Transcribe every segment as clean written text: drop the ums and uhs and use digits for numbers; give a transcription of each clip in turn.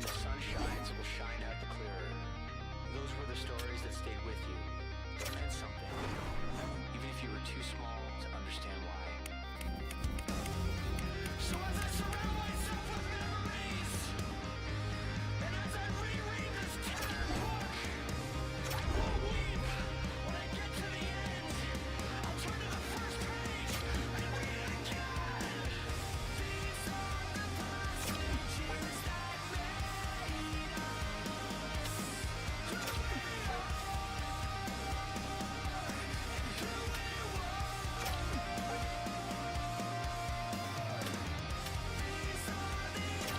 when the sun shines, it will shine out the clearer. Those were the stories that stayed with you, that meant something, even if you were too small to understand why. So as I surround myself with memories, and as I reread this tattered book, I won't weep when I get to the end. I'll turn to the first page and read it again. These are the passages that made us who we are and who we were. These are the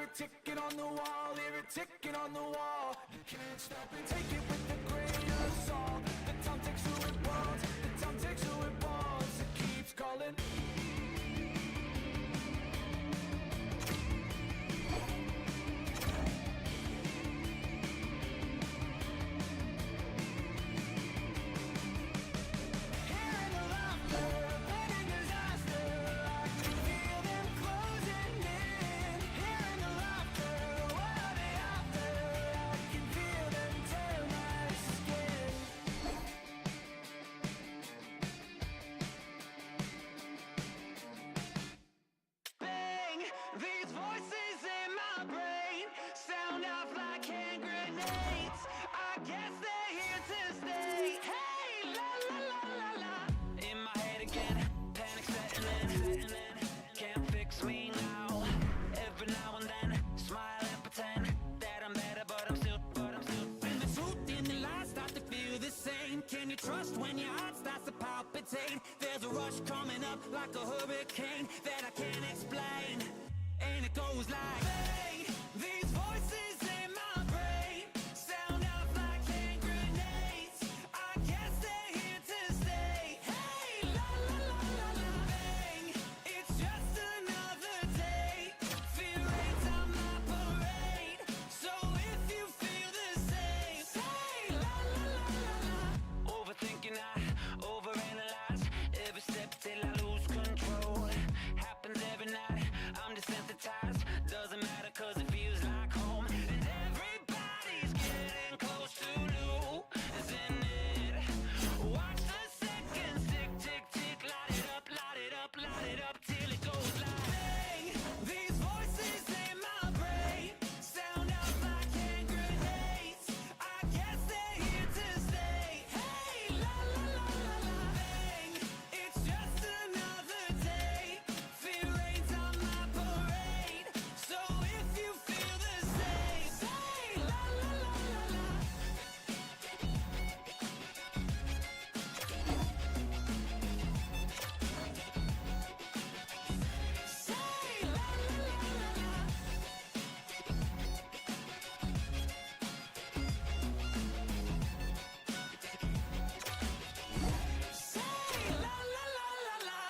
it ticking on the wall, hear it ticking on the wall. You can't stop it, take it with a grain of salt. The time takes who it wants, the time takes who it wants. It keeps calling. Hearing the laughter, planning disaster, I can feel them closing in. Hearing the laughter, what are they after? I can feel them tear my skin. Bang! These voices in my brain sound off like hand grenades. I guess they're here to stay. Hey, la la la la la. In my head again, panic setting in. Can't fix me now. Every now and then, smile and pretend that I'm better, but I'm still. And the truth and the lies start to feel the same. Can you trust when your heart starts to palpitate? There's a rush coming up like a hurricane that I can't explain. And it goes like bang, these voices in my brain sound off like hand grenades. I guess they're here to stay. Hey, la la la la la. Bang, it's just another day. Fear ain't on my parade. So if you feel the same, say la la la la la. Overthinking, I overanalyze every step till I lose control. Happens every night, I'm desensitized. Doesn't matter cause it feels like home. And everybody's getting close to losing it. Watch the seconds tick, tick, tick. Light it up, light it up, light it up till it goes like bang. These voices in my brain sound out like hand grenades. I guess they're here to stay. Hey, la la la la la. Bang, it's just another day. Fear ain't on my parade. So if you feel the same, say la la la la la. Say la la la la la. Say la la la la la.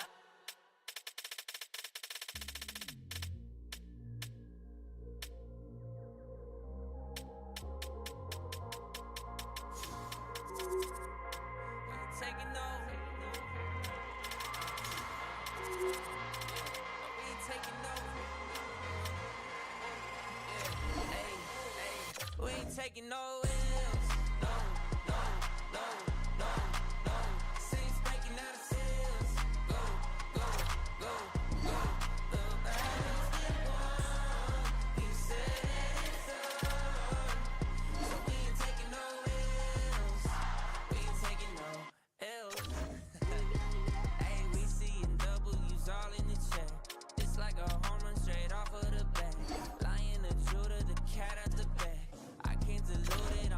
We ain't taking no. We ain't taking no. Yeah, hey, hey. We ain't taking no L's. No, no, no, no, no. City's breaking out of sales. Go, go, go, go. The battle's been won. He said it's on. So we ain't taking no L's. We ain't taking no L's. Hey, we seeing W's all in the chat. It's like a home run straight off of the bat. Lion, the Judah, the cat out the back. I can't dilute it.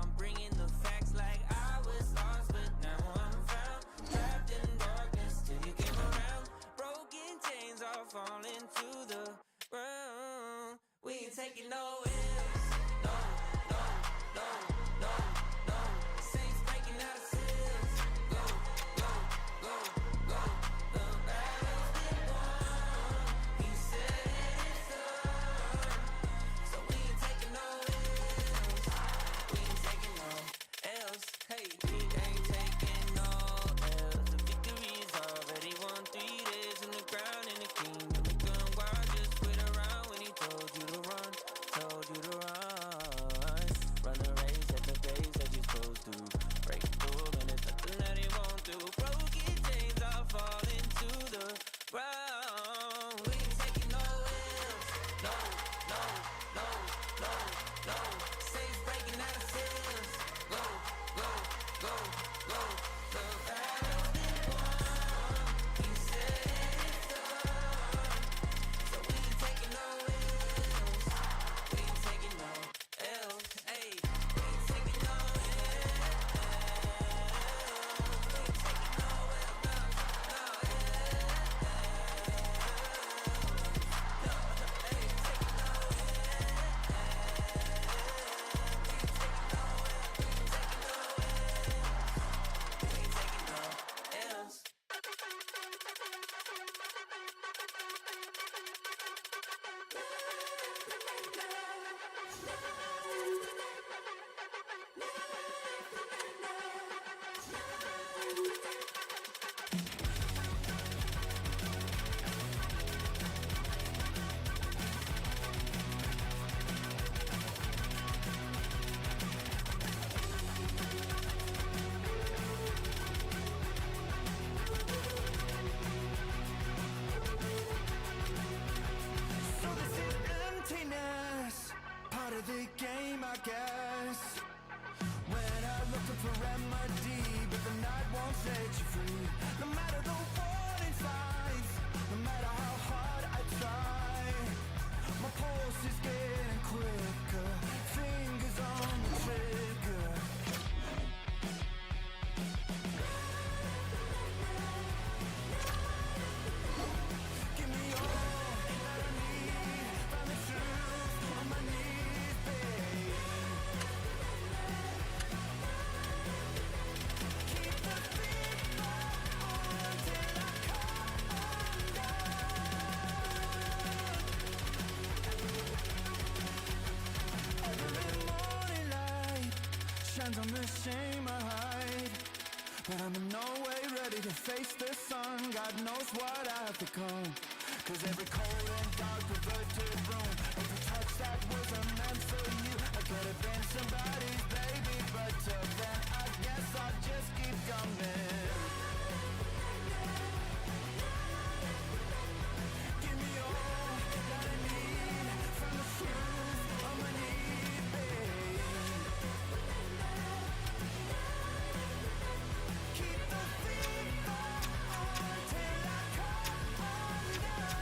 but I'm in no way ready to face the sun. God knows what I have become. Cause every cold and dark perverted room, every touch that wasn't meant for you, I could have been somebody's baby, but till then I guess I'll just keep coming. Give me all that I need from the truth of my need, babe. Keep the fever on till I come undone.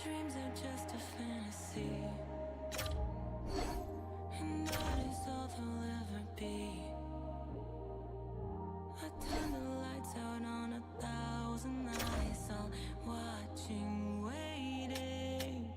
dreams are just a fantasy, and that is all they'll ever be. I turn the lights out on 1,000 eyes, all watching, waiting.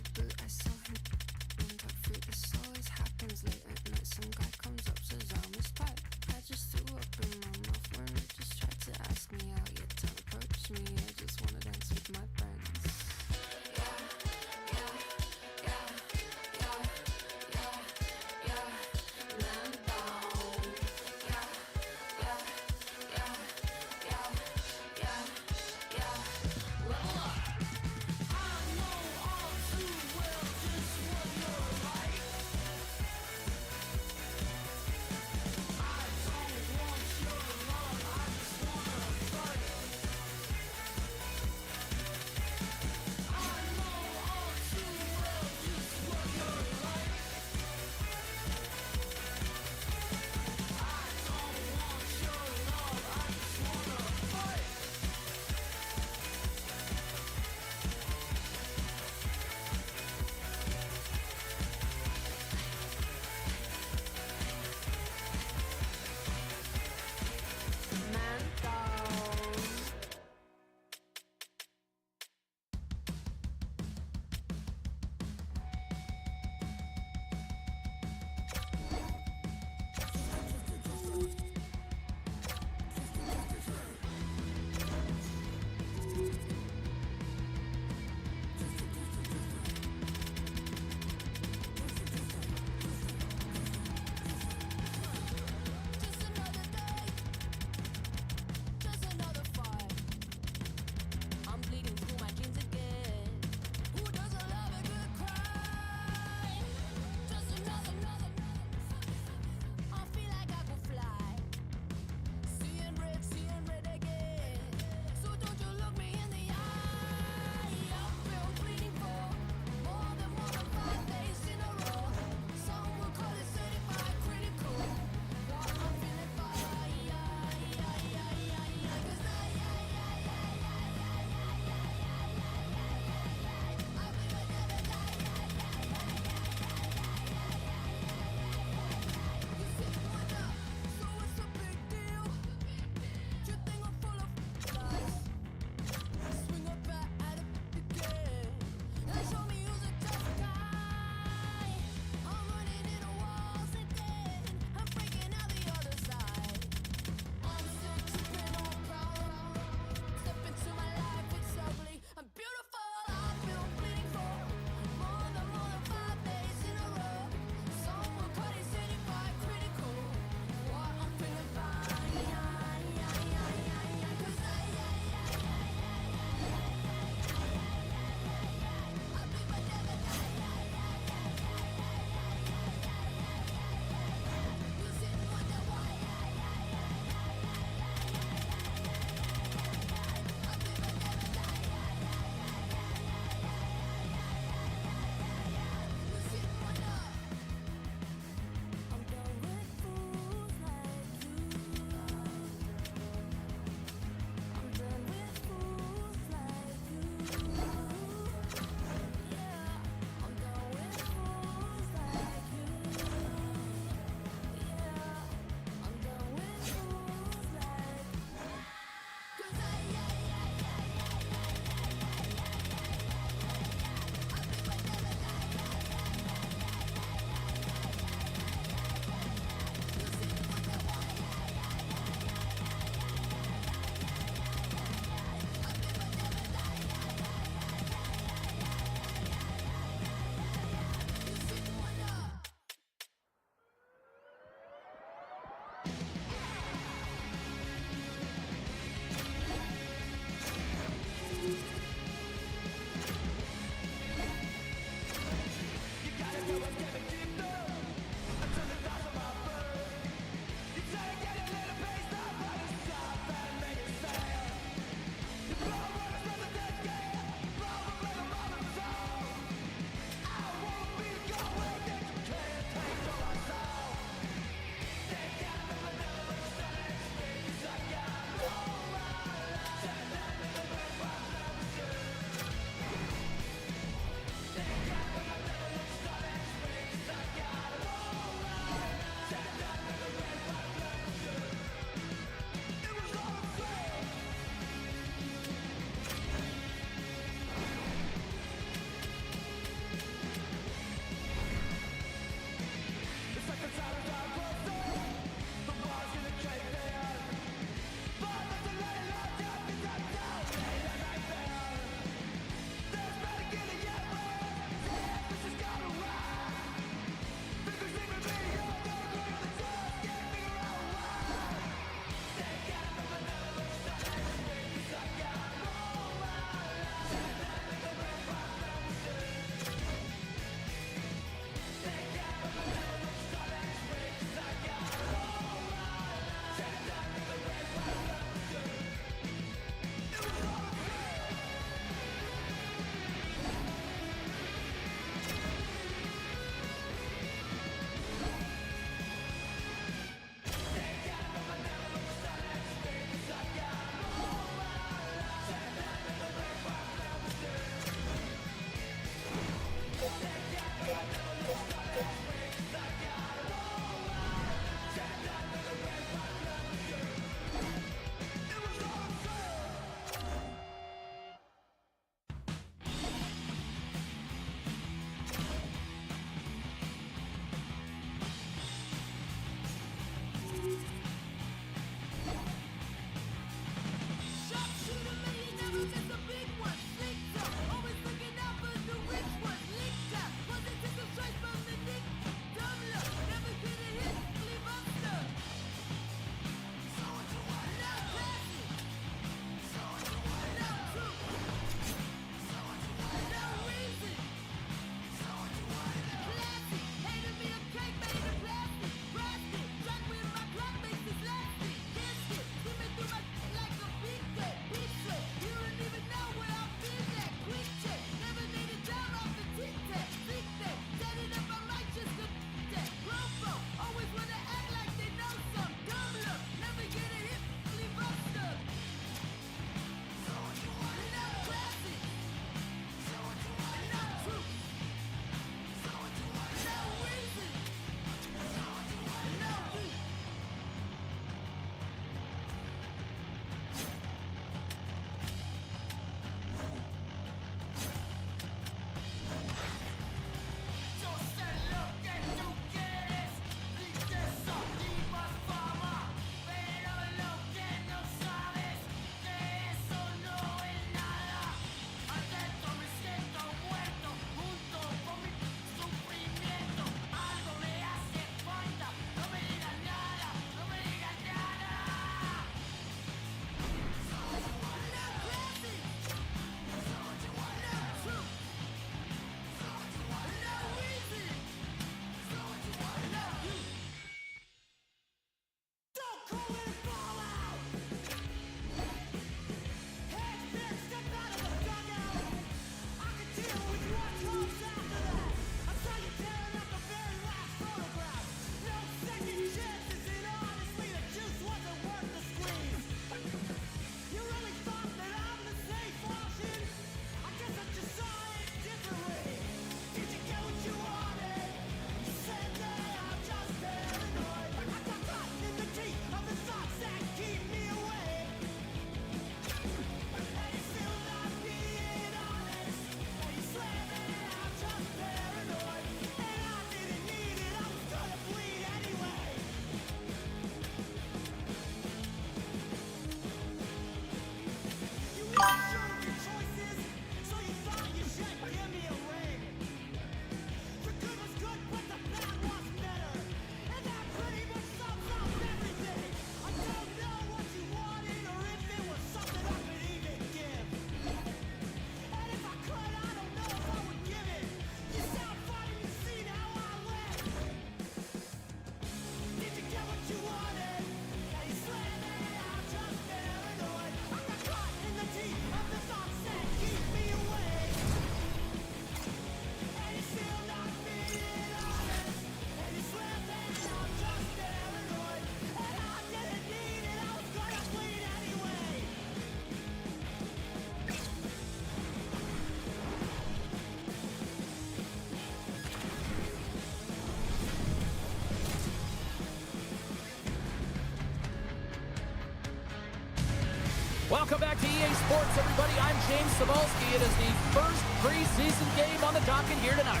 Welcome back to EA Sports, everybody. I'm James Cebulski. It is the first preseason game on the docket here tonight.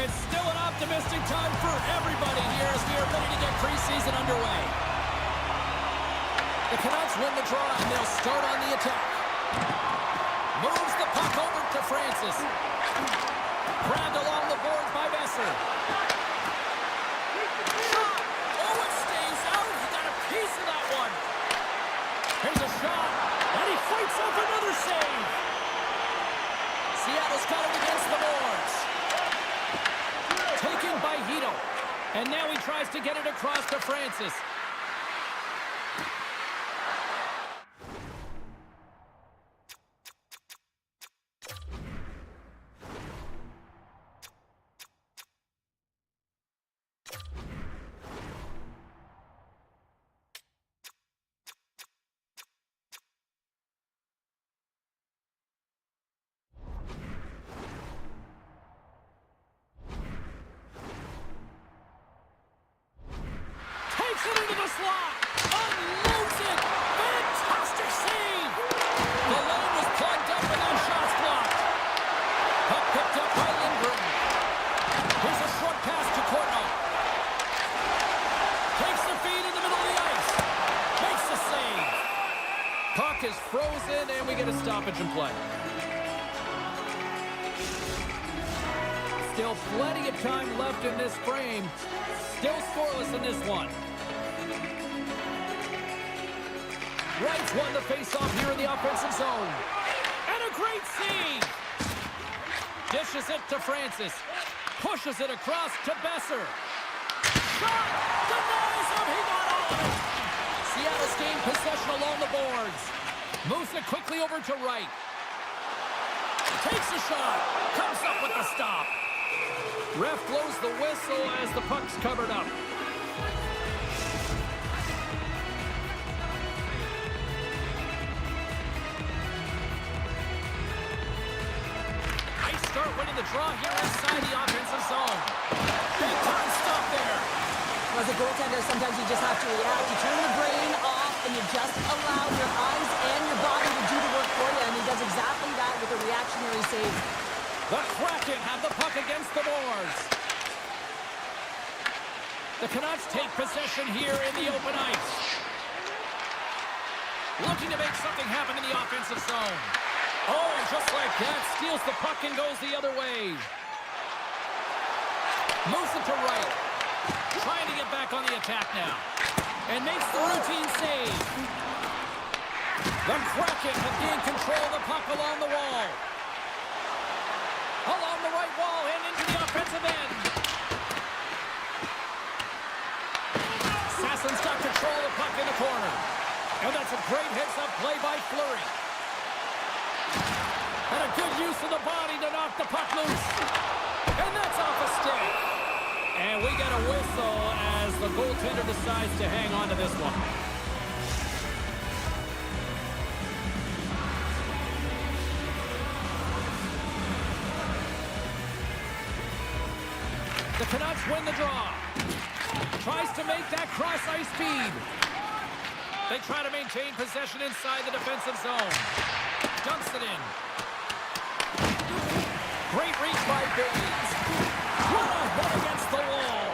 It's still an optimistic time for everybody here as we are ready to get preseason underway. The Canucks win the draw and they'll start on the attack. Moves the puck over to Francis. Grabbed along the boards by Besser. Shot! Oh, it stays out. He got a piece of that one. Here's a shot, and he fights off another save. Seattle's got it against the boards. Taken by Hito. And now he tries to get it across to Francis. Takes it into the slot. Unloads it. Fantastic save. The lane was plugged up and then shots blocked. Puck picked up by Lindgren. Here's a short pass to Courtnall. Takes the feed in the middle of the ice. Makes the save. Puck is frozen and we get a stoppage in play. Still plenty of time left in this frame. Still scoreless in this one. Wright's won the face-off here in the offensive zone. And a great save! Dishes it to Francis. Pushes it across to Besser. Shot! Denies him! He got all of it! Seattle's gained possession along the boards. Moves it quickly over to Wright. Takes a shot. Comes up with the stop. Ref blows the whistle as the puck's covered up. Nice start winning the draw here inside the offensive zone. Big time stop there. As a goaltender, sometimes you just have to react. You turn the brain off and you just allow your eyes and your body to do the work for you, and he does exactly that with a reactionary save. The Kraken have the puck against the boards. The Canucks take possession here in the open ice. Looking to make something happen in the offensive zone. Oh, and just like that, steals the puck and goes the other way. Moves it to Wright. Trying to get back on the attack now. And makes the routine save. The Kraken have gained control of the puck along the wall. Along the right wall and into the offensive end. Sasson's got control of the puck in the corner. And that's a great heads-up play by Fleury. And a good use of the body to knock the puck loose. And that's off a stick. And we get a whistle as the goaltender decides to hang on to this one. The Canucks win the draw. Tries to make that cross-ice feed. They try to maintain possession inside the defensive zone. Dumps it in. Great reach by Baines. What a hit against the wall.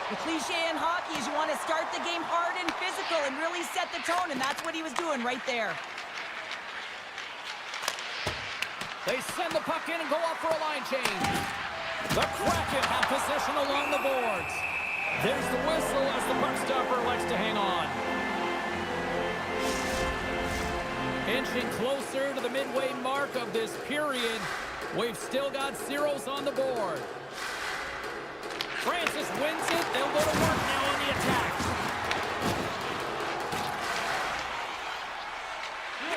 The cliche in hockey is you want to start the game hard and physical and really set the tone, and that's what he was doing right there. They send the puck in and go up for a line change. The Kraken have possession along the boards. There's the whistle as the puck stopper likes to hang on. Inching closer to the midway mark of this period. We've still got zeros on the board. Francis wins it. They'll go to work now on the attack.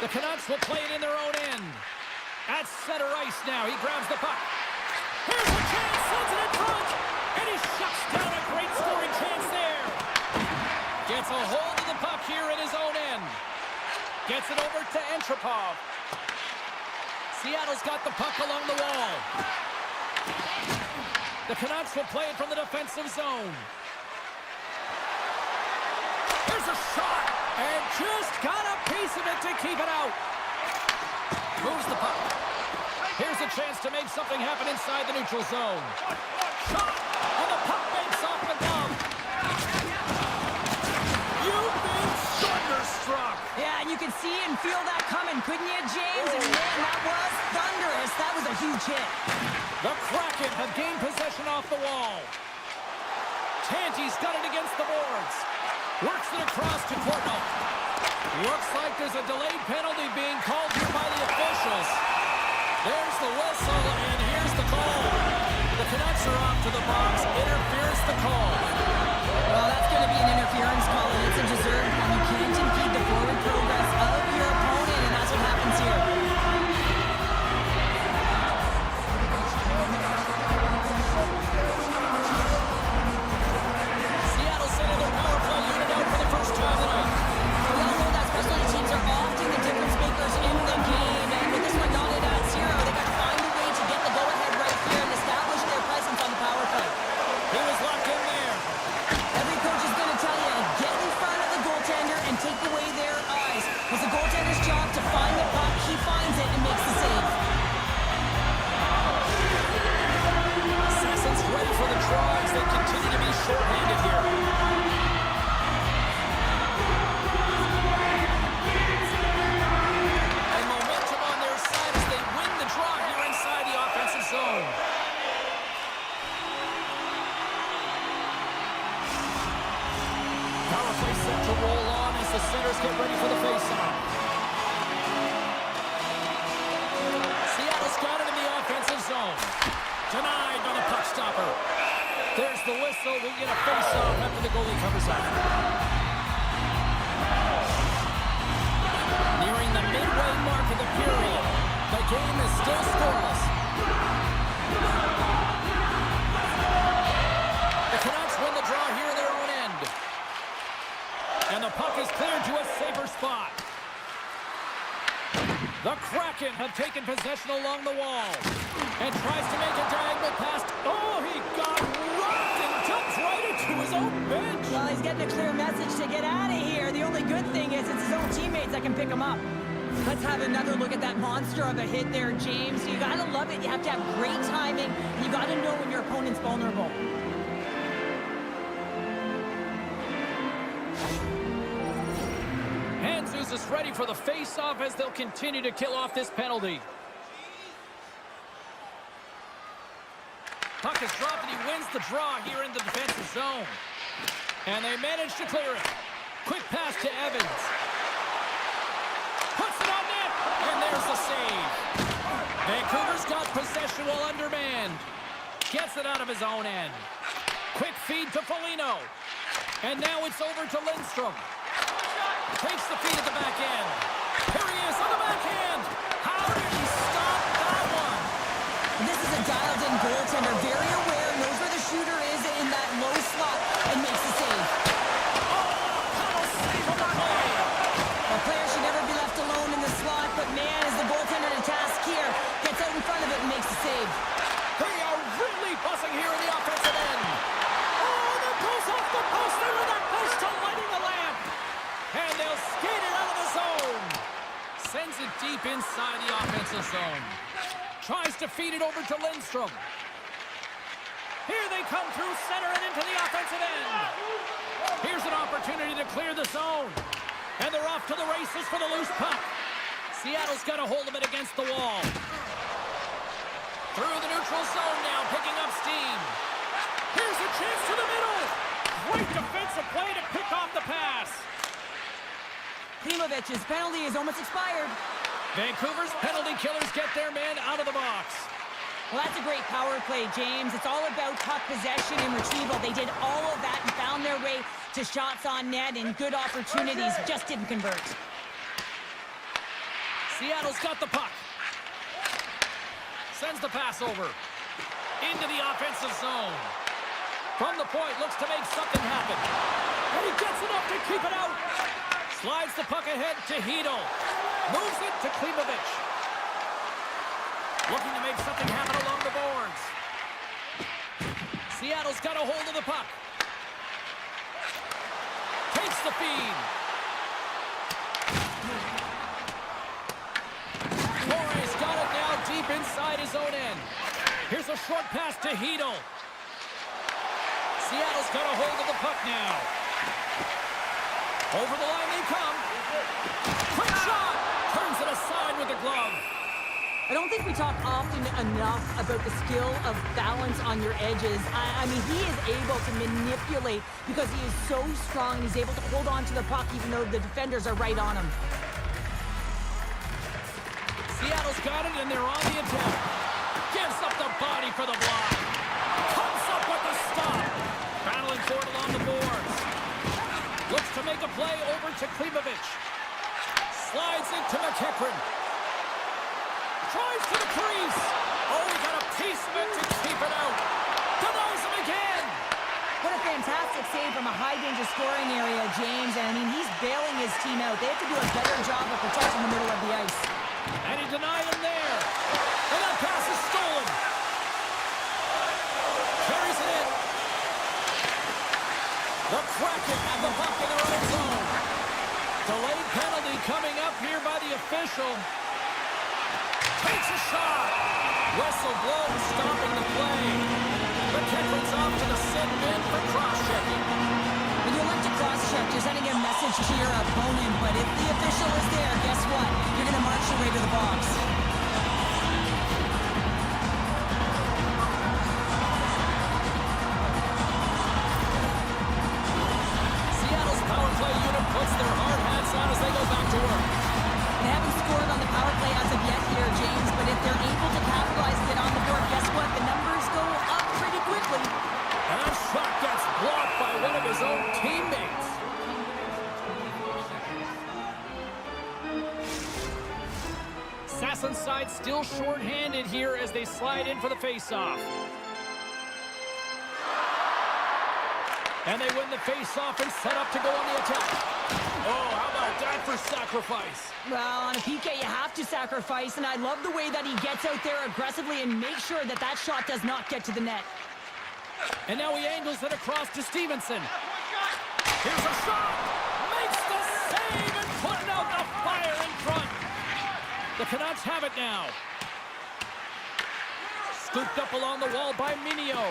The Canucks will play it in their own end. At center ice now. He grabs the puck. Here's a chance. Sends it in front. And he shuts down a great scoring chance there. Gets a hold of the puck here in his own end. Gets it over to Entropov. Seattle's got the puck along the wall. The Canucks will play it from the defensive zone. Here's a shot. And just got a piece of it to keep it out. Moves the puck. Here's a chance to make something happen inside the neutral zone. Shot. And the puck makes off the glove. You've been thunderstruck. Yeah, and you could see and feel that coming, couldn't you, James? And man, that was thunderous. That was a huge hit. The Kraken have gained possession off the wall. Tanty's got it against the boards. Works it across to Corno. Looks like there's a delayed penalty being called here by the officials. There's the whistle, and here's the call. The Canucks are off to the box. Interference the call. Well, that's going to be an interference call, and it's a deserved one. You can't impede the forward progress of your opponent, and that's what happens here. Seattle sending their power play unit out for the first time tonight. We all know that specialty teams are often the difference makers in the game, and with this one knotted at 0, they got to find a way to get the go-ahead right here and establish their presence on the power play. He was locked in there. Every coach is going to tell you, get in front of the goaltender and take away their eyes. It's the goaltender's job to find the puck. He finds it and makes the save. Sasson's ready for the tries. They continue to be short-handed here. And momentum on their side as they win the draw here inside the offensive zone. Power play set to roll on as the centers get ready for the face-off. Seattle's got it in the offensive zone. Denied by the puck stopper. There's the whistle. We get a face-off after the goalie covers up. Nearing the midway mark of the period. The game is still scoreless. The Canucks win the draw here in their own end. And the puck is cleared to a safer spot. The Kraken have taken possession along the wall. And tries to make a diagonal pass. Oh, he got rocked and jumped right into his own bench. Well, he's getting a clear message to get out of here. The only good thing is it's his own teammates that can pick him up. Let's have another look at that monster of a hit there, James. You gotta love it. You have to have great timing. You gotta know when your opponent's vulnerable. Handzus is ready for the face-off as they'll continue to kill off this penalty. Puck is dropped and he wins the draw here in the defensive zone. And they manage to clear it. Quick pass to Evans. Puts it on net, and there's the save. Vancouver's got possession while undermanned. Gets it out of his own end. Quick feed to Foligno. And now it's over to Lindstrom. Takes the feed at the back end. Here he is on the backhand. How did he stop that one? This is a dialed-in goaltender, very aware, knows where the shooter is in that low slot, and makes the save. Tunnel save on the play. A player should never be left alone in the slot, but man, is the goaltender to task here. Gets out in front of it and makes the save. They are really buzzing here in the offensive end. Oh, that goes off the post. They were that close to lighting the lamp. And they'll skate it out of the zone. Sends it deep inside the offensive zone. Tries to feed it over to Lindstrom. Here they come through center and into the offensive end. Here's an opportunity to clear the zone. And they're off to the races for the loose puck. Seattle's got a hold of it against the wall. Through the neutral zone now, picking up steam. Here's a chance to the middle. Great defensive play to pick off the pass. Klimovic's penalty is almost expired. Vancouver's penalty killers get their man out of the box. Well, that's a great power play, James. It's all about puck possession and retrieval. They did all of that and found their way to shots on net and good opportunities, just didn't convert. Seattle's got the puck. Sends the pass over. Into the offensive zone. From the point, looks to make something happen. And he gets enough to keep it out. Slides the puck ahead to Hedl. Moves it to Klimovich. Looking to make something happen along the boards. Seattle's got a hold of the puck. Takes the feed. Torres got it now deep inside his own end. Here's a short pass to Hedel. Seattle's got a hold of the puck now. Over the line they come. Quick shot! Turns it aside with the glove. I don't think we talk often enough about the skill of balance on your edges. I mean, he is able to manipulate because he is so strong. He's able to hold on to the puck even though the defenders are right on him. Seattle's got it, and they're on the attack. Gives up the body for the block. Comes up with the stop. Battling for it along the boards. Looks to make a play over to Klimovich. Slides it to McEachran. Drives to the crease. Oh, he got a piece of it to keep it out. Denies him again. What a fantastic save from a high-danger scoring area, James. And I mean, he's bailing his team out. They have to do a better job of protecting the middle of the ice. And he denied him there. And that pass is stolen. Carries it in. The Kraken have the puck in their own zone. Delayed penalty coming up here by the official. Takes a shot. Whistle blows, stopping the play. McEachran's off to the sit bin for cross-checking. When you elect to cross-check, you're sending a message to your opponent. But if the official is there, guess what? You're going to march your way to the box. Seattle's power play unit puts their hard hats on as they go back to work. They haven't scored on the power play as of yet here, James, but if they're able to capitalize and get on the board, guess what? The numbers go up pretty quickly. And that shot gets blocked by one of his own teammates. Sassen's side still short-handed here as they slide in for the face-off. And they win the face-off and set up to go on the attack. Oh, how about that for sacrifice? Well, on a PK, you have to sacrifice, and I love the way that he gets out there aggressively and makes sure that that shot does not get to the net. And now he angles it across to Stevenson. Here's a shot! Makes the save and putting out the fire in front. The Canucks have it now. Scooped up along the wall by Minio.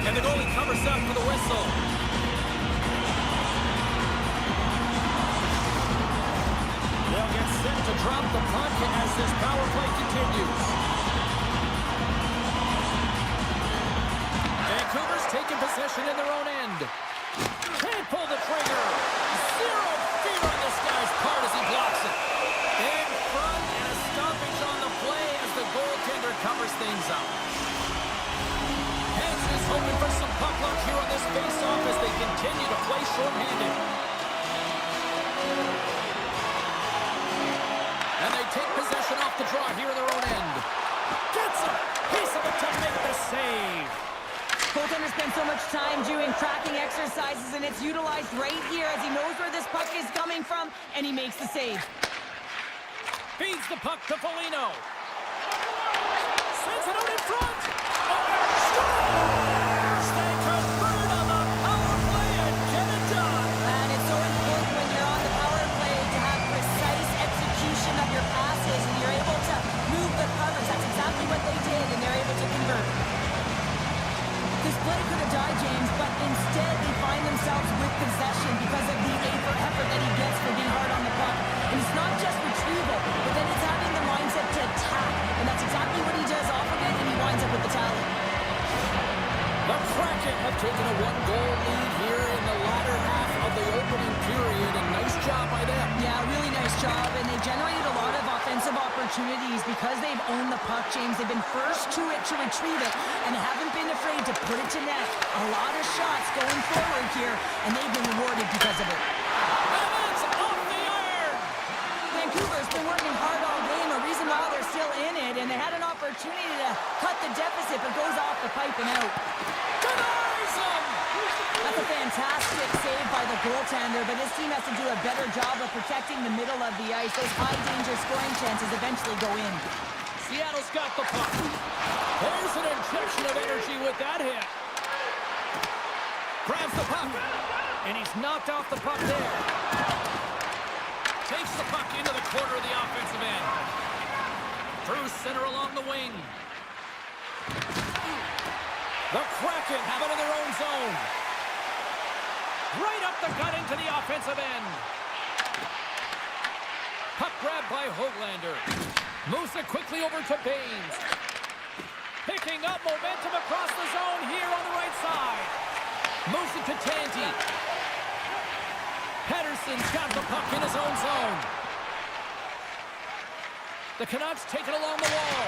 And the goalie covers up for the whistle. They'll get set to drop the puck as this power play continues. Vancouver's taking possession in their own end. Can't pull the trigger. Zero fear on this guy's part as he blocks it. In front and a stoppage on the play as the goaltender covers things up. Hansen is hoping for some puck luck here on this face-off as they continue to play short-handed. And they take possession off the draw here in their own end. Gets a piece of it to make the save. Goaltender spends so much time doing tracking exercises, and it's utilized right here as he knows where this puck is coming from, and he makes the save. Feeds the puck to Foligno. Sends it out in front. Scores! They convert on the power play and get it done. And it's so important when you're on the power play to have precise execution of your passes, and you're able to move the covers. That's exactly what they did, and they're able to convert. This play could have died, James, but instead they find themselves with possession because of the effort that he gets for being hard on the puck. And it's not just retrieval, but then it's having the mindset to attack. And that's exactly what he does off of it, and he winds up with the tally. The Kraken have taken a one-goal lead here in the latter half of the opening period, and nice job by them. Yeah, really nice job, and they generated a lot of offensive opportunities because they've owned the puck, James. They've been first to it to retrieve it, and haven't been afraid to put it to net. A lot of shots going forward here, and they've been rewarded because of it. And it's off the iron! Vancouver's been working hard all game, a reason why they're still in it, and they had an opportunity to cut the deficit, but goes off the pipe and out. Denies him! That's a fantastic save by the goaltender, but his team has to do a better job of protecting the middle of the ice. Those high-danger scoring chances eventually go in. Seattle's got the puck. There's an injection of energy with that hit. Grabs the puck. And he's knocked off the puck there. Takes the puck into the corner of the offensive end. Through center along the wing. The Kraken have it in their own zone. Right up the gut into the offensive end. Puck grabbed by Höglander. Moves it quickly over to Baines. Picking up momentum across the zone here on the right side. Moves it to Tanti. Pettersson's got the puck in his own zone. The Canucks take it along the wall.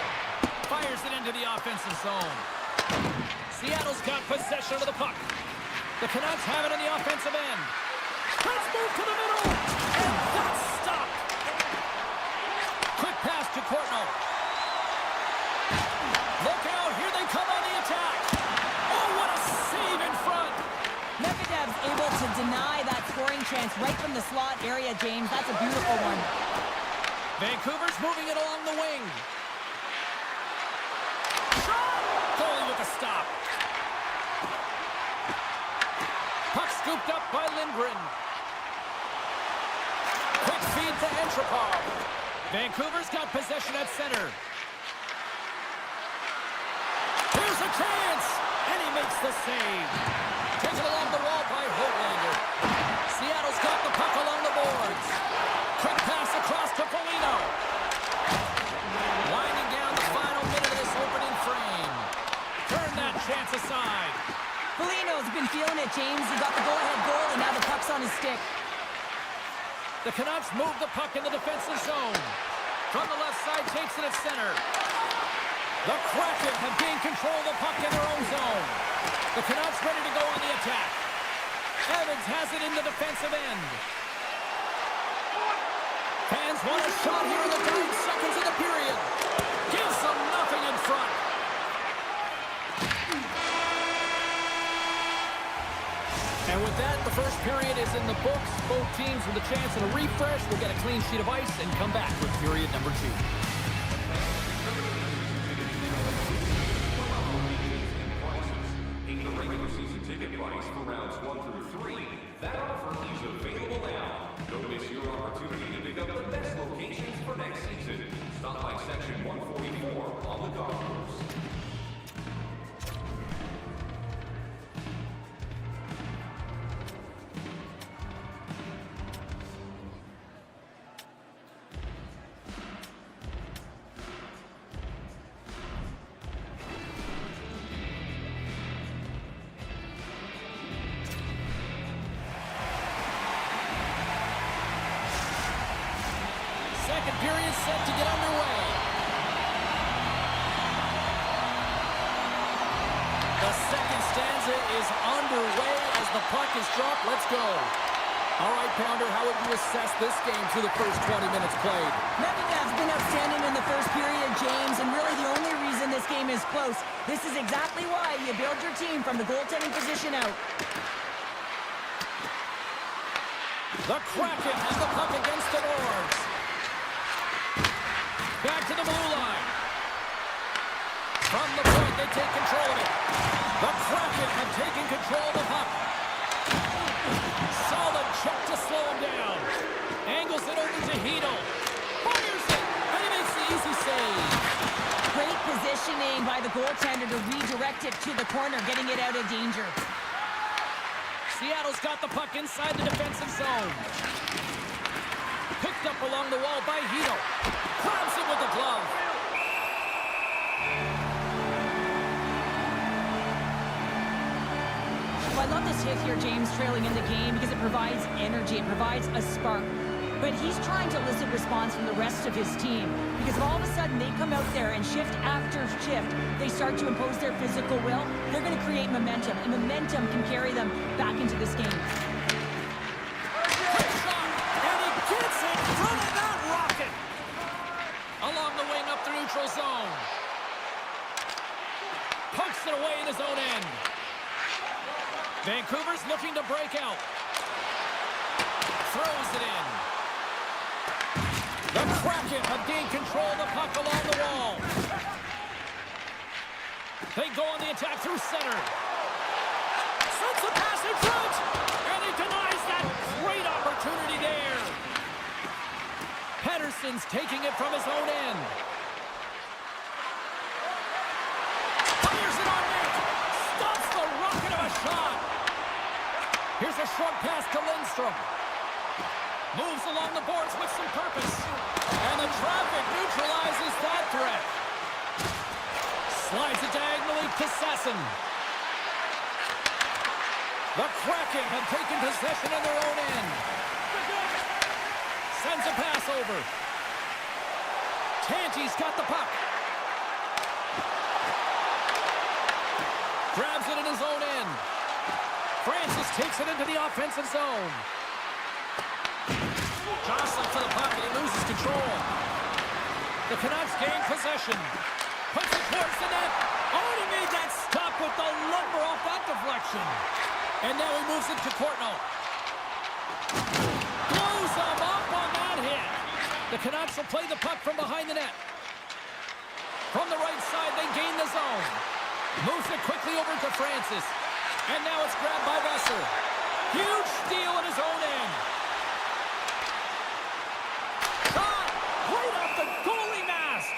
Fires it into the offensive zone. Seattle's got possession of the puck. The Canucks have it in the offensive end. Let's move to the middle. And that's stopped. Quick pass to Courtnall. Look out. Here they come on the attack. Oh, what a save in front. Medvedev's able to deny that scoring chance right from the slot area, James. That's a beautiful one. Vancouver's moving it along the wing. Shot! Goalie with a stop. Puck scooped up by Lindgren. Quick feed to Antropov. Vancouver's got possession at center. Here's a chance! And he makes the save. Taken along the wall by Höglander. Seattle's got the puck along the boards. Quick pass across to Foligno. Winding down the final minute of this opening frame. Turn that chance aside. Foligno's been feeling it, James. He got the go-ahead goal, and now the puck's on his stick. The Canucks move the puck in the defensive zone. From the left side, takes it at center. The Kraken have gained control of the puck in their own zone. The Canucks ready to go on the attack. Evans has it in the defensive end. Fans want a shot here in the 9 seconds of the period. Gives them nothing in front. And with that, the first period is in the books. Both teams with a chance at a refresh will get a clean sheet of ice and come back with period number 2. The regular season ticket price for rounds 1 through 3. That offer is available now. Don't miss your opportunity to pick up the best locations for next season. Stop by section 144 on the golf course. Second period set to get underway. The second stanza is underway as the puck is dropped. Let's go. All right, Pounder, how would you assess this game through the first 20 minutes played? Medvedev's been outstanding in the first period, James, and really the only reason this game is close. This is exactly why you build your team from the goaltending position out. The Kraken has the puck against the boards. Back to the blue line. From the point, they take control of it. The Kraken have taken control of the puck. Solid check to slow him down. Angles it over to Hedl. Fires it, and he makes the easy save. Great positioning by the goaltender to redirect it to the corner, getting it out of danger. Seattle's got the puck inside the defensive zone. Picked up along the wall by Hedl. Grabs it with the glove. Well, I love this hit here, James, trailing in the game because it provides energy, it provides a spark. But he's trying to elicit response from the rest of his team because if all of a sudden they come out there and shift after shift, they start to impose their physical will, they're going to create momentum, and momentum can carry them back into this game. Quick shot, and he gets it in front of that rocket. Along the wing up the neutral zone. Pokes it away in his own end. Vancouver's looking to break out. Throws it in. The Kraken have gained control of the puck along the wall. They go on the attack through center. Sends the pass in front, and he denies Parsons taking it from his own end. Fires it on net. Stops the rocket of a shot. Here's a short pass to Lindstrom. Moves along the boards with some purpose. And the traffic neutralizes that threat. Slides it diagonally to Sasson. The Kraken have taken possession of their own end. Sends a pass over. Tanty's got the puck. Grabs it in his own end. Francis takes it into the offensive zone. Jostling for the puck and he loses control. The Canucks gain possession. Puts it towards the net. Oh, and he made that stop with the lumber off that deflection. And now he moves it to Courtnall. Blows him up on that hit. The Canucks will play the puck from behind the net. From the right side, they gain the zone. Moves it quickly over to Francis. And now it's grabbed by Besser. Huge steal in his own end. Shot! Right off the goalie mask!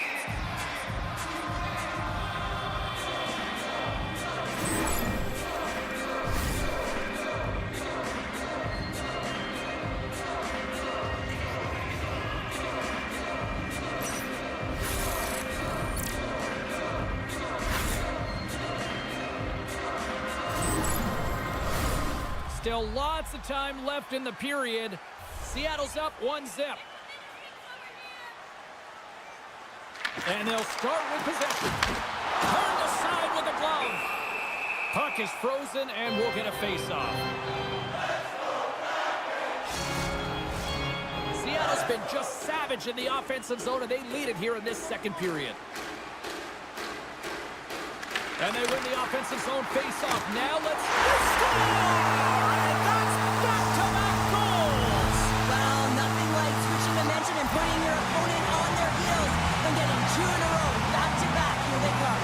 Still lots of time left in the period. Seattle's up 1-0. And they'll start with possession. Turned aside with a glove. Puck is frozen and we'll get a face-off. Seattle's been just savage in the offensive zone, and they lead it here in this second period. And they win the offensive zone face-off. Now let's score! And that's back-to-back goals! Well, nothing like switching momentum and putting your opponent on their heels and getting two in a row, back-to-back. Here they come.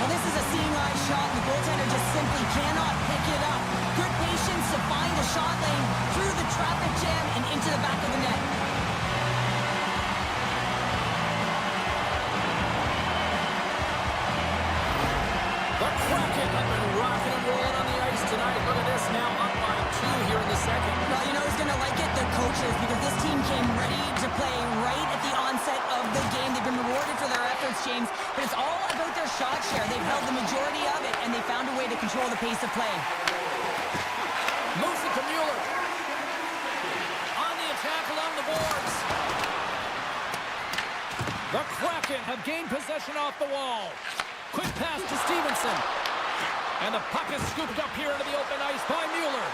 Well, this is a seeing eye shot, and the goaltender just simply cannot pick it up. Good patience to find the shot lane through the traffic jam and into the back of the net. The Kraken have been rocking and rolling on the ice tonight. Look at this now, up by 2 here in the second. Well, you know who's going to like it? The coaches, because this team came ready to play right at the onset of the game. They've been rewarded for their efforts, James, but it's all about their shot share. They've held the majority of it, and they found a way to control the pace of play. Moves it to Mueller. On the attack along the boards. The Kraken have gained possession off the wall. Quick pass to Stevenson. And the puck is scooped up here into the open ice by Mueller.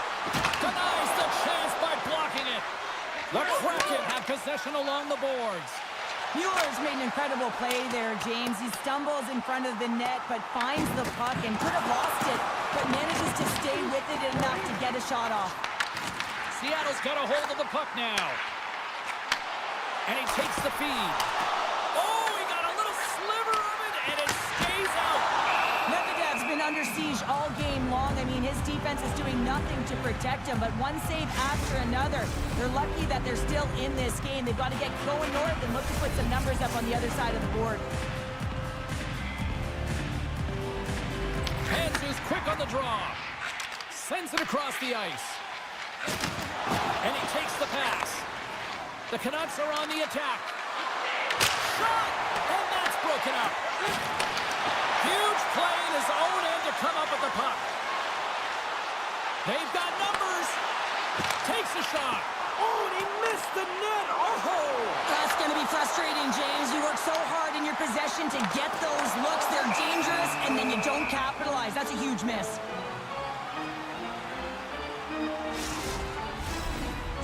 Denies the chance by blocking it. The Kraken have possession along the boards. Mueller's made an incredible play there, James. He stumbles in front of the net, but finds the puck and could have lost it, but manages to stay with it enough to get a shot off. Seattle's got a hold of the puck now. And he takes the feed. Oh, he got a little sliver of it, and it stays out. Medvedev's been under siege all game long. I mean, his defense is doing nothing to protect him, but one save after another. They're lucky that they're still in this game. They've got to get going north and look to put some numbers up on the other side of the board. Hands quick on the draw. Sends it across the ice. And he takes the pass. The Canucks are on the attack. Shot! And that's broken up. Huge play in his own end to come up with the puck. They've got numbers. Takes a shot. Oh, and he missed the net. Oh! That's going to be frustrating, James. You work so hard in your possession to get those looks. They're dangerous, and then you don't capitalize. That's a huge miss.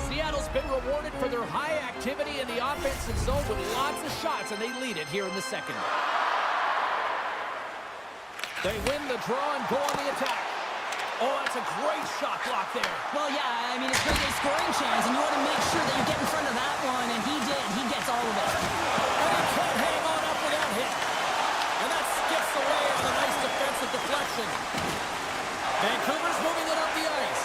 Seattle's been rewarded for their high activity in the offensive zone with lots of shots, and they lead it here in the second. They win the draw and go on the attack. Oh, that's a great shot block there. Well, yeah, I mean, it's a great scoring chance, and you want to make sure that you get in front of that one, and he did. He gets all of it. And he can't hang on up without hit. And that skips away on a nice defensive deflection. Vancouver's moving it up the ice.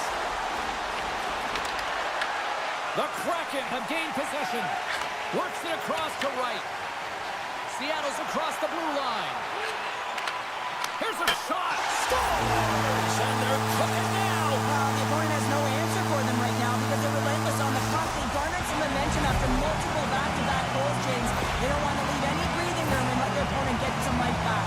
The Kraken have gained possession. Works it across to right. Seattle's across the blue line. Here's a shot. Scores! And they're cooking now. The opponent has no answer for them right now because they're relentless on the puck. They garnered some momentum after multiple back-to-back goals, James. They don't want to leave any breathing room and let their opponent get some life back.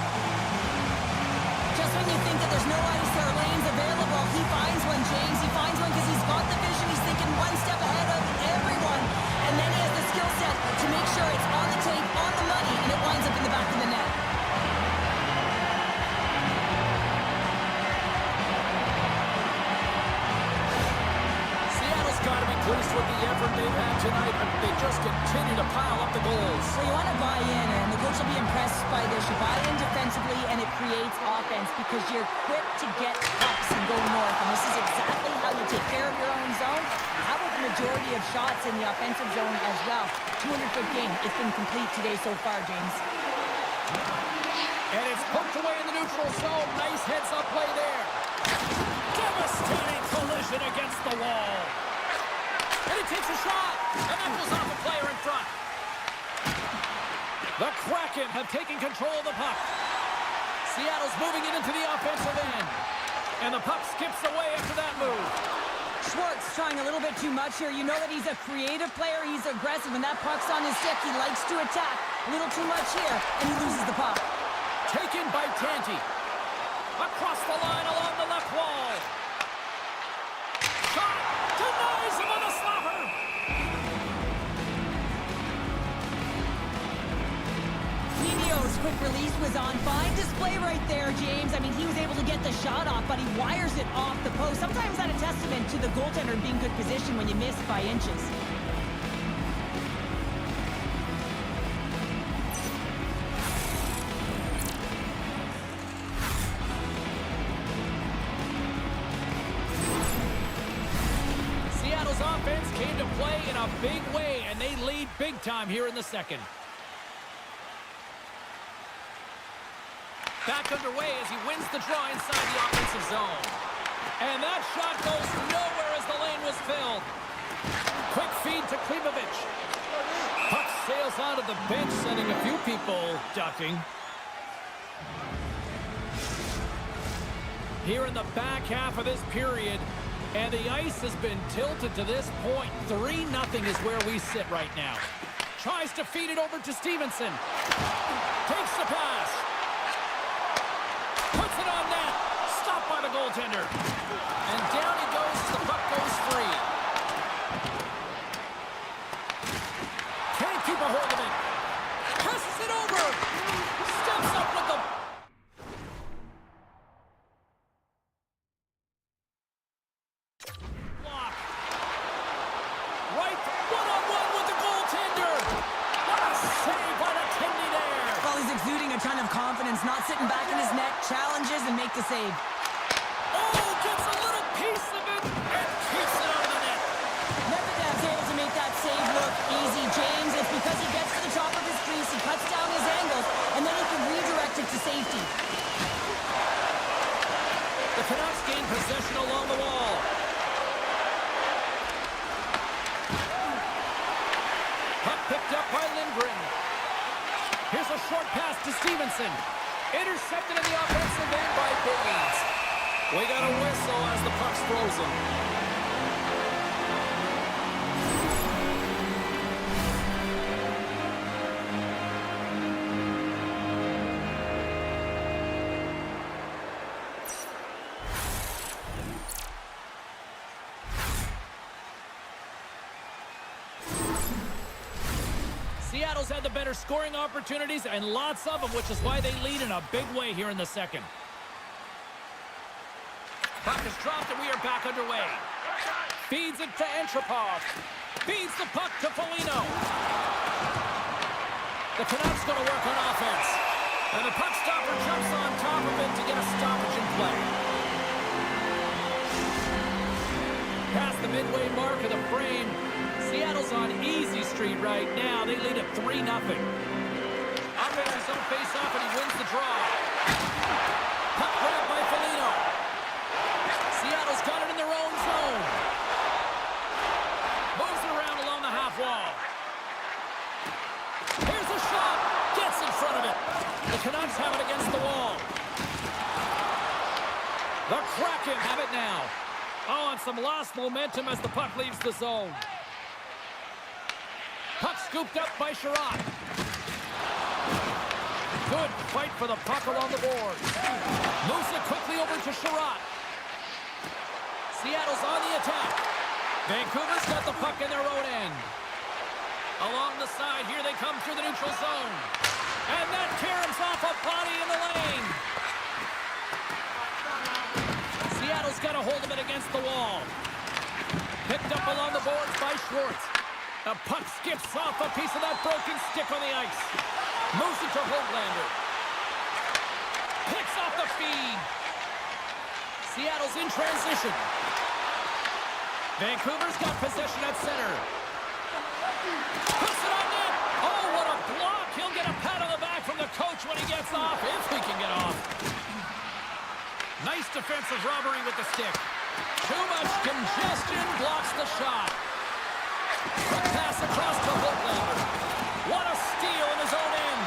Just when you think that there's no ice or lanes available, he finds one, James. He finds one because he's got the vision. He's thinking one step ahead of everyone. And then he has the skill set to make sure it's on the tape, on the money, and it winds up in the back of the net. Seattle's got to be pleased with the effort they've had tonight, but they just continue to pile up the goals. So you want to buy in, and the coach will be impressed by this. You buy in defensively, and it creates offense because you're quick to get pucks and go north. And this is exactly how you take care of your own zone. How about the majority of shots in the offensive zone as well? 200-foot game. It's been complete today so far, James. And it's poked away in the neutral zone. Nice heads-up play there. Devastating collision against the wall. And he takes a shot. And that goes off a player in front. The Kraken have taken control of the puck. Seattle's moving it into the offensive end. And the puck skips away after that move. Schwartz trying a little bit too much here. You know that he's a creative player. He's aggressive. When that puck's on his stick, he likes to attack. A little too much here, and he loses the puck. Taken by Tanti. Across the line along the left wall. Shot! Denies him on the slapper! Nino's quick release was on. Fine display right there, James. I mean, he was able to get the shot off, but he wires it off the post. Sometimes that's a testament to the goaltender being good position when you miss by inches. Seattle's offense came to play in a big way, and they lead big time here in the second. Back underway as he wins the draw inside the offensive zone. And that shot goes nowhere as the lane was filled. Quick feed to Klimovich. Puck sails out of the bench, sending a few people ducking. Here in the back half of this period, and the ice has been tilted to this point. 3-0 is where we sit right now. Tries to feed it over to Stevenson. Takes the pass. Puts it on net. Stopped by the goaltender. And down he goes as the puck goes free. Can't keep a hold of it. Passes it over. Steps up with the... block. Right one-on-one with the goaltender. What a save by the Tindy there. Well, he's exuding a ton of confidence, not sitting back in his net, challenges and make the save. Oh, gets a little piece of it and keeps it out of the net. Medvedev's able to make that save look easy, James. It's because he gets to the top of his crease, he cuts down his angles, and then he can redirect it to safety. The Canucks gain possession along the wall. Puck picked up by Lindgren. Here's a short pass to Stevenson. Intercepted in the offensive end by Baines. We got a whistle as the puck's frozen. Seattle's had the better scoring opportunities and lots of them, which is why they lead in a big way here in the second. Puck is dropped and we are back underway. Feeds it to Antropov. Feeds the puck to Foligno. The Canucks going to work on offense. And the puck stopper jumps on top of it to get a stoppage in play. Past the midway mark of the frame, Seattle's on easy street right now. They lead at 3-0. Offense his own face-off and he wins the draw. Puck grabbed by Foligno. Seattle's got it in their own zone. Moves around. have it now. Oh, and some lost momentum as the puck leaves the zone. Puck scooped up by Sherratt. Good fight for the puck along the boards. Moves it quickly over to Sherratt. Seattle's on the attack. Vancouver's got the puck in their own end. Along the side, here they come through the neutral zone. And that caroms off a body in the lane. Seattle's got a hold of it against the wall. Picked up along the boards by Schwartz. The puck skips off a piece of that broken stick on the ice. Moves it to Hoglander. Picks off the feed. Seattle's in transition. Vancouver's got possession at center. Puts it on net. Oh, what a block. He'll get a pat on the back from the coach when he gets off, if he can get off. Nice defensive robbery with the stick. Too much congestion blocks the shot. The pass across to Hoglander. What a steal in his own end.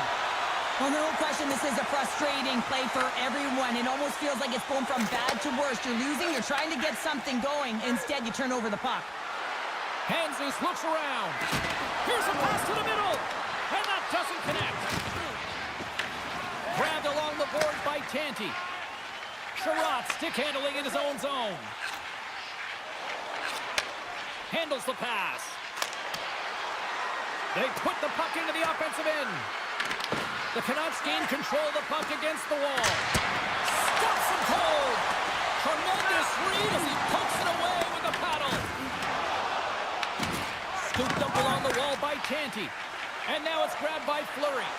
Well, no question, this is a frustrating play for everyone. It almost feels like it's going from bad to worse. You're losing, you're trying to get something going. Instead, you turn over the puck. Handzus looks around. Here's a pass to the middle. And that doesn't connect. Grabbed along the boards by Tanti. Sherratt stick handling in his own zone. Handles the pass. They put the puck into the offensive end. The Canucks gain control of the puck against the wall. Stops him cold. Tremendous read as he pokes it away with a paddle. Scooped up along the wall by Tanti. And now it's grabbed by Fleury.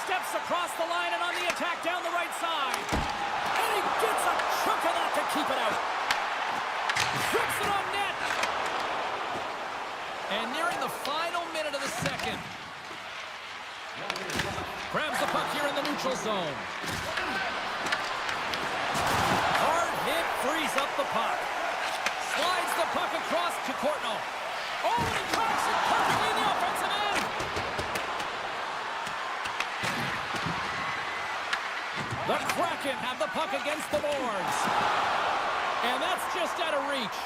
Steps across the line and on the attack down the right side. And he gets a chunk of that to keep it out. Trips it on net. And nearing the final minute of the second. Grabs the puck here in the neutral zone. Hard hit frees up the puck. Slides the puck across to Courtnall. Oh, and he tracks it perfectly in the offensive end. The Kraken have the puck against the boards. And that's just out of reach.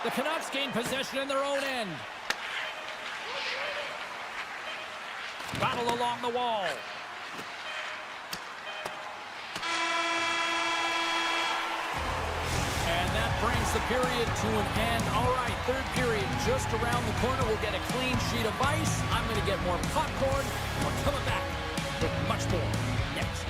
The Canucks gain possession in their own end. Battle along the wall. And that brings the period to an end. All right, third period just around the corner. We'll get a clean sheet of ice. I'm going to get more popcorn. We're coming back with much more next.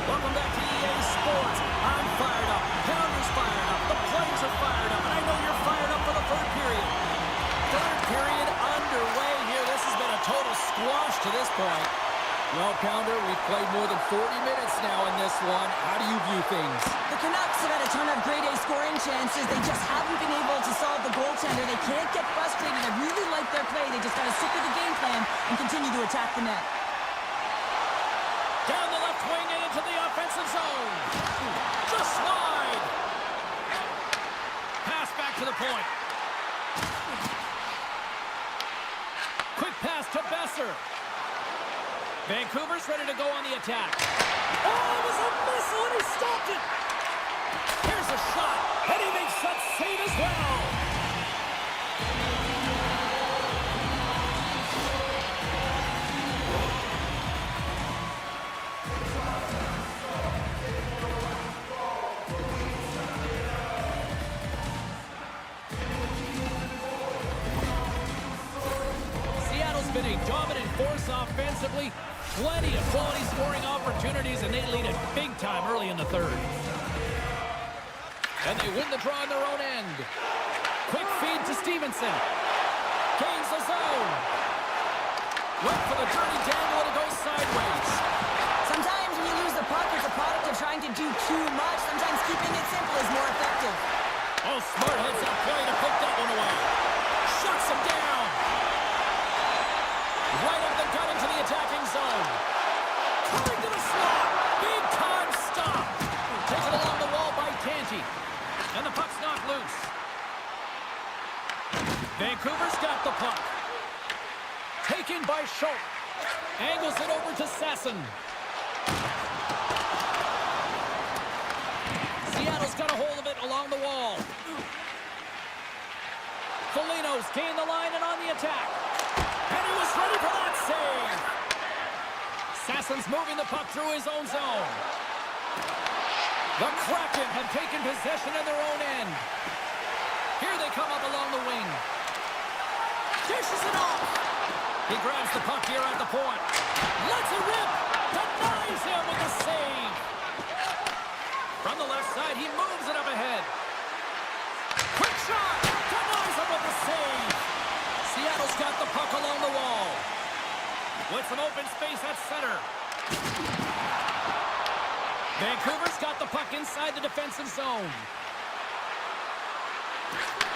Welcome back to EA Sports. I'm fired up. Pounder's fired up. The players are fired up. And I know you're fired up for the third period. Third period underway here. This has been a total squash to this point. Well, Pounder, we've played more than 40 minutes now in this one. How do you view things? The Canucks have had a ton of grade A scoring chances. They just haven't been able to solve the goaltender. They can't get frustrated. I really like their play. They just got to stick with the game plan and continue to attack the net. Down the left wing and into the offensive zone. Just slide. Pass back to the point. Quick pass to Besser. Vancouver's ready to go on the attack. Oh, it was a missile and he stopped it. Here's a shot, and he makes that save as well. Seattle's been a dominant force offensively. Plenty of quality scoring opportunities, and they lead it big time early in the third. And they win the draw on their own end. Quick feed to Stevenson. Gains the zone. Went for the dirty dangle and it goes sideways. Sometimes when you lose the puck, it's a product of trying to do too much. Sometimes keeping it simple is more effective. Oh, smart heads up play to put that one away. Shuts him down. Right up the gut into the attacking zone. Coming to the slot. Big time stop. Taken along the wall by Canty. And the puck's knocked loose. Vancouver's got the puck. Taken by Schultz. Angles it over to Sasson. Seattle's got a hold of it along the wall. Foligno's gained the line and on the attack. And he was ready for that save. Sasson's moving the puck through his own zone. The Kraken have taken possession of their own end. Here they come up along the wing. Dishes it off. He grabs the puck here at the point. Lets it rip. Denies him with a save. From the left side, he moves it up ahead. Quick shot. Denies him with a save. Seattle's got the puck along the wall. With some open space at center. Vancouver's got the puck inside the defensive zone.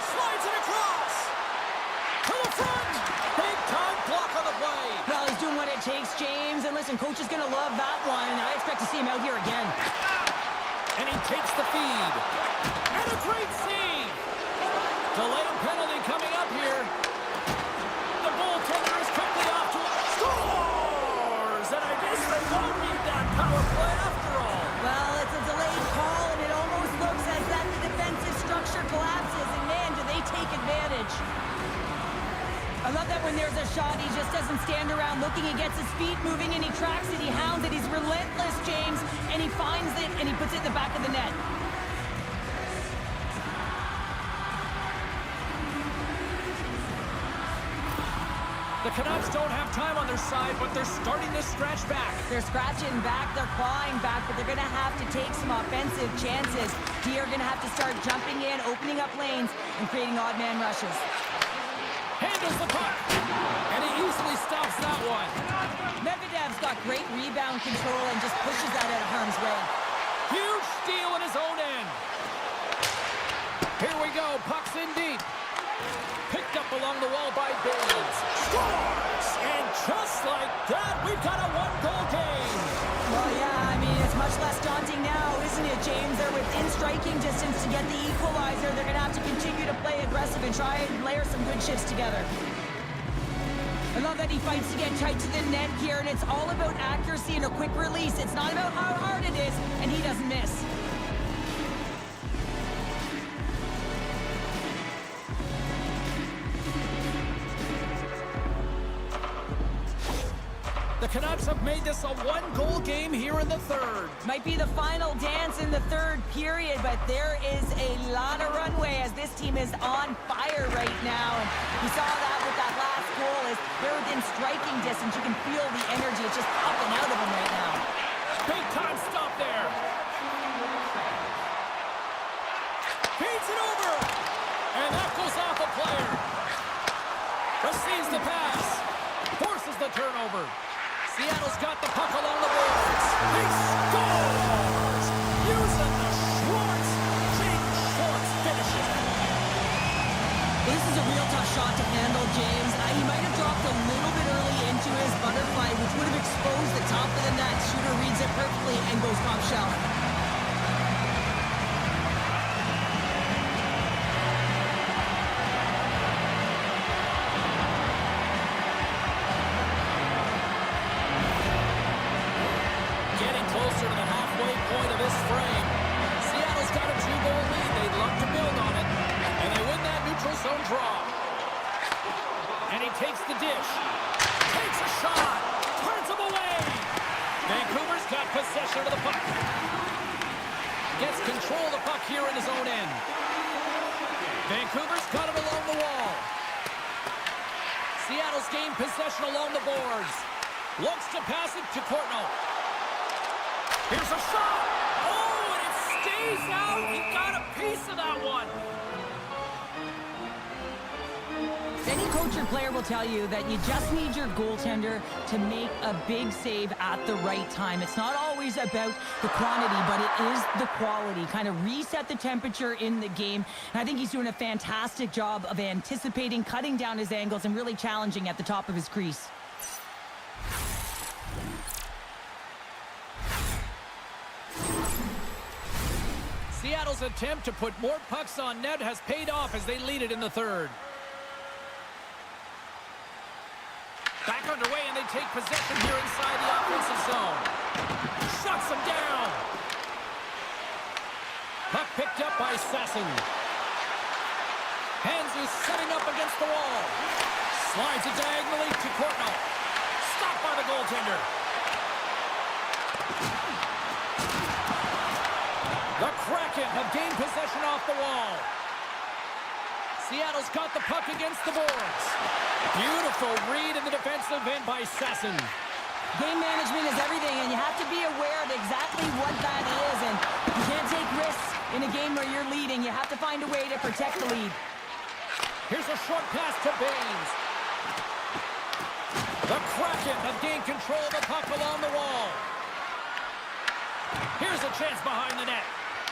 Slides it across. To the front. Big time block on the play. Well, he's doing what it takes, James. And listen, coach is going to love that one. I expect to see him out here again. And he takes the feed. And a great save. Delayed penalty coming up here. The goaltender is quickly off to scores. And I guess they don't need that power play after all. Well, it's a delayed call, and it almost looks as that the defensive structure collapses. And man, do they take advantage. I love that when there's a shot, he just doesn't stand around looking. He gets his feet moving, and he tracks it. He hounds it. He's relentless, James. And he finds it, and he puts it in the back of the net. The Canucks don't have time on their side, but they're starting to scratch back. They're scratching back, they're clawing back, but they're going to have to take some offensive chances. They're going to have to start jumping in, opening up lanes, and creating odd man rushes. Handles the puck, and he easily stops that one. Medvedev's got great rebound control and just pushes that out of harm's way. Huge steal in his own end. Here we go, puck's in deep. Picked up along the wall by Baines. Scores! And just like that, we've got a one-goal game. Well, yeah, I mean, it's much less daunting now, isn't it, James? They're within striking distance to get the equalizer. They're going to have to continue to play aggressive and try and layer some good shifts together. I love that he fights to get tight to the net here, and it's all about accuracy and a quick release. It's not about how hard it is, and he doesn't miss. The Canucks have made this a one-goal game here in the third. Might be the final dance in the third period, but there is a lot of runway as this team is on fire right now. And we saw that with that last goal as they're within striking distance. You can feel the energy. It's just popping out of them right now. Big time stop there. Feeds it over. And that goes off a player. Receives the pass. Forces the turnover. Seattle's got the puck along the boards. He scores! Using the Schwartz. Jake Schwartz finishes. This is a real tough shot to handle, James. He might have dropped a little bit early into his butterfly, which would have exposed the top of the net. Shooter reads it perfectly and goes top shelf. Getting closer to the halfway point of this frame. Seattle's got a 2-goal lead. They'd love to build on it. And they win that neutral zone draw. And he takes the dish. Takes a shot. Turns him away. Vancouver's got possession of the puck. Gets control of the puck here in his own end. Vancouver's got him along the wall. Seattle's gained possession along the boards. Looks to pass it to Courtnall. Here's a shot. Oh, and it stays out. He got a piece of that one. Any coach or player will tell you that you just need your goaltender to make a big save at the right time. It's not always about the quantity, but it is the quality. Kind of reset the temperature in the game. And I think he's doing a fantastic job of anticipating, cutting down his angles, and really challenging at the top of his crease. Seattle's attempt to put more pucks on net has paid off as they lead it in the third. Back underway, and they take possession here inside the offensive zone. Shuts them down. Puck picked up by Sasson. Hanzus setting up against the wall. Slides it diagonally to Courtnall. Stopped by the goaltender. The Kraken have gained possession off the wall. Seattle's got the puck against the boards. Beautiful read in the defensive end by Sasson. Game management is everything, and you have to be aware of exactly what that is. And you can't take risks in a game where you're leading. You have to find a way to protect the lead. Here's a short pass to Baines. The Kraken have gained control of the puck along the wall. Here's a chance behind the net.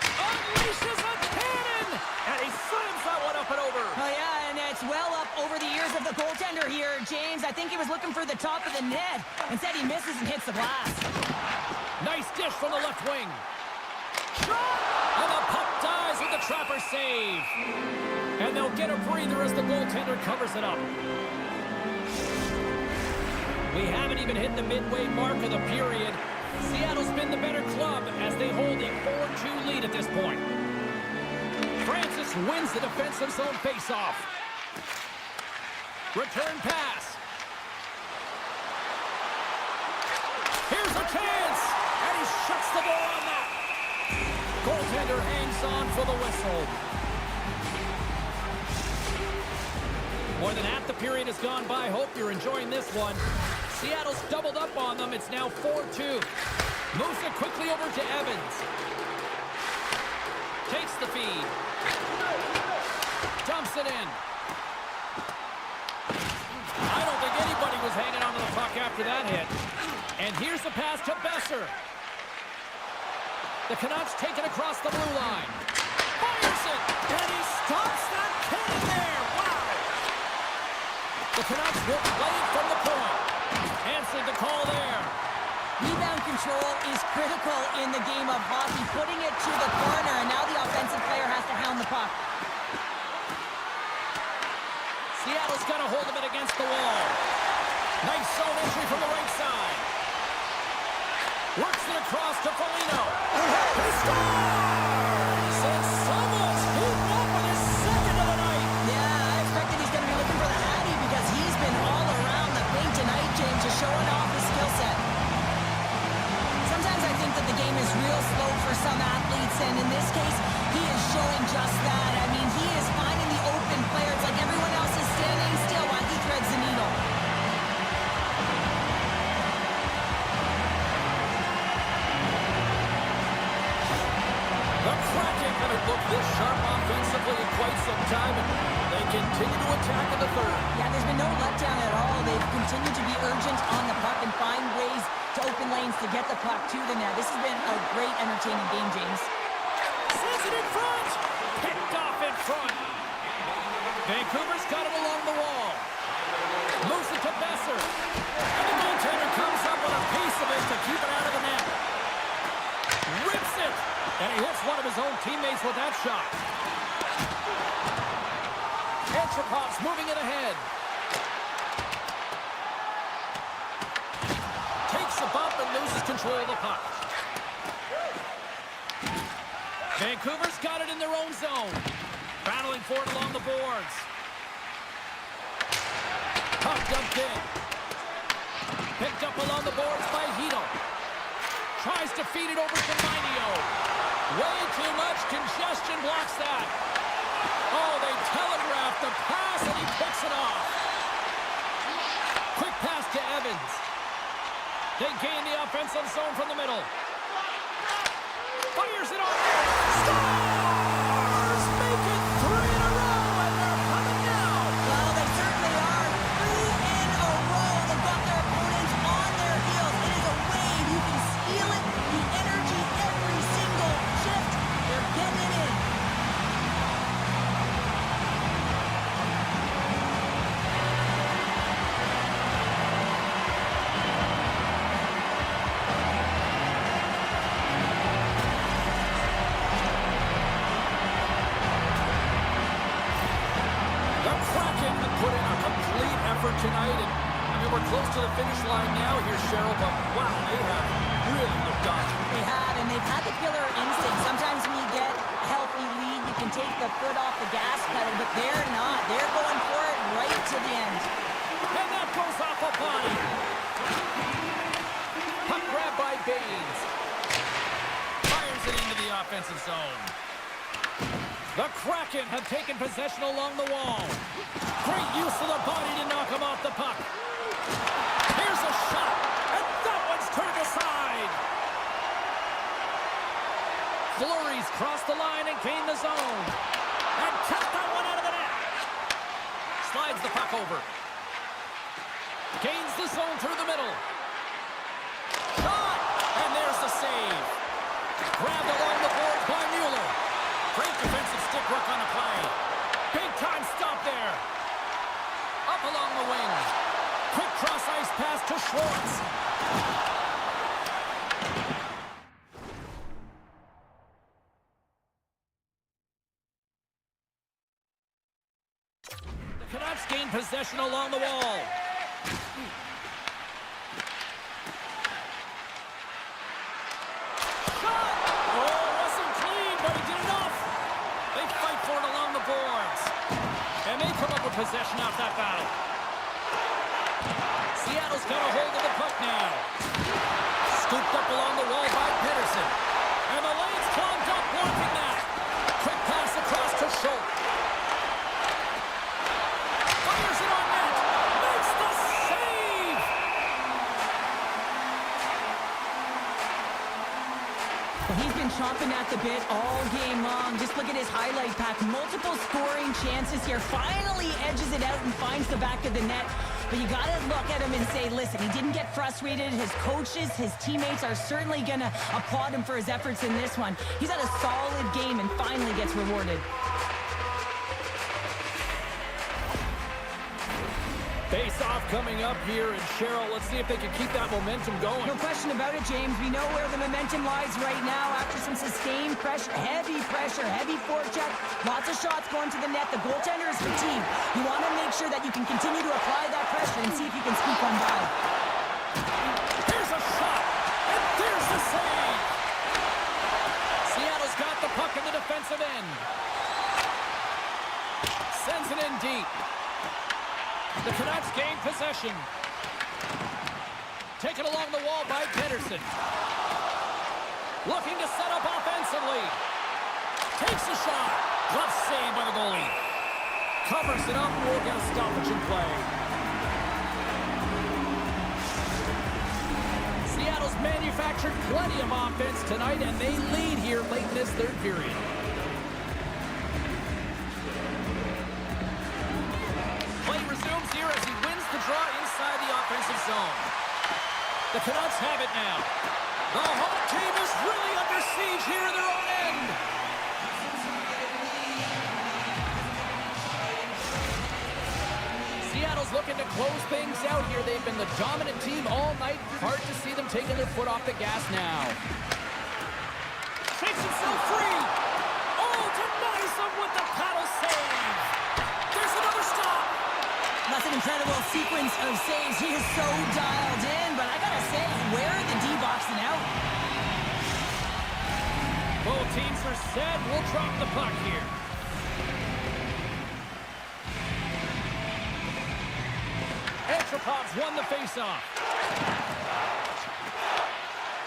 Unleashes a cannon! And he slams that one up and over. Oh, yeah, and it's well up over the ears of the goaltender here, James. I think he was looking for the top of the net. Instead, he misses and hits the glass. Nice dish from the left wing. Shot! And the puck dies with the Trapper save. And they'll get a breather as the goaltender covers it up. We haven't even hit the midway mark of the period. Seattle's been the better club as they hold a 4-2 lead at this point. Francis wins the defensive zone faceoff. Return pass. Here's a chance! And he shuts the door on that. Goaltender hangs on for the whistle. More than half the period has gone by. Hope you're enjoying this one. Seattle's doubled up on them. It's now 4-2. Moves it quickly over to Evans. Takes the feed. Dumps it in. I don't think anybody was hanging on to the puck after that hit. And here's the pass to Besser. The Canucks take it across the blue line. Fires it! And he stops that cannon there! Wow! The Canucks will play it from the point. Answered the call there. Rebound control is critical in the game of hockey. Putting it to the corner, and now the offensive player has to hound the puck. Seattle's got a hold of it against the wall. Nice zone entry from the right side. Works it across to Foligno. He scores! And Summers moved up with his second of the night. Yeah, I expected he's going to be looking for the Hattie because he's been all around the paint tonight, James, just showing off his skill set. Sometimes I think that the game is real slow for some athletes, and in this case, he is showing just that. I mean, he is finding the open player. It's like everyone else is standing still while he threads the needle. The Kraken haven't looked this sharp offensively in quite some time, and they continue to attack in the third. Yeah, there's been no letdown at all. They've continued to be urgent on the puck and find ways to open lanes to get the puck to the net. This has been a great, entertaining game, James. Sends it in front. Picked off in front. Vancouver's got it along the wall. Moves it to Besser. And the goaltender comes up with a piece of it to keep it out of the net. Rips it. And he hits one of his own teammates with that shot. Antropov's moving it ahead. Takes a bump and loses control of the puck. Vancouver's got it in their own zone. Battling for it along the boards. Puck dumped in. Picked up along the boards by Hito. Tries to feed it over to Minio. Way too much congestion blocks that. Oh, they telegraphed the pass and he picks it off. Quick pass to Evans. They gain the offensive zone from the middle. Fires it on. Stars make it 3 in a row, and they're coming now. Well, they certainly to the finish line now here, Cheryl, but wow, they have really looked on. They have, and they've had the killer instinct. Sometimes when you get a healthy lead, you can take the foot off the gas pedal, but they're not. They're going for it right to the end. And that goes off a body. Puck grab by Baines. Fires it into the offensive zone. The Kraken have taken possession along the wall. Great use of the body to knock him off the puck. Here's a shot, and that one's turned aside. Fleury's crossed the line and gained the zone. And kept that one out of the net. Slides the puck over. Gains the zone through the middle. Shot! And there's the save. Grabbed along the boards by Mueller. Great defensive stick work on the play. Big time stop there. Up along the wing. Quick cross ice pass to Schwartz. The Canucks gain possession along the wall. Shot! Oh, wasn't clean, but he did enough. They fight for it along the boards. And they come up with possession off that battle. Seattle's got a hold of the puck now. Scooped up along the wall by Pettersson. And the lane's clogged up, blocking that. Quick pass across to Schultz. Fires it on net. Makes the save. Well, he's been chomping at the bit all game long. Just look at his highlight pack. Multiple scoring chances here. Finally edges it out and finds the back of the net. But you got to look at him and say, listen, he didn't get frustrated. His coaches, his teammates are certainly going to applaud him for his efforts in this one. He's had a solid game and finally gets rewarded. Face-off coming up here, and Cheryl, let's see if they can keep that momentum going. No question about it, James. We know where the momentum lies right now after some sustained pressure, heavy forecheck, lots of shots going to the net. The goaltender is fatigued. You want to make sure that you can continue to apply that pressure and see if you can squeak one by. Here's a shot, and there's the save. Seattle's got the puck in the defensive end. Sends it in deep. The Canucks gain possession. Taken along the wall by Pettersson. Looking to set up offensively. Takes a shot. Glove save by the goalie. Covers it up. We'll get a stoppage in play. Seattle's manufactured plenty of offense tonight, and they lead here late in this third period. Here as he wins the draw inside the offensive zone. The Canucks have it now. The home team is really under siege here in their own end. Seattle's looking to close things out here. They've been the dominant team all night. Hard to see them taking their foot off the gas now. Shakes himself free. Oh, denies him with the paddle save. There's another stop. That's an incredible sequence of saves. He is so dialed in, but I gotta say, where are the D-boxing out? Both teams are set. We'll drop the puck here. Antropov's won the faceoff.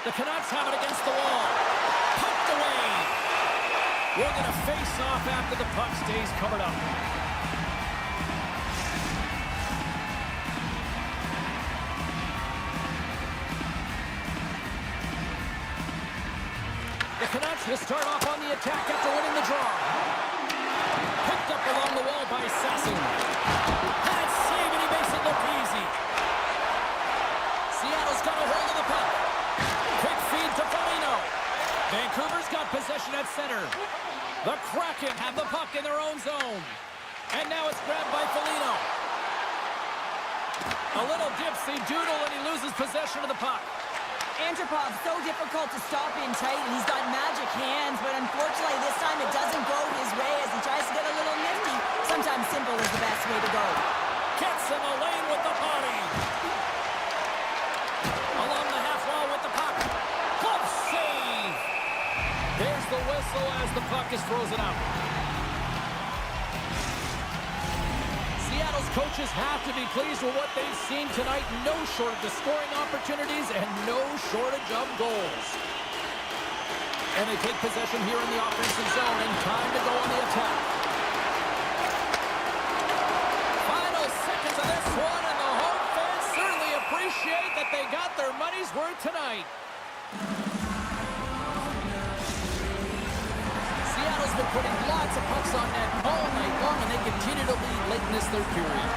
The Canucks have it against the wall. Pumped away. We're going to face off after the puck stays covered up. The Canucks will start off on the attack after winning the draw. Picked up along the wall by Sassoon. Had save and he makes it look easy. Seattle's got a hold of the puck. Quick feed to Foligno. Vancouver's got possession at center. The Kraken have the puck in their own zone. And now it's grabbed by Foligno. A little dipsy doodle and he loses possession of the puck. Antropov, so difficult to stop in tight, and he's got magic hands, but unfortunately this time it doesn't go his way as he tries to get a little nifty. Sometimes simple is the best way to go. Gets in the lane with the body. whistle as the puck is frozen up. Seattle's coaches have to be pleased with what they've seen tonight. No shortage of scoring opportunities and no shortage of goals. And they take possession here in the offensive zone, and time to go on the attack. Final seconds of this one, and the home fans certainly appreciate that they got their money's worth tonight. Seattle's been putting lots of pucks on net all night long, and they continue to lead late in this third period.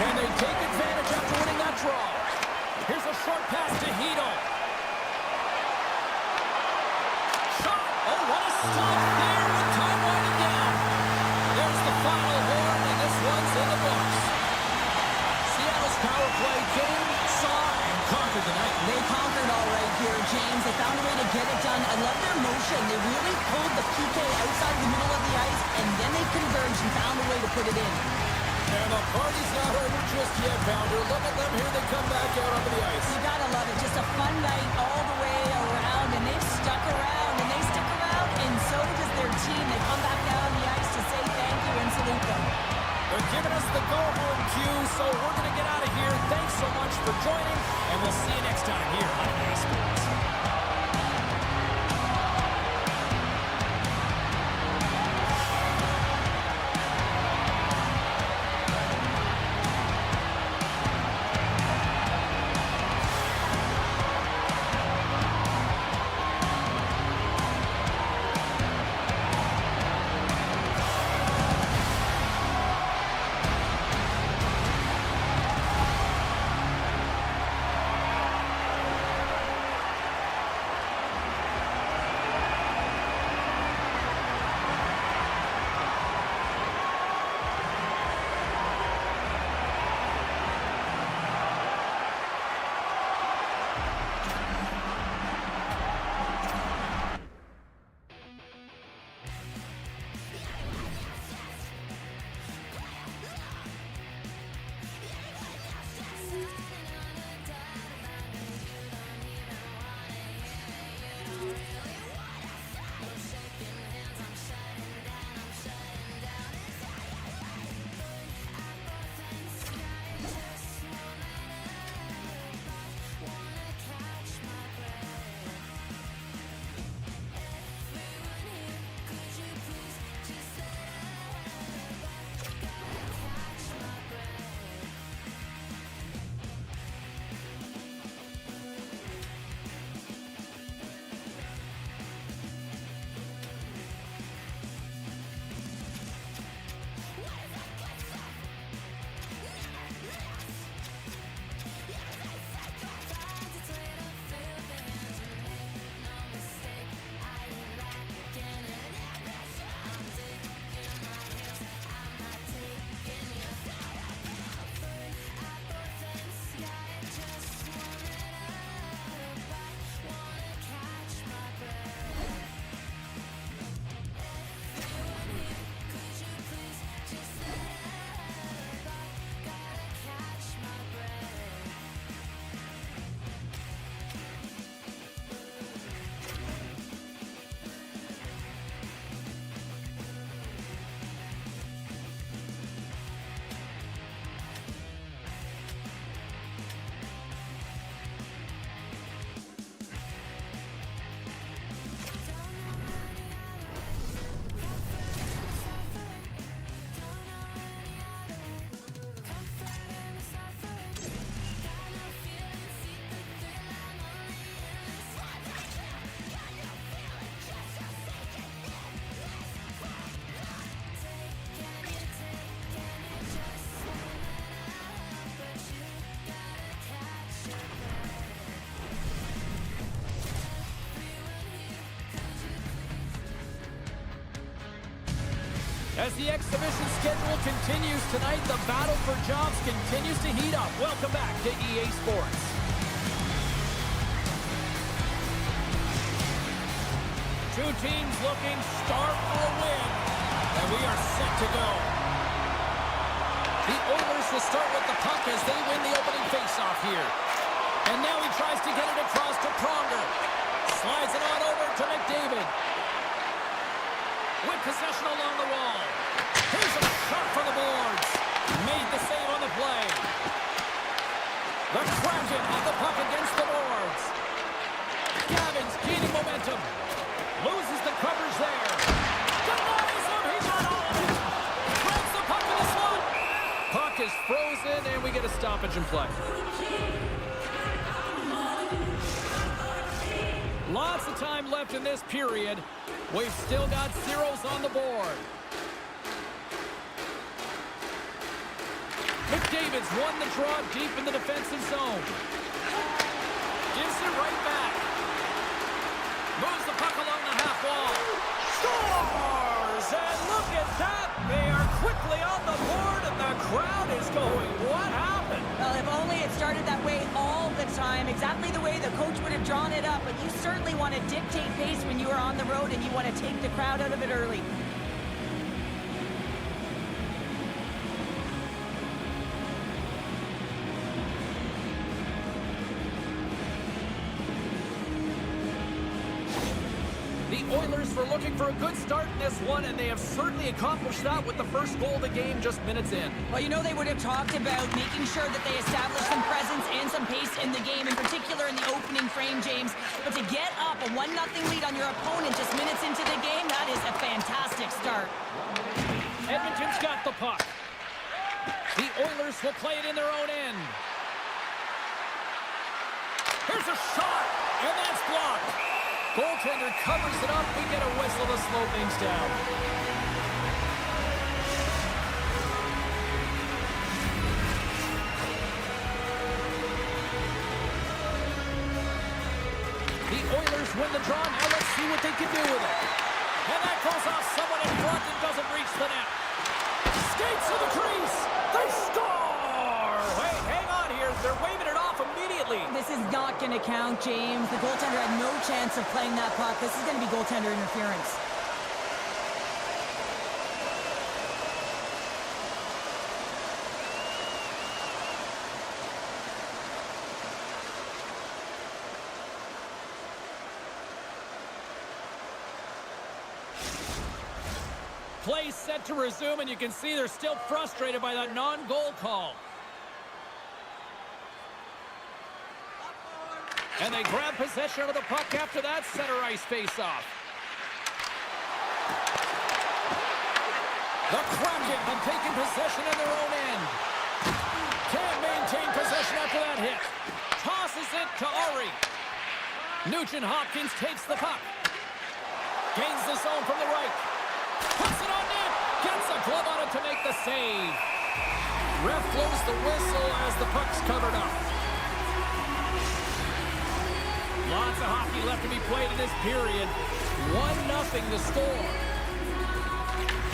Can they take advantage after winning that draw? Here's a short pass to Hito. Shot! Oh, what a stop there with time winding down. There's the final horn, and this one's in the books. Seattle's power play game saw and conquered tonight. They conquered all right here, James. They found a way to get it done. I love their motion. They really pulled the PK outside the middle of the ice, and then they converged and found a way to put it in. And the party's not over just yet, Pounder. Look at them here. They come back out onto the ice. You gotta love it. Just a fun night all the way around, and they've stuck around, and they stick around, and so does their team. They come back down on the ice to say thank you and salute them. They're giving us the go-home cue, so we're going to get out of here. Thanks so much for joining, and we'll see you next time here on EA Sports. As the exhibition schedule continues tonight, the battle for jobs continues to heat up. Welcome back to EA Sports. Two teams looking sharp for a win, and we are set to go. The Oilers will start with the puck as they win the opening faceoff here. And now he tries to get it across to Pronger. Slides it on over to McDavid. With possession along the wall. Here's a shot for the boards. Made the save on the play. The Kraken have the puck against the boards. Gavin's gaining momentum. Loses the coverage there. Denies him. He got all of it. Throws the puck in the slot. Puck is frozen, and we get a stoppage in play. Lots of time left in this period. We've still got zeros on the board. McDavid's won the draw deep in the defensive zone. Gives it right back. Moves the puck along the half wall. Scores! And look at that! They are quickly on the board, and the crowd is going, what happened? Well, if only it started that way all the time, exactly the way the coach would have drawn it up, but you certainly want to dictate pace when you are on the road and you want to take the crowd out of it early. The Oilers were looking for a good start in this one, and they have certainly accomplished that with the first goal of the game just minutes in. Well, you know they would have talked about making sure that they establish some presence and some pace in the game, in particular in the opening frame, James. But to get up a 1-0 lead on your opponent just minutes into the game, that is a fantastic start. Edmonton's got the puck. The Oilers will play it in their own end. Here's a shot, and that's blocked. Goaltender covers it up. We get a whistle to slow things down. The Oilers win the draw. Now let's see what they can do with it. And that goes off someone in front and doesn't reach the net. Skates to the crease. They score! Wait, hang on here. They're waving it off immediately. This is not going to count, James. The goaltender had no chance of playing that puck. This is going to be goaltender interference. Play set to resume, and you can see they're still frustrated by that non-goal call. And they grab possession of the puck after that center ice face-off. The Kraken have taken possession in their own end. Can't maintain possession after that hit. Tosses it to Ari. Nugent Hopkins takes the puck. Gains the zone from the right. Puts it on net. Gets a glove on it to make the save. Ref blows the whistle as the puck's covered up. Lots of hockey left to be played in this period. 1-0 the score.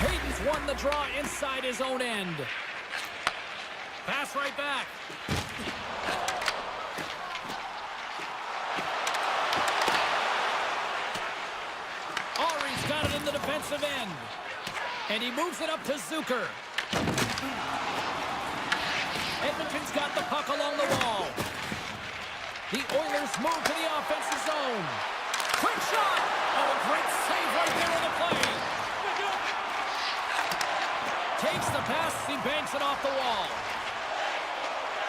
Hayden's won the draw inside his own end. Pass right back. Ari's got it in the defensive end. And he moves it up to Zucker. Edmonton's got the puck along the wall. The Oilers move to the offensive zone. Quick shot! Oh, a great save right there on the play. Takes the pass, he banks it off the wall.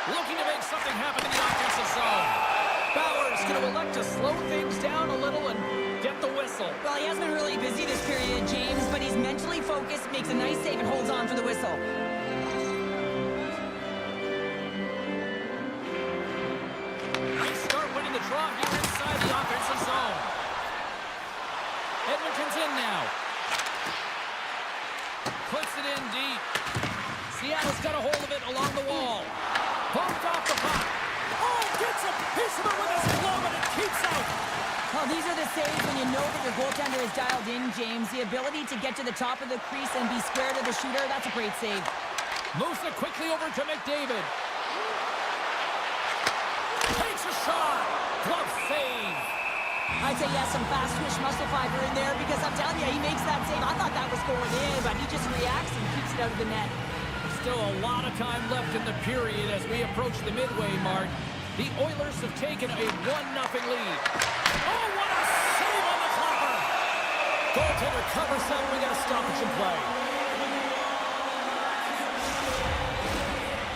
Looking to make something happen in the offensive zone. Bauer's going to elect to slow things down a little and get the whistle. Well, he has been really busy this period, James, but he's mentally focused, makes a nice save, and holds on for the whistle. The draw here inside the offensive zone. Edmonton's in now. Puts it in deep. Seattle's got a hold of it along the wall. Bumped off the puck. Oh, gets a piece of it with his glove, and it keeps out. Well, these are the saves when you know that your goaltender is dialed in, James. The ability to get to the top of the crease and be square to the shooter, that's a great save. Moves it quickly over to McDavid. Takes a shot. Glove save. I'd say, yes, some fast twitch muscle fiber in there, because I'm telling you, he makes that save. I thought that was going in, but he just reacts and keeps it out of the net. Still a lot of time left in the period as we approach the midway mark. The Oilers have taken a 1-0 lead. Oh, what a save on the clapper! Goaltender covers up. We got a stoppage in play.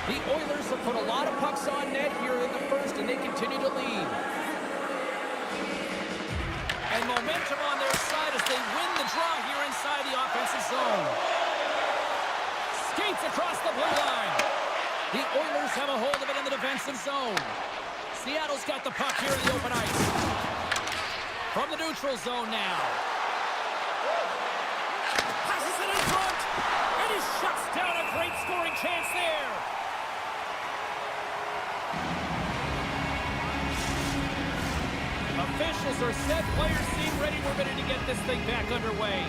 The Oilers have put a lot of pucks on net here in the first, and they continue to lead. And momentum on their side as they win the draw here inside the offensive zone. Skates across the blue line. The Oilers have a hold of it in the defensive zone. Seattle's got the puck here in the open ice. From the neutral zone now. Passes it in front. And he shuts down a great scoring chance there. Officials are set. Players seem ready. We're ready to get this thing back underway.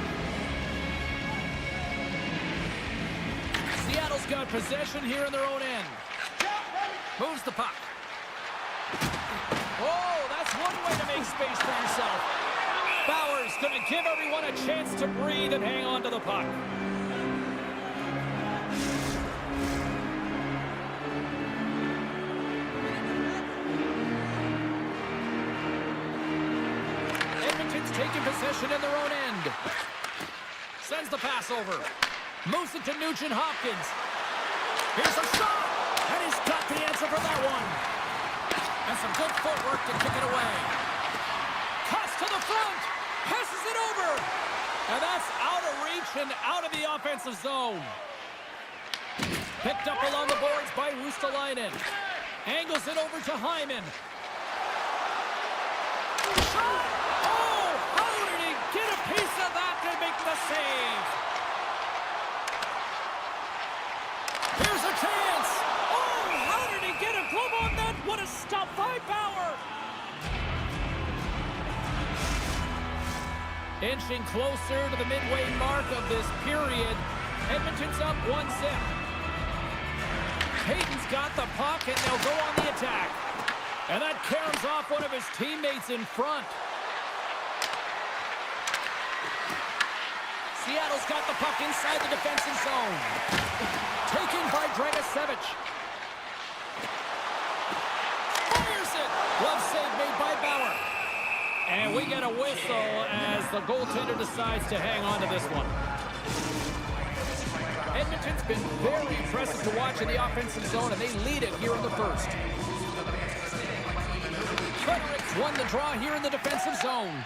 Seattle's got possession here in their own end. Moves the puck. Oh, that's one way to make space for yourself. Bauer's going to give everyone a chance to breathe and hang on to the puck. Edmonton's taking possession in their own end. Sends the pass over. Moves it to Nugent Hopkins. Here's a shot! And he's got the answer for that one. And some good footwork to kick it away. Cuts to the front. Passes it over. And that's out of reach and out of the offensive zone. Picked up along the boards by Ristolainen. Angles it over to Hyman. Shot! Oh, how did he get a piece of that to make the save? Here's a chance! Oh, how did he get a glove on that? What a stop by Bauer! Inching closer to the midway mark of this period. Edmonton's up 1-0. Payton's got the puck, and they'll go on the attack. And that caroms off one of his teammates in front. Seattle's got the puck inside the defensive zone. Taken by Dragicevic. Fires it. Glove save made by Bauer. And we get a whistle as the goaltender decides to hang on to this one. Edmonton's been very impressive to watch in the offensive zone, and they lead it here in the first. Fredericks won the draw here in the defensive zone.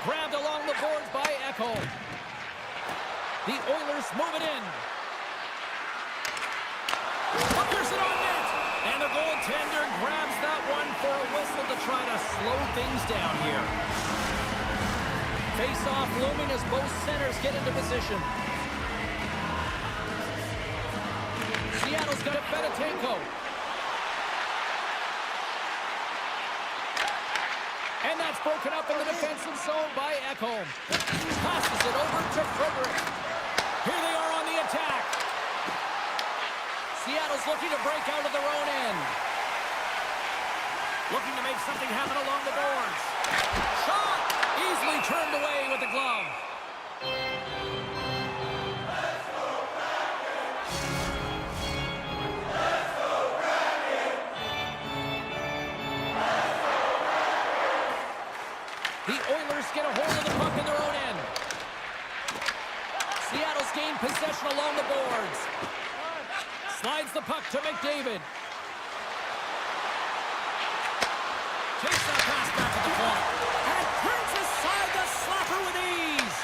Grabbed along the boards by Ekholm. The Oilers move it in. Fires it on net. And the goaltender grabs that one for a whistle to try to slow things down here. Face-off looming as both centers get into position. Seattle's got it, Fedotenko. And that's broken up in the defensive zone by Ekholm. Passes it over to Frederick. Here they are on the attack. Seattle's looking to break out of their own end. Looking to make something happen along the boards. Shot! Easily turned away with the glove. The Oilers get a hold of the puck in their own end. Seattle's gained possession along the boards. Slides the puck to McDavid. Takes that pass back at the point. And turns aside the slapper with ease.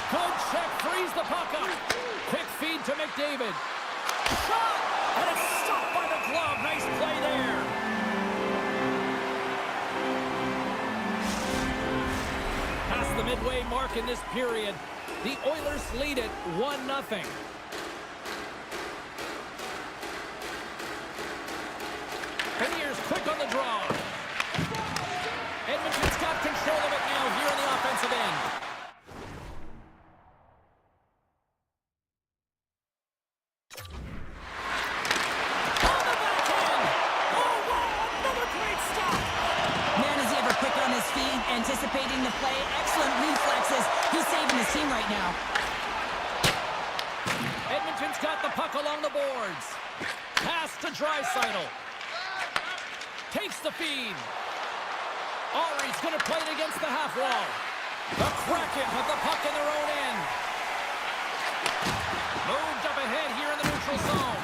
Good check, frees the puck up. Quick feed to McDavid. Shot! And it's stopped by the glove. Nice play there. Past the midway mark in this period, the Oilers lead it 1-0. Peniers quick on the draw. Edmonton's got control of it now here in the offensive end. On the back end. Oh, wow, another great stop. Man, is he ever quick on his feet, anticipating the play. Excellent reflexes. He's saving his team right now. Edmonton's got the puck along the boards. Draisaitl. Takes the feed. Ari's going to play it against the half wall. The Kraken with the puck in their own end. Moved up ahead here in the neutral zone.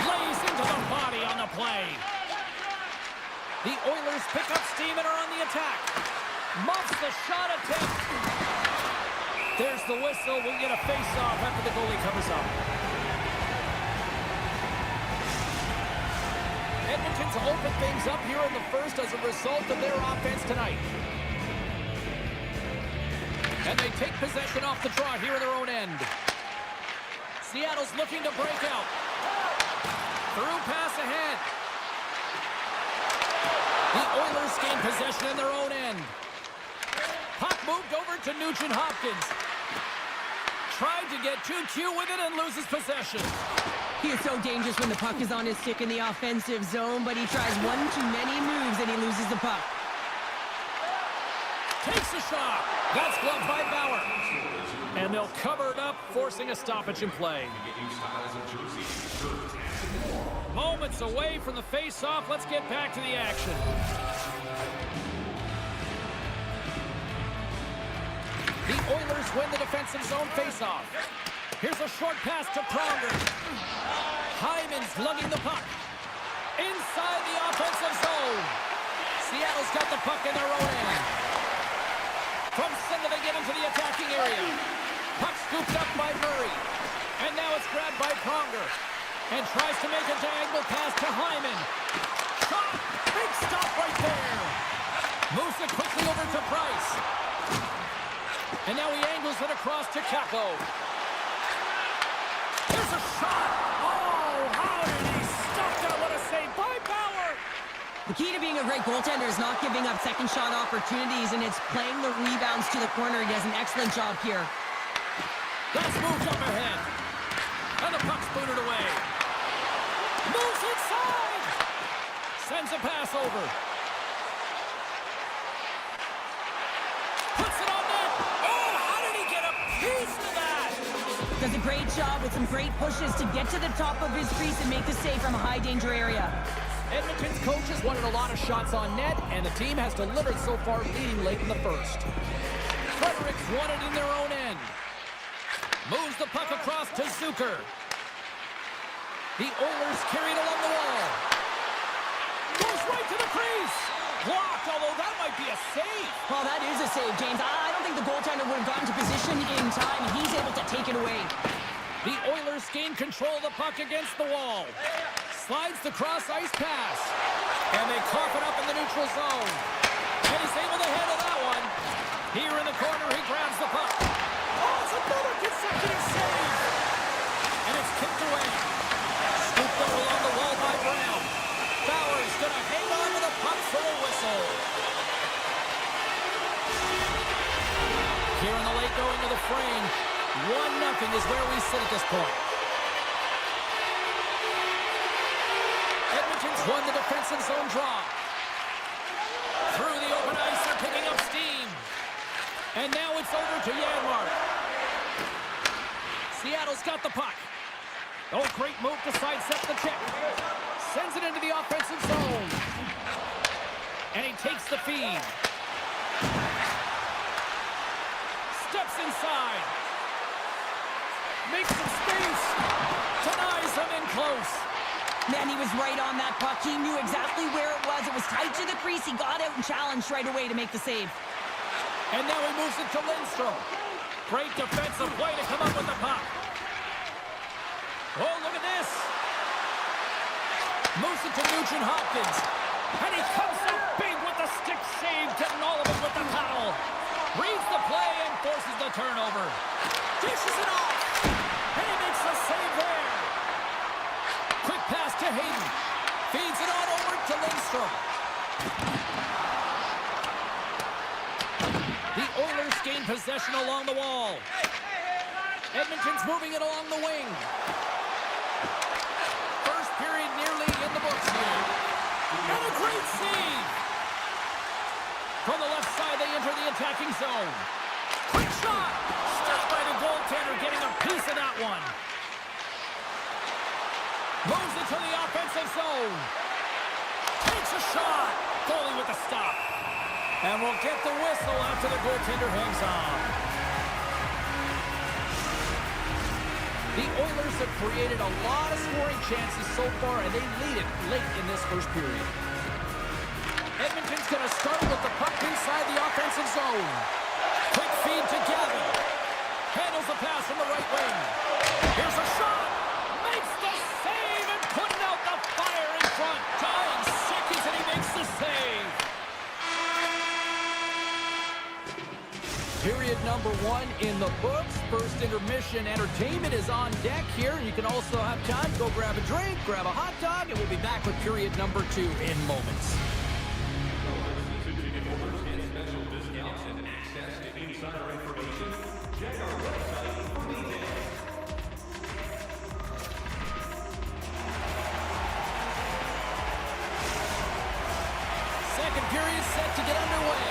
Lays into the body on the play. The Oilers pick up steam and are on the attack. Muffs the shot attempt. There's the whistle. We'll get a face-off after the goalie covers up. Edmonton's opened things up here in the first as a result of their offense tonight. And they take possession off the draw here in their own end. Seattle's looking to break out. Through pass ahead. The Oilers gain possession in their own end. Puck moved over to Nugent Hopkins. Tried to get too cute with it and loses possession. He is so dangerous when the puck is on his stick in the offensive zone, but he tries one too many moves and he loses the puck. Takes a shot. That's gloved by Bauer. And they'll cover it up, forcing a stoppage in play. Moments away from the face-off. Let's get back to the action. The Oilers win the defensive zone face-off. Here's a short pass to Pronger. Hyman's lugging the puck. Inside the offensive zone. Seattle's got the puck in their own end. From center they get into the attacking area. Puck scooped up by Murray. And now it's grabbed by Pronger. And tries to make a diagonal pass to Hyman. Shot! Big stop right there. Moves it quickly over to Price. And now he angles it across to Kakko. There's a shot! Oh, how did he stop that? What a save by Bauer! The key to being a great goaltender is not giving up second shot opportunities, and it's playing the rebounds to the corner. He does an excellent job here. That's moved up ahead. And the puck's booted away. Moves inside! Sends a pass over. Puts it on net! Oh, how did he get a piece of that? Does a great job with some great pushes to get to the top of his crease and make the save from a high-danger area. Edmonton's coaches wanted a lot of shots on net, and the team has delivered so far, leading late in the first. Fredericks won it in their own end. Moves the puck across to Zucker. The Oilers carry it along the wall. Goes right to the crease. Blocked, although that might be a save. Well, that is a save, James. I don't think the goaltender would have gotten to position in time. He's able to take it away. The Oilers gain control of the puck against the wall. Slides the cross-ice pass. And they cough it up in the neutral zone. And he's able to handle that one. Here in the corner, he grabs the puck. Oh, it's another consecutive save. And it's kicked away. Scooped up along the wall by Brown. Bauer's going to hang on to the puck for a whistle. Here in the late going of the frame, 1-0 is where we sit at this point. Edmonton's won the defensive zone draw. Through the open ice, they're picking up steam. And now it's over to Janmark. Seattle's got the puck. Oh, great move to sidestep the check. Sends it into the offensive zone. And he takes the feed. Steps inside. Makes some space. Denies him in close. Man, he was right on that puck. He knew exactly where it was. It was tight to the crease. He got out and challenged right away to make the save. And now he moves it to Lindstrom. Great defensive play to come up with the puck. Oh, look at this. Moves it to Nugent Hopkins. And he comes up big with the stick save, getting all of it with the paddle. Reads the play and forces the turnover. Dishes it off. And he makes the save there. Quick pass to Hayden. Feeds it on over to Lindstrom. The Oilers gain possession along the wall. Edmonton's moving it along the wing. First period nearly in the books here. And a great save. From the left side, they enter the attacking zone. Quick shot. Stopped by the goaltender, getting a piece of that one. Moves it to the offensive zone. Takes a shot. Goalie with the stop. And we'll get the whistle after the goaltender hangs on. The Oilers have created a lot of scoring chances so far, and they lead it late in this first period. Edmonton's going to start with the puck inside the offensive zone. Quick feed to Gavin. Handles the pass from the right wing. Here's a shot. Makes the save and putting out the fire in front. Tying seconds, and he makes the save. Period number 1 in the books. First intermission entertainment is on deck here. You can also have time to go grab a drink, grab a hot dog, and we'll be back with period number 2 in moments. Second period set to get underway.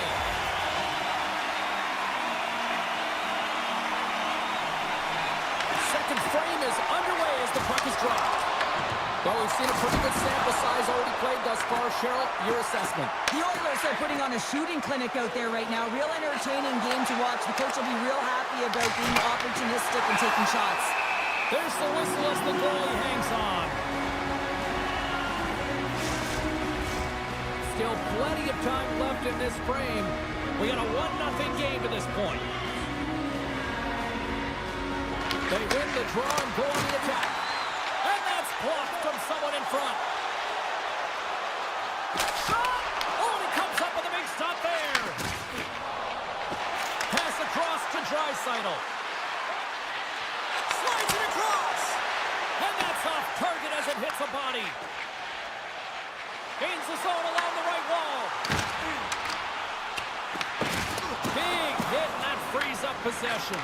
Second frame is underway as the puck is dropped. Well, we've seen a pretty good sample size already played thus far. Cheryl, your assessment. The Oilers are putting on a shooting clinic out there right now. Real entertaining game to watch. The coach will be real happy about being opportunistic and taking shots. There's the whistle as the goalie hangs on. Still plenty of time left in this frame. We got a 1-0 game to this point. They win the draw and go on the attack. And that's blocked from someone in front. Shot! Oh, and he comes up with a big stop there. Pass across to Draisaitl. Slides it across. And that's off target as it hits a body. Gains the zone along the right wall. Big hit, and that frees up possession.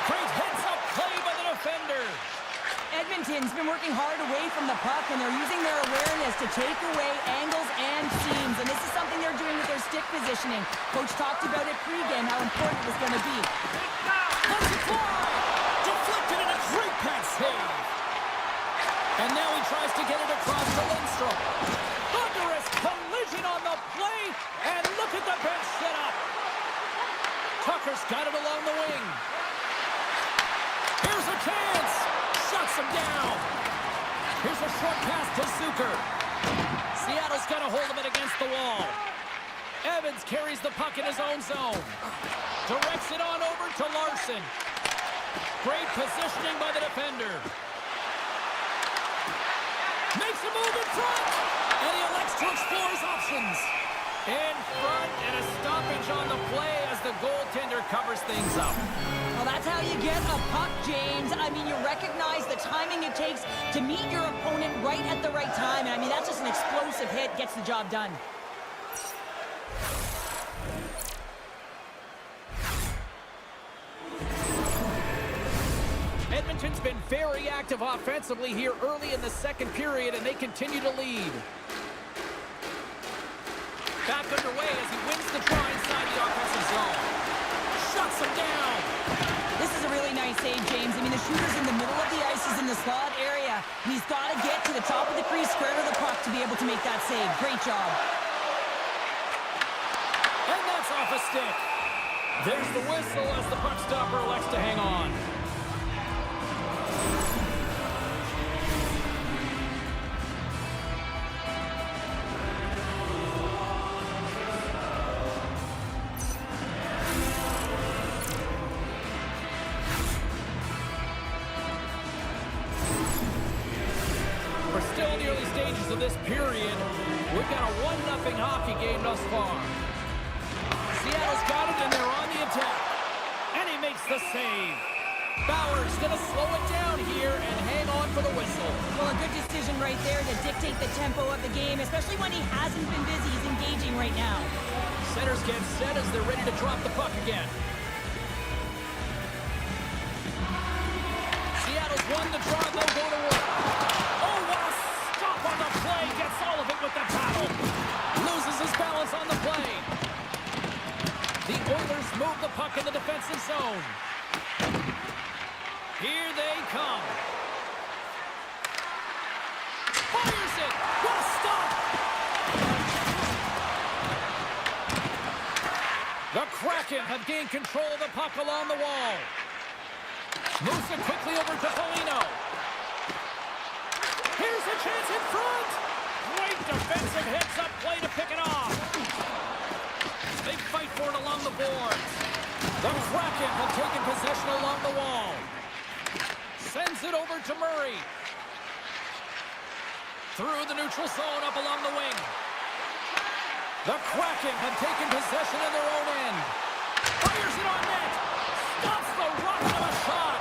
Great heads-up play by the defender. Edmonton's been working hard away from the puck, and they're using their awareness to take away angles and seams. And this is something they're doing with their stick positioning. Coach talked about it pregame, how important it was going to be. Let's it fly! Deflected and a great pass save. And now he tries to get it across to Lindstrom. Thunderous collision on the play, and look at the bench set up. Tucker's got it along the wing. Here's a chance. Shuts him down. Here's a short pass to Zucker. Seattle's got a hold of it against the wall. Evans carries the puck in his own zone. Directs it on over to Larson. Great positioning by the defender. Makes a move in front. And he elects to explore his options. In front, and a stoppage on the play as the goaltender covers things up. Well, that's how you get a puck, James. I mean, you recognize the timing it takes to meet your opponent right at the right time. And I mean, that's just an explosive hit, gets the job done. Edmonton's been very active offensively here early in the second period, and they continue to lead. Back underway as he wins the draw inside the offensive zone. Shuts him down. This is a really nice save, James. I mean, the shooter's in the middle of the ice. He's in the slot area. And he's got to get to the top of the crease, square to the puck to be able to make that save. Great job. And that's off a stick. There's the whistle as the puck stopper elects to hang on. We're still in the early stages of this period. We've got a 1-0 hockey game thus far. Seattle's got it, and they're on the attack. And he makes the save. Bauer's going to slow it down here and hang on for the whistle. Well, a good decision right there to dictate the tempo of the game, especially when he hasn't been busy. He's engaging right now. Centers get set as they're ready to drop the puck again. Seattle's won the draw, and they'll go to work. Oh, what a stop on the play. Gets all of it with the paddle. Loses his balance on the play. The Oilers move the puck in the defensive zone. Here they come. Kraken have gained control of the puck along the wall. Moves it quickly over to Foligno. Here's a chance in front. Great defensive heads-up play to pick it off. They fight for it along the boards. The Kraken have taken possession along the wall. Sends it over to Murray. Through the neutral zone up along the wing. The Kraken have taken possession in their own end. Fires it on net. Stops the rocket of a shot.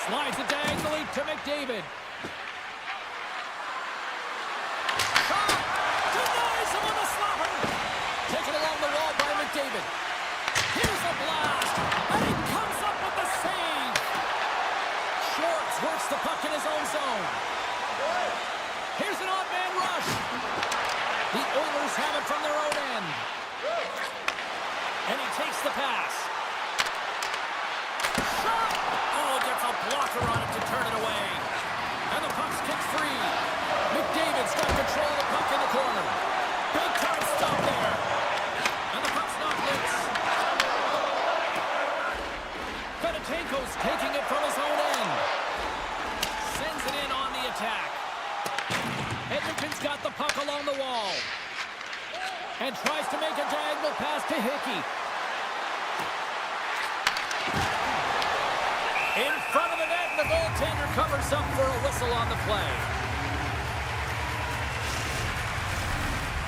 Slides it diagonally to McDavid. Shot. Denies him on the slapper. Taken along the wall by McDavid. Here's a blast. And he comes up with the save. Schwartz works the puck in his own zone. Here's an odd man rush. The Oilers have it from their own end. And he takes the pass. Shot! Oh, gets a blocker on it to turn it away. And the puck's kicked free. McDavid's got control of the puck in the corner. Big time stop there. And the puck's not loose. Fedotenko's taking it from his own end. Sends it in on the attack. Edmonton's got the puck along the wall. And tries to make a diagonal pass to Hickey. In front of the net, and the goaltender covers up for a whistle on the play.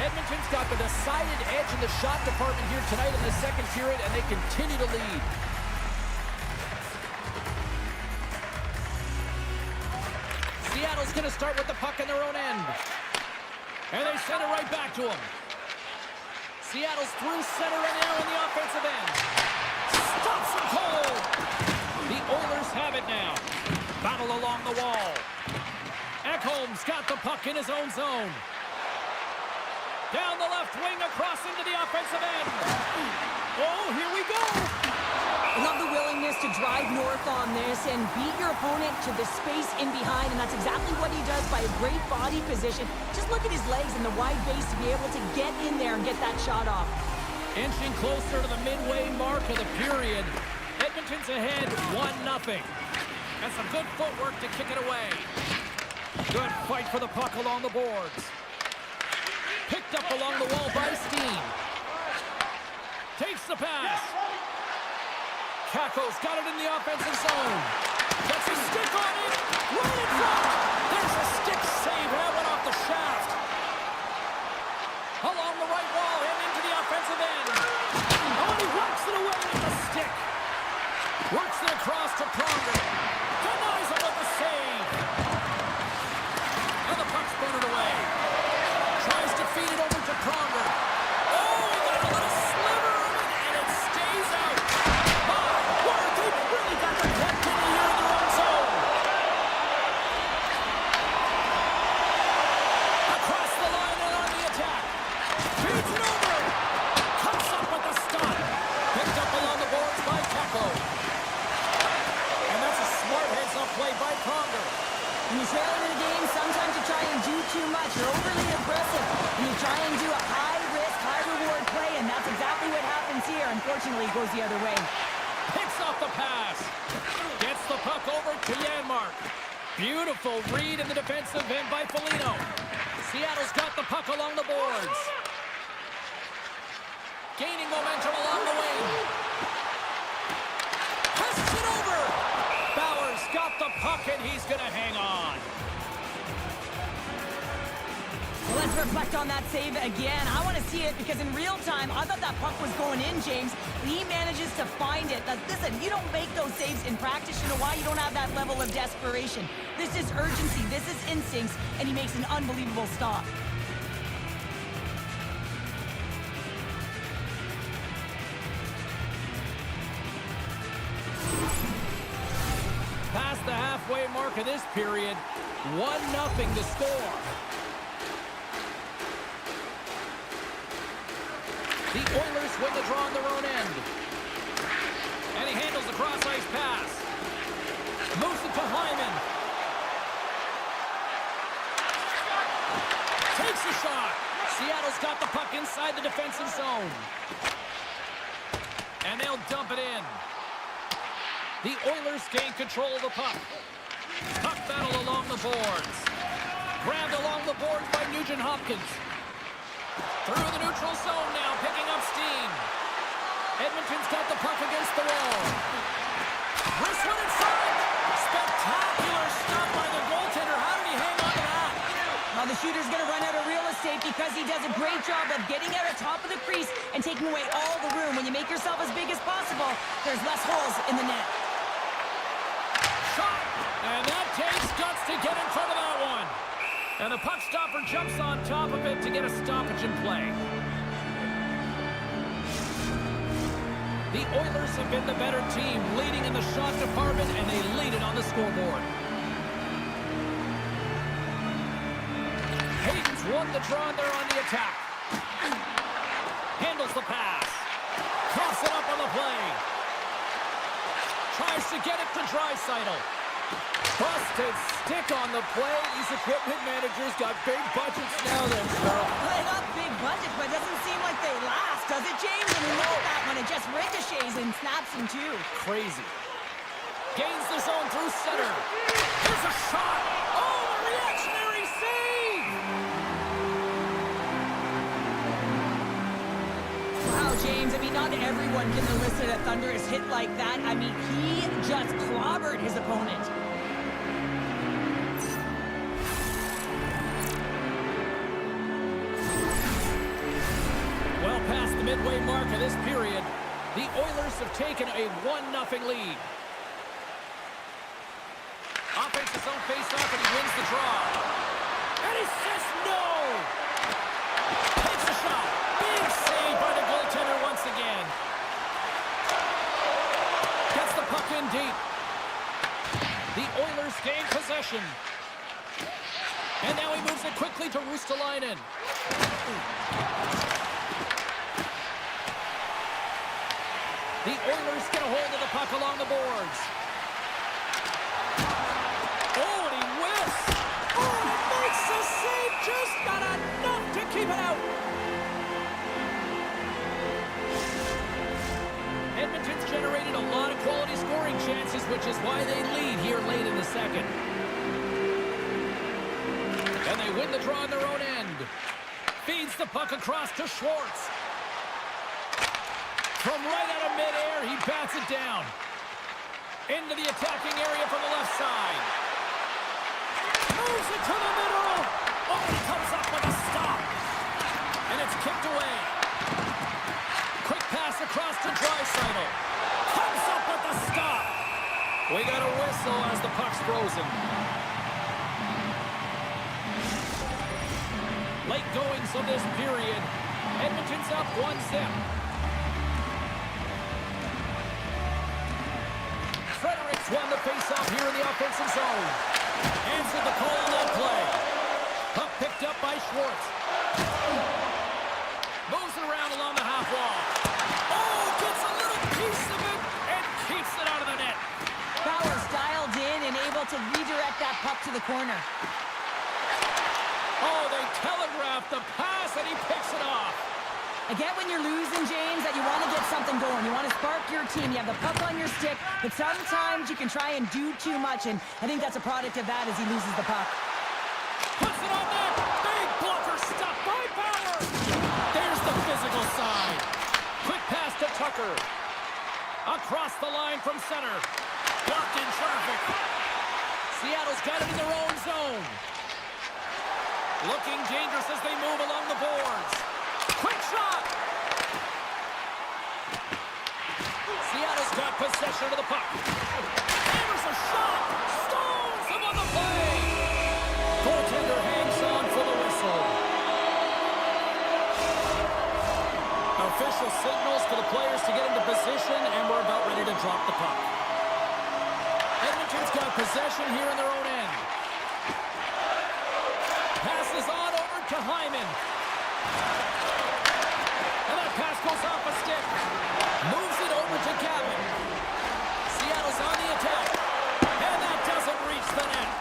Edmonton's got the decided edge in the shot department here tonight in the second period, and they continue to lead. Seattle's going to start with the puck in their own end. And they send it right back to him. Seattle's through center and now in the offensive end. Stops him cold. The Oilers have it now. Battle along the wall. Ekholm's got the puck in his own zone. Down the left wing across into the offensive end. Oh, here we go. I love the willingness to drive north on this and beat your opponent to the space in behind, and that's exactly what he does by a great body position. Just look at his legs and the wide base to be able to get in there and get that shot off. Inching closer to the midway mark of the period. Edmonton's ahead 1-0. And some good footwork to kick it away. Good fight for the puck along the boards. Picked up along the wall by Steen. Takes the pass. Kakko's got it in the offensive zone. Gets a stick on it. Right in front. There's a stick save. That went off the shaft. Along the right wall and into the offensive end. Oh, and he works it away with the stick. Works it across to Pronger. Denies him with the save. And the puck's booted away. Tries to feed it over to Pronger. Oh, he got a little sliver of it, and it stays out. They've really got the depth in here in their own zone. Across the line and on the attack. Feeds it over. Comes up with the stop. Picked up along the boards by Kakko. And that's a smart heads-up play by Pronger. When you're trailing in a game, sometimes you try and do too much. You're overly aggressive. And you try and do a high-risk, high-reward play, and that's exactly what happens here. Unfortunately, it goes the other way. Picks off the pass. Gets the puck over to Janmark. Beautiful read in the defensive end by Foligno. Seattle's got the puck along the boards. Gaining momentum along the wing. Passes it over. Bauer's got the puck and he's going to hang on. Let's reflect on that save again. I want to see it because in real time, I thought that puck was going in, James. He manages to find it. Now, listen, you don't make those saves in practice. You know why? You don't have that level of desperation. This is urgency. This is instincts, and he makes an unbelievable stop. Past the halfway mark of this period, 1-0 the score. The Oilers win the draw on their own end. And he handles the cross-ice pass. Moves it to Hyman. Takes a shot. Seattle's got the puck inside the defensive zone. And they'll dump it in. The Oilers gain control of the puck. Puck battle along the boards. Grabbed along the boards by Nugent Hopkins. Through the neutral zone now, picking up steam. Edmonton's got the puck against the wall. Wrist one inside. Spectacular stop by the goaltender. How did he hang on to that? Well, the shooter's going to run out of real estate because he does a great job of getting out of top of the crease and taking away all the room. When you make yourself as big as possible, there's less holes in the net. Shot! And that takes guts to get in front of that one. And the puck stopper jumps on top of it to get a stoppage in play. The Oilers have been the better team, leading in the shot department, and they lead it on the scoreboard. Hayden's won the draw, and they're on the attack. Handles the pass. Coughs it up on the play. Tries to get it to Draisaitl. Busted stick on the play. These equipment managers got big budgets now then, Cheryl. Well, they got big budgets, but it doesn't seem like they last, does it, James? I mean, look at that one. It just ricochets and snaps in two. Crazy. Gains the zone through center. Here's a shot. Oh, a reactionary save! Wow, James, I mean, not everyone can elicit a thunderous hit like that. I mean, he just clobbered his opponent. Well past the midway mark of this period, the Oilers have taken a 1-0 lead. Offense his own face-off, and he wins the draw. And he says no! Takes a shot. Big save by the goaltender once again. Gets the puck in deep. The Oilers gain possession. And now he moves it quickly to Ristolainen. The Oilers get a hold of the puck along the boards. Oh, and he whiffs. Oh, he makes the save. Just not enough to keep it out. Edmonton's generated a lot of quality scoring chances, which is why they lead here late in the second. And they win the draw on their own end. Feeds the puck across to Schwartz. From right out of midair, he bats it down. Into the attacking area from the left side. Moves it to the middle. Oh, he comes up with a stop. And it's kicked away. Quick pass across to Draisaitl. Comes up with the stop. We got a whistle as the puck's frozen. Late goings of this period. Edmonton's up 1-0. Fredericks won the faceoff here in the offensive zone. Answered the call on that play. Puck picked up by Schwartz. Moves it around along the half wall. Oh, gets a little piece of it and keeps it out of the net. Bauer's dialed in and able to redirect that puck to the corner. Oh, they telegraphed the pass and he picks it off. I get when you're losing, James, that you want to get something going. You want to spark your team. You have the puck on your stick, but sometimes you can try and do too much, and I think that's a product of that as he loses the puck. Puts it on net. Big blocker stop by Bauer. There's the physical side. Quick pass to Tucker. Across the line from center. Blocked in traffic. Seattle's got it in their own zone. Looking dangerous as they move along the boards. Quick shot! Seattle's got possession of the puck. Hammers a shot! Stones him on the play! Goaltender hangs on for the whistle. Official signals for the players to get into position, and we're about ready to drop the puck. Edmonton's got possession here in their own end. Passes on over to Hyman. And that pass goes off a stick. Moves it over to Gavin. Seattle's on the attack. And that doesn't reach the net.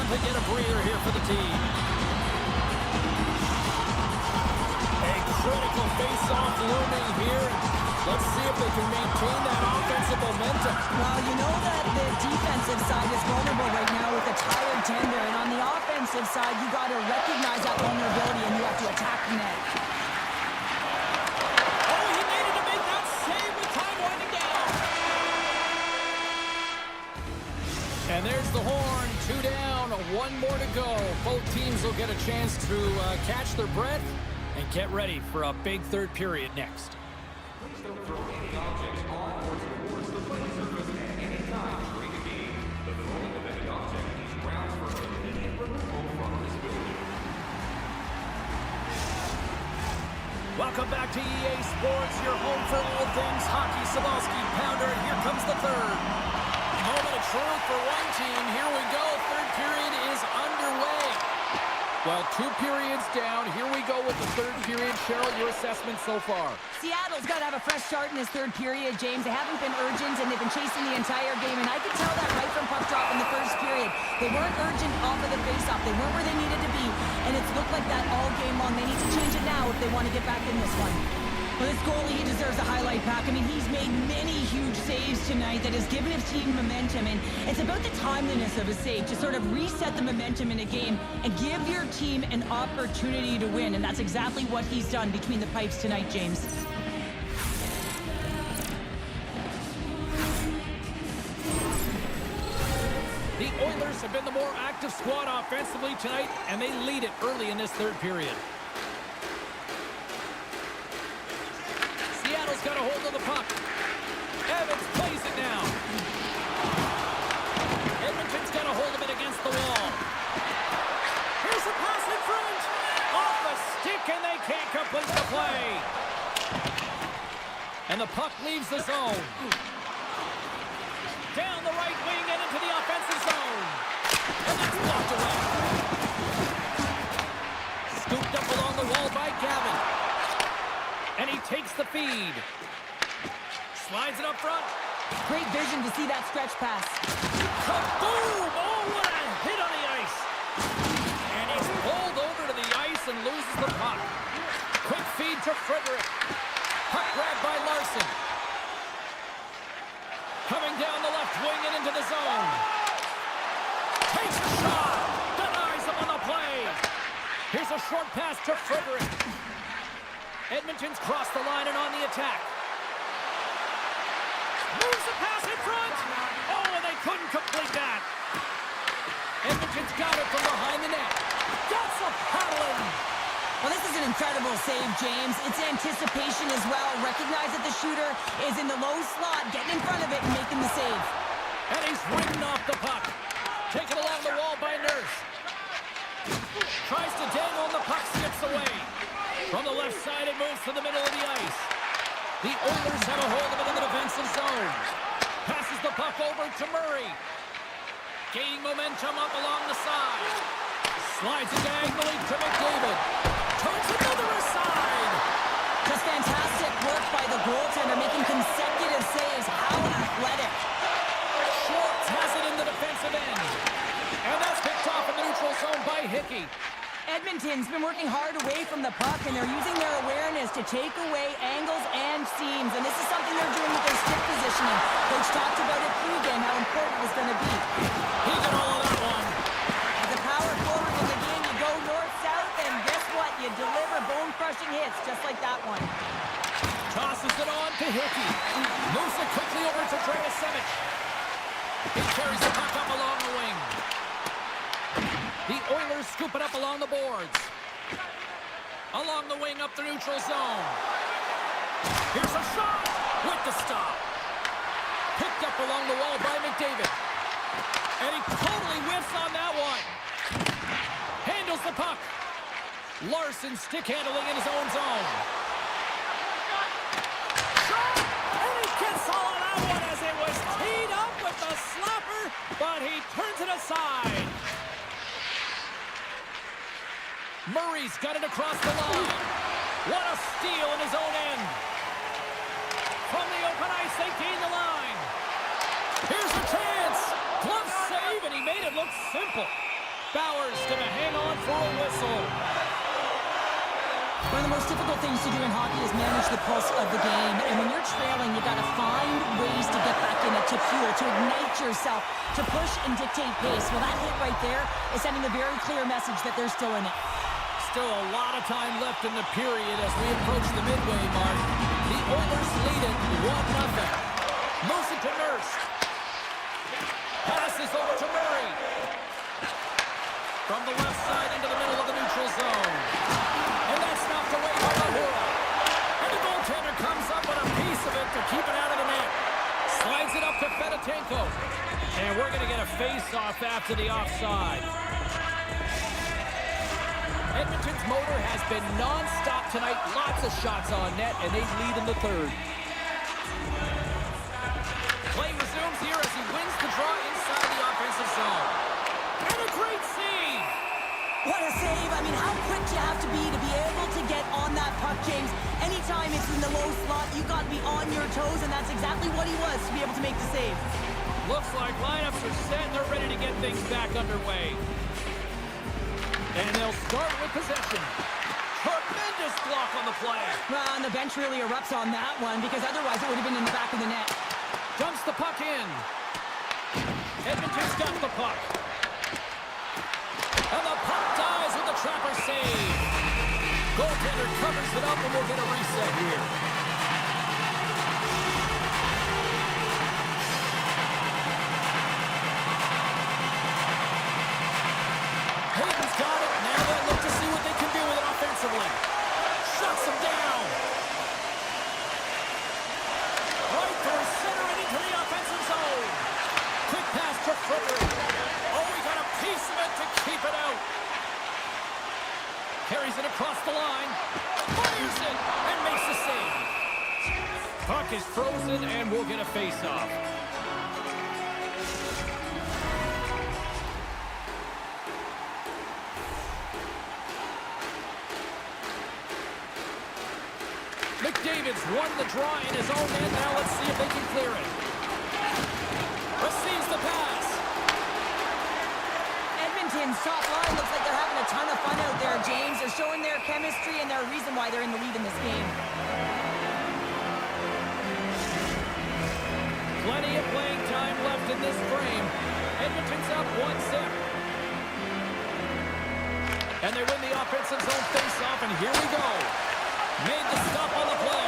they get a breather here for the team. A critical face-off looming here. Let's see if they can maintain that offensive momentum. Well, you know that the defensive side is vulnerable right now with a tired tender, and on the offensive side, you got to recognize that vulnerability and you have to attack the net. Oh, he needed to make that save with time winding down. And there's the horn. 2 down, 1 more to go. Both teams will get a chance to catch their breath and get ready for a big third period next. Please don't throw any objects on or towards the play surface at any time during the game. The throwing of any object is grounds for immediate removal from this building. Welcome back to EA Sports, your home for all things hockey. Sabalski, Pounder, and here comes the third. Moment of truth for one team. Here we go. Third period is underway. Well, 2 periods down. Here we go with the third period. Cheryl, your assessment so far? Seattle's got to have a fresh start in this third period, James. They haven't been urgent, and they've been chasing the entire game, and I could tell that right from puck drop in the first period. They weren't urgent off of the faceoff. They weren't where they needed to be, and it's looked like that all game long. They need to change it now if they want to get back in this one. Well, this goalie, he deserves a highlight pack. I mean, he's made many huge saves tonight that has given his team momentum, and it's about the timeliness of a save to sort of reset the momentum in a game and give your team an opportunity to win, and that's exactly what he's done between the pipes tonight, James. The Oilers have been the more active squad offensively tonight, and they lead it early in this third period. Seattle's got a hold of the puck. Evans plays it now. Edmonton's got a hold of it against the wall. Here's a pass in front. Off the stick, and they can't complete the play. And the puck leaves the zone. Down the right wing and into the offensive zone. And that's blocked away. Scooped up along the wall by Gavin. And he takes the feed. Slides it up front. Great vision to see that stretch pass. Kaboom! Oh, what a hit on the ice. And he's pulled over to the ice and loses the puck. Quick feed to Frederick. Puck grabbed by Larson. Coming down the left wing and into the zone. Takes a shot. Denies him on the play. Here's a short pass to Frederick. Edmonton's crossed the line and on the attack. Moves the pass in front. Oh, and they couldn't complete that. Edmonton's got it from behind the net. That's a paddling. Well, this is an incredible save, James. It's anticipation as well. Recognize that the shooter is in the low slot, getting in front of it and making the save. And he's ridden off the puck. Taken along the wall by Nurse. Tries to dangle and the puck skips away. From the left side, it moves to the middle of the ice. The Oilers have a hold of it in the defensive zone. Passes the puck over to Murray. Gaining momentum up along the side. Slides it diagonally to McDavid. Turns another aside. Just fantastic work by the goaltender, making consecutive saves. How athletic. Schwartz has it in the defensive end. And that's picked off in the neutral zone by Hickey. Edmonton's been working hard away from the puck, and they're using their awareness to take away angles and seams, and this is something they're doing with their stick positioning. Coach talked about it pregame, how important it was going to be. He got all of that one. As a power forward in the game, you go north-south, and guess what? You deliver bone-crushing hits, just like that one. Tosses it on to Hickey. Moves it quickly over to Dragicevic. He carries the puck up along the wing. The Oilers scoop it up along the boards. Along the wing up the neutral zone. Here's a shot with the stop. Picked up along the wall by McDavid. And he totally whiffs on that one. Handles the puck. Larson stick handling in his own zone. Shot! And he gets all of that one as it was teed up with the slapper, but he turns it aside. Murray's got it across the line. What a steal in his own end. From the open ice, they gain the line. Here's a chance. Glove save, and he made it look simple. Bowers gonna hang on for a whistle. One of the most difficult things to do in hockey is manage the pulse of the game. And when you're trailing, you got to find ways to get back in it, to fuel, to ignite yourself, to push and dictate pace. Well, that hit right there is sending a very clear message that they're still in it. Still a lot of time left in the period as we approach the midway mark. The Oilers lead it 1-0. Moves it to Nurse. Passes over to Murray. From the left side into the middle of the neutral zone. And that's knocked away by Mahura. And the goaltender comes up with a piece of it to keep it out of the net. Slides it up to Fedotenko. And we're going to get a face-off after the offside. Edmonton's motor has been non-stop tonight. Lots of shots on net, and they lead in the third. Play resumes here as he wins the draw inside the offensive zone. And a great save! What a save. I mean, how quick do you have to be able to get on that puck, James? Anytime it's in the low slot, you got to be on your toes, and that's exactly what he was to be able to make the save. Looks like lineups are set and they're ready to get things back underway. And they'll start with possession. Tremendous block on the play. Well, and the bench really erupts on that one because otherwise it would have been in the back of the net. Dumps the puck in. Edmonton's got the puck. And the puck dies with the trapper save. Goaltender covers it up and we'll get a reset here. Hayden's got it. Now they'll look to see what they can do with it offensively. Shuts him down. Right through center and into the offensive zone. Quick pass to Frederick. Oh, he got a piece of it to keep it out. Carries it across the line. Fires it and makes the save. Puck is frozen and we'll get a face-off. McDavid's won the draw in his own end. Now let's see if they can clear it. Receives the pass. Edmonton's top line looks like they're having a ton of fun out there, James. They're showing their chemistry and their reason why they're in the lead in this game. Plenty of playing time left in this frame. Edmonton's up 1-0. And they win the offensive zone face-off, and here we go. Made the stop on the play.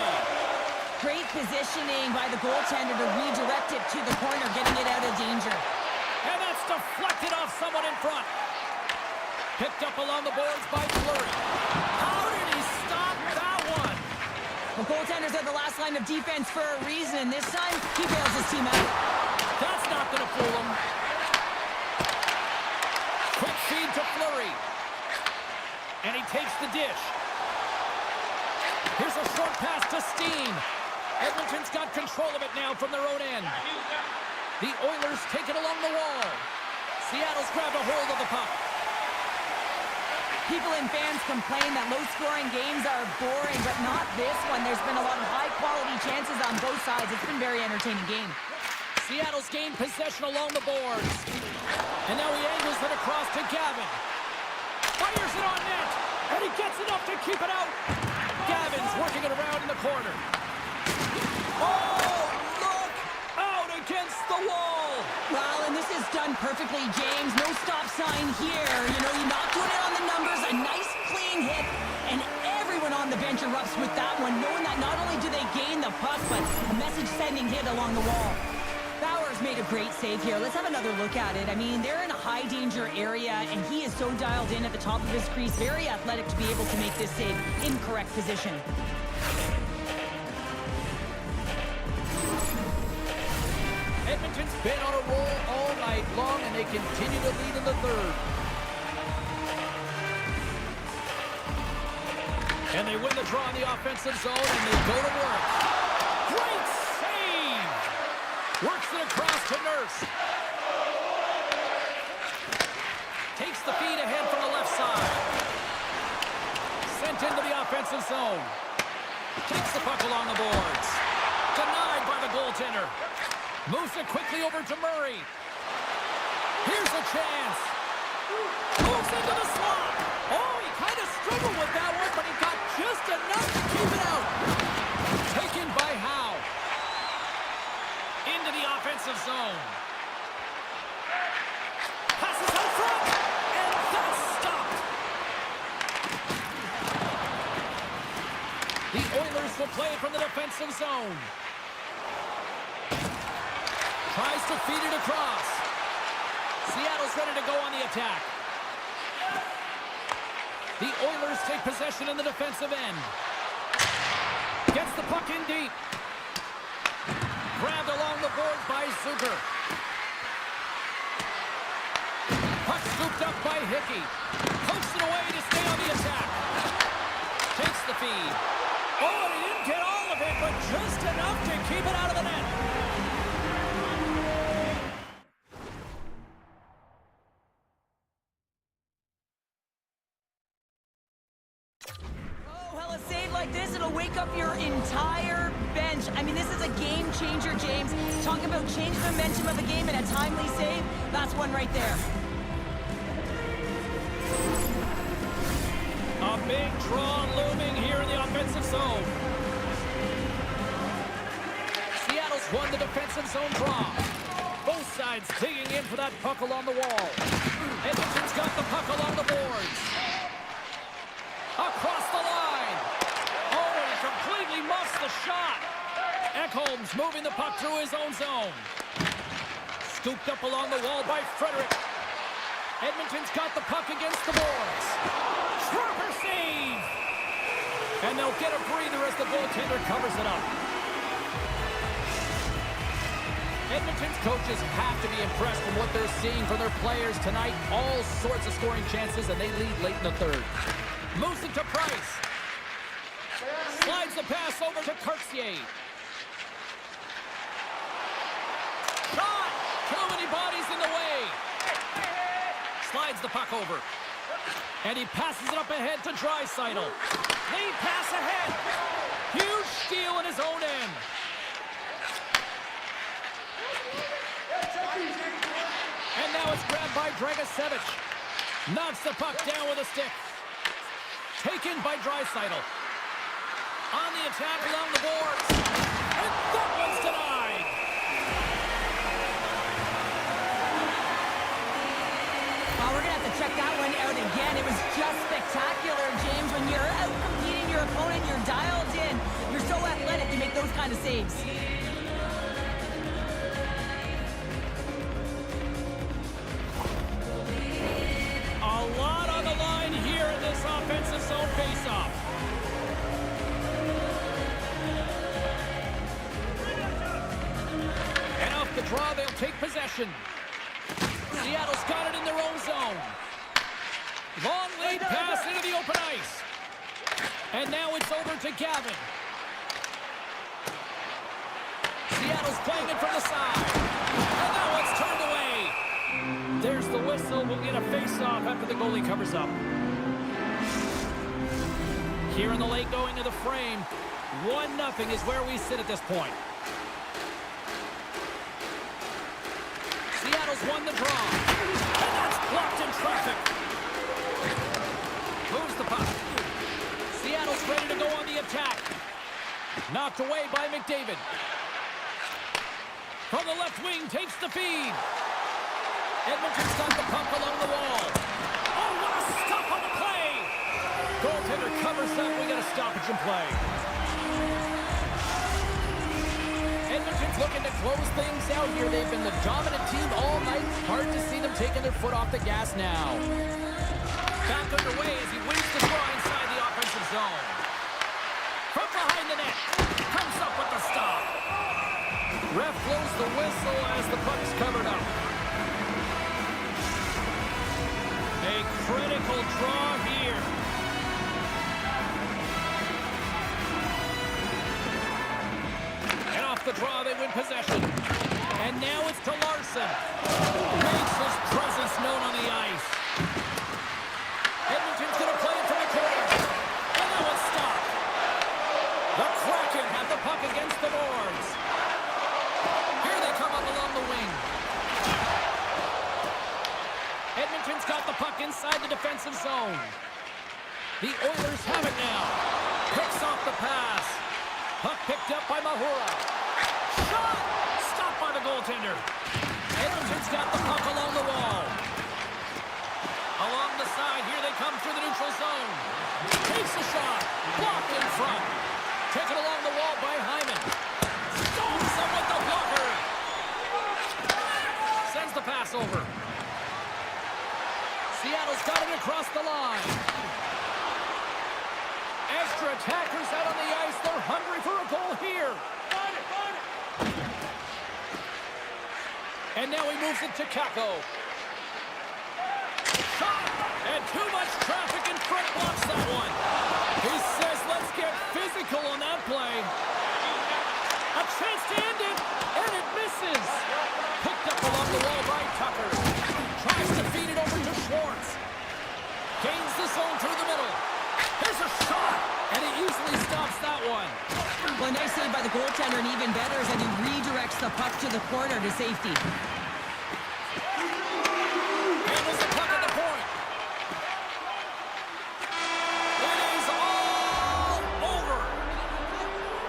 Great positioning by the goaltender to redirect it to the corner, getting it out of danger. And that's deflected off someone in front. Picked up along the boards by Fleury. How did he stop that one? The goaltenders are the last line of defense for a reason. This time, he bails his team out. That's not going to fool him. Quick feed to Fleury. And he takes the dish. Here's a short pass to Steen. Edmonton's got control of it now from their own end. The Oilers take it along the wall. Seattle's grabbed a hold of the puck. People and fans complain that low-scoring games are boring, but not this one. There's been a lot of high-quality chances on both sides. It's been a very entertaining game. Seattle's gained possession along the boards. And now he angles it across to Gavin. Fires it on net. And he gets enough to keep it out. Gavin's working it around in the corner. Oh, look! Out against the wall. Well, and this is done perfectly, James. No stop sign here. You know, you're not doing it on the numbers. A nice, clean hit. And everyone on the bench erupts with that one, knowing that not only do they gain the puck, but a message-sending hit along the wall. Bowers made a great save here. Let's have another look at it. I mean, they're in a high-danger area, and he is so dialed in at the top of his crease. Very athletic to be able to make this save in correct position. Edmonton's been on a roll all night long, and they continue to lead in the third. And they win the draw in the offensive zone, and they go to work. Great save! Works it across to Nurse. Takes the feed ahead from the left side. Sent into the offensive zone. Takes the puck along the boards. Denied by the goaltender. Moves it quickly over to Murray. Here's a chance. Moves into the slot. Oh, he kind of struggled with that one, but he got just enough to keep it out. Taken by Howe. Into the offensive zone. Passes out front, and that's stopped. The Oilers will play it from the defensive zone. Tries to feed it across. Seattle's ready to go on the attack. The Oilers take possession in the defensive end. Gets the puck in deep. Grabbed along the boards by Zucker. Puck scooped up by Hickey. Pokes it away to stay on the attack. Takes the feed. Oh, and he didn't get all of it, but just enough to keep it out of the net. Oh, well, a save like this, it'll wake up your entire bench. I mean, this is a game changer, James. Talk about change the momentum of a game in a timely save. That's one right there. A big draw looming here in the offensive zone. Seattle's won the defensive zone draw. Both sides digging in for that puck along the wall. Edmonton's got the puck along the boards. Across the line. Oh, and he completely muffs the shot. Ekholm's moving the puck through his own zone. Scooped up along the wall by Frederick. Edmonton's got the puck against the boards. Proper save! And they'll get a breather as the goaltender covers it up. Edmonton's coaches have to be impressed from what they're seeing from their players tonight. All sorts of scoring chances, and they lead late in the third. Moves it to Price. Slides the pass over to Cartier. Shot! Too many bodies in the way. Slides the puck over. And he passes it up ahead to Draisaitl. Lead pass ahead. Huge steal in his own end. And now it's grabbed by Dragicevic. Knocks the puck down with a stick. Taken by Draisaitl. On the attack along the boards. And that one's denied. Oh, we're going to have to check that one out again. It was just spectacular, James. When you're out competing your opponent, you're dialed in. You're so athletic, you make those kind of saves. A lot on the line here in this offensive zone faceoff. And off the draw, they'll take possession. Seattle's got it in their own zone. Long lead pass into the open ice. And now it's over to Gavin. Seattle's playing it from the side. And that one's turned away. There's the whistle. We'll get a face-off after the goalie covers up. Here in the late going to the frame. 1-0 is where we sit at this point. Seattle's won the draw. And that's blocked in traffic. Moves the puck. Seattle's ready to go on the attack. Knocked away by McDavid. From the left wing, takes the feed. Edmonton's got the puck along the wall. Oh, what a stop on the play! Goaltender covers that. We got a stoppage in play. Edmonton's looking to close things out here. They've been the dominant team all night. Hard to see them taking their foot off the gas now. Back underway as he wins the draw inside the offensive zone. From behind the net. Comes up with the stop. Ref blows the whistle as the puck's covered up. A critical draw here. And off the draw, they win possession. And now it's to Larson. Makes his presence known on the ice. Edmonton's going to play it from the corner. And that one's stopped. The Kraken have the puck against the boards. Here they come up along the wing. Edmonton's got the puck inside the defensive zone. The Oilers have it now. Picks off the pass. Puck picked up by Mahura. Shot! Stopped by the goaltender. Edmonton's got the puck along the wall. Along the side, here they come through the neutral zone. Takes a shot. Blocked in front. Taken along the wall by Hyman. Stones him with the blocker. Sends the pass over. Seattle's got it across the line. Extra attackers out on the ice. They're hungry for a goal here. And now he moves it to Kako. Shot! And too much traffic in front blocks that one. He says, let's get physical on that play. A chance to end it, and it misses. Picked up along the wall by Tucker. Tries to feed it over to Schwartz. Gains the zone through the middle. Here's a shot, and he easily stops that one. Well, nice save by the goaltender, and even better is that he redirects the puck to the corner to safety. Handles the puck at the point. It is all over.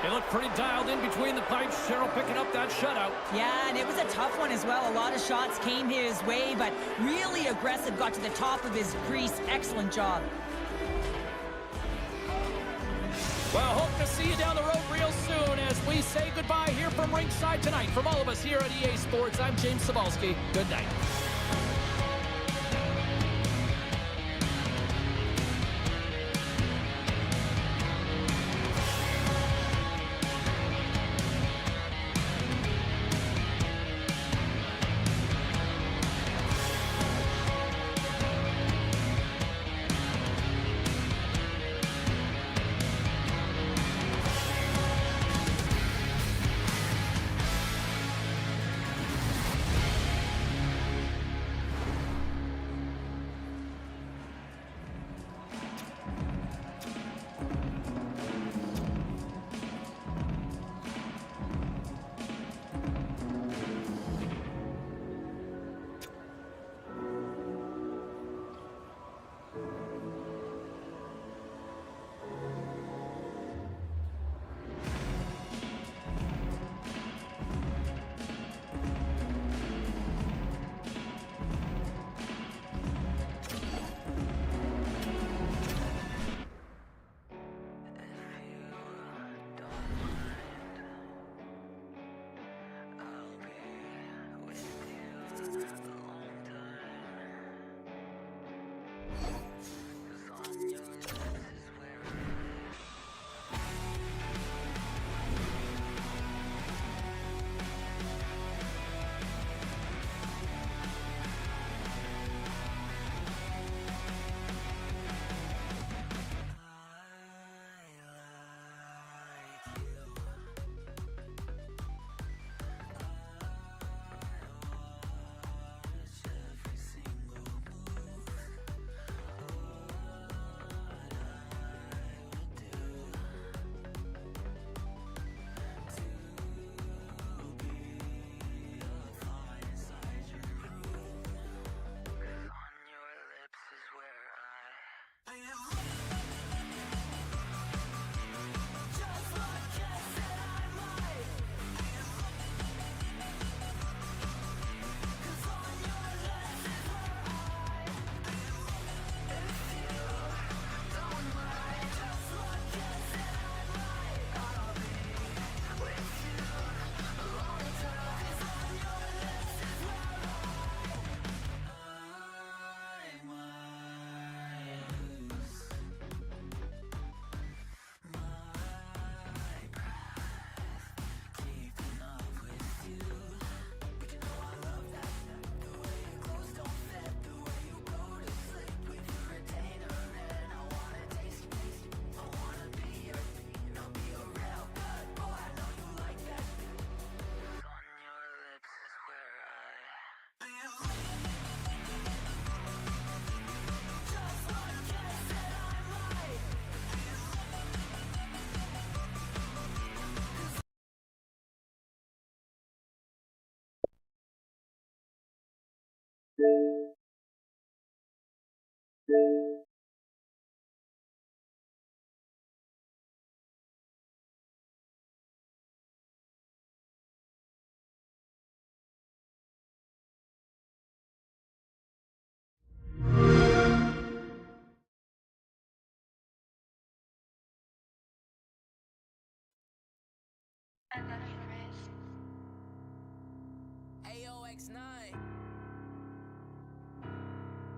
They look pretty dialed in between the pipes. Cheryl picking up that shutout. Yeah, and it was a tough one as well. A lot of shots came his way, but really aggressive, got to the top of his crease. Excellent job. Well, hope to see you down the road real soon as we say goodbye here from ringside tonight. From all of us here at EA Sports, I'm James Cebulski. Good night.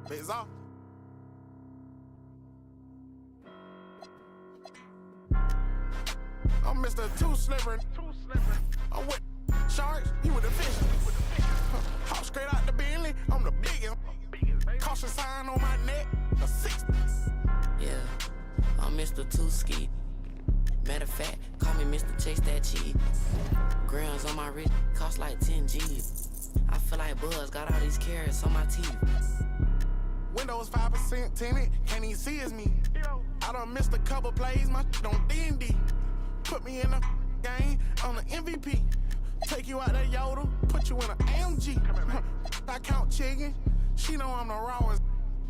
Biz off. I'm Mr. Too Slippery. I'm with sharks, you with the fish. Hop straight out the Bentley, I'm the biggest. Caution sign on my neck, a 60. Yeah, I'm Mr. Two Ski. Matter of fact, call me Mr. Chase That Cheese. Grams on my wrist, cost like 10 G's. I feel like Buzz got all these carrots on my teeth. Windows 5% tinted, can't even see it's me. I done missed a couple plays, my shit on D&D. Put me in the game, on the MVP. Take you out that Yoda, put you in an AMG. I count chicken, she know I'm the rawest.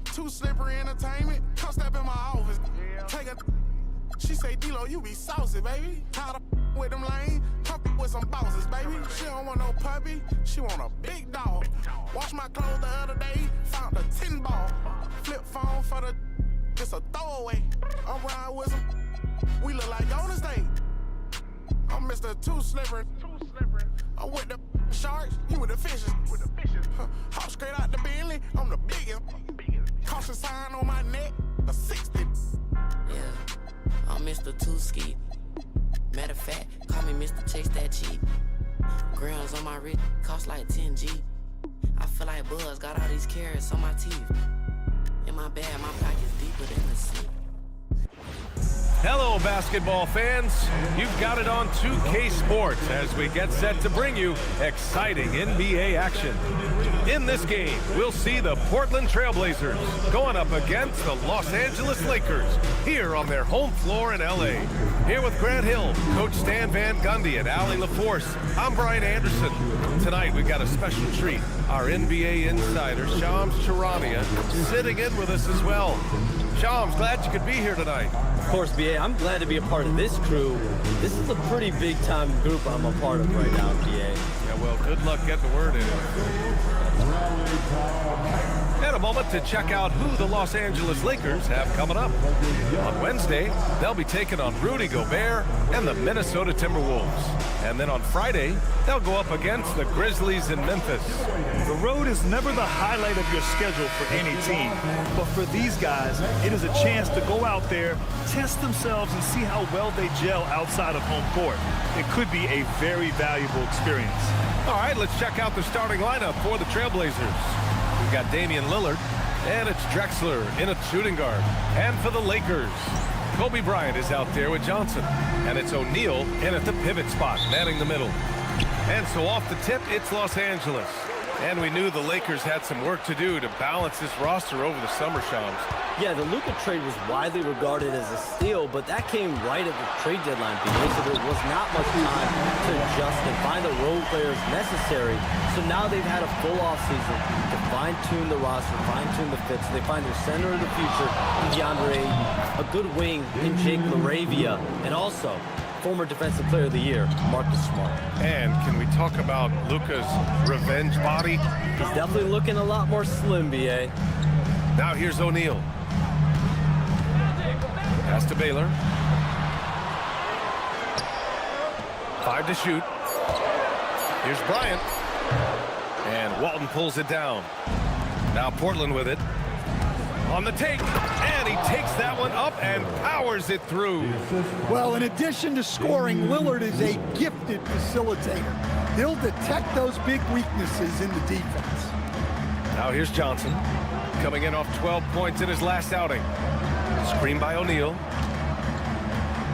Too Slippery Entertainment, come step in my office. Take a, she say, D-Lo, you be saucy, baby. Tired of with them lanes, come with some bosses, baby. She don't want no puppy, she want a big dog. Wash my clothes the other day, found a 10 ball. Flip phone for the, it's a throwaway. I'm riding with some, we look like Golden State. I'm Mr. Too Slippery. I'm with the sharks, you with the fishes. Hop straight out the Bentley, I'm the biggest. Caution sign on my neck, a 60. Yeah, I'm Mr. Two Ski. Matter of fact, call me Mr. Chase That Cheese. Grams on my wrist, cost like 10 G. I feel like Buzz got all these carrots on my teeth. In my bag, my pocket's deeper than the sea. Hello, basketball fans. You've got it on 2K Sports as we get set to bring you exciting NBA action. In this game, we'll see the Portland Trailblazers going up against the Los Angeles Lakers here on their home floor in LA. Here with Grant Hill, Coach Stan Van Gundy, and Allie LaForce, I'm Brian Anderson. Tonight, we've got a special treat. Our NBA insider, Shams Charania, sitting in with us as well. Shams, glad you could be here tonight. Of course, BA, I'm glad to be a part of this crew. This is a pretty big-time group I'm a part of right now, BA. Yeah, well, good luck getting the word in. And a moment to check out who the Los Angeles Lakers have coming up. On Wednesday, they'll be taking on Rudy Gobert and the Minnesota Timberwolves. And then on Friday, they'll go up against the Grizzlies in Memphis. The road is never the highlight of your schedule for any team. But for these guys, it is a chance to go out there, test themselves, and see how well they gel outside of home court. It could be a very valuable experience. All right, let's check out the starting lineup for the Trailblazers. We've got Damian Lillard, and it's Drexler in a shooting guard. And for the Lakers, Kobe Bryant is out there with Johnson. And it's O'Neal in at the pivot spot, manning the middle. And so off the tip, it's Los Angeles. And we knew the Lakers had some work to do to balance this roster over the summer, Shams. Yeah, the Luka trade was widely regarded as a steal, but that came right at the trade deadline because there was not much time to adjust and find the role players necessary. So now they've had a full offseason to fine-tune the roster, fine-tune the fit, so they find their center of the future in DeAndre Ayton, a good wing in Jake LaRavia, and also former Defensive Player of the Year, Marcus Smart. And can we talk about Luka's revenge body? He's definitely looking a lot more slim, B.A. Now here's O'Neal. Pass to Baylor. 5 to shoot. Here's Bryant. And Walton pulls it down. Now Portland with it. On the take. And he takes that one up and powers it through. Well, in addition to scoring, Lillard is a gifted facilitator. He'll detect those big weaknesses in the defense. Now here's Johnson. Coming in off 12 points in his last outing. Screen by O'Neal.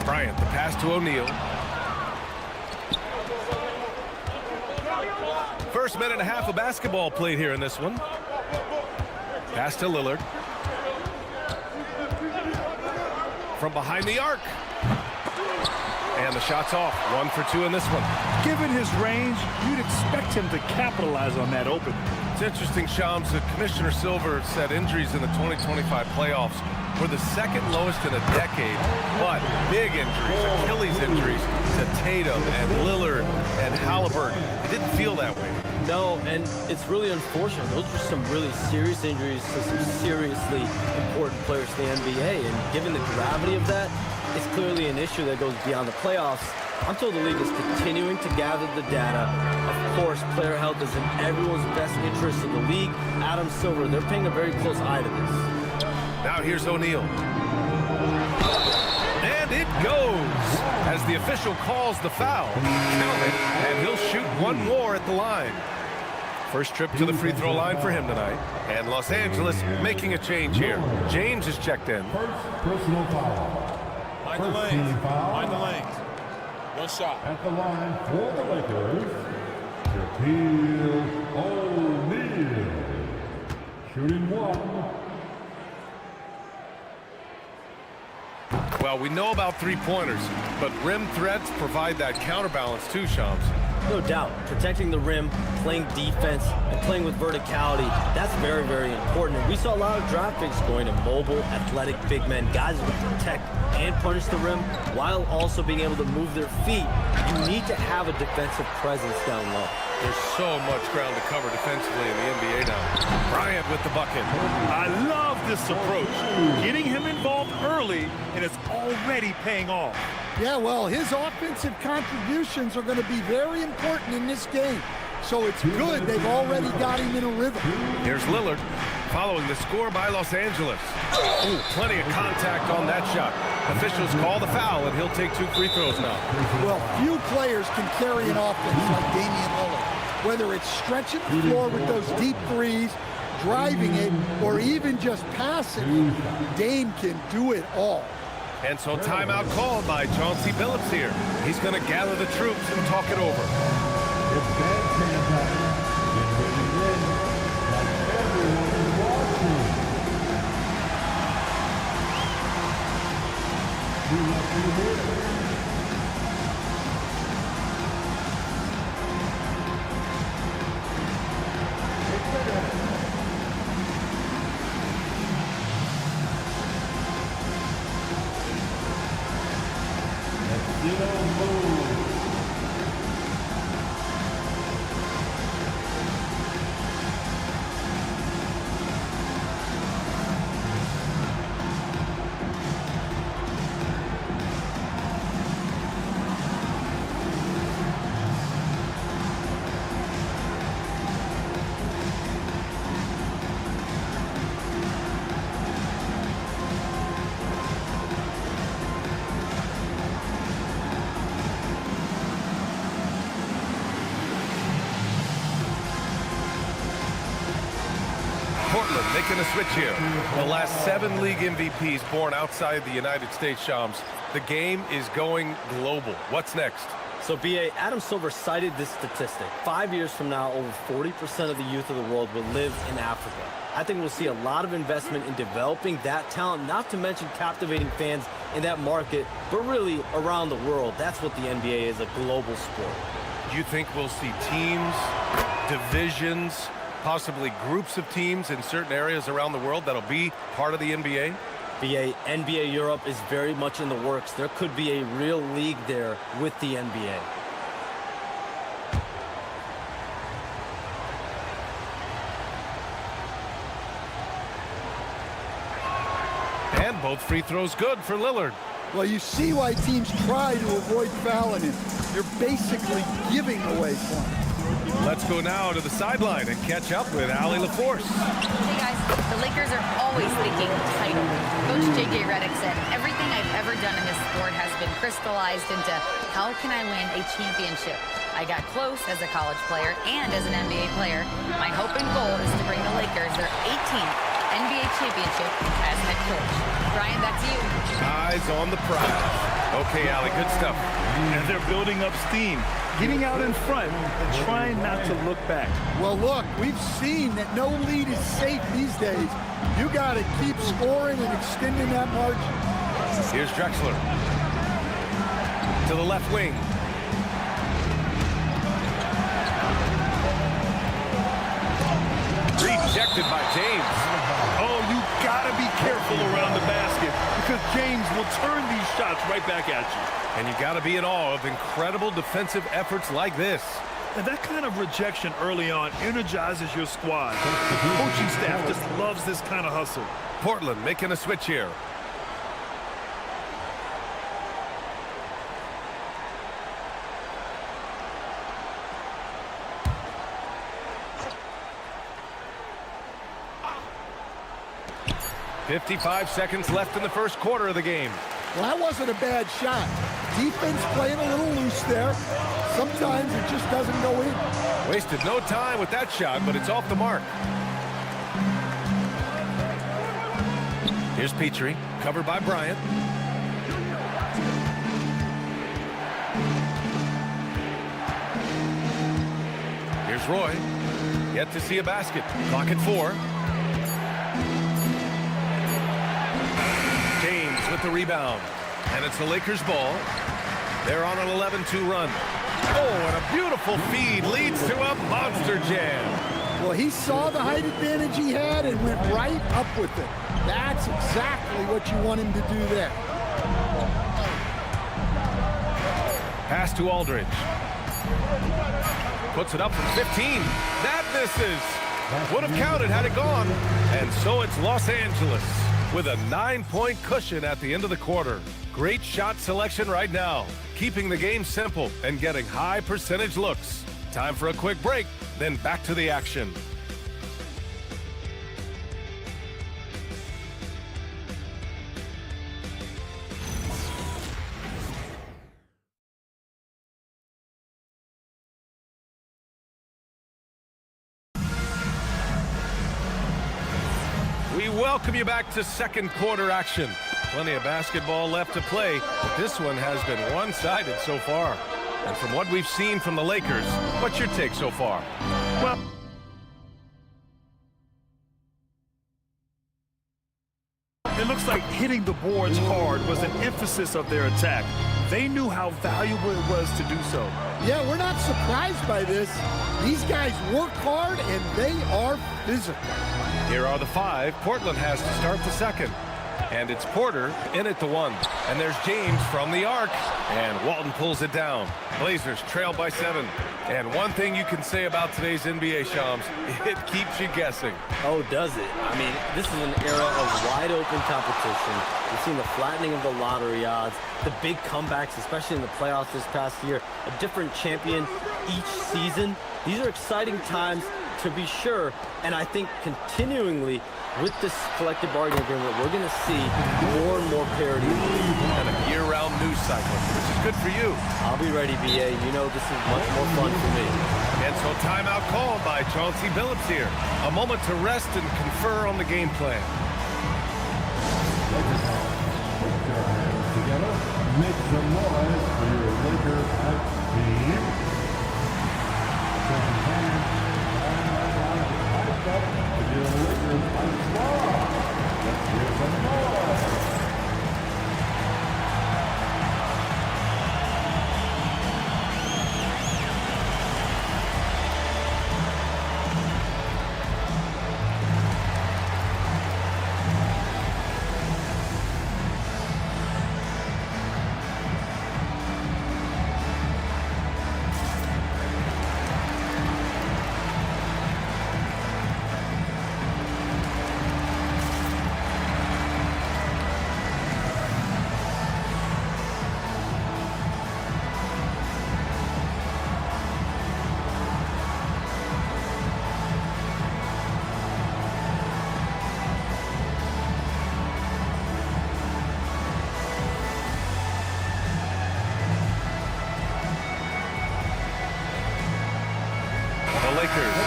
Bryant, the pass to O'Neal. First minute and a half of basketball played here in this one. Pass to Lillard. From behind the arc. And the shot's off. 1 for 2 in this one. Given his range, you'd expect him to capitalize on that opening. It's interesting, Shams, that Commissioner Silver said injuries in the 2025 playoffs were the second lowest in a decade, but big injuries, Achilles injuries to Tatum and Lillard and Halliburton. It didn't feel that way. No, and it's really unfortunate. Those were some really serious injuries to some seriously important players to the NBA, and given the gravity of that, it's clearly an issue that goes beyond the playoffs. Until the league is continuing to gather the data, of course, player health is in everyone's best interest in the league. Adam Silver, they're paying a very close eye to this. Now here's O'Neal. And it goes as the official calls the foul. Count it, and he'll shoot one more at the line. First trip to the free throw line for him tonight. And Los Angeles making a change here. James is checked in. First personal foul. Mind the lanes. Mind the lanes. One shot. At the line for the Lakers, Shaquille O'Neal. Shooting one. Well, we know about three-pointers, but rim threats provide that counterbalance too, Shams. No doubt, protecting the rim, playing defense, and playing with verticality, that's very, very important. And we saw a lot of draft picks going to mobile, athletic big men, guys who can protect and punish the rim while also being able to move their feet. You need to have a defensive presence down low. There's so much ground to cover defensively in the NBA now. Bryant with the bucket. I love this approach. Getting him involved early, and it's already paying off. Yeah, well, his offensive contributions are going to be very important in this game. So it's good they've already got him in a rhythm. Here's Lillard following the score by Los Angeles. Ooh, plenty of contact on that shot. Officials call the foul, and he'll take 2 free throws now. Well, few players can carry an offense like Damian Lillard. Whether it's stretching the floor with those deep threes, driving it, or even just passing, Dame can do it all. And so timeout called by Chauncey Billups here. He's going to gather the troops and talk it over. It's bad time. Get ready to win. Like everyone watching. We want you to win. Portland making a switch here. The last 7 league MVPs born outside the United States, Shams. The game is going global. What's next? So, B.A., Adam Silver cited this statistic. 5 years from now, over 40% of the youth of the world will live in Africa. I think we'll see a lot of investment in developing that talent, not to mention captivating fans in that market, but really around the world. That's what the NBA is, a global sport. Do you think we'll see teams, divisions, possibly groups of teams in certain areas around the world that'll be part of the NBA? BA, NBA Europe is very much in the works. There could be a real league there with the NBA. And both free throws good for Lillard. Well, you see why teams try to avoid fouling him. You're basically giving away points. Let's go now to the sideline and catch up with Allie LaForce. Hey guys, the Lakers are always thinking title. Coach J.J. Redick said, everything I've ever done in this sport has been crystallized into how can I win a championship? I got close as a college player and as an NBA player. My hope and goal is to bring the Lakers their 18th NBA championship as head coach. Brian, back to you. Eyes on the prize. Okay, Allie, good stuff. And they're building up steam, getting out in front and trying not to look back. Well, look, we've seen that no lead is safe these days. You got to keep scoring and extending that margin. Here's Drexler. To the left wing. Rejected by James. Oh, you gotta be careful around the basket because James will turn these shots right back at you. And you gotta be in awe of incredible defensive efforts like this. And that kind of rejection early on energizes your squad. The coaching staff just loves this kind of hustle. Portland making a switch here. 55 seconds left in the first quarter of the game. Well, that wasn't a bad shot. Defense playing a little loose there. Sometimes it just doesn't go in. Wasted no time with that shot, but it's off the mark. Here's Petrie, covered by Bryant. Here's Roy. Yet to see a basket. Clock at 4. James with the rebound. And it's the Lakers' ball. They're on an 11-2 run. Oh, and a beautiful feed leads to a monster jam. Well, he saw the height advantage he had and went right up with it. That's exactly what you want him to do there. Pass to Aldridge. Puts it up from 15. That misses. Would have counted had it gone. And so it's Los Angeles with a 9-point cushion at the end of the quarter. Great shot selection right now, keeping the game simple and getting high percentage looks. Time for a quick break, then back to the action. We welcome you back to second quarter action. Plenty of basketball left to play, but this one has been one-sided so far. And from what we've seen from the Lakers, what's your take so far? Well, it looks like hitting the boards hard was an emphasis of their attack. They knew how valuable it was to do so. Yeah, we're not surprised by this. These guys work hard and they are physical. Here are the 5 Portland has to start the second. And it's Porter in at the 1. And there's James from the arc. And Walton pulls it down. Blazers trail by 7. And one thing you can say about today's NBA, Shams, it keeps you guessing. Oh, does it? I mean, this is an era of wide open competition. We've seen the flattening of the lottery odds, the big comebacks, especially in the playoffs this past year, a different champion each season. These are exciting times to be sure, and I think continuingly with this collective bargaining agreement, we're going to see more and more parity. And a year-round news cycle, which is good for you. I'll be ready, BA. You know this is much more fun for me. And so timeout called by Chauncey Billups here. A moment to rest and confer on the game plan. Together, make some noise for your Lakers team. To your Lakers ice ball. Let's hear some noise.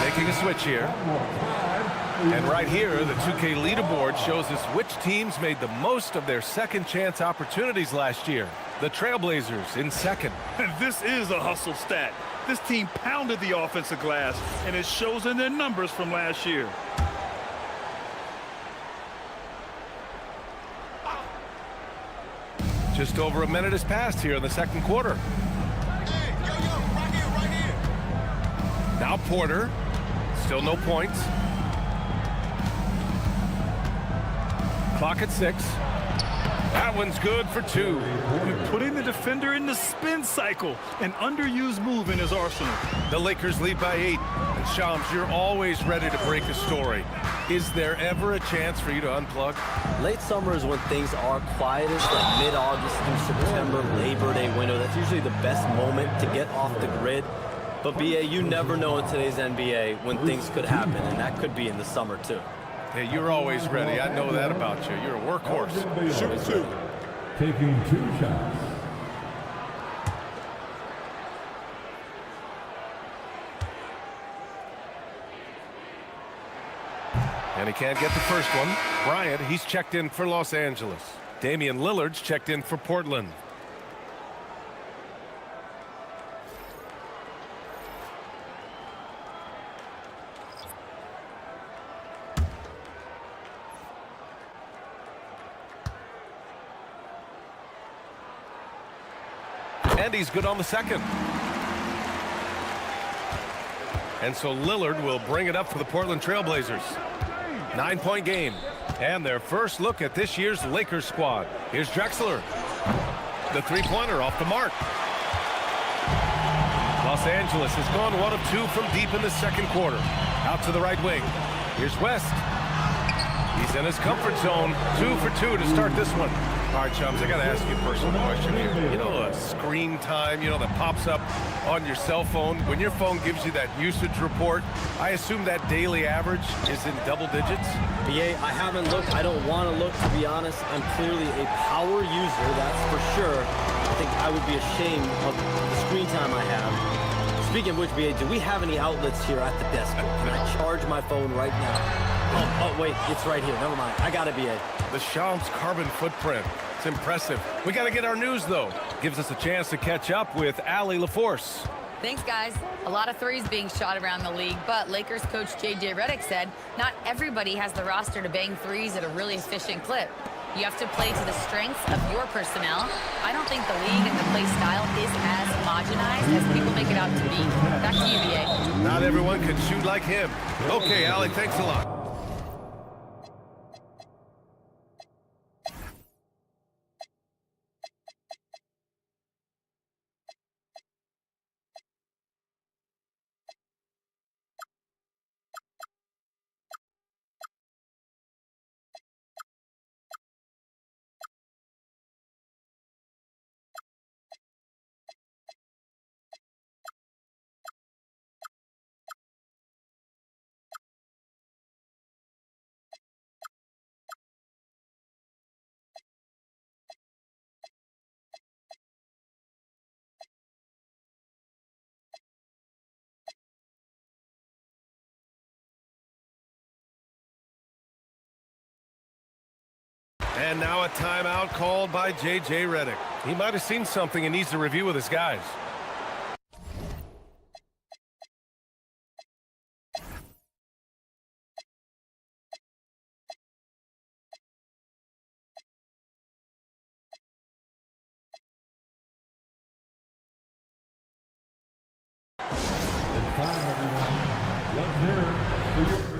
Making a switch here. And right here, the 2K leaderboard shows us which teams made the most of their second chance opportunities last year. The Trailblazers in second. And this is a hustle stat. This team pounded the offensive glass, and it shows in their numbers from last year. Just over a minute has passed here in the second quarter. Now Porter, still no points. Clock at 6. That one's good for 2. Putting the defender in the spin cycle, an underused move in his arsenal. The Lakers lead by 8. And Shams, you're always ready to break a story. Is there ever a chance for you to unplug? Late summer is when things are quietest, like mid-August through September, Labor Day window. That's usually the best moment to get off the grid. But BA, you never know in today's NBA when things could happen, and that could be in the summer too. Hey, you're always ready. I know that about you. You're a workhorse. Shoot 2. Taking 2 shots. And he can't get the first one. Bryant, he's checked in for Los Angeles. Damian Lillard's checked in for Portland. And he's good on the second. And so Lillard will bring it up for the Portland Trailblazers. 9-point game. And their first look at this year's Lakers squad. Here's Drexler. The three-pointer off the mark. Los Angeles has gone 1 of 2 from deep in the second quarter. Out to the right wing. Here's West. He's in his comfort zone. 2 for 2 to start this one. All right, chums, I got to ask you a personal question here. You know, screen time, that pops up on your cell phone. When your phone gives you that usage report, I assume that daily average is in double digits? BA, I haven't looked. I don't want to look, to be honest. I'm clearly a power user, that's for sure. I think I would be ashamed of the screen time I have. Speaking of which, BA, do we have any outlets here at the desk? Can I charge my phone right now? Oh, wait, it's right here. Never mind. I got it, BA. The Shams carbon footprint. It's impressive. We got to get our news, though. Gives us a chance to catch up with Allie LaForce. Thanks, guys. A lot of threes being shot around the league, but Lakers coach J.J. Redick said not everybody has the roster to bang threes at a really efficient clip. You have to play to the strengths of your personnel. I don't think the league and the play style is as homogenized as people make it out to be. Back to you, BA. Not everyone can shoot like him. Okay, Allie, thanks a lot. And now a timeout called by J.J. Redick. He might have seen something and needs to review with his guys. It's time, everyone. Let's hear it for your...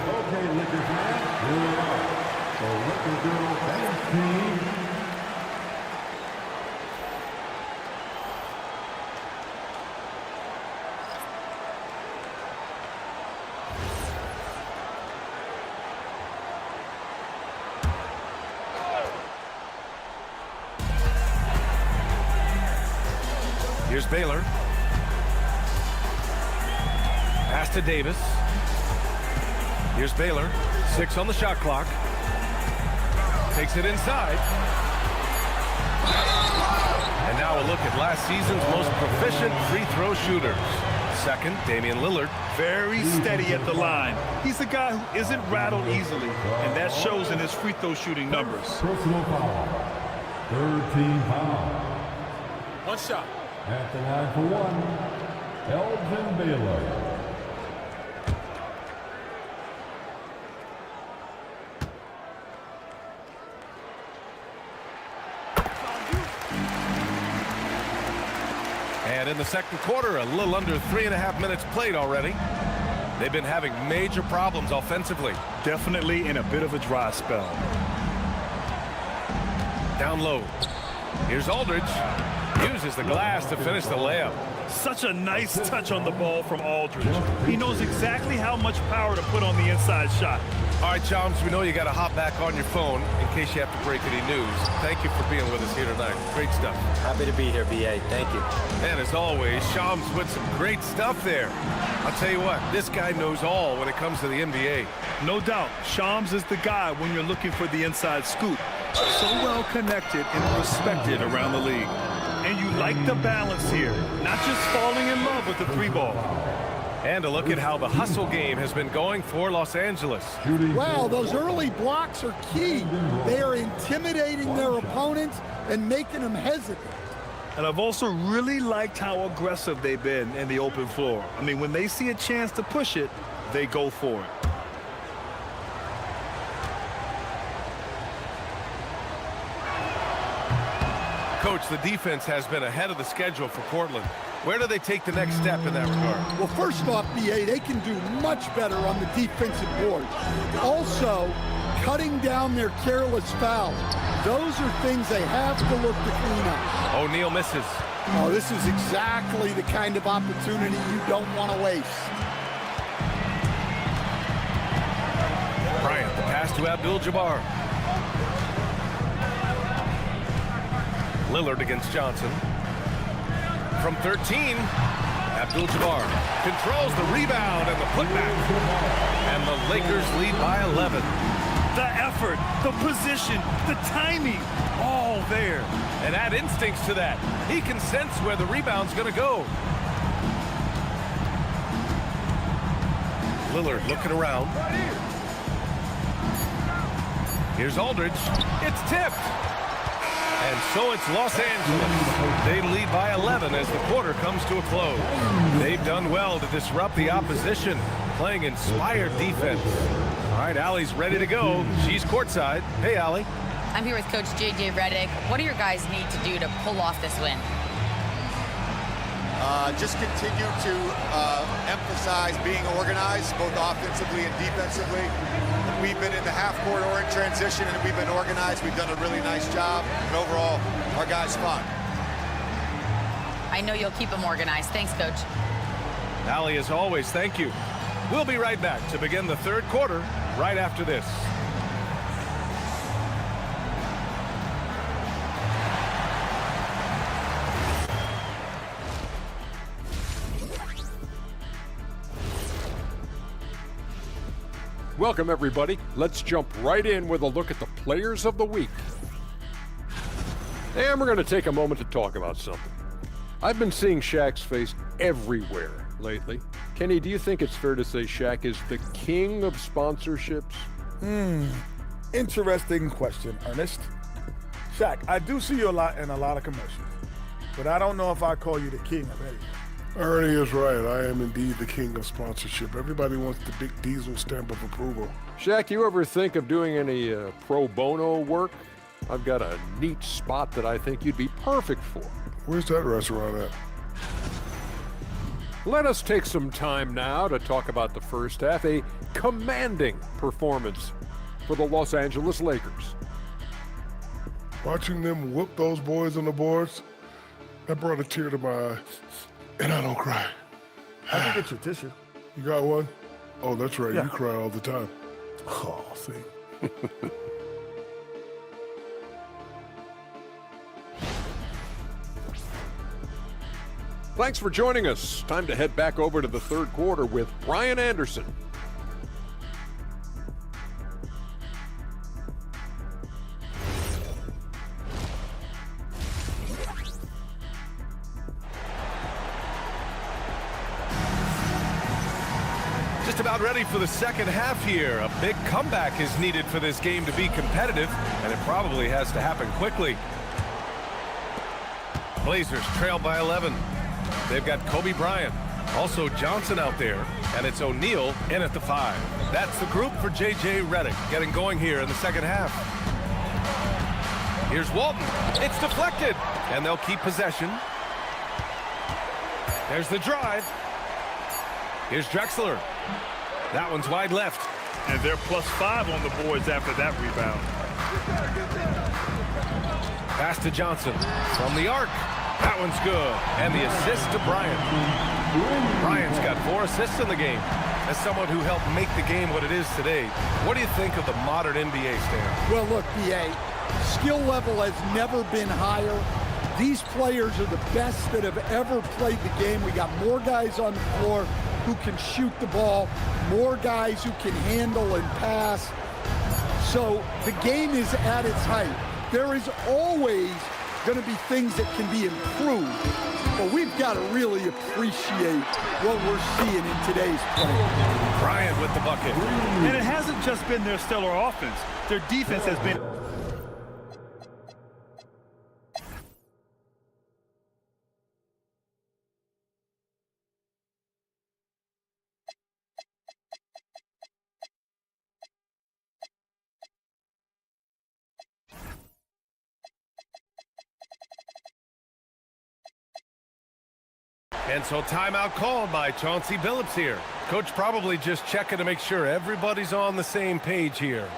Okay, Lakers fans, here we are. The Lakers Girl Dance Team. Here's Baylor. Pass to Davis. Here's Baylor. 6 on the shot clock. Takes it inside. And now a look at last season's most proficient free throw shooters. second, Damian Lillard. Very steady at the line. He's a guy who isn't rattled easily, and that shows in his free throw shooting numbers. Personal foul. Third team foul. One shot. At the line for one, Elgin Baylor. And in the second quarter, a little under 3.5 minutes played already. They've been having major problems offensively. Definitely in a bit of a dry spell. Down low. Here's Aldridge. Uses the glass to finish the layup. Such a nice touch on the ball from Aldridge. He knows exactly how much power to put on the inside shot. All right, Chums, we know you got to hop back on your phone in case you have to break any news. Thank you for being with us here tonight. Great stuff. Happy to be here, BA. Thank you. And as always, Shams with some great stuff there. I'll tell you what, this guy knows all when it comes to the NBA. No doubt, Shams is the guy when you're looking for the inside scoop. So well connected and respected around the league. And you like the balance here, not just falling in love with the three ball. And a look at how the hustle game has been going for Los Angeles. Wow, those early blocks are key. They are intimidating their opponents and making them hesitate. And I've also really liked how aggressive they've been in the open floor. I mean, when they see a chance to push it, they go for it. Coach, the defense has been ahead of the schedule for Portland. Where do they take the next step in that regard? Well, first off, BA, they can do much better on the defensive board. Also, cutting down their careless fouls. Those are things they have to look to clean up. O'Neal misses. Oh, this is exactly the kind of opportunity you don't want to waste. Bryant, the pass to Abdul-Jabbar. Lillard against Johnson. From 13, Abdul-Jabbar controls the rebound and the putback. And the Lakers lead by 11. The effort, the position, the timing, all there. And add instincts to that. He can sense where the rebound's going to go. Lillard looking around. Here's Aldridge. It's tipped. And so it's Los Angeles. They lead by 11 as the quarter comes to a close. They've done well to disrupt the opposition, playing inspired defense. All right, Allie's ready to go. She's courtside. Hey, Allie. I'm here with Coach J.J. Redick. What do your guys need to do to pull off this win? Just continue to emphasize being organized, both offensively and defensively. We've been in the half-court or in transition, and we've been organized. We've done a really nice job, and overall, our guys fought. I know you'll keep them organized. Thanks, Coach. Allie, as always, thank you. We'll be right back to begin the third quarter right after this. Welcome, everybody. Let's jump right in with a look at the players of the week. And we're going to take a moment to talk about something. I've been seeing Shaq's face everywhere lately. Kenny, do you think it's fair to say Shaq is the king of sponsorships? Interesting question, Ernest. Shaq, I do see you a lot in a lot of commercials, but I don't know if I call you the king of anything. Ernie is right. I am indeed the king of sponsorship. Everybody wants the big Diesel stamp of approval. Shaq, you ever think of doing any pro bono work? I've got a neat spot that I think you'd be perfect for. Where's that restaurant at? Let us take some time now to talk about the first half, a commanding performance for the Los Angeles Lakers. Watching them whoop those boys on the boards, that brought a tear to my eye. And I don't cry. I can get your tissue. You got one? Oh, that's right. Yeah. You cry all the time. Oh, see. Thanks for joining us. Time to head back over to the third quarter with Brian Anderson. just about ready for the second half here. A big comeback is needed for this game to be competitive, and it probably has to happen quickly. Blazers trail by 11. They've got Kobe Bryant, also Johnson out there, and it's O'Neal in at the 5. That's the group for J.J. Redick getting going here in the second half. Here's Walton. It's deflected, and they'll keep possession. There's the drive. Here's Drexler. That one's wide left. And they're +5 on the boards after that rebound. Pass to Johnson from the arc. That one's good. And the assist to Bryant. Bryant's got 4 assists in the game. As someone who helped make the game what it is today, what do you think of the modern NBA, Stan? Well, look, B.A., skill level has never been higher. These players are the best that have ever played the game. We got more guys on the floor who can shoot the ball, more guys who can handle and pass. So the game is at its height. There is always going to be things that can be improved, but we've got to really appreciate what we're seeing in today's play. Bryant with the bucket. And it hasn't just been their stellar offense. Their defense has been... And so timeout called by Chauncey Billups here. Coach probably just checking to make sure everybody's on the same page here.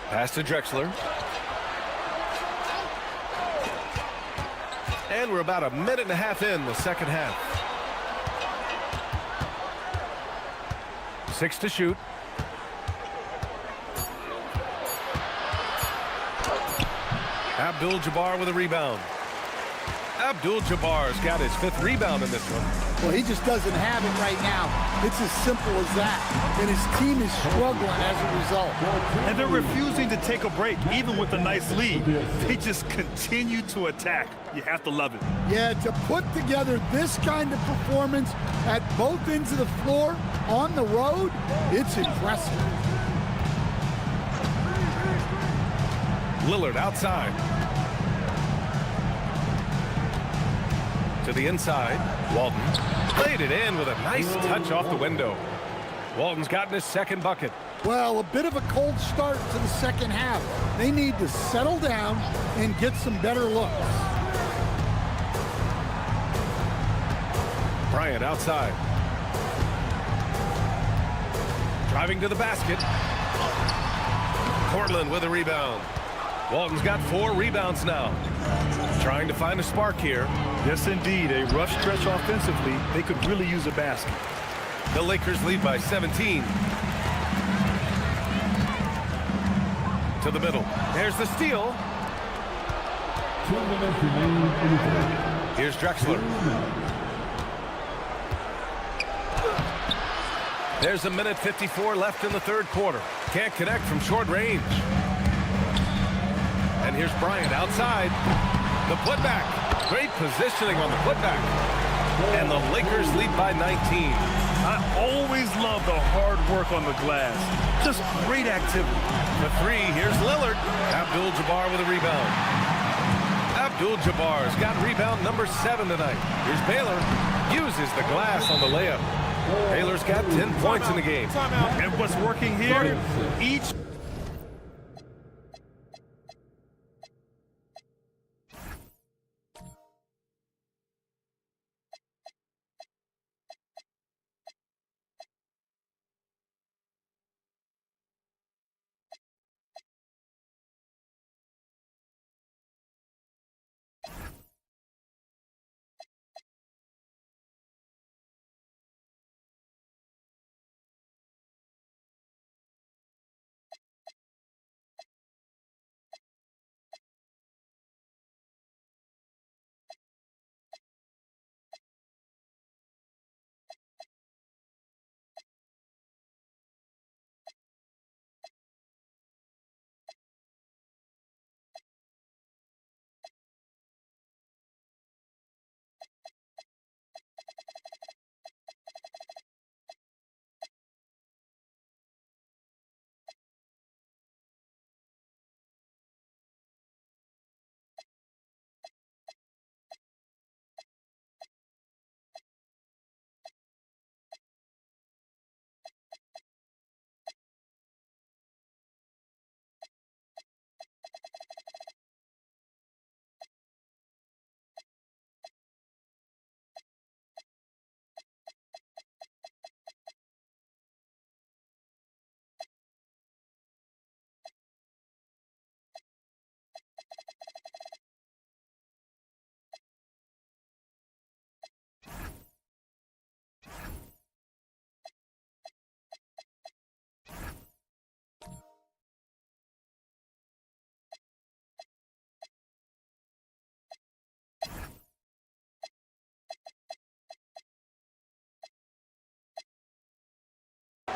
Pass to Drexler. And we're about a minute and a half in the second half. 6 to shoot. Abdul-Jabbar with a rebound. Abdul-Jabbar's got his 5th rebound in this one. Well, he just doesn't have it right now. It's as simple as that. And his team is struggling as a result. And they're refusing to take a break, even with a nice lead. They just continue to attack. You have to love it. Yeah, to put together this kind of performance at both ends of the floor on the road, it's impressive. Lillard outside. To the inside, Walton played it in with a nice touch off the window. Walton's gotten his 2nd bucket. Well, a bit of a cold start to the second half. They need to settle down and get some better looks. Bryant outside. Driving to the basket. Portland with a rebound. Walton's got 4 rebounds now. Trying to find a spark here. Yes, indeed. A rough stretch offensively. They could really use a basket. The Lakers lead by 17. To the middle. There's the steal. 2 minutes remaining in the game. Here's Drexler. There's a minute 54 left in the 3rd quarter. Can't connect from short range. And here's Bryant outside. The putback. Great positioning on the putback. And the Lakers lead by 19. I always love the hard work on the glass. Just great activity. The 3, here's Lillard. Abdul-Jabbar with a rebound. Abdul-Jabbar's got rebound number 7 tonight. Here's Baylor. Uses the glass on the layup. Baylor's got 10 points in the game. And what's working here? Each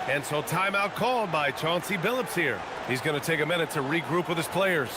And so timeout called by Chauncey Billups here. He's going to take a minute to regroup with his players.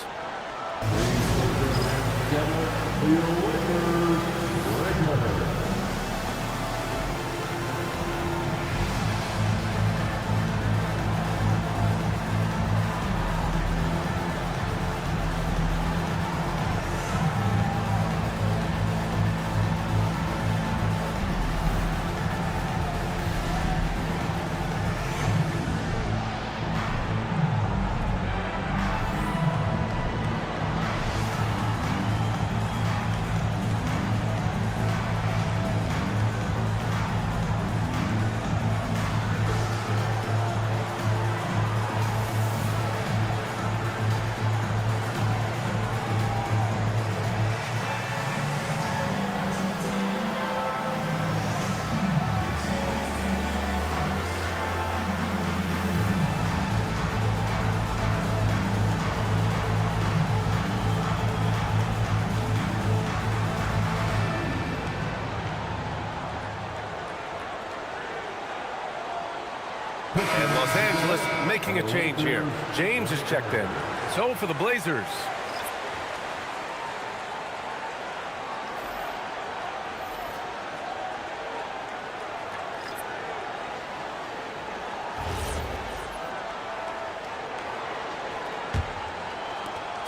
And Los Angeles making a change here. James is checked in. So for the Blazers.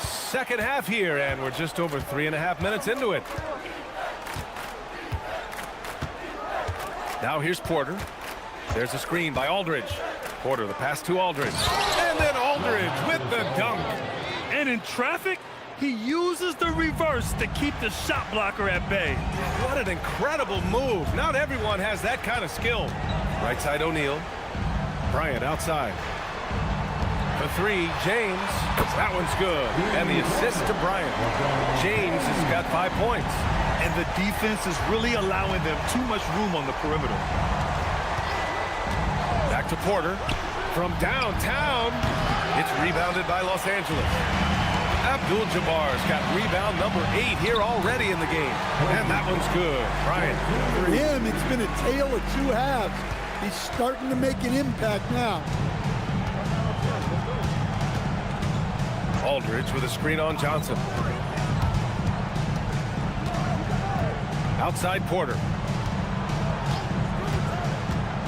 Second half here, and we're just over 3.5 minutes into it. Now here's Porter. There's a screen by Aldridge. Porter, the pass to Aldridge. And then Aldridge with the dunk. And in traffic, he uses the reverse to keep the shot blocker at bay. What an incredible move. Not everyone has that kind of skill. Right side O'Neal. Bryant outside. For three, James. That one's good. And the assist to Bryant. James has got 5 points. And the defense is really allowing them too much room on the perimeter. Back to Porter. From downtown. It's rebounded by Los Angeles. Abdul-Jabbar's got rebound number 8 here already in the game. And that one's good. Bryant. For him, it's been a tale of two halves. He's starting to make an impact now. Aldridge with a screen on Johnson. Outside Porter.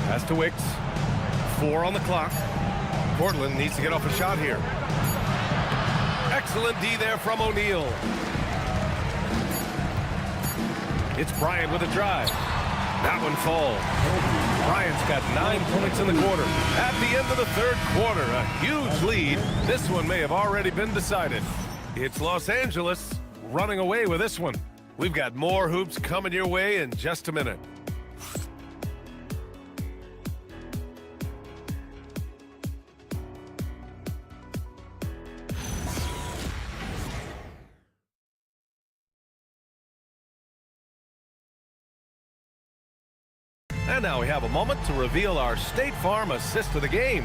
Pass to Wicks. 4 on the clock. Portland needs to get off a shot here. Excellent D there from O'Neal. It's Bryant with a drive. That one falls. Bryant's got 9 points in the quarter. At the end of the third quarter, a huge lead. This one may have already been decided. It's Los Angeles running away with this one. We've got more hoops coming your way in just a minute. And now we have a moment to reveal our State Farm assist of the game.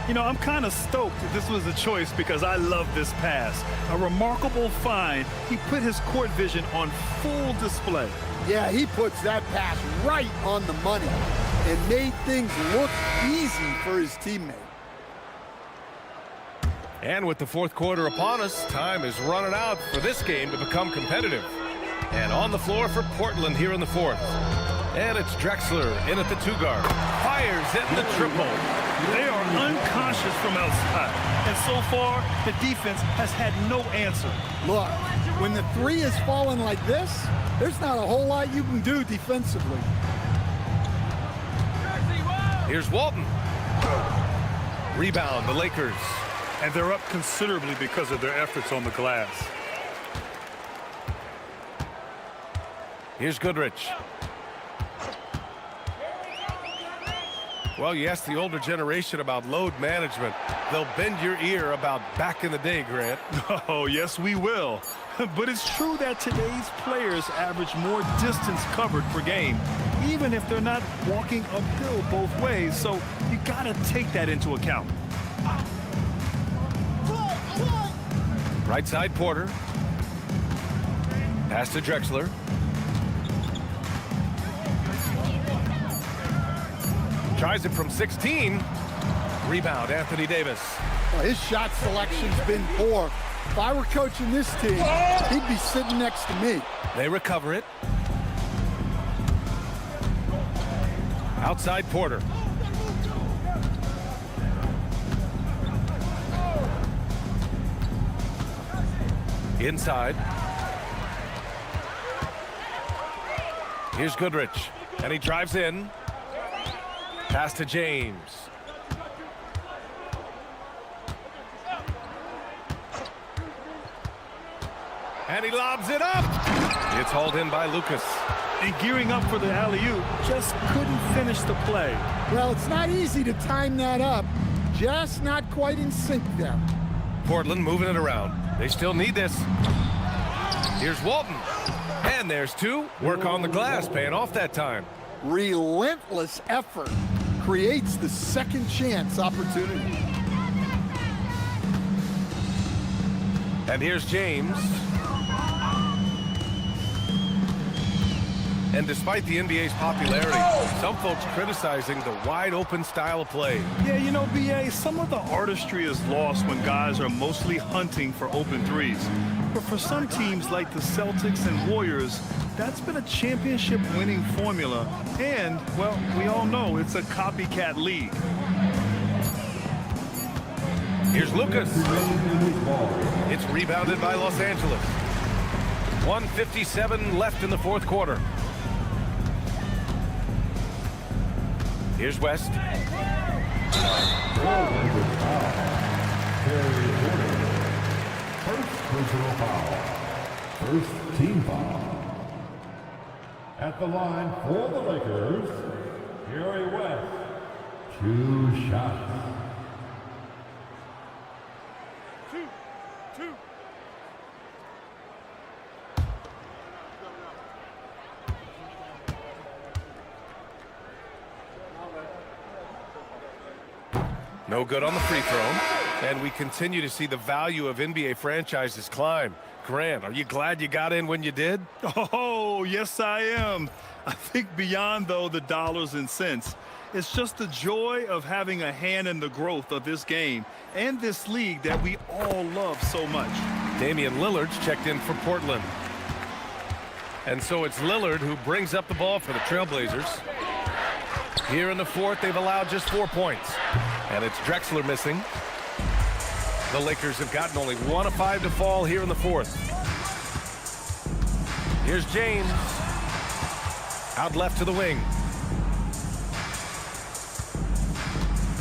You know, I'm kind of stoked that this was a choice because I love this pass. A remarkable find. He put his court vision on full display. Yeah, he puts that pass right on the money and made things look easy for his teammate. And with the fourth quarter upon us, time is running out for this game to become competitive. And on the floor for Portland here in the fourth. And it's Drexler in at the 2-guard. Fires in the triple. They are unconscious from outside. And so far, the defense has had no answer. Look, when the 3 is falling like this, there's not a whole lot you can do defensively. Here's Walton. Rebound, the Lakers. And they're up considerably because of their efforts on the glass. Here's Goodrich. Well, you ask the older generation about load management. They'll bend your ear about back in the day, Grant. Oh, yes, we will. But it's true that today's players average more distance covered per game, even if they're not walking uphill both ways. So you got to take that into account. Right side Porter. Pass to Drexler. Tries it from 16. Rebound, Anthony Davis. Well, his shot selection's been poor. If I were coaching this team, he'd be sitting next to me. They recover it. Outside Porter. Inside. Here's Goodrich, and he drives in. Pass to James. And he lobs it up. It's hauled in by Lucas. And gearing up for the alley-oop, just couldn't finish the play. Well, it's not easy to time that up. Just not quite in sync there. Portland moving it around. They still need this. Here's Walton. And there's two. Work on the glass, paying off that time. Relentless effort creates the second chance opportunity. And here's James. And despite the NBA's popularity, some folks criticizing the wide open style of play. Yeah, you know, BA, some of the artistry is lost when guys are mostly hunting for open threes. But for some teams like the Celtics and Warriors, that's been a championship winning formula. And, well, we all know it's a copycat league. Here's Lucas. It's rebounded by Los Angeles. 1:57 left in the fourth quarter. Here's West. First personal foul. First team foul. At the line for the Lakers, Jerry West. 2 shots. Two. No good on the free throw. And we continue to see the value of NBA franchises climb. Grant, are you glad you got in when you did? Oh, yes, I am. I think beyond, though, the dollars and cents, it's just the joy of having a hand in the growth of this game and this league that we all love so much. Damian Lillard's checked in for Portland. And so it's Lillard who brings up the ball for the Trailblazers. Here in the fourth, they've allowed just 4 points. And it's Drexler missing. The Lakers have gotten only 1 of 5 to fall here in the fourth. Here's James. Out left to the wing.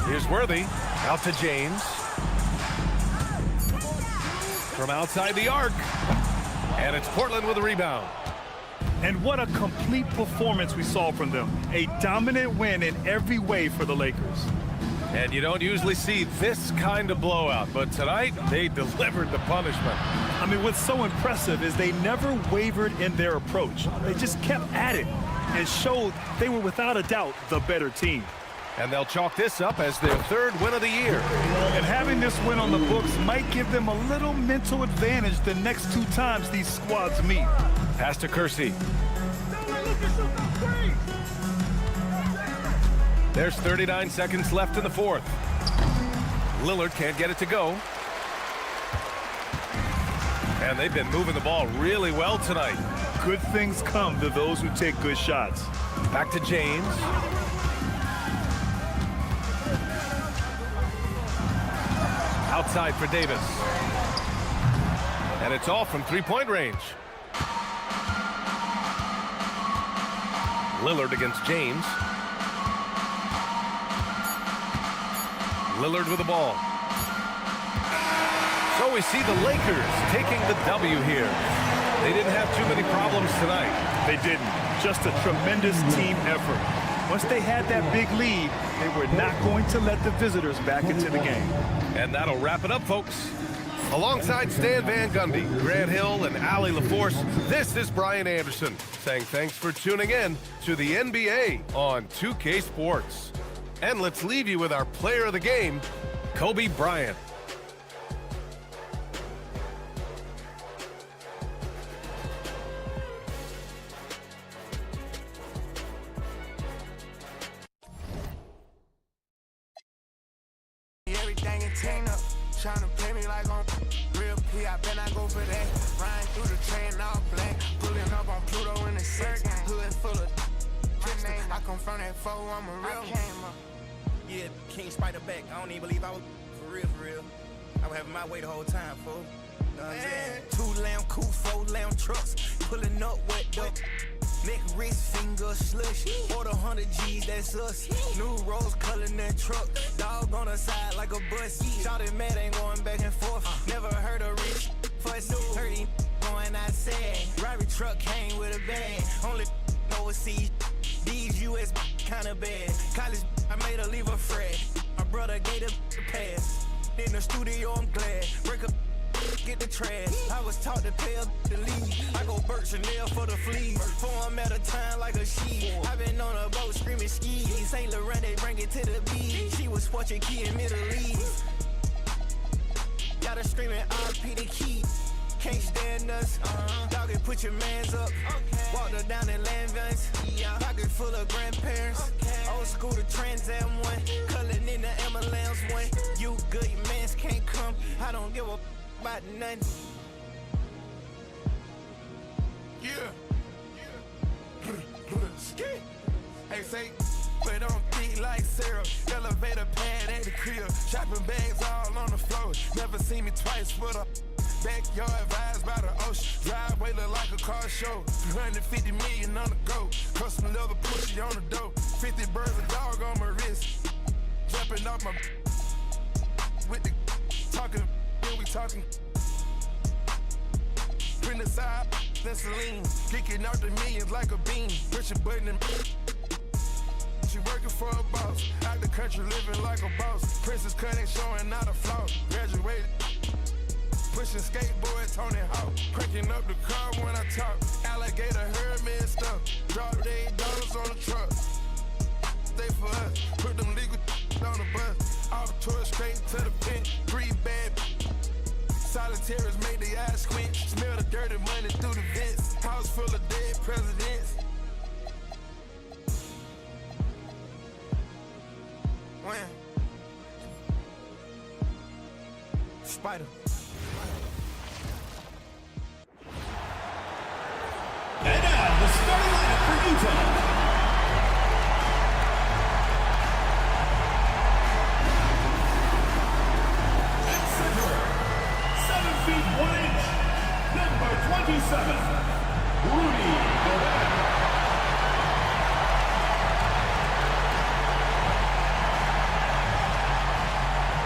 Here's Worthy. Out to James. From outside the arc. And it's Portland with a rebound. And what a complete performance we saw from them. A dominant win in every way for the Lakers. And you don't usually see this kind of blowout, but tonight they delivered the punishment. I mean, what's so impressive is they never wavered in their approach. They just kept at it and showed they were without a doubt the better team. And they'll chalk this up as their 3rd win of the year. And having this win on the books might give them a little mental advantage the next 2 times these squads meet. Pass to Kersey. There's 39 seconds left in the fourth. Lillard can't get it to go. And they've been moving the ball really well tonight. Good things come to those who take good shots. Back to James. Outside for Davis. And it's all from 3-point range. Lillard against James. Lillard with the ball. So we see the Lakers taking the W here. They didn't have too many problems tonight. They didn't. Just a tremendous team effort. Once they had that big lead, they were not going to let the visitors back into the game. And that'll wrap it up, folks. Alongside Stan Van Gundy, Grant Hill, and Allie LaForce, this is Brian Anderson saying thanks for tuning in to the NBA on 2K Sports. And let's leave you with our player of the game, Kobe Bryant. tryna play me like I'm real P. I bet I go for that. Riding through the train all black. Pulling up on Pluto in the six. Hood full of I come from that foe, I'm a real one. Yeah, King Spider back. I don't even believe I was for real. I was having my way the whole time, fool. Know what I'm saying? 2 lamb coops, 4 lamb trucks. Pulling up wet up. Neck, wrist, finger, slush. Order 100 G's, that's us. New rose color in that truck. Dog on the side like a bus. Shot mad, ain't going back and forth. Never heard a rich fuss. Heard him going outside. Robbery truck came with a bag. Only overseas. These US kinda bad. College, I made her leave a frat. My brother gave her the pass. In the studio, I'm glad. Break up, get the trash. I was taught to pay up the lead. I go Burt Chanel for the fleas. 4 at a time like a sheep. I been on a boat screaming skis. St. Laurent, they bring it to the beach. She was watching key in Middle East. Got her screaming RP the key. Can't stand us. Dog it, put your mans up. Walked her down in Landvans. Pocket full of grandparents. Old school to Trans Am 1. Culling in the ambulance 1. You good, your mans can't come. I don't give a about nothing. Yeah. Hey, say, but don't think like syrup. Elevator pad at the crib. Shopping bags all on the floor. Never seen me twice for the backyard vibes by the ocean. Driveway look like a car show. 350 million on the go. Custom leather pushy on the dough. 50 birds a dog on my wrist. Jumping off my with the talking. Then we talking. Print the side, then Celine. Kicking out the millions like a bean. Push a button and she working for a boss. Out the country living like a boss. Princess cut ain't showing not a flaw. Graduated. Pushing skateboard, Tony Hawk. Cranking up the car when I talk. Alligator heard me and stuff. Dropped $8 on the truck. Stay for us. Put them legal on the bus. Off tour straight to the pen. 3 bad. Solitaires made the eyes squint. Smell the dirty money through the vents. House full of dead presidents. When? Spider. And now, the starting lineup for Utah. At center, 7 feet 1 inch, number 27, Rudy Gobert.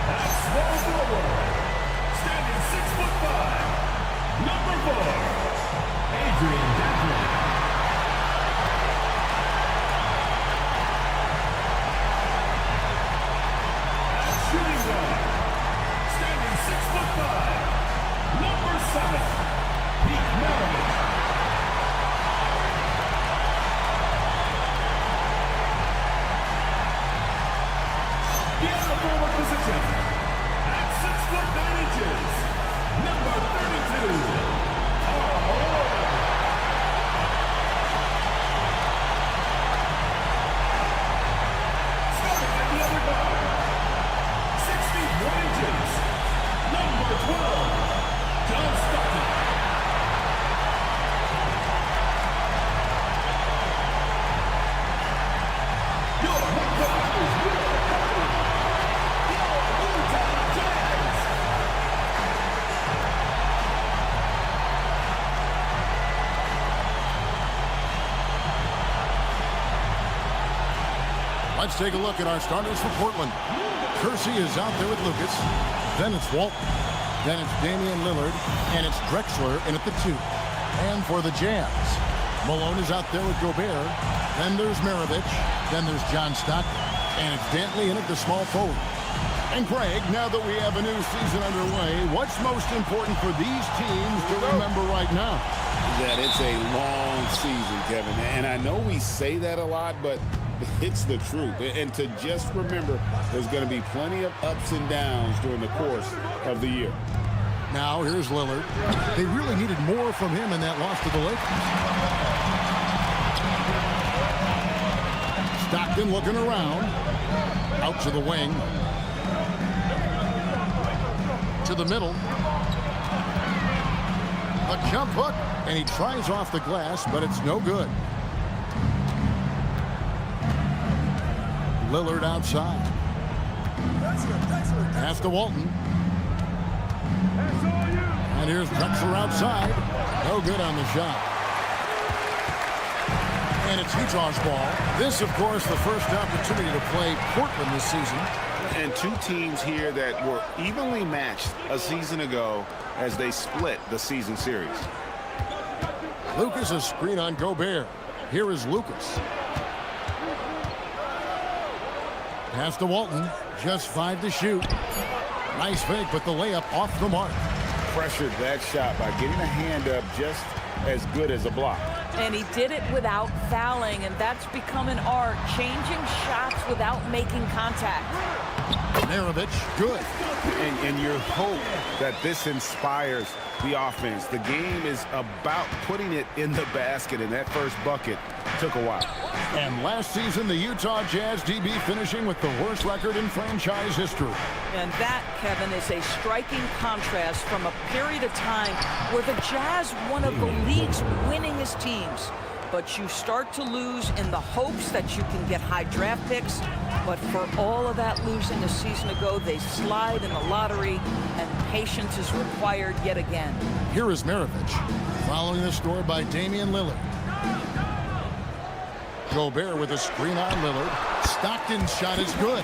At small forward, standing 6'5", number 4, Adrian Dafflin. At shooting guard, standing 6'5", number 7, Pete Maravich. The other forward position, at 6'9", number 32, Karl Malone. Starting at the other guard, 6 feet 1 inches, number 12, John Stockton. Your head coach is Will Hardy, your Utah Jazz. Let's take a look at our starters for Portland. Kersey is out there with Lucas. Then it's Walton. Then it's Damian Lillard. And it's Drexler in at the 2. And for the Jazz, Malone is out there with Gobert. Then there's Maravich. Then there's John Stockton. And it's Dantley in at the small forward. And Craig, now that we have a new season underway, what's most important for these teams to remember right now? That it's a long season, Kevin. And I know we say that a lot, but it's the truth. And to just remember, there's going to be plenty of ups and downs during the course of the year. Now, here's Lillard. They really needed more from him in that loss to the Lakers. Stockton looking around. Out to the wing. to the middle. A jump hook, and he tries off the glass, but it's no good. Lillard outside. Pass to Walton. And here's Drexler outside. No good on the shot. And it's Utah's ball. This, of course, the first opportunity to play Portland this season. And two teams here that were evenly matched a season ago as they split the season series. Lucas, a screen on Gobert. Here is Lucas. Pass to Walton. Just 5 to shoot. Nice fake, but the layup off the mark. Pressured that shot by getting a hand up just as good as a block. And he did it without fouling, and that's become an art, changing shots without making contact. Maravich, good. And you hope that this inspires the offense. The game is about putting it in the basket, and that first bucket took a while. And last season, the Utah Jazz DB finishing with the worst record in franchise history. And that, Kevin, is a striking contrast from a period of time where the Jazz, one of the league's winningest teams. But you start to lose in the hopes that you can get high draft picks. But for all of that losing a season ago, they slide in the lottery, and patience is required yet again. Here is Maravich, following the score by Damian Lillard. Gobert with a screen on Lillard. Stockton's shot is good.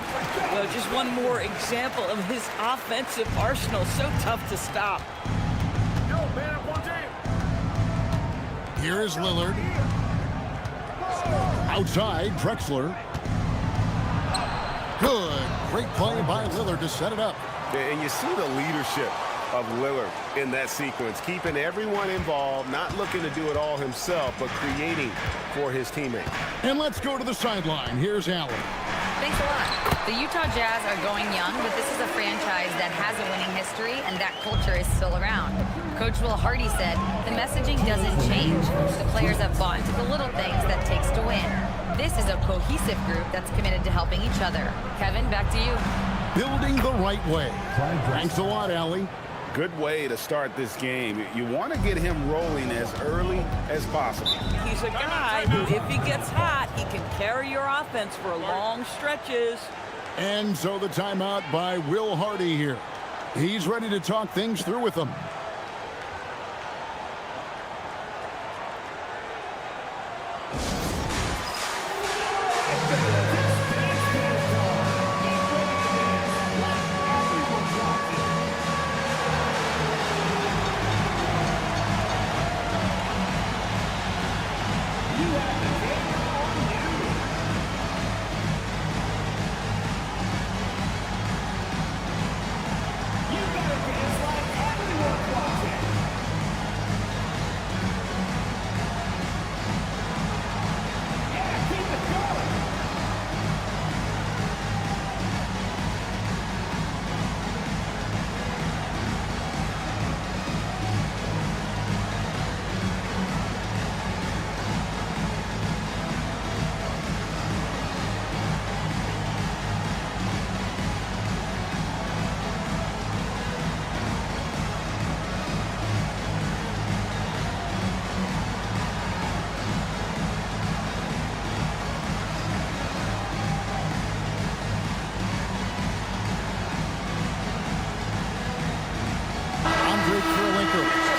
Well, just one more example of his offensive arsenal. So tough to stop. Here is Lillard. Outside, Drexler. Good. Great play by Lillard to set it up. And you see the leadership of Lillard in that sequence, keeping everyone involved, not looking to do it all himself, but creating for his teammates. And let's go to the sideline. Here's Allen. Thanks a lot. The Utah Jazz are going young, but this is a franchise that has a winning history, and that culture is still around. Coach Will Hardy said, the messaging doesn't change. The players have bought into the little things that takes to win. This is a cohesive group that's committed to helping each other. Kevin, back to you. Building the right way. Thanks a lot, Allie. Good way to start this game. You want to get him rolling as early as possible. He's a guy who, if he gets hot, he can carry your offense for long stretches. And so the timeout by Will Hardy here. He's ready to talk things through with them.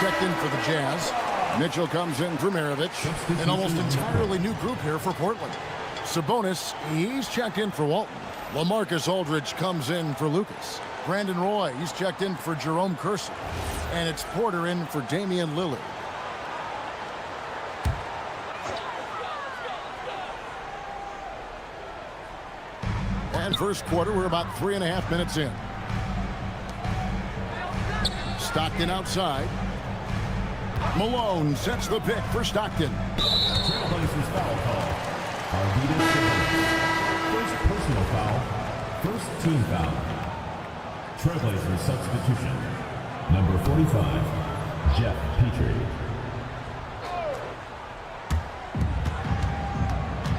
Checked in for the Jazz. Mitchell comes in for Maravich. An almost entirely new group here for Portland. Sabonis, he's checked in for Walton. LaMarcus Aldridge comes in for Lucas. Brandon Roy, he's checked in for Jerome Kersey. And it's Porter in for Damian Lillard. And first quarter, we're about 3.5 minutes in. Stockton outside. Malone sets the pick for Stockton. Trailblazers foul call. First personal foul. First team foul. Trailblazers substitution. Number 45, Jeff Petrie.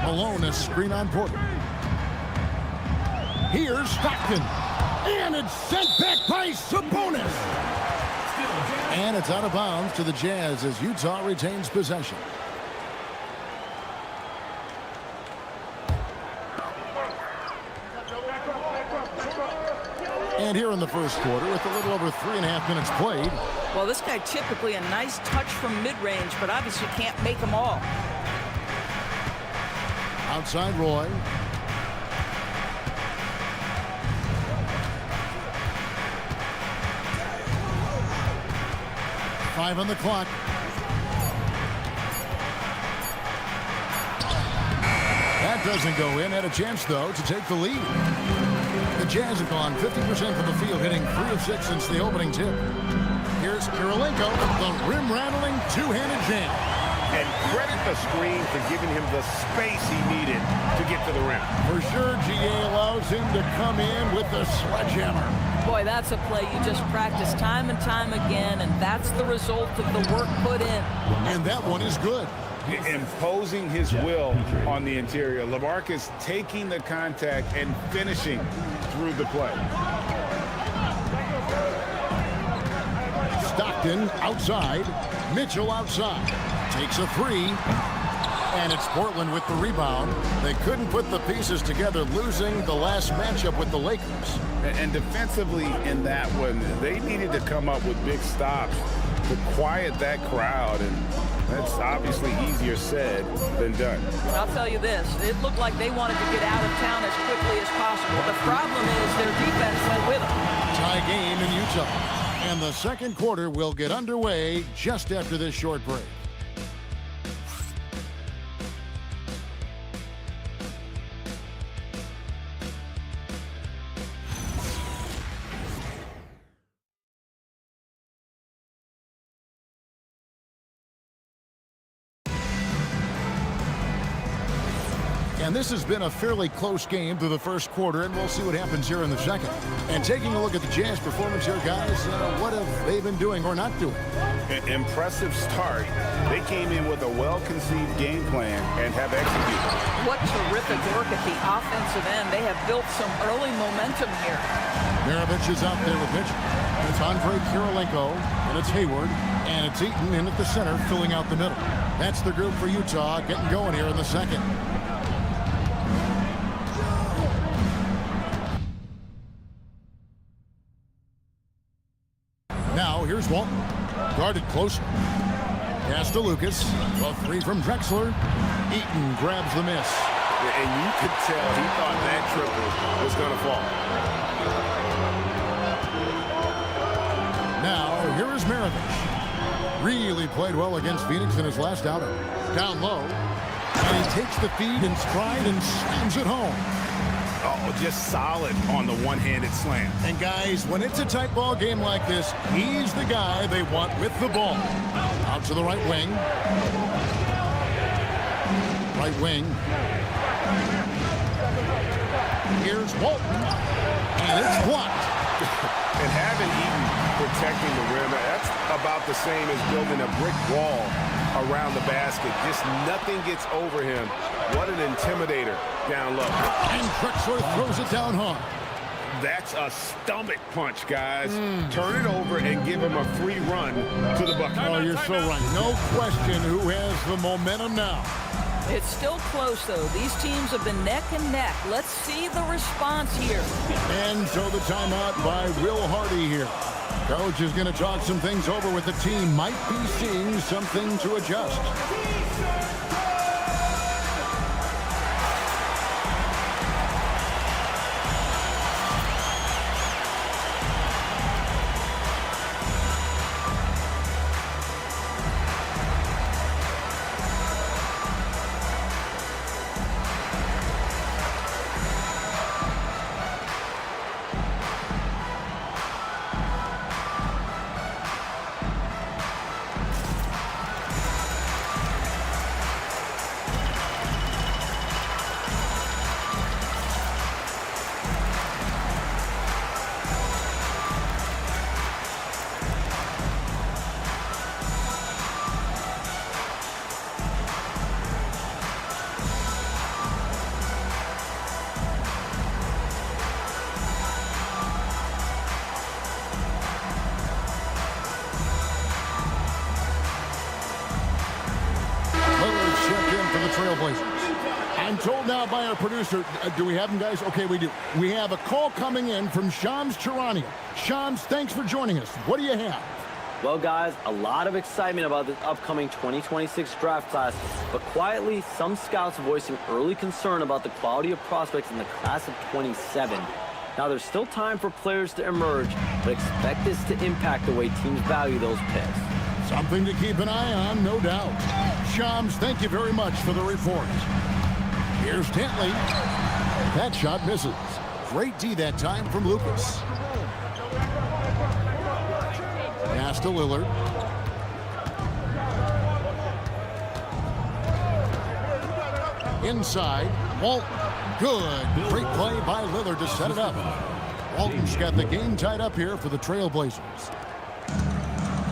Malone, a screen on Porter. Here's Stockton. And it's sent back by Sabonis. And it's out of bounds to the Jazz as Utah retains possession. And here in the first quarter, with a little over 3.5 minutes played. Well, this guy typically a nice touch from mid-range, but obviously can't make them all. Outside Roy. Five on the clock. That doesn't go in. Had a chance, though, to take the lead. The Jazz have gone 50% from the field, hitting 3 of 6 since the opening tip. Here's Kirilenko, the rim-rattling two-handed jam. And credit the screen for giving him the space he needed to get to the rim. For sure, GA allows him to come in with the sledgehammer. Boy, that's a play you just practice time and time again, and that's the result of the work put in. And that one is good. Imposing his will on the interior. LaMarcus taking the contact and finishing through the play. Stockton outside. Mitchell outside. Takes a three. And it's Portland with the rebound. They couldn't put the pieces together, losing the last matchup with the Lakers. And defensively in that one, they needed to come up with big stops to quiet that crowd, and that's obviously easier said than done. I'll tell you this, it looked like they wanted to get out of town as quickly as possible. The problem is their defense went with them. Tie game in Utah. And the second quarter will get underway just after this short break. And this has been a fairly close game through the first quarter, and we'll see what happens here in the second. And taking a look at the Jazz performance here, guys, what have they been doing or not doing? Impressive start. They came in with a well-conceived game plan and have executed. What terrific work at the offensive end. They have built some early momentum here. Maravich is out there with Mitchell. It's Andre Kirilenko, and it's Hayward, and it's Eaton in at the center, filling out the middle. That's the group for Utah getting going here in the second. Now, here's Walton. Guarded closer. Pass to Lucas. A three from Drexler. Eaton grabs the miss. And you could tell he thought that triple was going to fall. Now, here is Maravich. Really played well against Phoenix in his last outing. Down low. And he takes the feed in stride and slams it home. Oh, just solid on the one-handed slam. And guys, when it's a tight ball game like this, he's the guy they want with the ball. Out to the right wing. Right wing. Here's Walton. And it's blocked. And having Eaton protecting the rim, that's about the same as building a brick wall around the basket. Just nothing gets over him. What an intimidator down low. And Drexler throws it down hard. That's a stomach punch, guys. Turn it over and give him a free run to the bucket. Oh, you're so right. No question who has the momentum now. It's still close, though. These teams have been neck and neck. Let's see the response here. And so the timeout by Will Hardy here. Coach is going to talk some things over with the team. Might be seeing something to adjust. Trailblazers. I'm told now by our producer, do we have him, guys? Okay, we do. We have a call coming in from Shams Charania. Shams, thanks for joining us. What do you have? Well, guys, a lot of excitement about this upcoming 2026 draft class, but quietly, some scouts voicing early concern about the quality of prospects in the class of 27. Now, there's still time for players to emerge, but expect this to impact the way teams value those picks. Something to keep an eye on, no doubt. Shams, thank you very much for the report. Here's Tentley. That shot misses. Great D that time from Lucas. Pass to Lillard. Inside, Walton. Good. Great play by Lillard to set it up. Walton's got the game tied up here for the Trailblazers.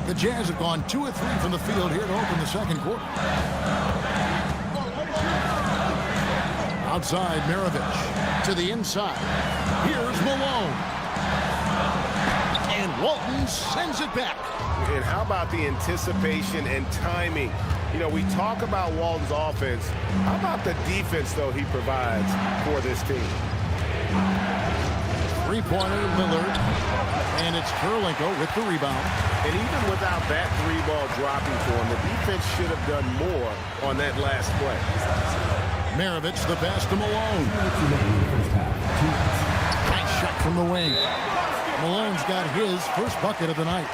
The Jazz have gone 2 of 3 from the field here to open the second quarter. Outside, Maravich to the inside. Here's Malone. And Walton sends it back. And how about the anticipation and timing? You know, we talk about Walton's offense. How about the defense, though, he provides for this team? Three-pointer, Lillard. And it's Kerlinko with the rebound. And even without that three-ball dropping for him, the defense should have done more on that last play. Maravich the pass to Malone. Nice shot from the wing. Malone's got his first bucket of the night.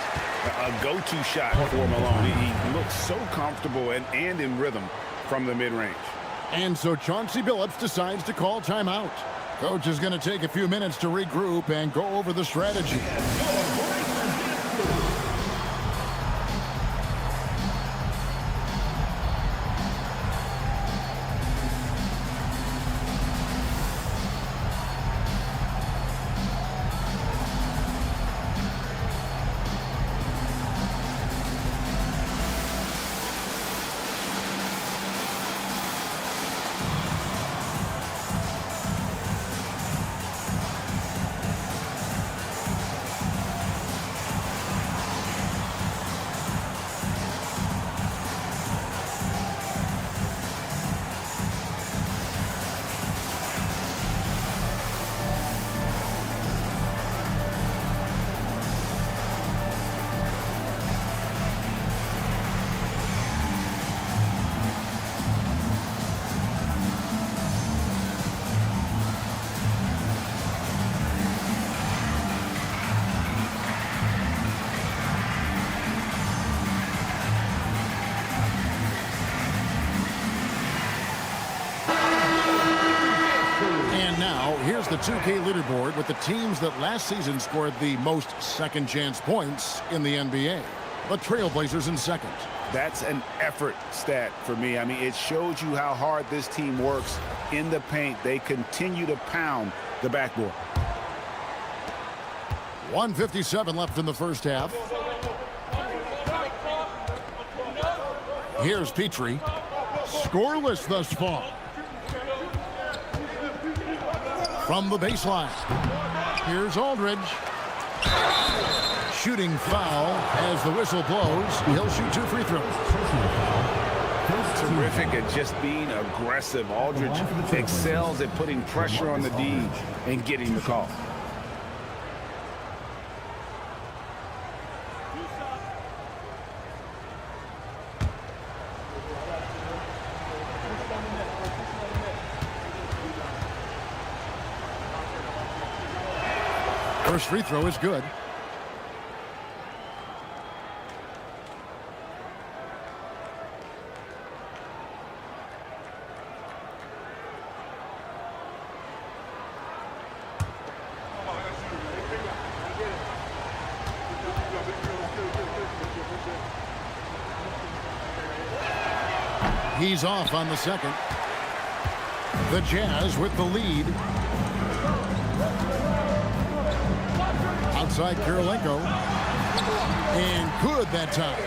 A go-to shot for Malone. He looks so comfortable and in rhythm from the mid-range. And so Chauncey Billups decides to call timeout. Coach is going to take a few minutes to regroup and go over the strategy. Here's the 2K leaderboard with the teams that last season scored the most second-chance points in the NBA. The Trailblazers in second. That's an effort stat for me. I mean, it shows you how hard this team works in the paint. They continue to pound the backboard. 1:57 left in the first half. Here's Petrie. Scoreless thus far. From the baseline. Here's Aldridge. Shooting foul as the whistle blows. He'll shoot 2 free throws. Terrific at just being aggressive. Aldridge excels at putting pressure on the D and getting the call. First free throw is good. He's off on the second. The Jazz with the lead. Outside Kerlinko. And good that time.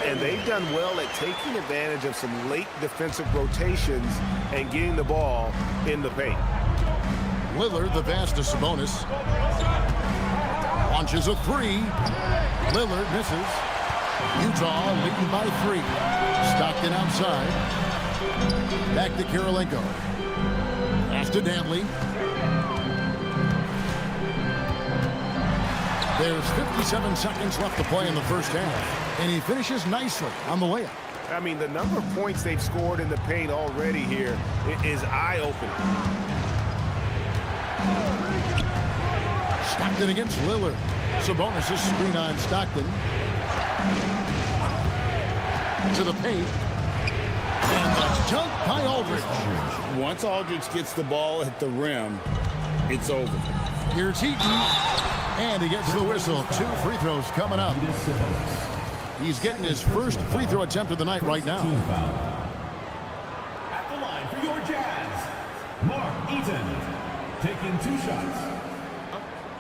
And they've done well at taking advantage of some late defensive rotations and getting the ball in the paint. Lillard, the pass to Sabonis. Launches a three. Lillard misses. Utah leading by 3. Stockton outside. Back to Kirilenko. Pass to Dantley. There's 57 seconds left to play in the first half, and he finishes nicely on the layup. I mean, the number of points they've scored in the paint already here is eye-opening. Stockton against Lillard. Sabonis' screen on Stockton. To the paint. And that's dunked by Aldridge. Once Aldridge gets the ball at the rim, it's over. Here's Heaton. And he gets the whistle. 2 free throws coming up. He's getting his first free throw attempt of the night right now. At the line for your Jazz, Mark Eaton, taking 2 shots.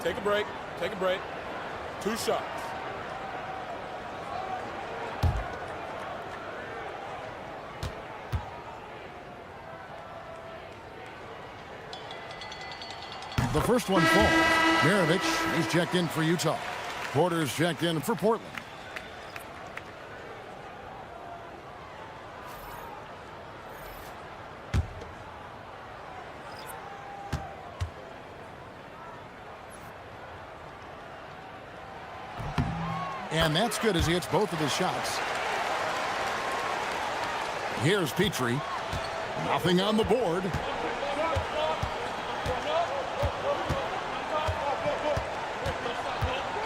Take a break. Take a break. 2 shots. The first one falls. Maravich is checked in for Utah. Porter's checked in for Portland. And that's good as he hits both of his shots. Here's Petrie. Nothing on the board.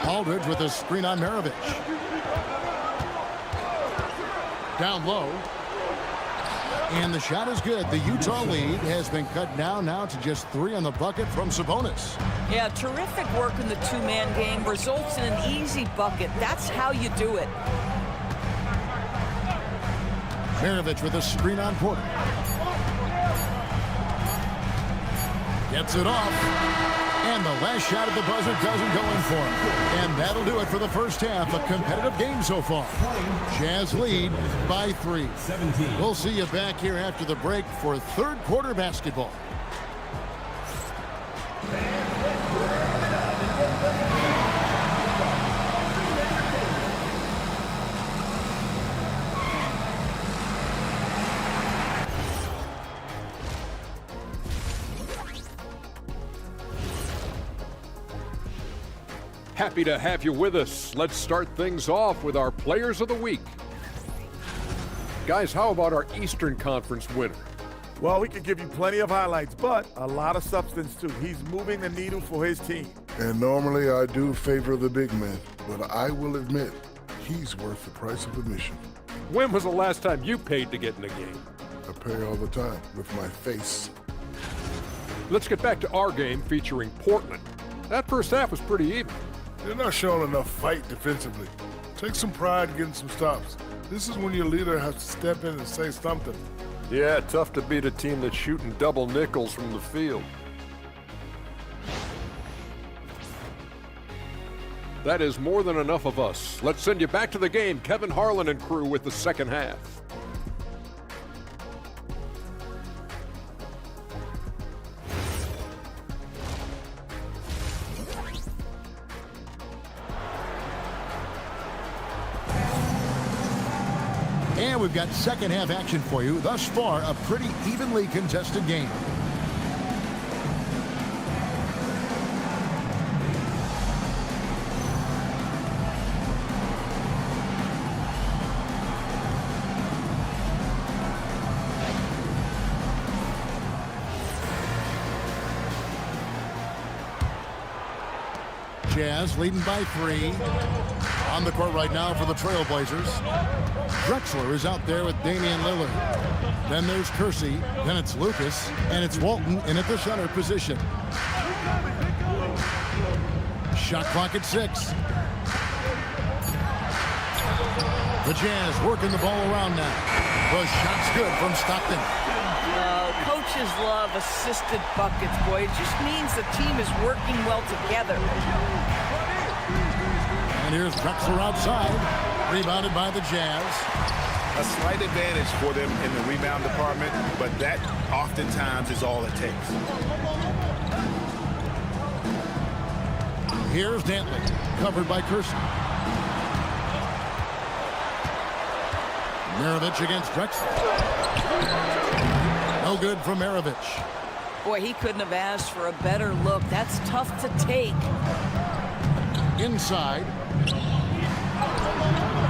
Aldridge with a screen on Maravich. Down low. And the shot is good. The Utah lead has been cut down now to just 3 on the bucket from Sabonis. Yeah, terrific work in the 2-man game results in an easy bucket. That's how you do it. Maravich with a screen on Porter. Gets it off. And the last shot at the buzzer doesn't go in for him. And that'll do it for the first half. A competitive game so far. Jazz lead by 3. 17. We'll see you back here after the break for third quarter basketball. Happy to have you with us. Let's start things off with our Players of the Week. Guys, how about our Eastern Conference winner? Well, we could give you plenty of highlights, but a lot of substance, too. He's moving the needle for his team. And normally I do favor the big man, but I will admit he's worth the price of admission. When was the last time you paid to get in a game? I pay all the time with my face. Let's get back to our game featuring Portland. That first half was pretty even. They're not showing enough fight defensively. Take some pride in getting some stops. This is when your leader has to step in and say something. Yeah, tough to beat a team that's shooting double nickels from the field. That is more than enough of us. Let's send you back to the game. Kevin Harlan and crew with the second half. And we've got second half action for you. Thus far, a pretty evenly contested game. Jazz leading by 3. On the court right now for the Trailblazers. Drexler is out there with Damian Lillard. Then there's Kersey. Then it's Lucas. And it's Walton in at the center position. Shot clock at 6. The Jazz working the ball around now. The shot's good from Stockton. Coaches love assisted buckets, boy. It just means the team is working well together. And here's Drexler outside. Rebounded by the Jazz. A slight advantage for them in the rebound department, but that oftentimes is all it takes. Here's Dantley, covered by Kersey. Maravich against Drexler. No good from Maravich. Boy, he couldn't have asked for a better look. That's tough to take. Inside.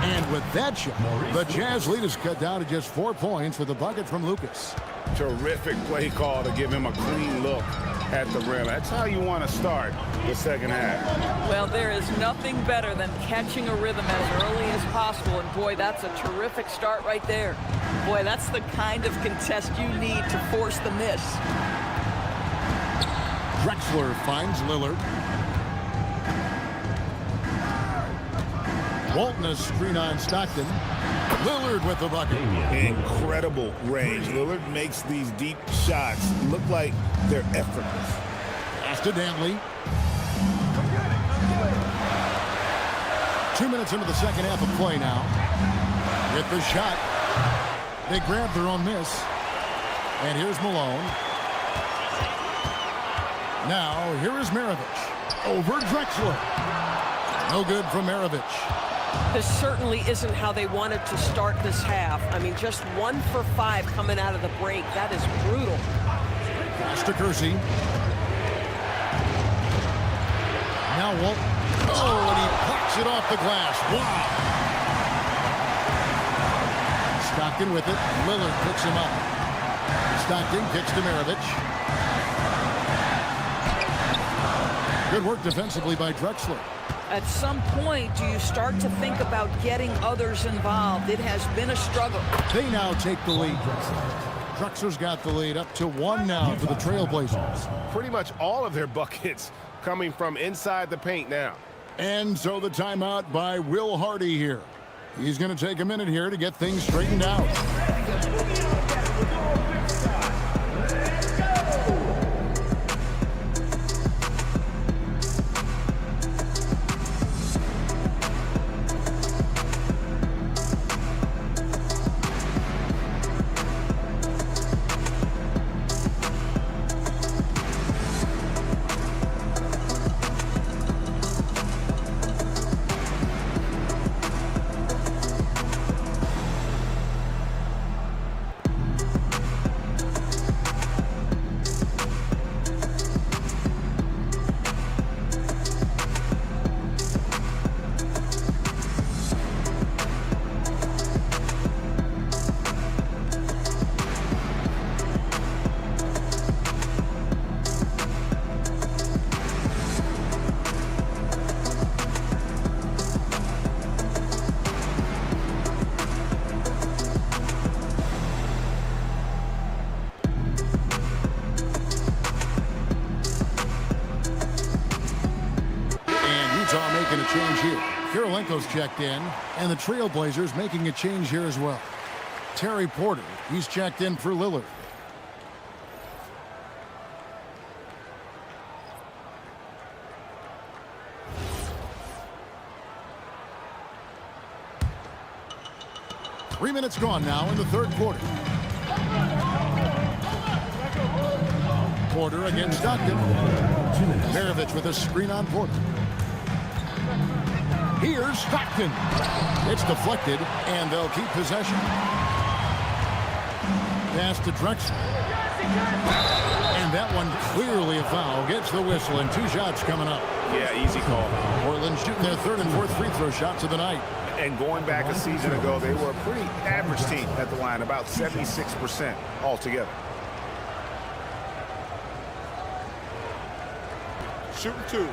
And with that shot, the Jazz lead is cut down to just 4 points with a bucket from Lucas. Terrific play call to give him a clean look at the rim. That's how you want to start the second half. Well, there is nothing better than catching a rhythm as early as possible. And boy, that's a terrific start right there. Boy, that's the kind of contest you need to force the miss. Drexler finds Lillard. Walton a screen on Stockton. Lillard with the bucket. Incredible range. Lillard makes these deep shots look like they're effortless. Pass to Dantley. 2 minutes into the second half of play now. With the shot. They grab their own miss. And here's Malone. Now, here is Maravich. Over Drexler. No good from Maravich. This certainly isn't how they wanted to start this half. I mean, just 1 for 5 coming out of the break. That is brutal. Pass to Kersey. Now Walton. Oh, and he pops it off the glass. Wow. Stockton with it. Lillard picks him up. Stockton kicks to Maravich. Good work defensively by Drexler. At some point, do you start to think about getting others involved? It has been a struggle. They now take the lead. Drexler's got the lead up to 1 now for the Trailblazers. Pretty much all of their buckets coming from inside the paint now. And so the timeout by Will Hardy here. He's going to take a minute here to get things straightened out. Making a change here. Kirilenko's checked in, and the Trailblazers making a change here as well. Terry Porter, he's checked in for Lillard. Three minutes gone now in the third quarter. Porter against Stockton. Maravich with a screen on Porter. Here's Stockton. It's deflected, and they'll keep possession. Pass to Drexler. And that one clearly a foul. Gets the whistle, and 2 shots coming up. Yeah, easy call. Portland shooting their third and fourth free throw shots of the night. And going back a season ago, they were a pretty average team at the line, about 76% altogether. Shooting 2.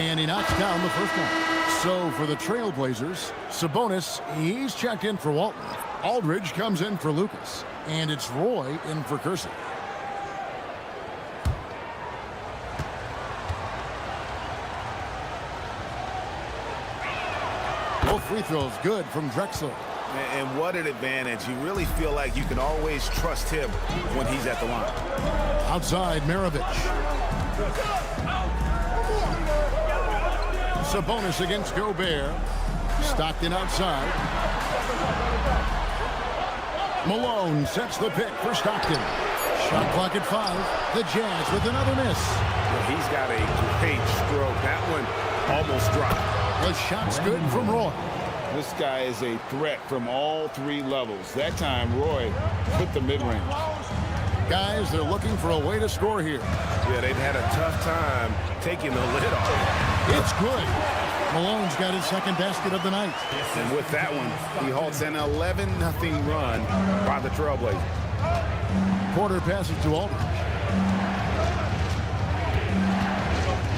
And he knocks down the first one. So for the Trailblazers, Sabonis, he's checked in for Walton. Aldridge comes in for Lucas. And it's Roy in for Kersey. Both free throws good from Drexler. And what an advantage. You really feel like you can always trust him when he's at the line. Outside, Maravich. Sabonis against Gobert. Stockton outside. Malone sets the pick for Stockton. Shot clock at 5. The Jazz with another miss. Well, he's got a great stroke. That one almost dropped. The shot's good from Roy. This guy is a threat from all 3 levels. That time, Roy hit the mid-range. Guys, they're looking for a way to score here. Yeah, they've had a tough time taking the lid off. It's good. Malone's got his second basket of the night. And with that one, he halts an 11-0 run by the Trailblazers. Porter passes to Aldridge.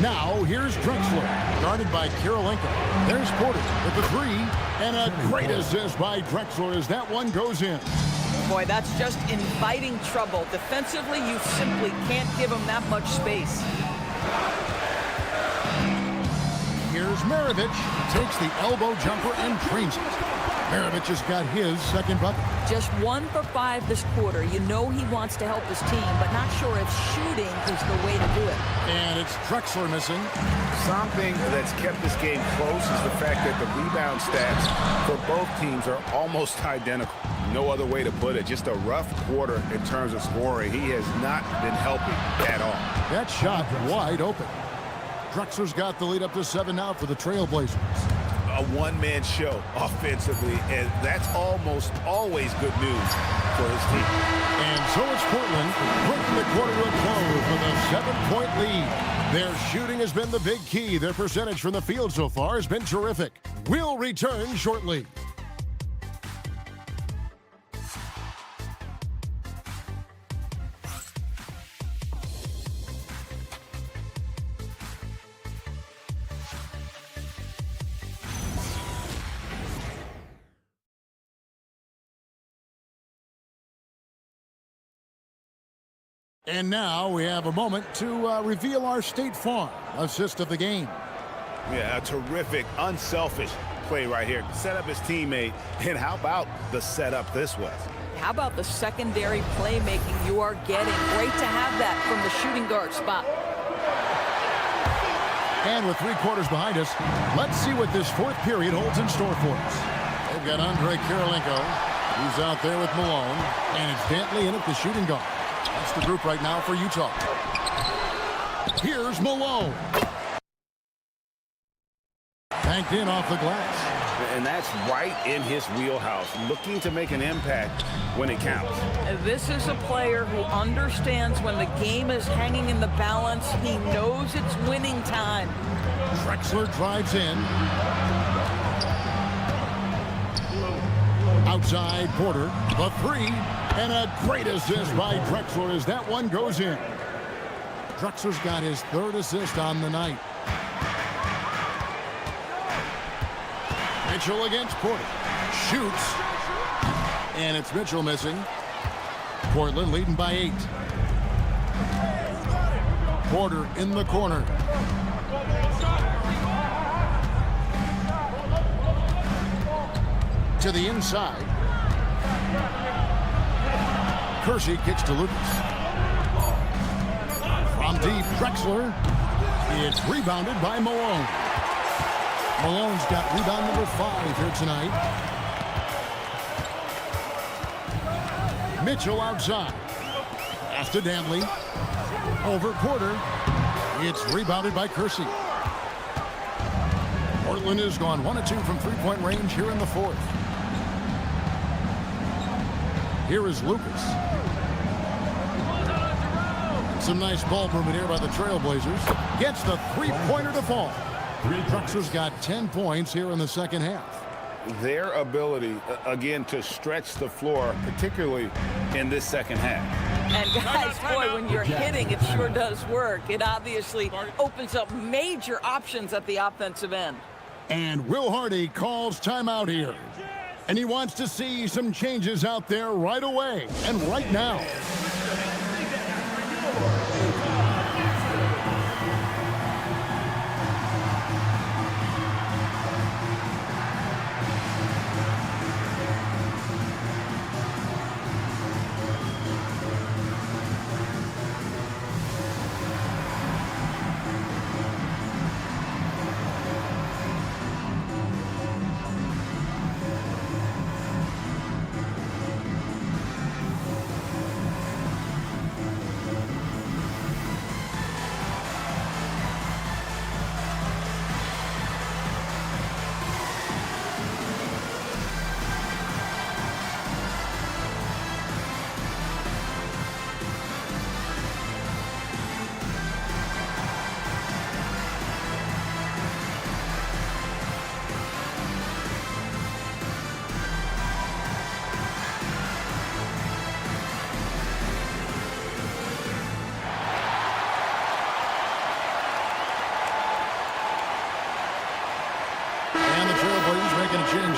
Now, here's Drexler, guarded by Kirilenko. There's Porter with the 3, and a great assist by Drexler as that one goes in. Boy, that's just inviting trouble. Defensively, you simply can't give him that much space. Here's Maravich, takes the elbow jumper and drains it. Maravich has got his second bucket. Just 1 for 5 this quarter. You know he wants to help his team, but not sure if shooting is the way to do it. And it's Drexler missing. Something that's kept this game close is the fact that the rebound stats for both teams are almost identical. No other way to put it. Just a rough quarter in terms of scoring. He has not been helping at all. That shot wide open. Drexler's got the lead up to 7 now for the Trailblazers. A one-man show offensively, and that's almost always good news for his team. And so it's Portland bringing the quarter to a close with a 7-point lead. Their shooting has been the big key. Their percentage from the field so far has been terrific. We'll return shortly. And now we have a moment to reveal our State Farm assist of the game. Yeah, a terrific, unselfish play right here. Set up his teammate, and how about the setup this was? How about the secondary playmaking you are getting? Great to have that from the shooting guard spot. And with 3 quarters behind us, let's see what this 4th period holds in store for us. They've got Andre Kirilenko. He's out there with Malone. And it's Dantley in at the shooting guard. That's the group right now for Utah. Here's Malone. Banked in off the glass. And that's right in his wheelhouse, looking to make an impact when it counts. This is a player who understands when the game is hanging in the balance. He knows it's winning time. Drexler drives in. Outside Porter, the 3, and a great assist by Drexler as that one goes in. Drexler's got his 3rd assist on the night. Mitchell against Porter. Shoots. And it's Mitchell missing. Portland leading by 8. Porter in the corner. To the inside. Kersey kicks to Lucas. From deep, Drexler. It's rebounded by Malone. Malone's got rebound number 5 here tonight. Mitchell outside. Pass to Dantley. Over Porter. It's rebounded by Kersey. Portland has gone 1 of 2 from 3-point range here in the 4th. Here is Lucas. Some nice ball movement here by the Trailblazers. Gets the 3-pointer to fall. Drexler's got 10 points here in the second half. Their ability, again, to stretch the floor, particularly in this second half. And guys, boy, when you're hitting, it sure does work. It obviously opens up major options at the offensive end. And Will Hardy calls timeout here. And he wants to see some changes out there right away and right now.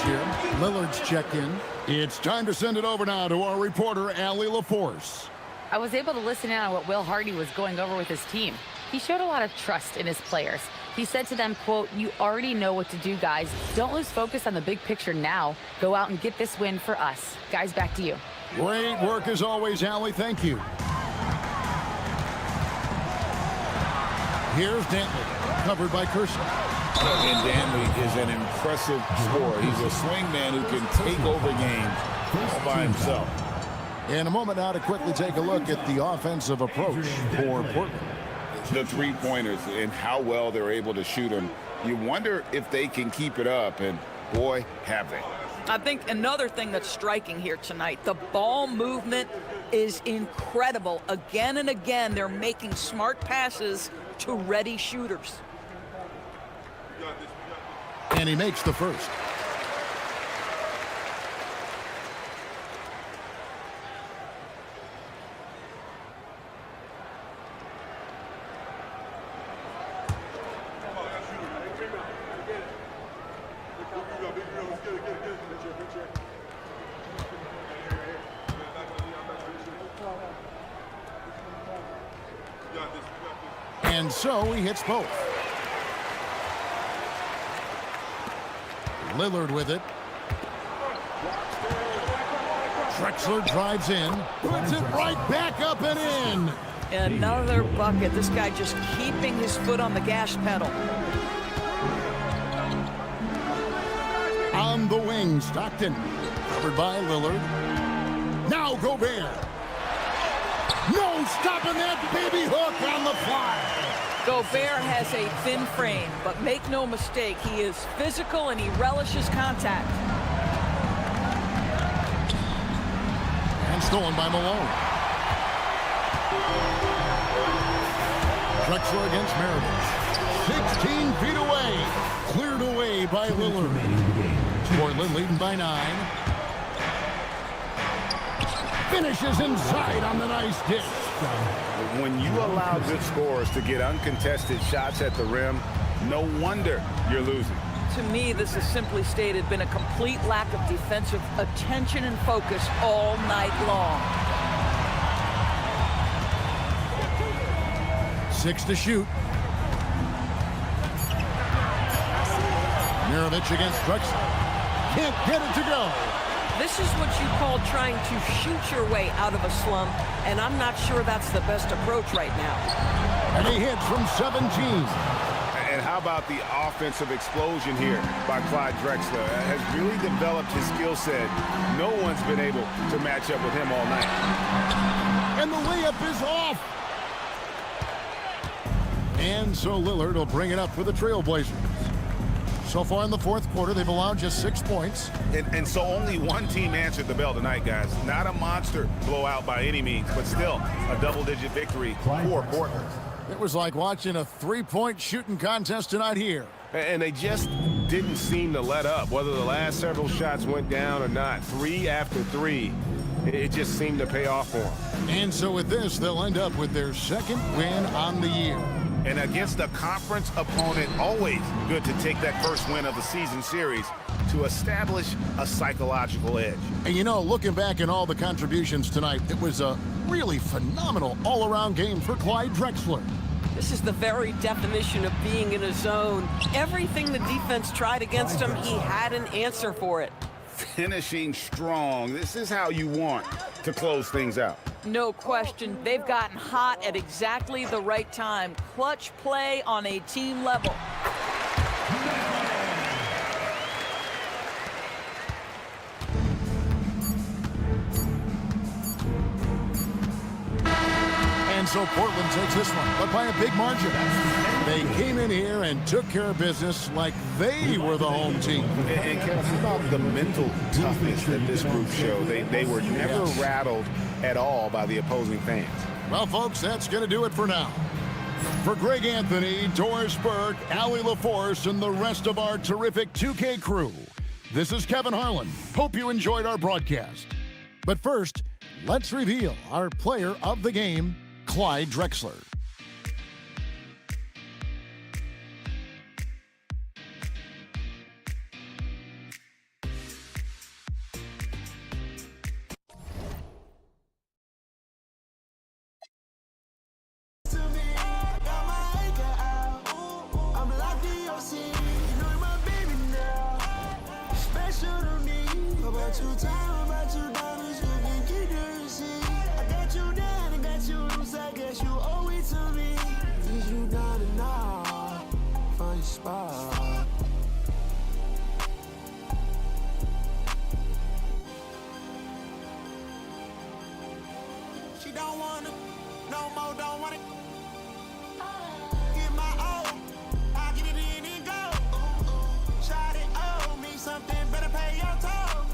here. Lillard's checked in. It's time to send it over now to our reporter, Allie LaForce. I was able to listen in on what Will Hardy was going over with his team. He showed a lot of trust in his players. He said to them, quote, "You already know what to do, guys. Don't lose focus on the big picture now. Go out and get this win for us." Guys, back to you. Great work as always, Allie. Thank you. Here's Dantley, covered by Kersey. And Dantley is an impressive scorer. He's a swingman who can take over games all by himself. In a moment now to quickly take a look at the offensive approach for Portland. The three-pointers and how well they're able to shoot them. You wonder if they can keep it up, and boy, have they. I think another thing that's striking here tonight, the ball movement is incredible. Again and again, they're making smart passes to ready shooters. And he makes the first. And so he hits both. Lillard with it. Drexler drives in, puts it right back up and in. Another bucket. This guy just keeping his foot on the gas pedal. On the wing, Stockton, covered by Lillard. Now Gobert. No stopping that baby hook on the fly. Gobert has a thin frame, but make no mistake, he is physical and he relishes contact. And stolen by Malone. Drexler against Meredith. 16 feet away. Cleared away by Lillard. Portland leading by 9. Finishes inside on the nice dish. When you allow good scorers to get uncontested shots at the rim, no wonder you're losing. To me, this is simply stated been a complete lack of defensive attention and focus all night long. 6 to shoot. Mirovic against Drexler. Can't get it to go. This is what you call trying to shoot your way out of a slump, and I'm not sure that's the best approach right now. And he hits from 17. And how about the offensive explosion here by Clyde Drexler? Has really developed his skill set. No one's been able to match up with him all night. And the layup is off. And so Lillard will bring it up for the Trailblazers. So far in the fourth quarter, they've allowed just 6 points. And so only one team answered the bell tonight, guys. Not a monster blowout by any means, but still a double-digit victory for Portland. It was like watching a three-point shooting contest tonight here. And they just didn't seem to let up, whether the last several shots went down or not. 3 after 3, it just seemed to pay off for them. And so with this, they'll end up with their second win on the year. And against a conference opponent, always good to take that first win of the season series to establish a psychological edge. And you know, looking back at all the contributions tonight, it was a really phenomenal all-around game for Clyde Drexler. This is the very definition of being in a zone. Everything the defense tried against him, he had an answer for it. Finishing strong. This is how you want to close things out. No question, they've gotten hot at exactly the right time. Clutch play on a team level. And so Portland takes this one, but by a big margin. They came in here and took care of business like they were the home team. And Kevin, how about the mental toughness that this group showed? They were never rattled at all by the opposing fans. Well, folks, that's going to do it for now. For Greg Anthony, Doris Burke, Allie LaForce, and the rest of our terrific 2K crew, this is Kevin Harlan. Hope you enjoyed our broadcast. But first, let's reveal our player of the game, Clyde Drexler. About you time, about you diamonds, you can keep the receipt. I got you down, I got you loose, I guess you owe it to me. Things you gotta know for your spot. She don't wanna, no more, don't wanna. Get my own, I get it in and go. Shot it, owe me something, better pay your toll.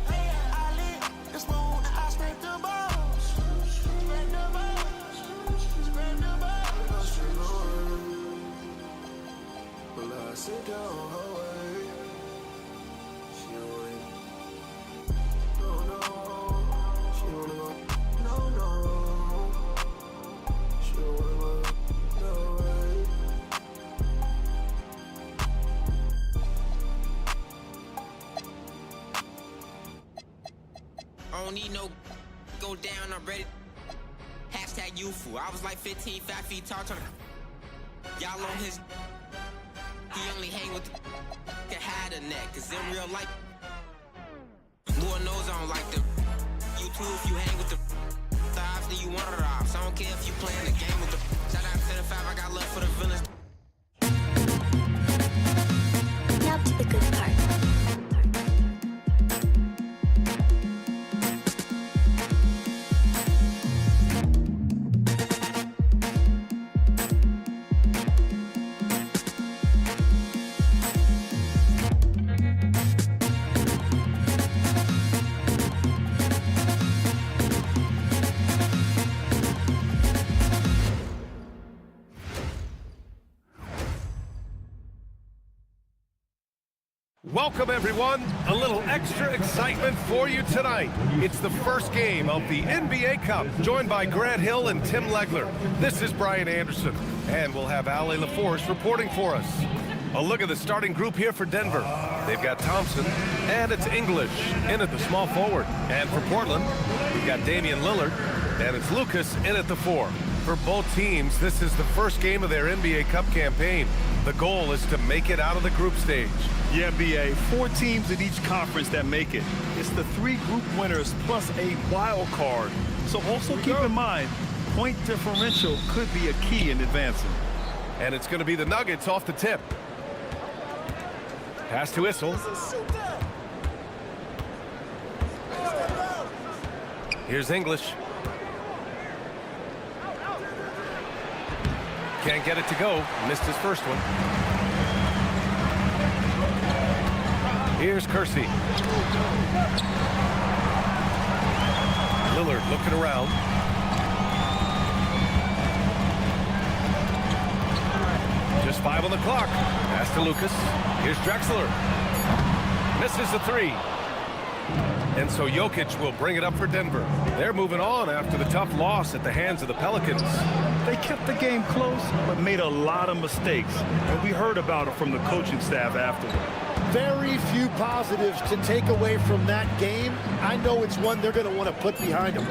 Hey, I lit the spoon and I scrape the balls. Scrape the balls, scrape the balls. Well, I sit down her way. She went, no, she wanna go, no, she wanna go, no way. I don't need no go down, I'm ready. Hashtag youthful. I was like 15, 5 feet tall, y'all on his. He only hang with the had a neck, cause in real life, Lord knows I don't like them. You too, if you hang with the thighs, then you want it off. So I don't care if you playing the game with the. Shout out to the 5, I got love for the villains. Now to the good part. Welcome, everyone. A little extra excitement for you tonight. It's the first game of the NBA Cup, joined by Grant Hill and Tim Legler. This is Brian Anderson, and we'll have Ale LaForce reporting for us. A look at the starting group here for Denver. They've got Thompson, and it's English in at the small forward. And for Portland, we've got Damian Lillard, and it's Lucas in at the 4. For both teams, this is the first game of their NBA Cup campaign. The goal is to make it out of the group stage. Yeah, BA, 4 teams in each conference that make it. It's the 3 group winners plus a wild card. So also keep in mind, point differential could be a key in advancing. And it's going to be the Nuggets off the tip. Pass to Issel. Here's English. Can't get it to go. Missed his first one. Here's Kersey. Lillard looking around. Just 5 on the clock. Pass to Lucas. Here's Drexler. Misses the 3. And so Jokic will bring it up for Denver. They're moving on after the tough loss at the hands of the Pelicans. They kept the game close, but made a lot of mistakes. And we heard about it from the coaching staff afterward. Very few positives to take away from that game. I know it's one they're going to want to put behind them.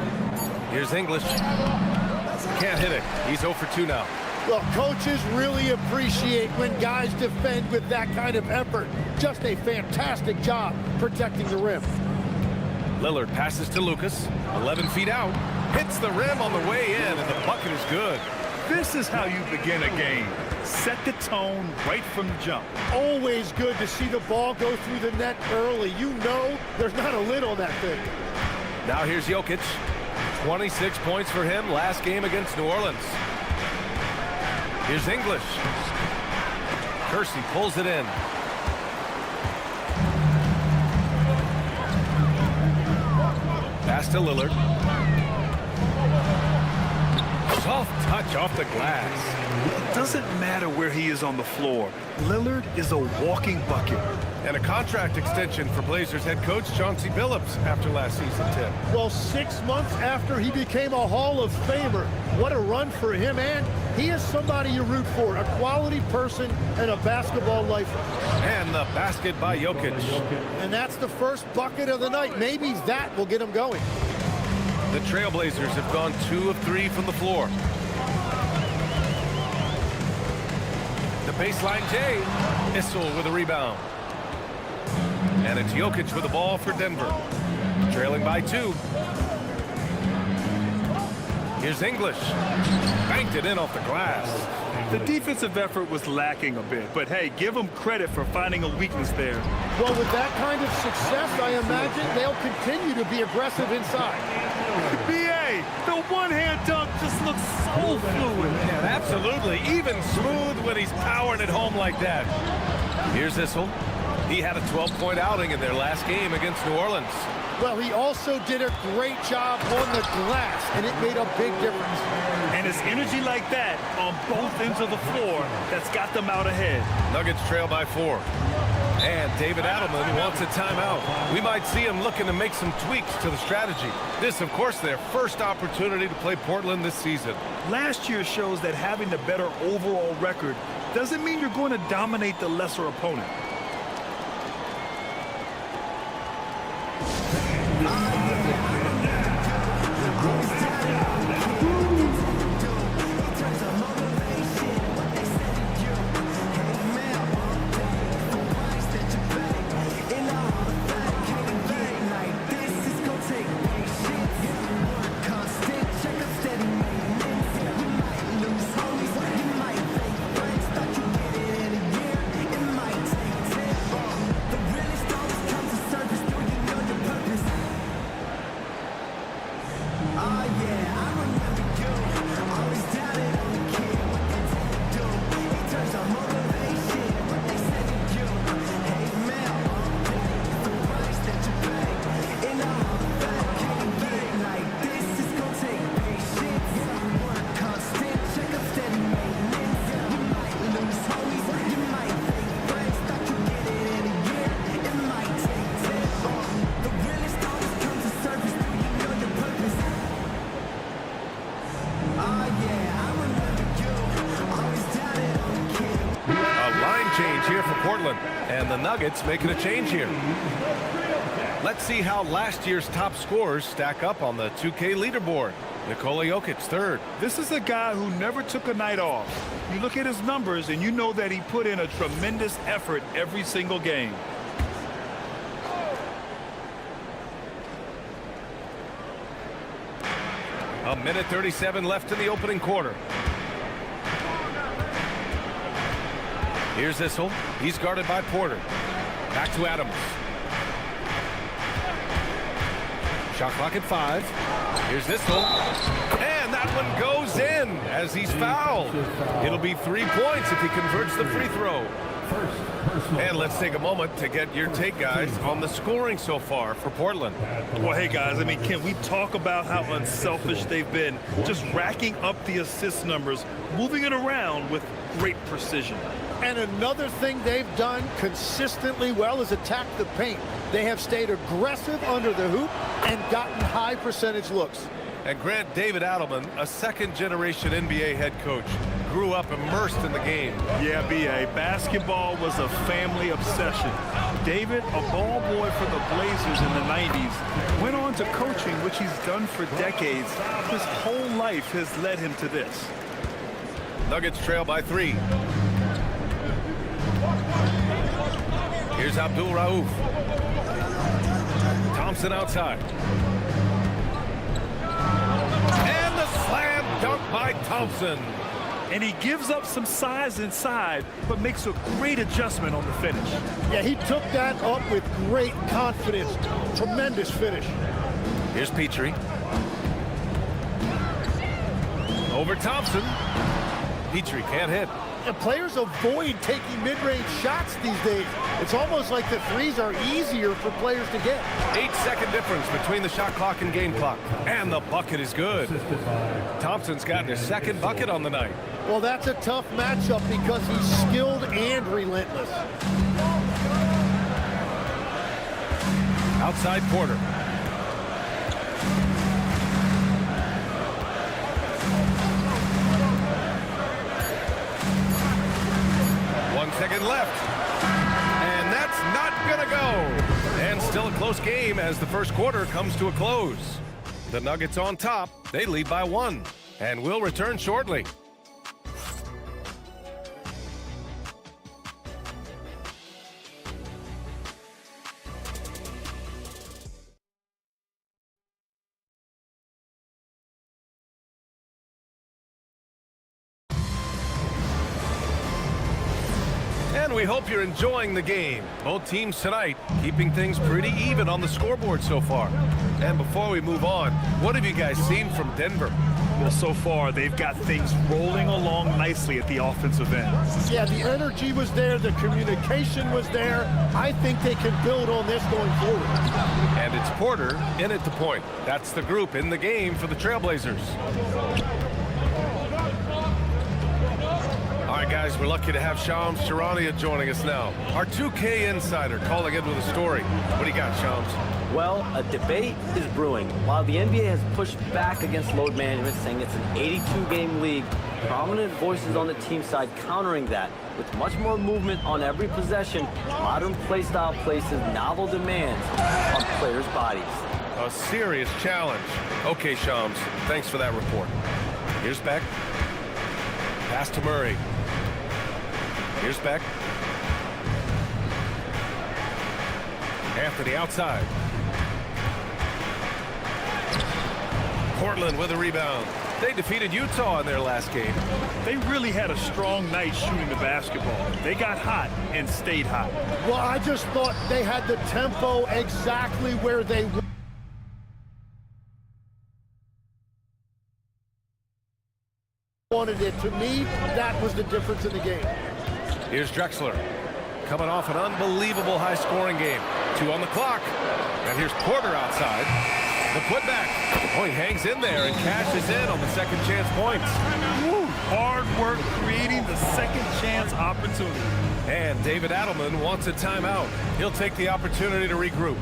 Here's English. Can't hit it. He's 0 for 2 now. Well, coaches really appreciate when guys defend with that kind of effort. Just a fantastic job protecting the rim. Lillard passes to Lucas. 11 feet out. Hits the rim on the way in, and the bucket is good. This is how you begin a game. Set the tone right from the jump. Always good to see the ball go through the net early. You know there's not a lid on that thing. Now here's Jokic. 26 points for him last game against New Orleans. Here's English. Kersey pulls it in. Pass to Lillard. Soft touch off the glass. It doesn't matter where he is on the floor. Lillard is a walking bucket. And a contract extension for Blazers head coach Chauncey Billups after last season, Tim. Well, 6 months after he became a Hall of Famer, what a run for him, and he is somebody you root for, a quality person and a basketball lifer. And the basket by Jokic. And that's the first bucket of the night. Maybe that will get him going. The Trailblazers have gone 2 of 3 from the floor. The baseline J. Issel with a rebound. And it's Jokic with the ball for Denver. Trailing by 2. Here's English. Banked it in off the glass. The defensive effort was lacking a bit, but hey, give them credit for finding a weakness there. Well, with that kind of success, I imagine they'll continue to be aggressive inside. B.A., the one-hand dunk just looks so fluid. Yeah, absolutely. Even smooth when he's powering it home like that. Here's Issel. He had a 12-point outing in their last game against New Orleans. Well, he also did a great job on the glass, and it made a big difference. And it's energy like that on both ends of the floor that's got them out ahead. Nuggets trail by 4. And David Adelman wants a timeout. We might see him looking to make some tweaks to the strategy. This, of course, their first opportunity to play Portland this season. Last year shows that having the better overall record doesn't mean you're going to dominate the lesser opponent. Change here for Portland, and the Nuggets making a change here. Let's see how last year's top scorers stack up on the 2K leaderboard. Nikola Jokic, 3rd. This is a guy who never took a night off. You look at his numbers, and you know that he put in a tremendous effort every single game. A minute 37 left in the opening quarter. Here's Issel. He's guarded by Porter. Back to Adams. Shot clock at 5. Here's Issel. And that one goes in as he's fouled. It'll be 3 points if he converts the free throw. And let's take a moment to get your take, guys, on the scoring so far for Portland. Well, hey, guys, I mean, can we talk about how unselfish they've been? Just racking up the assist numbers, moving it around with great precision. And another thing they've done consistently well is attack the paint. They have stayed aggressive under the hoop and gotten high percentage looks. And Grant, David Adelman, a second-generation NBA head coach, grew up immersed in the game. Yeah, B.A., basketball was a family obsession. David, a ball boy for the Blazers in the 90s, went on to coaching, which he's done for decades. His whole life has led him to this. Nuggets trail by 3. Here's Abdul Rauf. Thompson outside. And the slam dunk by Thompson. And he gives up some size inside, but makes a great adjustment on the finish. Yeah, he took that up with great confidence. Tremendous finish. Here's Petrie. Over Thompson. Petrie can't hit. And players avoid taking mid-range shots these days. It's almost like the threes are easier for players to get. 8-second difference between the shot clock and game clock. And the bucket is good. Thompson's gotten his 2nd bucket on the night. Well, that's a tough matchup because he's skilled and relentless. Outside Porter. Second left. And that's not gonna go. And still a close game as the first quarter comes to a close. The Nuggets on top. They lead by 1. And we'll return shortly. And we hope you're enjoying the game. Both teams tonight keeping things pretty even on the scoreboard so far. And before we move on, what have you guys seen from Denver? Well, so far, they've got things rolling along nicely at the offensive end. Yeah, the energy was there, the communication was there. I think they can build on this going forward. And it's Porter in at the point. That's the group in the game for the Trailblazers. All right, guys, we're lucky to have Shams Charania joining us now. Our 2K insider calling in with a story. What do you got, Shams? Well, a debate is brewing. While the NBA has pushed back against load management, saying it's an 82-game league, prominent voices on the team side countering that. With much more movement on every possession, modern play style places novel demands on players' bodies. A serious challenge. Okay, Shams, thanks for that report. Here's Beck. Pass to Murray. Here's Beck. Anthony outside. Portland with a rebound. They defeated Utah in their last game. They really had a strong night shooting the basketball. They got hot and stayed hot. Well, I just thought they had the tempo exactly where they wanted it. To me, that was the difference in the game. Here's Drexler, coming off an unbelievable high-scoring game. 2 on the clock. And here's Porter outside. The putback. Oh, he hangs in there and cashes in on the second chance points. Woo, hard work creating the second chance opportunity. And David Adelman wants a timeout. He'll take the opportunity to regroup.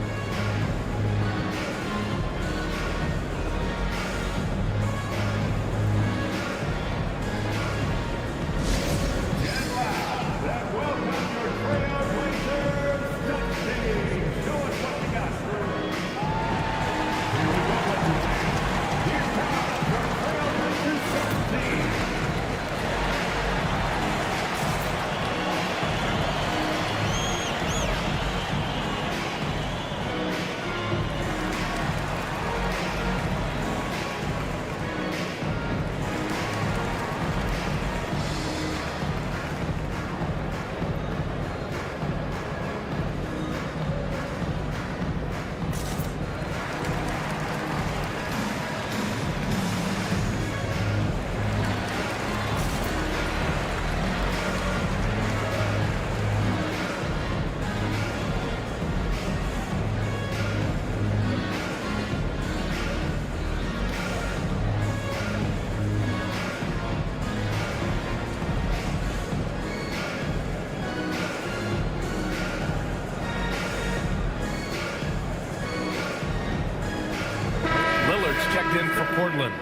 Checked in for Portland.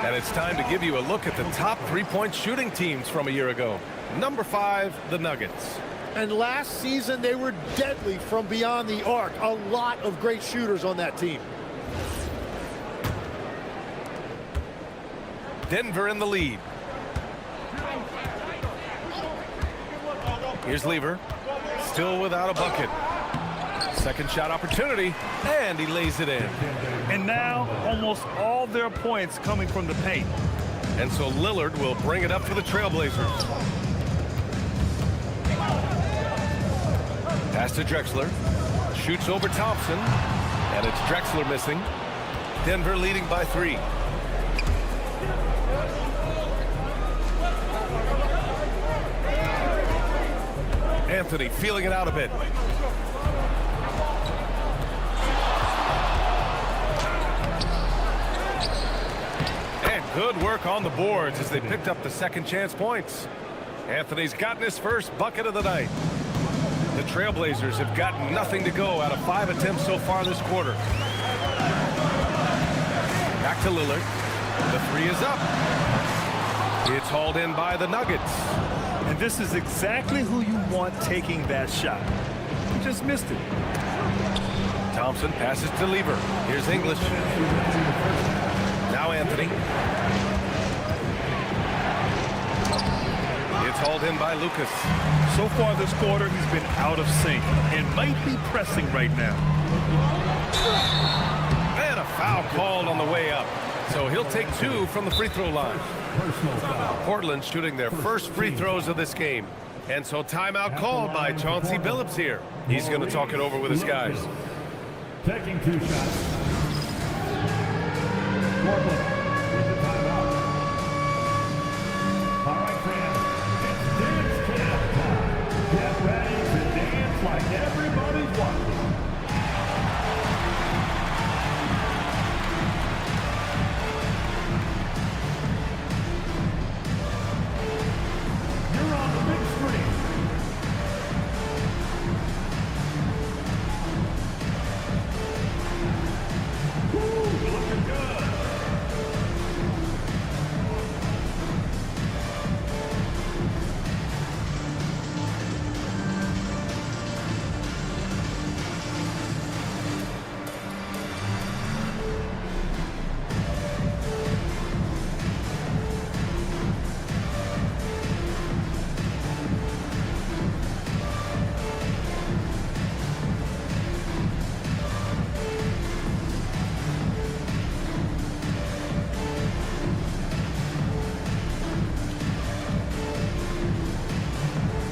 And it's time to give you a look at the top three-point shooting teams from a year ago. Number 5, the Nuggets. And last season, they were deadly from beyond the arc. A lot of great shooters on that team. Denver in the lead. Here's Lever, still without a bucket. Second shot opportunity, and he lays it in. And now, almost all their points coming from the paint. And so Lillard will bring it up for the Trailblazers. Pass to Drexler. Shoots over Thompson. And it's Drexler missing. Denver leading by 3. Anthony feeling it out a bit. Good work on the boards as they picked up the second chance points. Anthony's gotten his first bucket of the night. The Trailblazers have gotten nothing to go out of 5 attempts so far this quarter. Back to Lillard. The 3 is up. It's hauled in by the Nuggets. And this is exactly who you want taking that shot. He just missed it. Thompson passes to Lever. Here's English. Now Anthony. It's hauled in by Lucas. So far this quarter, he's been out of sync and might be pressing right now. And a foul called on the way up. So he'll take 2 from the free throw line. Portland shooting their first free throws of this game. And so timeout called by Chauncey Billups here. He's going to talk it over with his guys. Taking 2 shots. Portland with the timeout. All right, fans, it's dance camp time. Get ready to dance like everybody's watching. You're on the big screen. Looking good.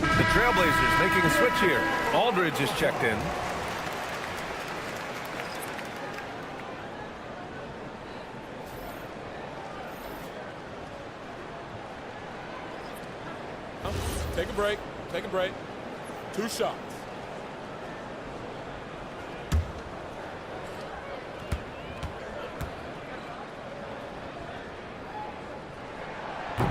The Trailblazers making a switch here. Aldridge is checked in. Take a break. Take a break. 2 shots.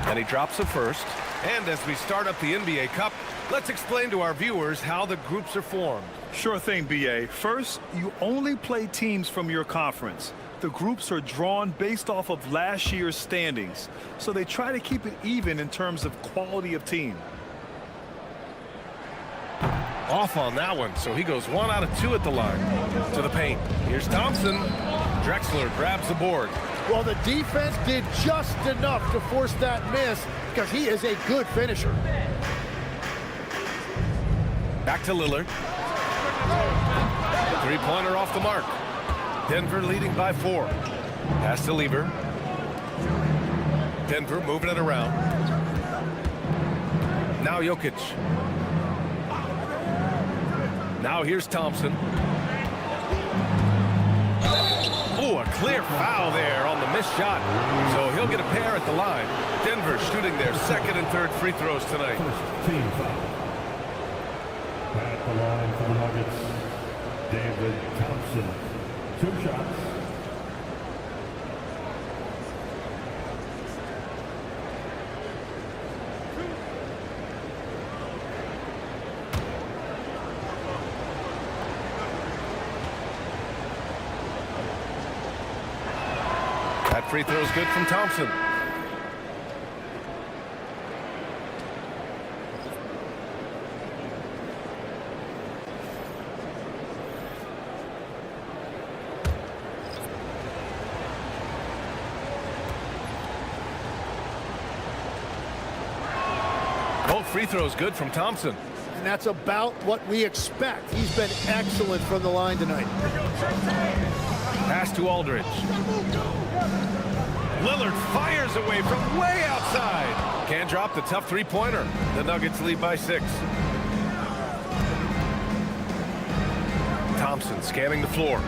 And he drops a first. And as we start up the NBA Cup, let's explain to our viewers how the groups are formed. Sure thing, B.A. First, you only play teams from your conference. The groups are drawn based off of last year's standings, so they try to keep it even in terms of quality of team. Off on that one, so he goes 1 out of 2 at the line. To the paint. Here's Thompson. Drexler grabs the board. Well, the defense did just enough to force that miss because he is a good finisher. Back to Lillard. Three-pointer off the mark. Denver leading by 4. Pass to Lieber. Denver moving it around. Now Jokic. Now here's Thompson. Oh, a clear foul there on the missed shot. So he'll get a pair at the line. Denver shooting their 2nd and 3rd free throws tonight. Team foul. At the line for the Nuggets, David Thompson. 2 shots. That free throw is good from Thompson. Both free throws good from Thompson. And that's about what we expect. He's been excellent from the line tonight. Pass to Aldridge. Lillard fires away from way outside. Can't drop the tough three-pointer. The Nuggets lead by 6. Thompson scanning the floor.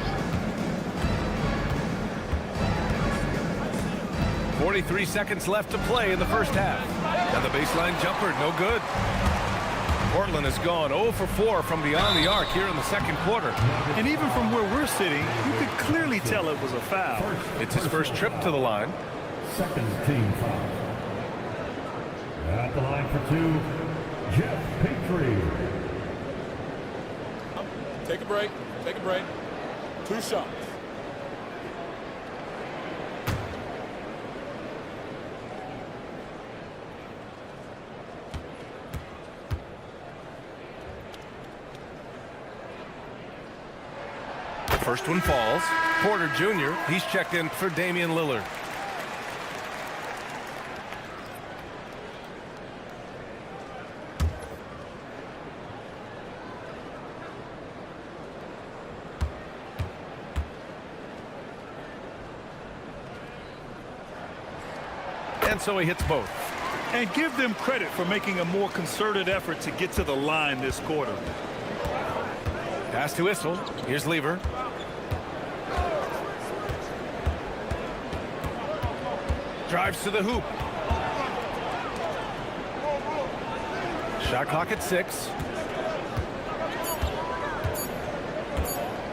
43 seconds left to play in the first half. And the baseline jumper, no good. Portland has gone 0 for 4 from beyond the arc here in the 2nd quarter. And even from where we're sitting, you could clearly tell it was a foul. It's his first trip to the line. 2nd team foul. At the line for 2, Jeff Petrie. Take a break. Take a break. 2 shots. First one falls. Porter Jr., he's checked in for Damian Lillard. And so he hits both. And give them credit for making a more concerted effort to get to the line this quarter. Pass to Issel. Here's Lever. Drives to the hoop. Shot clock at 6.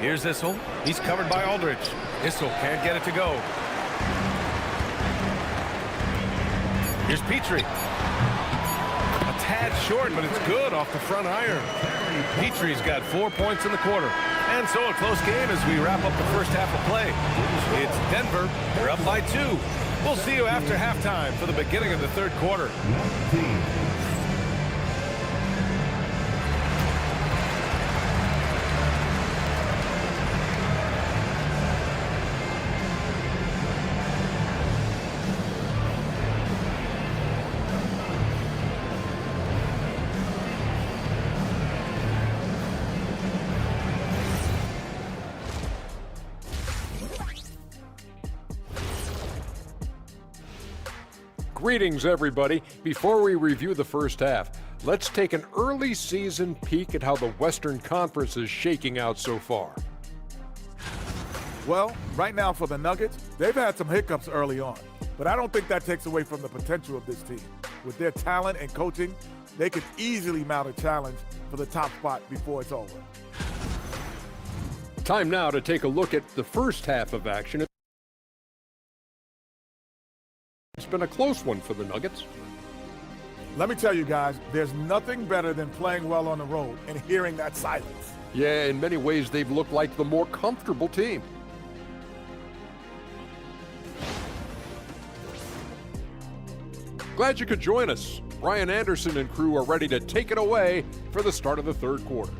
Here's Issel. He's covered by Aldridge. Issel can't get it to go. Here's Petrie. A tad short, but it's good off the front iron. Petrie's got 4 points in the quarter. And so a close game as we wrap up the first half of play. It's Denver. They're up by 2. We'll see you after halftime for the beginning of the third quarter. Greetings, everybody. Before we review the first half, let's take an early season peek at how the Western Conference is shaking out so far. Well, right now for the Nuggets, they've had some hiccups early on, but I don't think that takes away from the potential of this team. With their talent and coaching, they could easily mount a challenge for the top spot before it's over. Time now to take a look at the first half of action. It's been a close one for the Nuggets. Let me tell you guys, there's nothing better than playing well on the road and hearing that silence. Yeah, in many ways, they've looked like the more comfortable team. Glad you could join us. Brian Anderson and crew are ready to take it away for the start of the third quarter.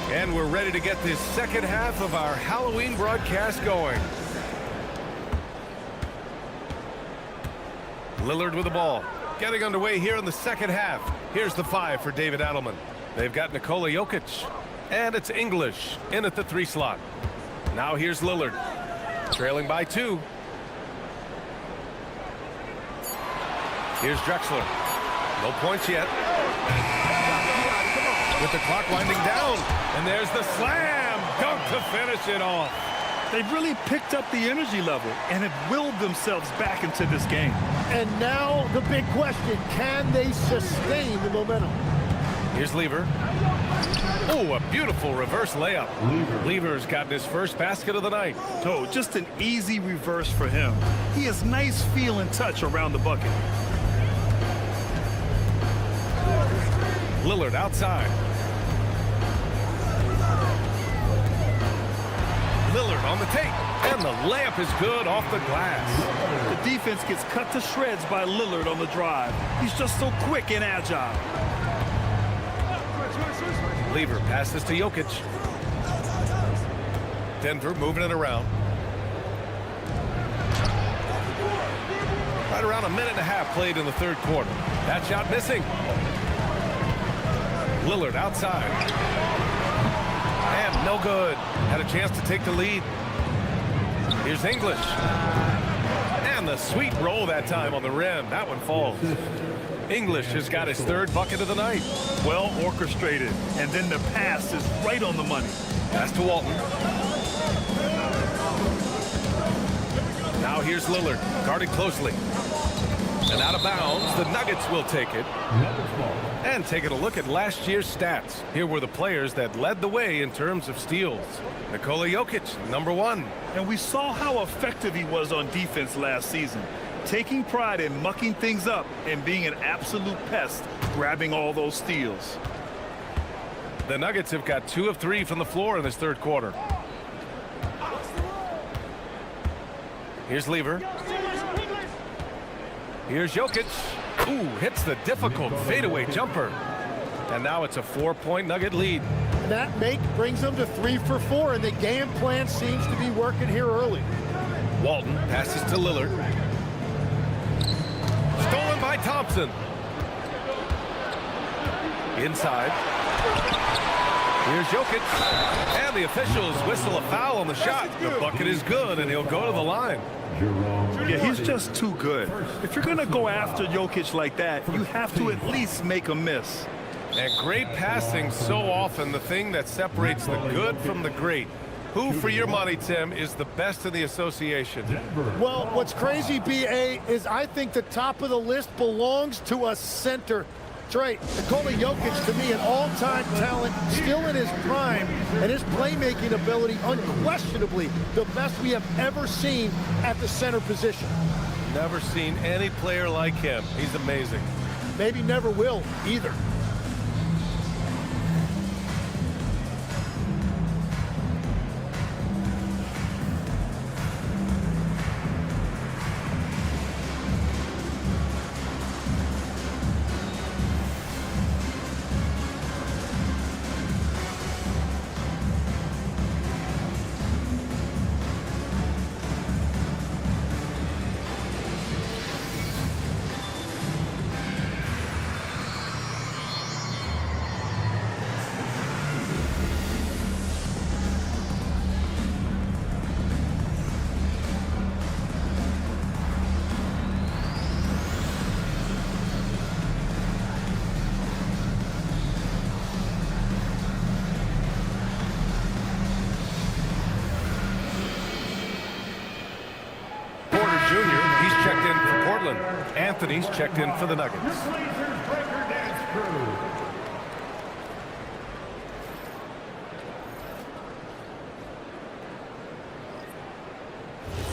And we're ready to get this second half of our Halloween broadcast going. Lillard with the ball. Getting underway here in the second half. Here's the 5 for David Adelman. They've got Nikola Jokic. And it's English in at the 3 slot. Now here's Lillard. Trailing by 2. Here's Drexler. No points yet. With the clock winding down. And there's the slam dunk to finish it off. They've really picked up the energy level and have willed themselves back into this game. And now the big question, can they sustain the momentum? Here's Lever. Oh, a beautiful reverse layup. Lever's gotten his first basket of the night. Oh, just an easy reverse for him. He has nice feel and touch around the bucket. Lillard outside. Lillard on the take, and the layup is good off the glass. The defense gets cut to shreds by Lillard on the drive. He's just so quick and agile. Lever passes to Jokic. Denver moving it around. Right around a minute and a half played in the third quarter. That shot missing. Lillard outside. And no good. Had a chance to take the lead. Here's English. And the sweet roll that time on the rim. That one falls. English has got his third bucket of the night. Well orchestrated. And then the pass is right on the money. Pass to Walton. Now here's Lillard. Guarded closely. And out of bounds, the Nuggets will take it. And taking a look at last year's stats. Here were the players that led the way in terms of steals. Nikola Jokic, number 1. And we saw how effective he was on defense last season. Taking pride in mucking things up and being an absolute pest, grabbing all those steals. The Nuggets have got 2 of 3 from the floor in this third quarter. Here's Lever. Here's Jokic. Ooh, hits the difficult fadeaway jumper. And now it's a 4-point Nugget lead. And that make brings them to 3 for 4, and the game plan seems to be working here early. Walton passes to Lillard. Stolen by by Thompson. Inside. Here's Jokic. And the officials whistle a foul on the shot. The bucket is good, and he'll go to the line. Yeah, he's just too good. If you're going to go after Jokic like that, you have to at least make a miss. And great passing, so often the thing that separates the good from the great. Who, for your money, Tim, is the best in the association? Well, what's crazy, B.A., is I think the top of the list belongs to a center. Trey, Nikola Jokic, to me, an all-time talent, still in his prime, and his playmaking ability, unquestionably the best we have ever seen at the center position. Never seen any player like him. He's amazing. Maybe never will either. Anthony's checked in for the Nuggets.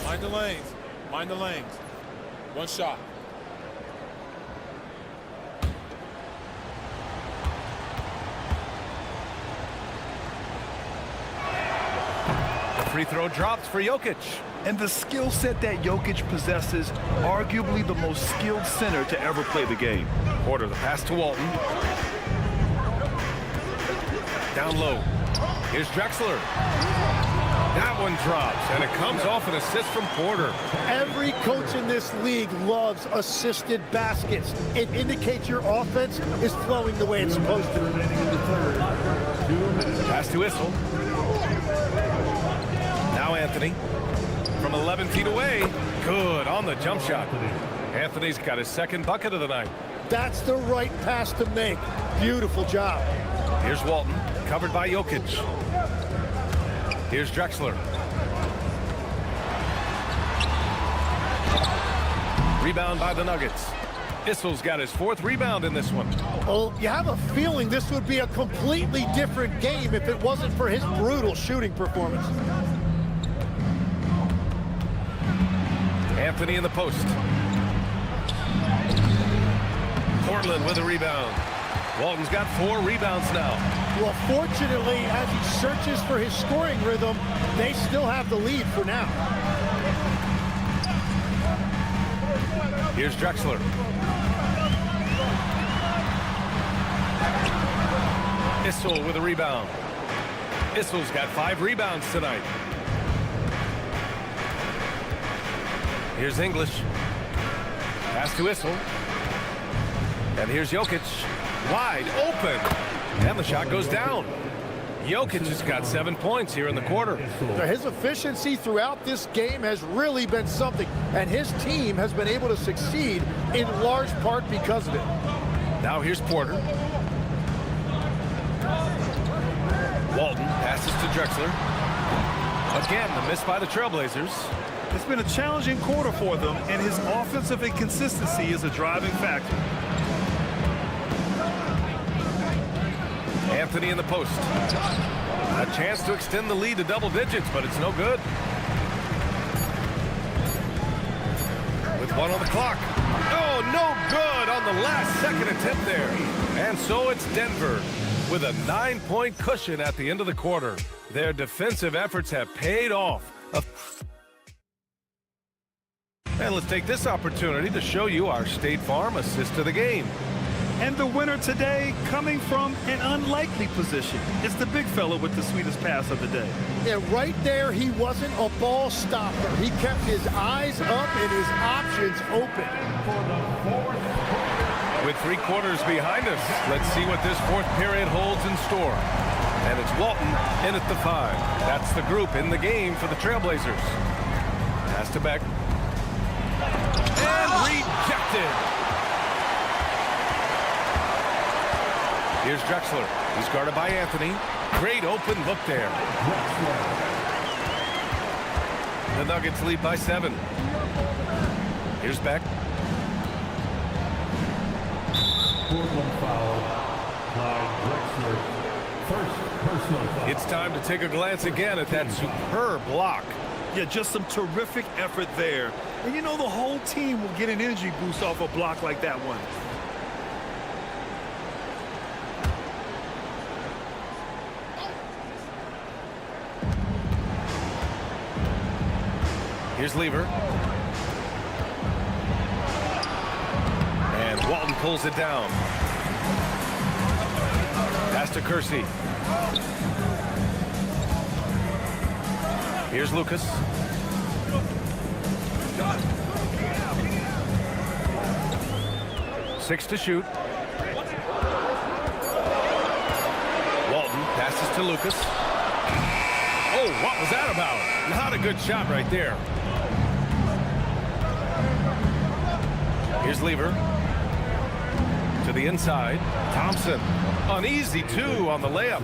Mind the lanes. Mind the lanes. One shot. The free throw drops for Jokic. And the skill set that Jokic possesses, arguably the most skilled center to ever play the game. Porter, the pass to Walton. Down low. Here's Drexler. That one drops, and it comes off an assist from Porter. Every coach in this league loves assisted baskets. It indicates your offense is flowing the way it's supposed to. Pass to Issel. Now Anthony. From 11 feet away. Good on the jump shot. Anthony's got his second bucket of the night. That's the right pass to make. Beautiful job. Here's Walton, covered by Jokic. Here's Drexler. Rebound by the Nuggets. Issel's got his fourth rebound in this one. Well, you have a feeling this would be a completely different game if it wasn't for his brutal shooting performance. Anthony in the post. Portland with a rebound. Walton's got 4 rebounds now. Well, fortunately, as he searches for his scoring rhythm, they still have the lead for now. Here's Drexler. Issel with a rebound. Issel's got 5 rebounds tonight. Here's English. Pass to Issel. And here's Jokic. Wide open. And the shot goes down. Jokic has got 7 points here in the quarter. His efficiency throughout this game has really been something, and his team has been able to succeed in large part because of it. Now here's Porter. Walton passes to Drexler. Again, the miss by the Trailblazers. It's been a challenging quarter for them, and his offensive inconsistency is a driving factor. Anthony in the post. A chance to extend the lead to double digits, but it's no good. With 1 on the clock. Oh, no good on the last second attempt there. And so it's Denver with a 9-point cushion at the end of the quarter. Their defensive efforts have paid off. And let's take this opportunity to show you our State Farm assist to the game. And the winner today coming from an unlikely position. It's the big fella with the sweetest pass of the day. Yeah, right there, he wasn't a ball stopper. He kept his eyes up and his options open. With 3 quarters behind us, let's see what this 4th period holds in store. And it's Walton in at the 5. That's the group in the game for the Trailblazers. Pass to Beck. And rejected. Here's Drexler. He's guarded by Anthony. Great open look there. The Nuggets lead by 7. Here's Beck. Portland foul by Drexler. First personal foul. It's time to take a glance again at that superb block. Yeah, just some terrific effort there. And you know the whole team will get an energy boost off a block like that one. Here's Lever. And Walton pulls it down. Pass to Kersey. Here's Lucas. Six to shoot. Walton passes to Lucas. Oh, what was that about? Not a good shot right there. Here's Lever. To the inside. Thompson. An easy 2 on the layup.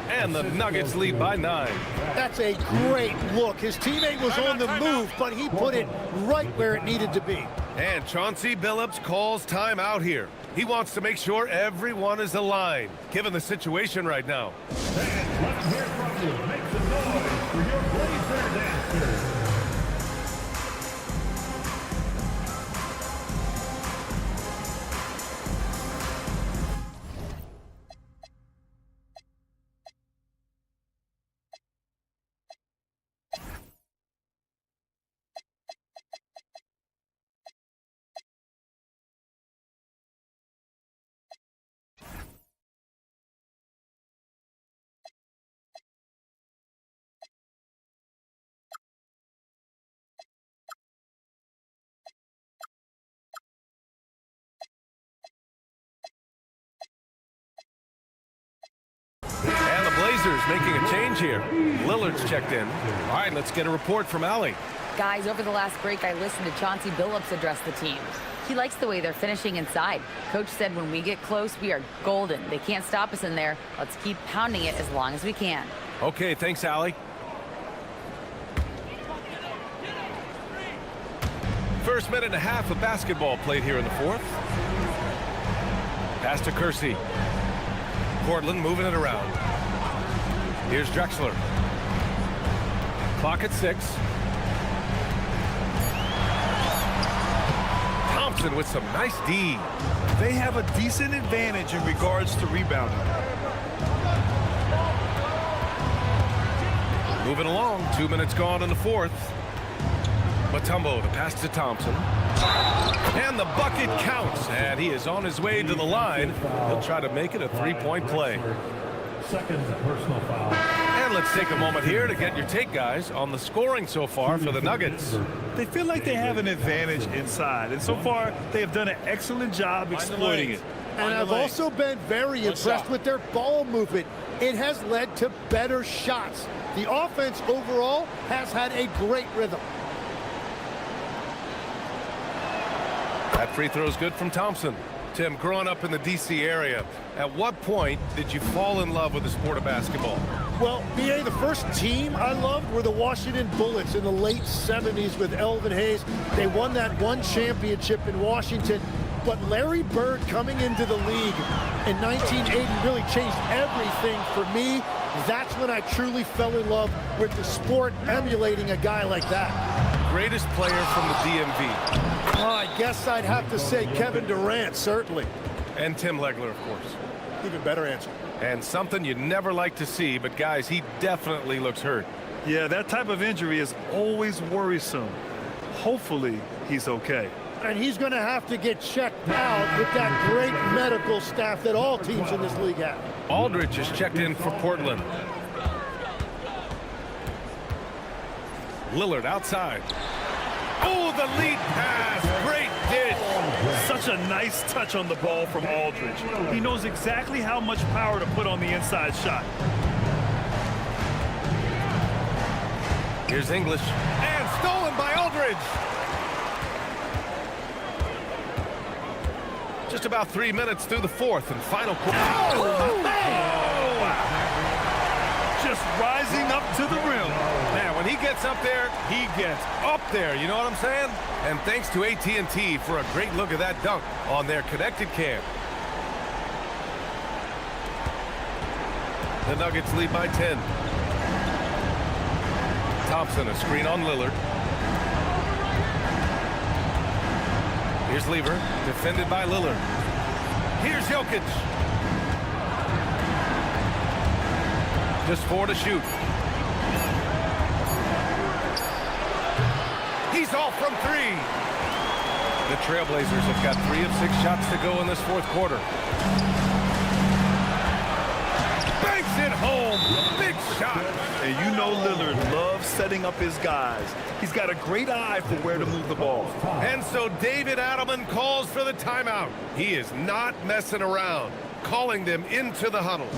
And the Nuggets lead by 9. That's a great look. His teammate was on the move, but he put it right where it needed to be. And Chauncey Billups calls timeout here. He wants to make sure everyone is aligned, given the situation right now. Let's hear from you. Make some noise for your Blazer dancers. And the Blazers making a change here. Lillard's checked in. All right, let's get a report from Allie. Guys, over the last break, I listened to Chauncey Billups address the team. He likes the way they're finishing inside. Coach said when we get close, we are golden. They can't stop us in there. Let's keep pounding it as long as we can. Okay, thanks, Allie. First minute and a half of basketball played here in the 4th. Pass to Kersey. Portland moving it around. Here's Drexler. Clock at 6. Thompson with some nice D. They have a decent advantage in regards to rebounding. Moving along. 2 minutes gone in the 4th. Mutombo, the pass to Thompson. And the bucket counts. And he is on his way to the line. He'll try to make it a 3-point play. Second personal foul. And let's take a moment here to get your take, guys, on the scoring so far for the Nuggets. They feel like they have an advantage inside. And so far, they have done an excellent job exploiting it. And I've also been very impressed with their ball movement. It has led to better shots. The offense overall has had a great rhythm. That free throw is good from Thompson. Tim, growing up in the D.C. area, at what point did you fall in love with the sport of basketball? Well, B.A., the first team I loved were the Washington Bullets in the late 70s with Elvin Hayes. They won that one championship in Washington. But Larry Bird coming into the league in 1980 really changed everything for me. That's when I truly fell in love with the sport, emulating a guy like that. Greatest player from the DMV? Oh, I guess I'd have to say Kevin Durant, certainly. And Tim Legler, of course. Even better answer. And something you never like to see, but guys, he definitely looks hurt. Yeah, that type of injury is always worrisome. Hopefully, he's okay. and he's going to have to get checked out with that great medical staff that all teams in this league have. Aldridge is checked in for Portland. Lillard outside. Oh, the lead pass. Great dish. Such a nice touch on the ball from Aldridge. He knows exactly how much power to put on the inside shot. Here's English. And stolen by Aldridge. Just about 3 minutes through the fourth and final quarter. Oh, just rising up to the rim. Man, when he gets up there, he gets up there. You know what I'm saying? And thanks to AT&T for a great look at that dunk on their connected cam. The Nuggets lead by 10. Thompson, a screen on Lillard. Here's Lever, defended by Lillard. Here's Jokic. Just 4 to shoot. He's off from 3. The Trailblazers have got 3 of 6 shots to go in this fourth quarter. Banks it home. Big shot. And you know Lillard loves setting up his guys. He's got a great eye for where to move the ball. And so David Adelman calls for the timeout. He is not messing around, calling them into the huddle.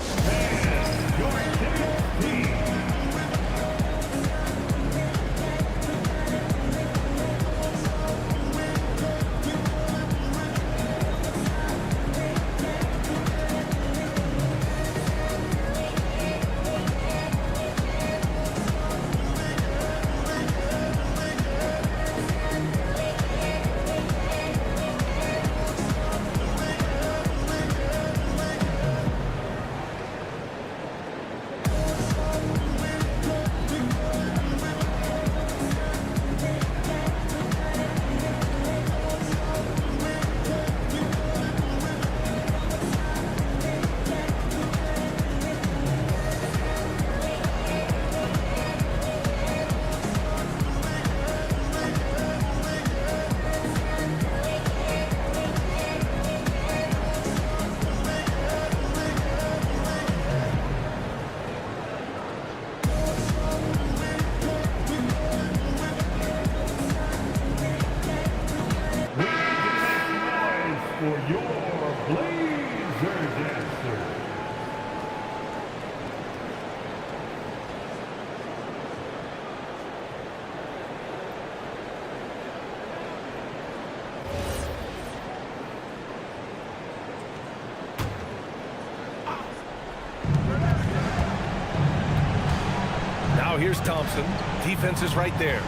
Here's Thompson. Defense is right there.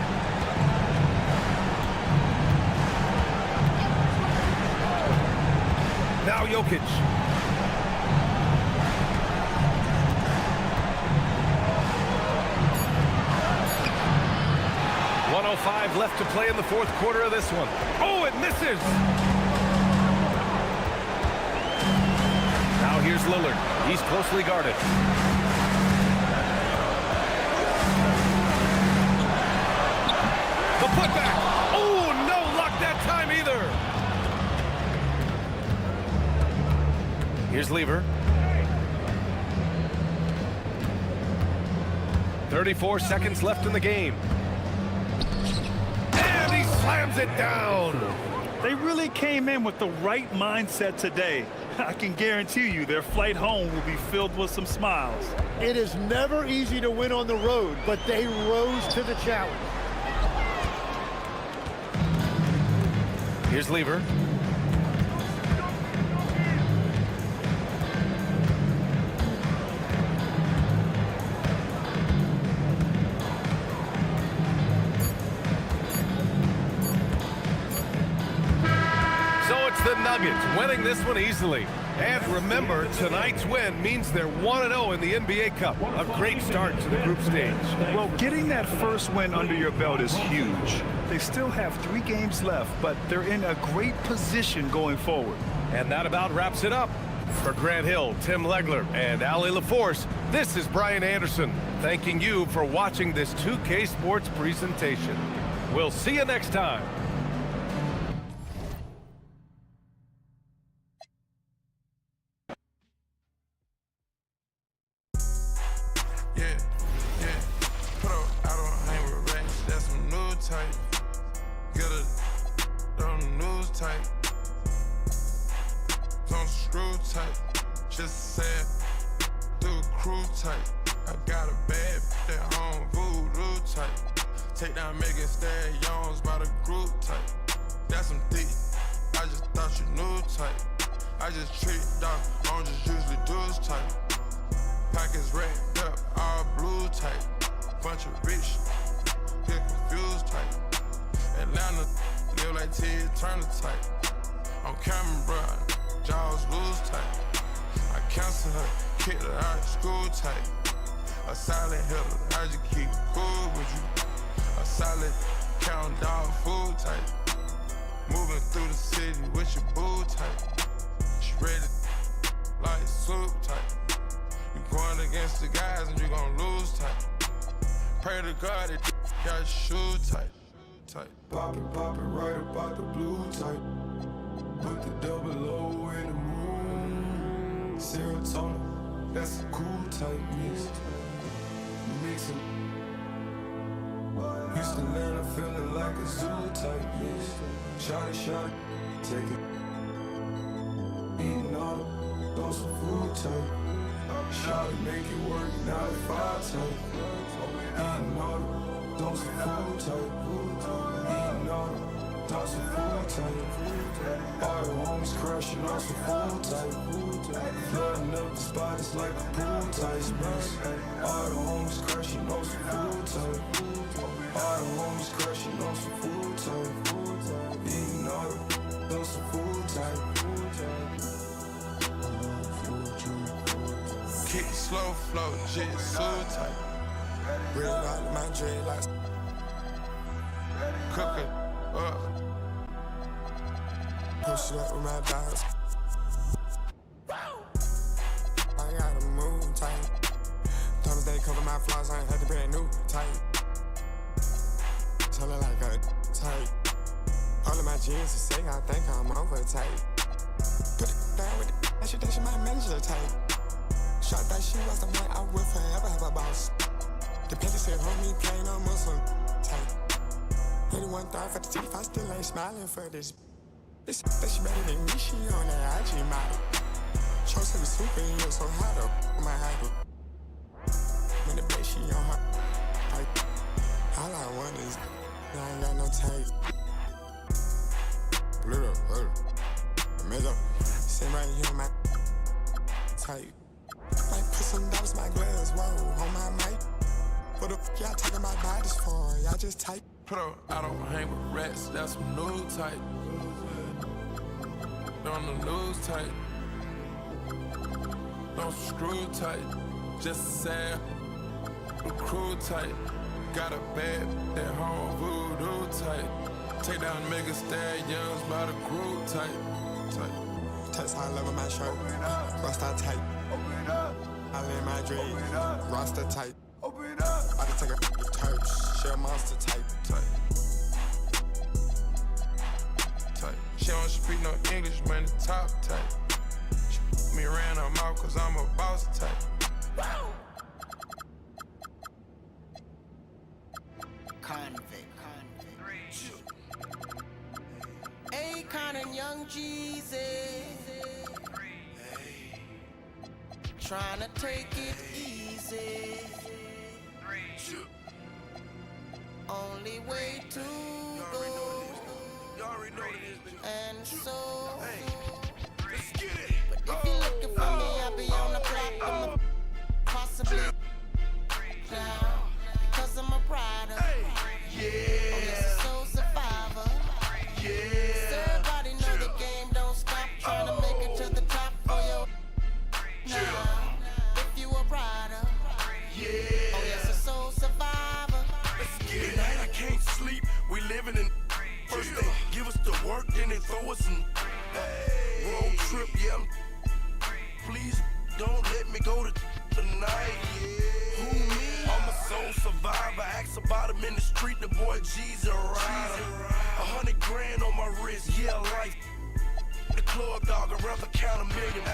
Now Jokic. .105 left to play in the fourth quarter of this one. Oh, it misses! Now here's Lillard. He's closely guarded. The putback. Oh, no luck that time either. Here's Lever. 34 seconds left in the game. And he slams it down. They really came in with the right mindset today. I can guarantee you their flight home will be filled with some smiles. It is never easy to win on the road, but they rose to the challenge. Here's Lever. So it's the Nuggets winning this one easily. And remember, tonight's win means they're 1-0 in the NBA Cup. A great start to the group stage. Well, getting that first win under your belt is huge. They still have 3 games left, but they're in a great position going forward. And that about wraps it up. For Grant Hill, Tim Legler, and Ali LaForce, this is Brian Anderson, thanking you for watching this 2K Sports presentation. We'll see you next time. Just said, do a crew type. I got a bad that home voodoo type. Take down Megan Stallions by the group type. That's some thick, I just thought you knew type. I just treat dog, I don't just usually do this type. Pockets wrapped up, all blue type. Bunch of rich, get confused type. Atlanta, live like Ted Turner type. On camera, bruh, jaws loose type. I cancel her, kicked her out of school type. A silent hitter, I just keep cool with you. A solid count dog food type. Moving through the city with your boo type. She ready like soup type. You going against the guys and you gon' lose type. Pray to God that got your shoe type. Poppin', right about the blue type. Put the double O in the moon. Serotonin, that's a cool type mix. Mixin'. Houston, Atlanta, feeling like a zoo type mix. Shot, take it. Eating all those some food type. Shot it, make it work, 95 type. Eating all those some food type. Eating all those some food type. All your homies crashing on some food type. Flooding up the spot, it's like a pool type mix. All the homies crashing on some food type. All the homies crashing on some food type. Eating all those some food type. Kick slow flow, jitsu type. Real out my dreadlocks. Cook it up. Push it up with my dogs. I gotta move tight. Thomas they cover my flaws, I ain't had to brand new tight. Tell her like a tight. All of my jeans to say I think I'm over tight. Put it down with it, that shit my manager tight. Shot that she was the one I will forever have a boss. The picture said, homie, plain on Muslim tight. 81 thought for the teeth, I still ain't smiling for this. This that she better than me, she on that IG model. Chose to be superhero, so how the my idol? When the bitch, she on her like, all I want is, I ain't got no tape. Little, middle, sit right here on my type. Might put some dollars my glass, whoa, on my mic. What the f y'all talking about bodies for? Y'all just type. Pro, I don't hang with rats, that's some new type. On the news type. Don't screw tight. Just sad, the crew tight. Got a bad at home voodoo type. Take down Megan Stallions by the group type. Text high level my shirt. Rasta tight. I lay my dreams. Rasta tight. I can take a turf. Shell monster type. She don't speak no English, man, the top type. She me around her mouth cause I'm a boss type. Convict. Akon and Young Jeezy. Trying to take it easy. Only way to go. And so, but if you're looking for me, I'll be on the block. Possibly now, because I'm a rider. Oh, yes, a soul survivor. Everybody know the game don't stop. Trying to make it to the top for you. Now, if you a rider. Oh, yes, a soul survivor. Tonight I can't sleep. We living in. First they give us the work, then they throw us in road trip, yeah. Please don't let me go to tonight. Who me? I'm a soul survivor. Ask about him in the street, the boy G's a rider. 100 grand on my wrist, yeah, life. The club dog, I'd rather count $1 million.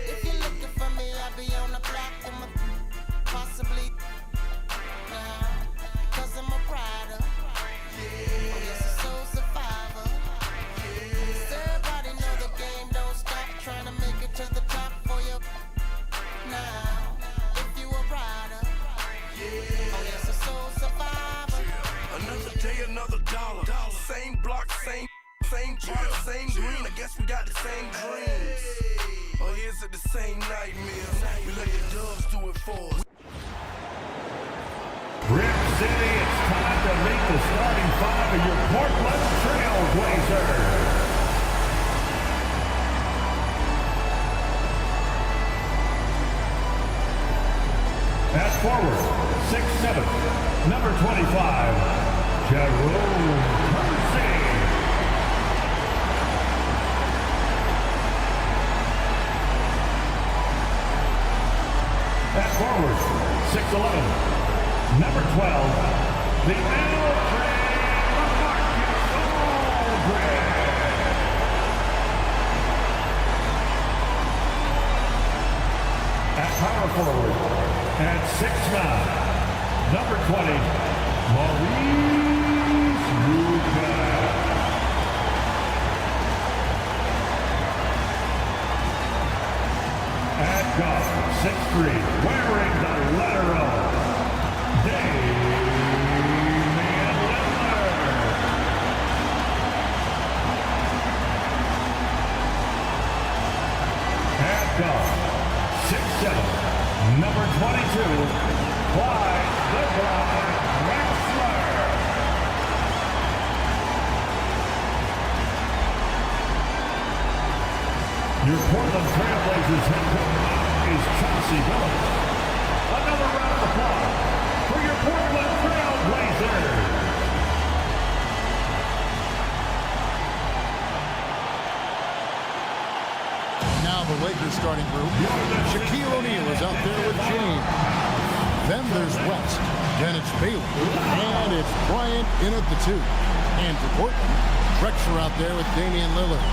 If you're looking for me, I'll be on the block. Possibly now, because I'm a rider. Oh, yes, a soul survivor. Everybody know the game don't stop. Trying to make it to the top for you. same green, I guess we got the same dreams. Or is it the same nightmares? We let the doves do it for us. Rip City, it's time to meet the starting five of your Portland Trail Blazers. At forward, 6'7", number 25, Jerome Kersey. At forward, 6'11", number 12, the Alfred Lamarcus Aldridge. At power forward, at 6'9", number 20, Maurice Lucas. At guard, 6'3", wearing the letter O, Damian Lillard. At guard, 6'7", number 22, Clyde the Glide Drexler. Your Portland Trail Blazers head coach is Chauncey Billups. Another round of applause for your Portland Trail Blazers. Now the Lakers starting group. Shaquille O'Neal is out there with James. Then there's West. Then it's Bailey. And it's Bryant in at the 2. And for Portland, Drexler out there with Damian Lillard.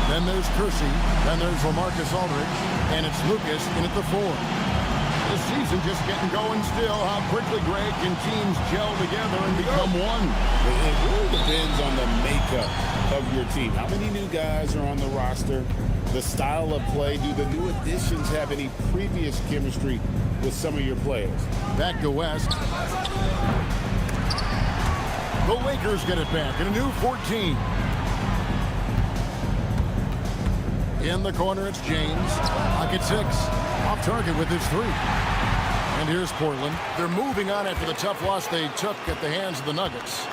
Then there's Kersey. Then there's LaMarcus Aldridge. And it's Lucas in at the 4. This season just getting going still. How quickly, Greg, can teams gel together and become one? It really depends on the makeup of your team. How many new guys are on the roster? The style of play. Do the new additions have any previous chemistry with some of your players? Back to West. The Lakers get it back in a new 14. In the corner, it's James. Pocket 6. Off target with his 3. And here's Portland. They're moving on after the tough loss they took at the hands of the Nuggets.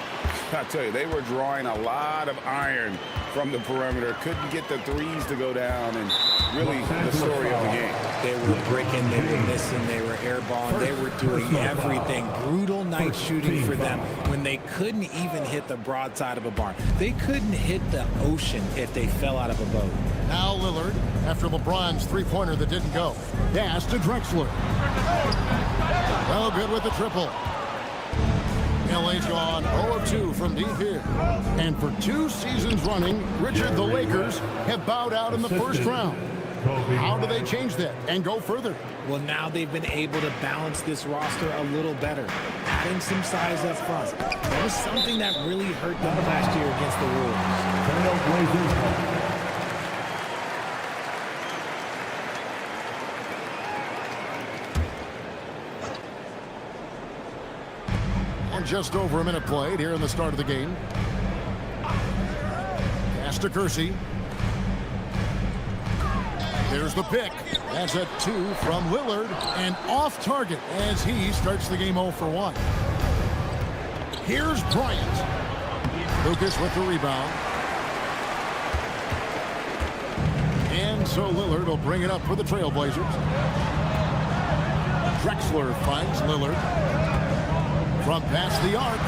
I tell you, they were drawing a lot of iron from the perimeter. Couldn't get the threes to go down, and really the story of the game. They were bricking, they were missing, they were airballing, they were doing everything. Brutal night shooting for them when they couldn't even hit the broadside of a barn. They couldn't hit the ocean if they fell out of a boat. Now Lillard, after LeBron's three-pointer that didn't go. Pass to Drexler. Well, good with the triple. LA's gone 0 of 2 from deep here. And for 2 seasons running, Richard, the Lakers have bowed out in the first round. How do they change that and go further? Well, now they've been able to balance this roster a little better, adding some size up front. That was something that really hurt them last year against the Wolves. Just over a minute played here in the start of the game. Pass to Kersey. There's the pick. That's a 2 from Lillard and off target as he starts the game 0 for 1. Here's Bryant. Lucas with the rebound. And so Lillard will bring it up for the Trailblazers. Drexler finds Lillard. From past the arc,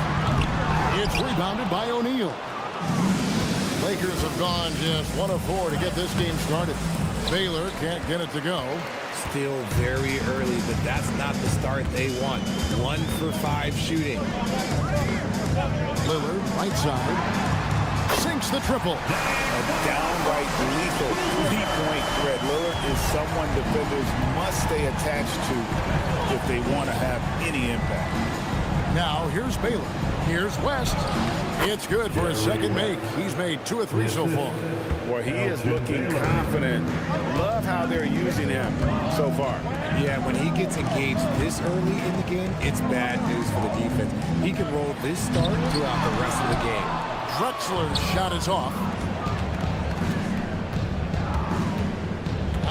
it's rebounded by O'Neal. Lakers have gone just 1 of 4 to get this game started. Baylor can't get it to go. Still very early, but that's not the start they want. 1 for 5 shooting. Lillard, right side, sinks the triple. A downright lethal three-point threat. Lillard is someone defenders must stay attached to if they want to have any impact. Now, here's Baylor. Here's West. It's good for his second make. He's made 2 or 3 so far. Well, he is looking confident. Love how they're using him so far. Yeah, when he gets engaged this early in the game, it's bad news for the defense. He can roll this start throughout the rest of the game. Drexler's shot is off.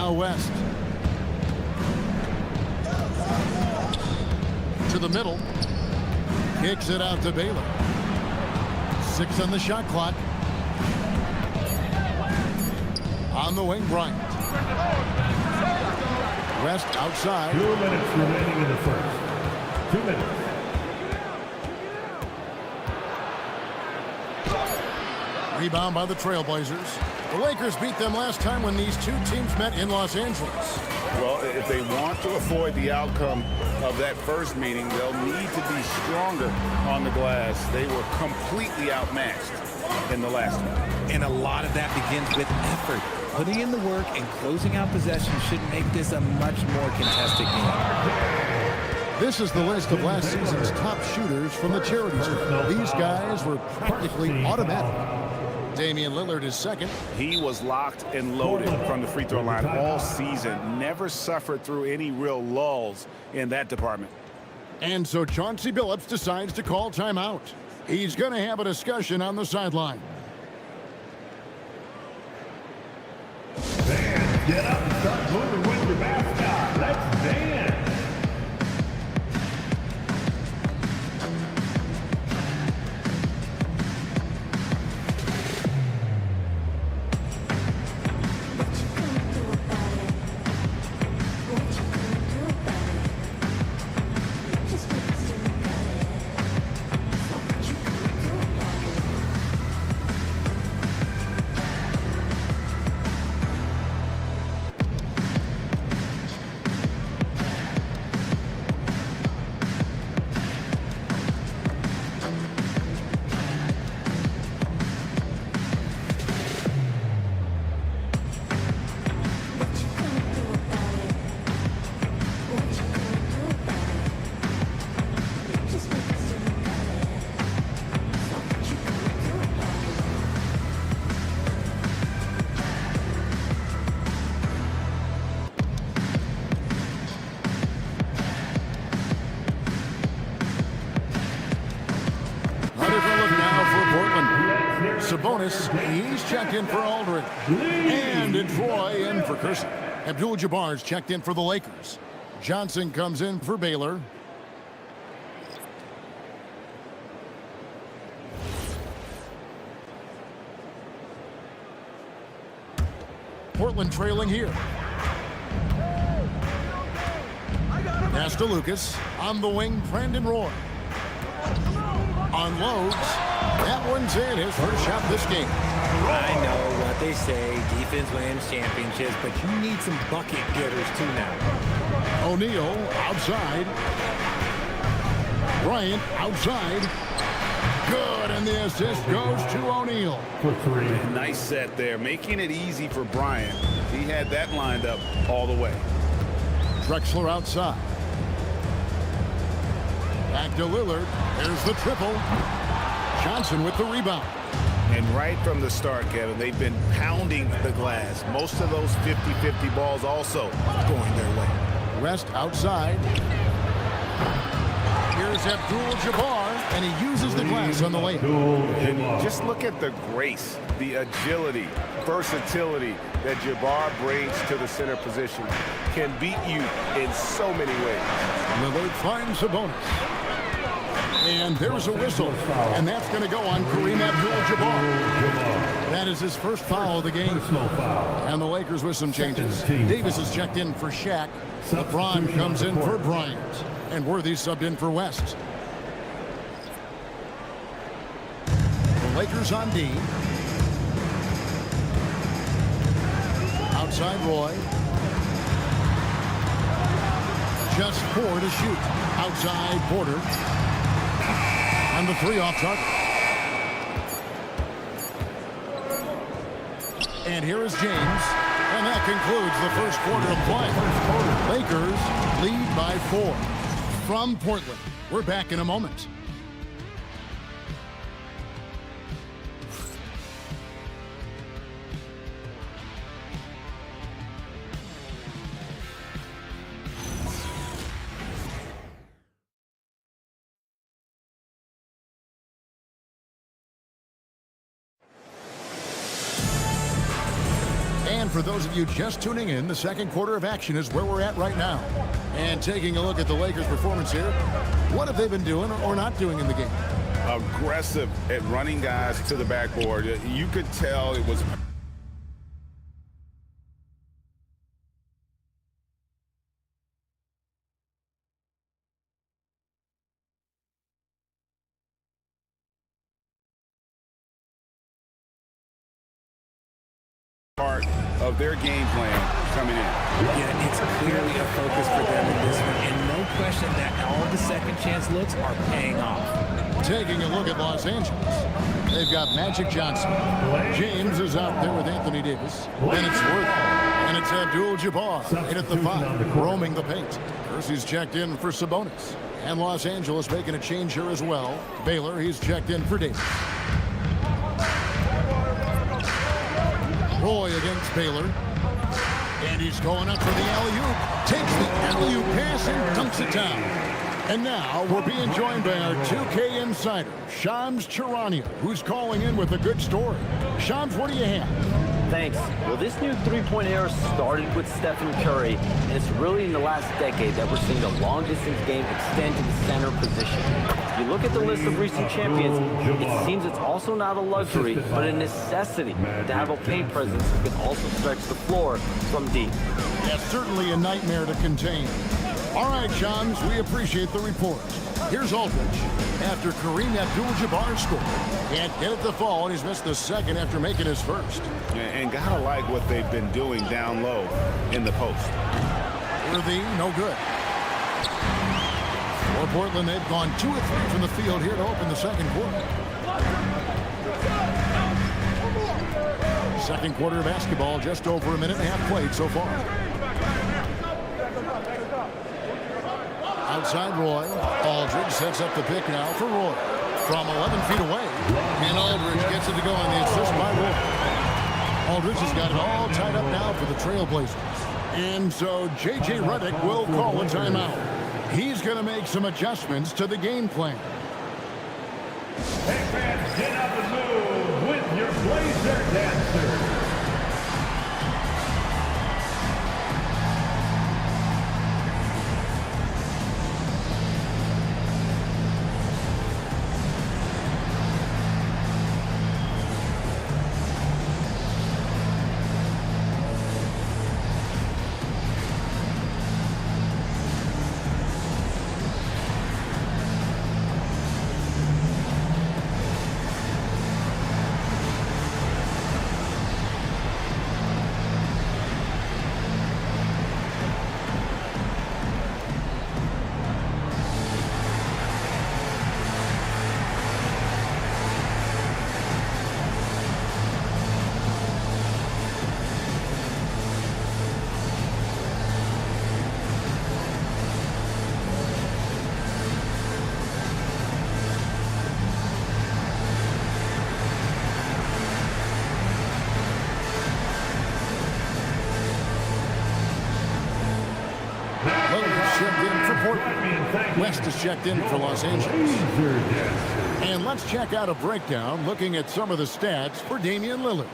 Now West. To the middle. Kicks it out to Baylor. 6 on the shot clock. On the wing, Bryant. West outside. 2 minutes remaining in the first. 2 minutes. Rebound by the Trailblazers. The Lakers beat them last time when these two teams met in Los Angeles. Well, if they want to avoid the outcome of that first meeting, they'll need to be stronger on the glass. They were completely outmatched in the last one. And a lot of that begins with effort. Putting in the work and closing out possessions should make this a much more contested game. This is the list of last season's top shooters from the charity stripe. These guys were practically automatic. Damian Lillard is second. He was locked and loaded from the free throw line all season. Never suffered through any real lulls in that department. And so Chauncey Billups decides to call timeout. He's going to have a discussion on the sideline. Fans, get up and start moving with your mascot. Let's dance. Sabonis, he's checked in for Aldridge. And it's Roy in for Kersey. Abdul-Jabbar's checked in for the Lakers. Johnson comes in for Baylor. Portland trailing here. Pass to Lucas. On the wing, Brandon Roy. Unloads. That one's in, his first shot this game. I know what they say, defense wins championships, but you need some bucket getters too now. O'Neal outside. Bryant outside. Good, and the assist goes to O'Neal. For 3. Nice set there, making it easy for Bryant. He had that lined up all the way. Drexler outside. Back to Lillard. There's the triple. Johnson with the rebound. And right from the start, Kevin, they've been pounding the glass. Most of those 50-50 balls also going their way. West outside. Here's Abdul-Jabbar, and he uses the glass on the layup. And just look at the grace, the agility, versatility that Jabbar brings to the center position. Can beat you in so many ways. Lillard finds Sabonis. And there's a whistle, and that's going to go on Kareem Abdul-Jabbar. That is his first foul of the game. And the Lakers with some changes. Davis is checked in for Shaq. LeBron comes in for Bryant. And Worthy subbed in for West. The Lakers on D. Outside Roy. Just 4 to shoot. Outside Porter. And the 3 off target. And here is James. And that concludes the first quarter of play. Lakers lead by 4. From Portland, we're back in a moment. And for those of you just tuning in, the second quarter of action is where we're at right now. And taking a look at the Lakers' performance here, what have they been doing or not doing in the game? Aggressive at running guys to the backboard. You could tell it was part of their game plan coming in. Yeah, it's clearly a focus for them in this one, and no question that all the second chance looks are paying off. Taking a look at Los Angeles, they've got Magic Johnson. James is out there with Anthony Davis. Then it's Worthy. And it's Abdul-Jabbar in at the 5, roaming the paint. Kersey's checked in for Sabonis. And Los Angeles making a change here as well. Baylor, he's checked in for Davis. Roy against Baylor. And he's going up for the alley-oop. Takes the alley-oop pass and dunks it down. And now we're being joined by our 2K insider, Shams Charania, who's calling in with a good story. Shams, what do you have? Thanks. Well, this new three-point era started with Stephen Curry, and it's really in the last decade that we're seeing the long-distance game extend to the center position. If you look at the list of recent champions, it seems it's also not a luxury, but a necessity to have a paint presence who can also stretch the floor from deep. Yeah, certainly a nightmare to contain. All right, Shams, we appreciate the report. Here's Aldridge. After Kareem Abdul-Jabbar scored, can't get it to fall, and he's missed the second after making his first. And gotta like what they've been doing down low in the post. Worthy, no good. For Portland, they've gone 2 of 3 from the field here to open the second quarter. Second quarter of basketball, just over a minute and a half played so far. Outside Roy. Aldridge sets up the pick now for Roy. From 11 feet away. And Aldridge gets it to go on the assist by Roy. Aldridge has got it all tied up now for the Trailblazers. And so J.J. Redick will call a timeout. He's going to make some adjustments to the game plan. Hey fans, get up and move with your Blazer dancers. Checked in for Portland. West is checked in for Los Angeles. And let's check out a breakdown looking at some of the stats for Damian Lillard.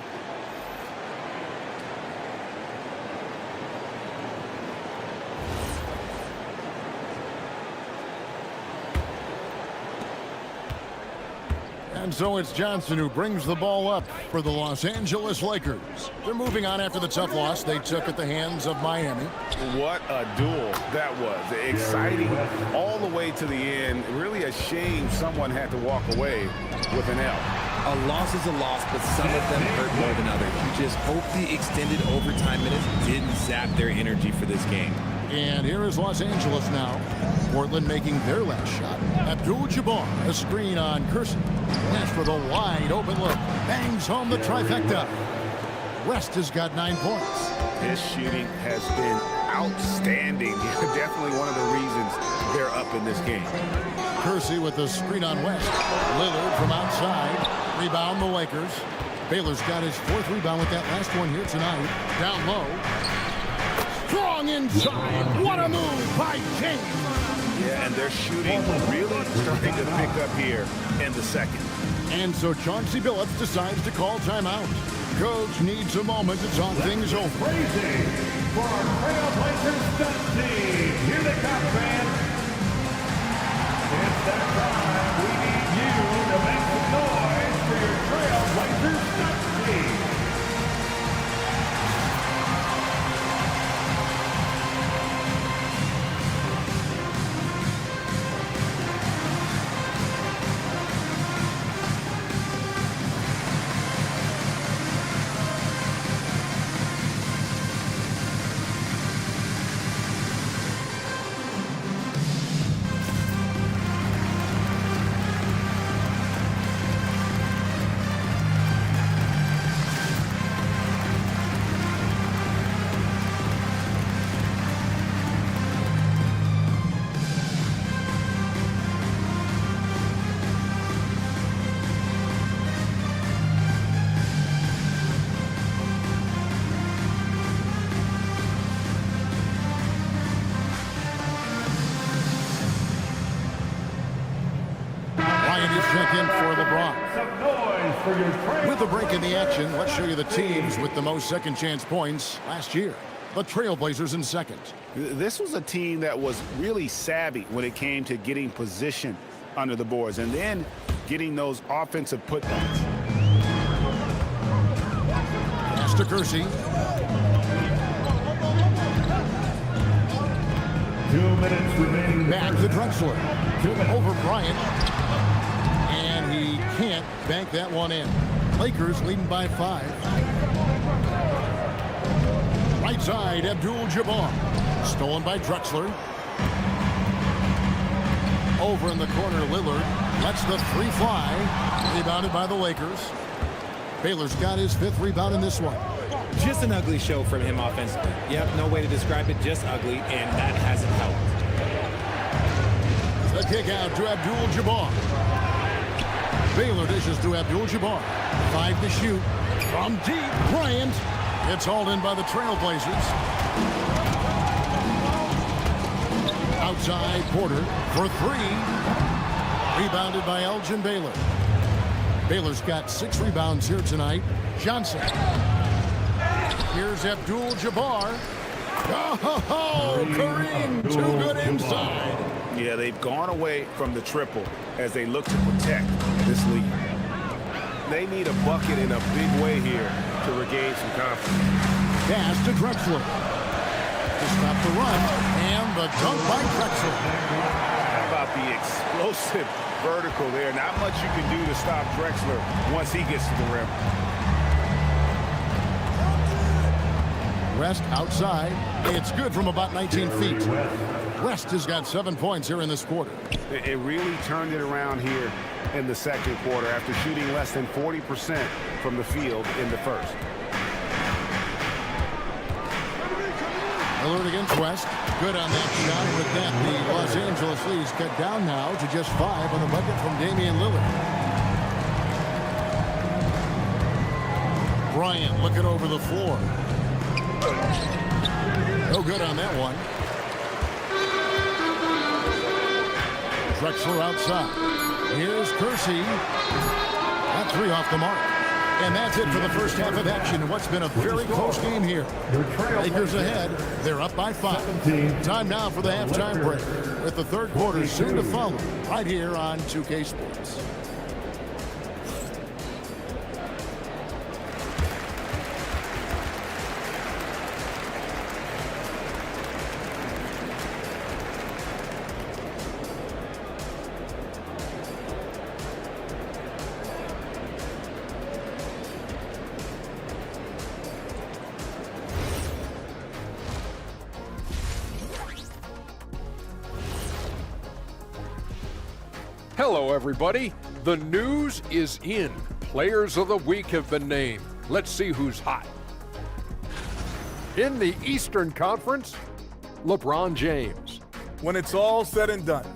And so it's Johnson who brings the ball up for the Los Angeles Lakers. They're moving on after the tough loss they took at the hands of Miami. What a duel that was. Exciting all the way to the end. Really a shame someone had to walk away with an L. A loss is a loss, but some of them hurt more than others. You just hope the extended overtime minutes didn't zap their energy for this game. And here is Los Angeles now. Portland making their last shot. Abdul-Jabbar, a screen on Kersey. Pass for the wide open look. Bangs home the trifecta. West has got 9 points. His shooting has been outstanding. Definitely one of the reasons they're up in this game. Kersey with the screen on West. Lillard from outside. Rebound the Lakers. Baylor's got his 4th rebound with that last one here tonight. Down low. Strong inside. What a move by James. Yeah, and their shooting really starting to pick up here in the second. And so Chauncey Billups decides to call timeout. Coach needs a moment to talk things over. Crazy for our Trailblazers stunt team. Here they come, fans. It's that time. We need you to make some noise for your Trailblazers stunt team. Check in for LeBron. With a break in the action, let's show you the teams with the most second chance points last year. The Trailblazers in second. This was a team that was really savvy when it came to getting position under the boards and then getting those offensive putbacks. Pass to Kersey. 2 minutes remaining. Back to Drexler. Over Bryant. And he can't bank that one in. Lakers leading by 5. Right side, Abdul-Jabbar. Stolen by Drexler. Over in the corner, Lillard. Lets the 3 fly. Rebounded by the Lakers. Baylor's got his 5th rebound in this one. Just an ugly show from him offensively. Yep, no way to describe it, just ugly, and that hasn't helped. The kick out to Abdul-Jabbar. Baylor dishes to Abdul-Jabbar. 5 to shoot. From deep, Bryant. It's hauled in by the Trailblazers. Outside, Porter for 3. Rebounded by Elgin Baylor. Baylor's got 6 rebounds here tonight. Johnson. Here's Abdul-Jabbar. Oh, Kareem, too good inside. Yeah, they've gone away from the triple as they look to protect this lead. They need a bucket in a big way here to regain some confidence. Pass to Drexler. To stop the run, and the dunk by Drexler. How about the explosive vertical there? Not much you can do to stop Drexler once he gets to the rim. West outside. It's good from about 19 feet. West has got 7 points here in this quarter. It really turned it around here in the second quarter after shooting less than 40% from the field in the first. Lillard against West. Good on that shot. With that, the Los Angeles leads cut down now to just 5 on the bucket from Damian Lillard. Bryant looking over the floor. No good on that one. Drexler outside. Here's Kersey. That 3 off the mark. And that's it for the first half of action in what's been a very close game here. Lakers ahead. They're up by 5. Time now for the halftime break, with the third quarter soon to follow right here on 2K Sports. Hello, everybody. The news is in. Players of the week have been named. Let's see who's hot. In the Eastern Conference, LeBron James. When it's all said and done,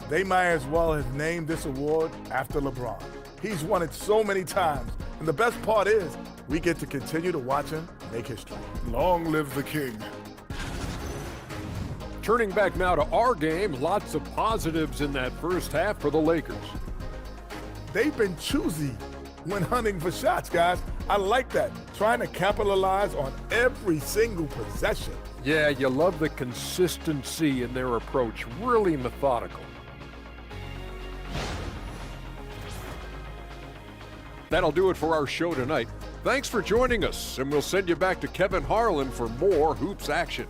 they might as well have named this award after LeBron. He's won it so many times. And the best part is, we get to continue to watch him make history. Long live the king. Turning back now to our game, lots of positives in that first half for the Lakers. They've been choosy when hunting for shots, guys. I like that. Trying to capitalize on every single possession. Yeah, you love the consistency in their approach. Really methodical. That'll do it for our show tonight. Thanks for joining us, and we'll send you back to Kevin Harlan for more Hoops action.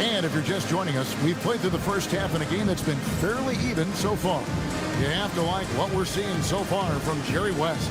And if you're just joining us, we've played through the first half in a game that's been fairly even so far. You have to like what we're seeing so far from Jerry West.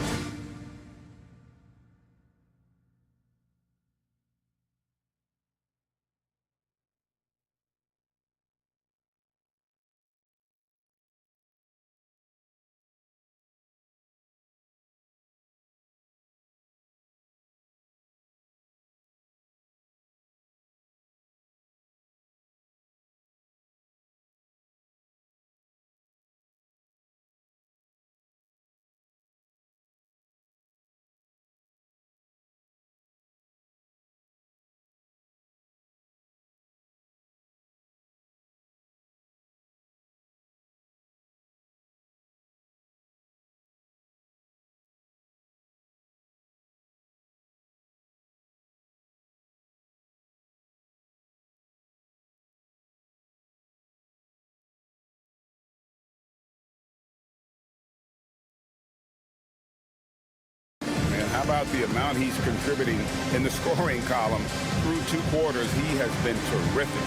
How about the amount he's contributing in the scoring column through 2 quarters? He has been terrific.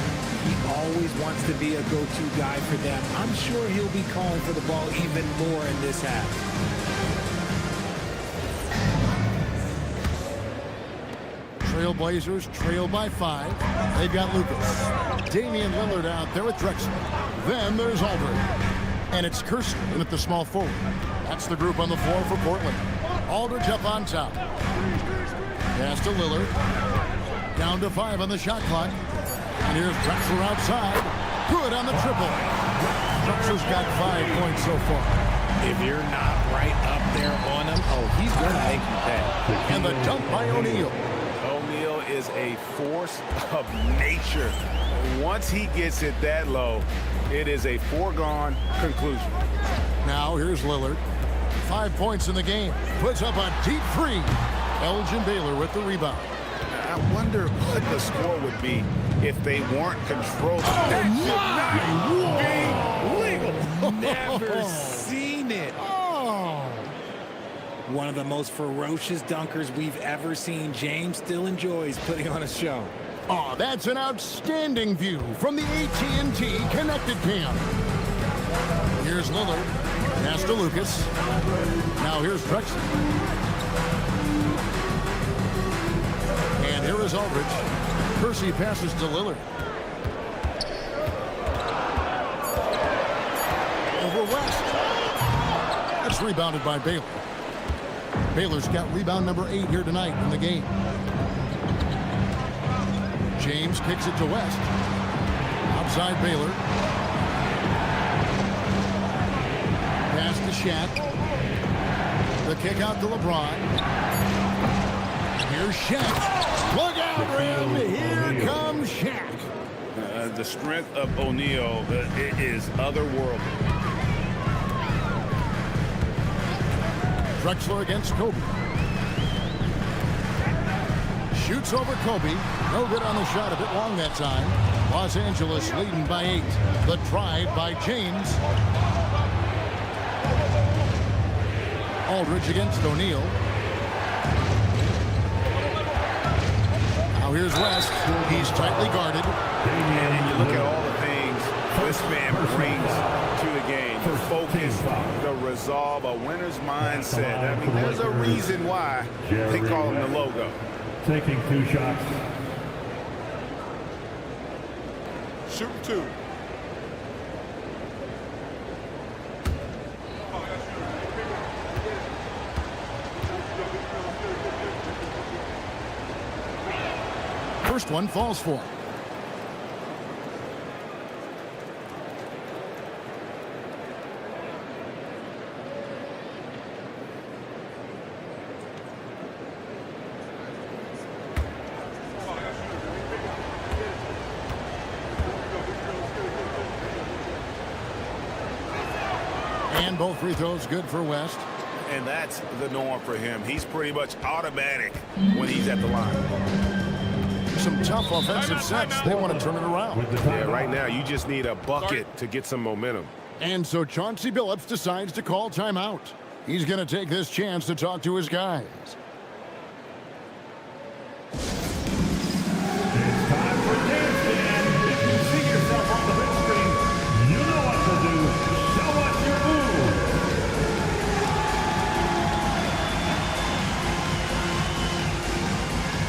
He always wants to be a go-to guy for them. I'm sure he'll be calling for the ball even more in this half. Trailblazers trail by 5. They've got Lucas. Damian Lillard out there with Drexler. Then there's Aldridge. And it's Kersey in at the small forward. That's the group on the floor for Portland. Aldridge up on top. Pass to Lillard. Down to 5 on the shot clock. And here's Drexler outside. Good on the triple. Drexler's got 5 points so far. If you're not right up there on him, he's going to make you pay. And the dunk by O'Neal. O'Neal is a force of nature. Once he gets it that low, it is a foregone conclusion. Now here's Lillard. 5 points in the game. Puts up a deep 3. Elgin Baylor with the rebound. I wonder what the score would be if they weren't controlled. Never seen it. One of the most ferocious dunkers we've ever seen. James still enjoys putting on a show. Oh, that's an outstanding view from the AT&T Connected Cam. Here's Lillard. Pass to Lucas. Now here's Drexler. And here is Aldridge. Kersey passes to Lillard. Over West. That's rebounded by Baylor. Baylor's got rebound number 8 here tonight in the game. James kicks it to West. Outside Baylor. Pass to Shaq. The kick out to LeBron. Here's Shaq. Look out, Rim. Here comes Shaq. The strength of O'Neal is otherworldly. Drexler against Kobe. Shoots over Kobe. No good on the shot. A bit long that time. Los Angeles leading by 8. The drive by James. Aldridge against O'Neal. Now here's West. He's tightly guarded. And you look at all the things this man brings to the game. The focus, the resolve, a winner's mindset. I mean, there's a reason why they call him the logo. Taking 2 shots. Shoot 2. First one falls for him. And both free throws good for West. And that's the norm for him. He's pretty much automatic when he's at the line. Some tough offensive sets. They want to turn it around. Yeah, right now you just need a bucket to get some momentum. And so Chauncey Billups decides to call timeout. He's going to take this chance to talk to his guys.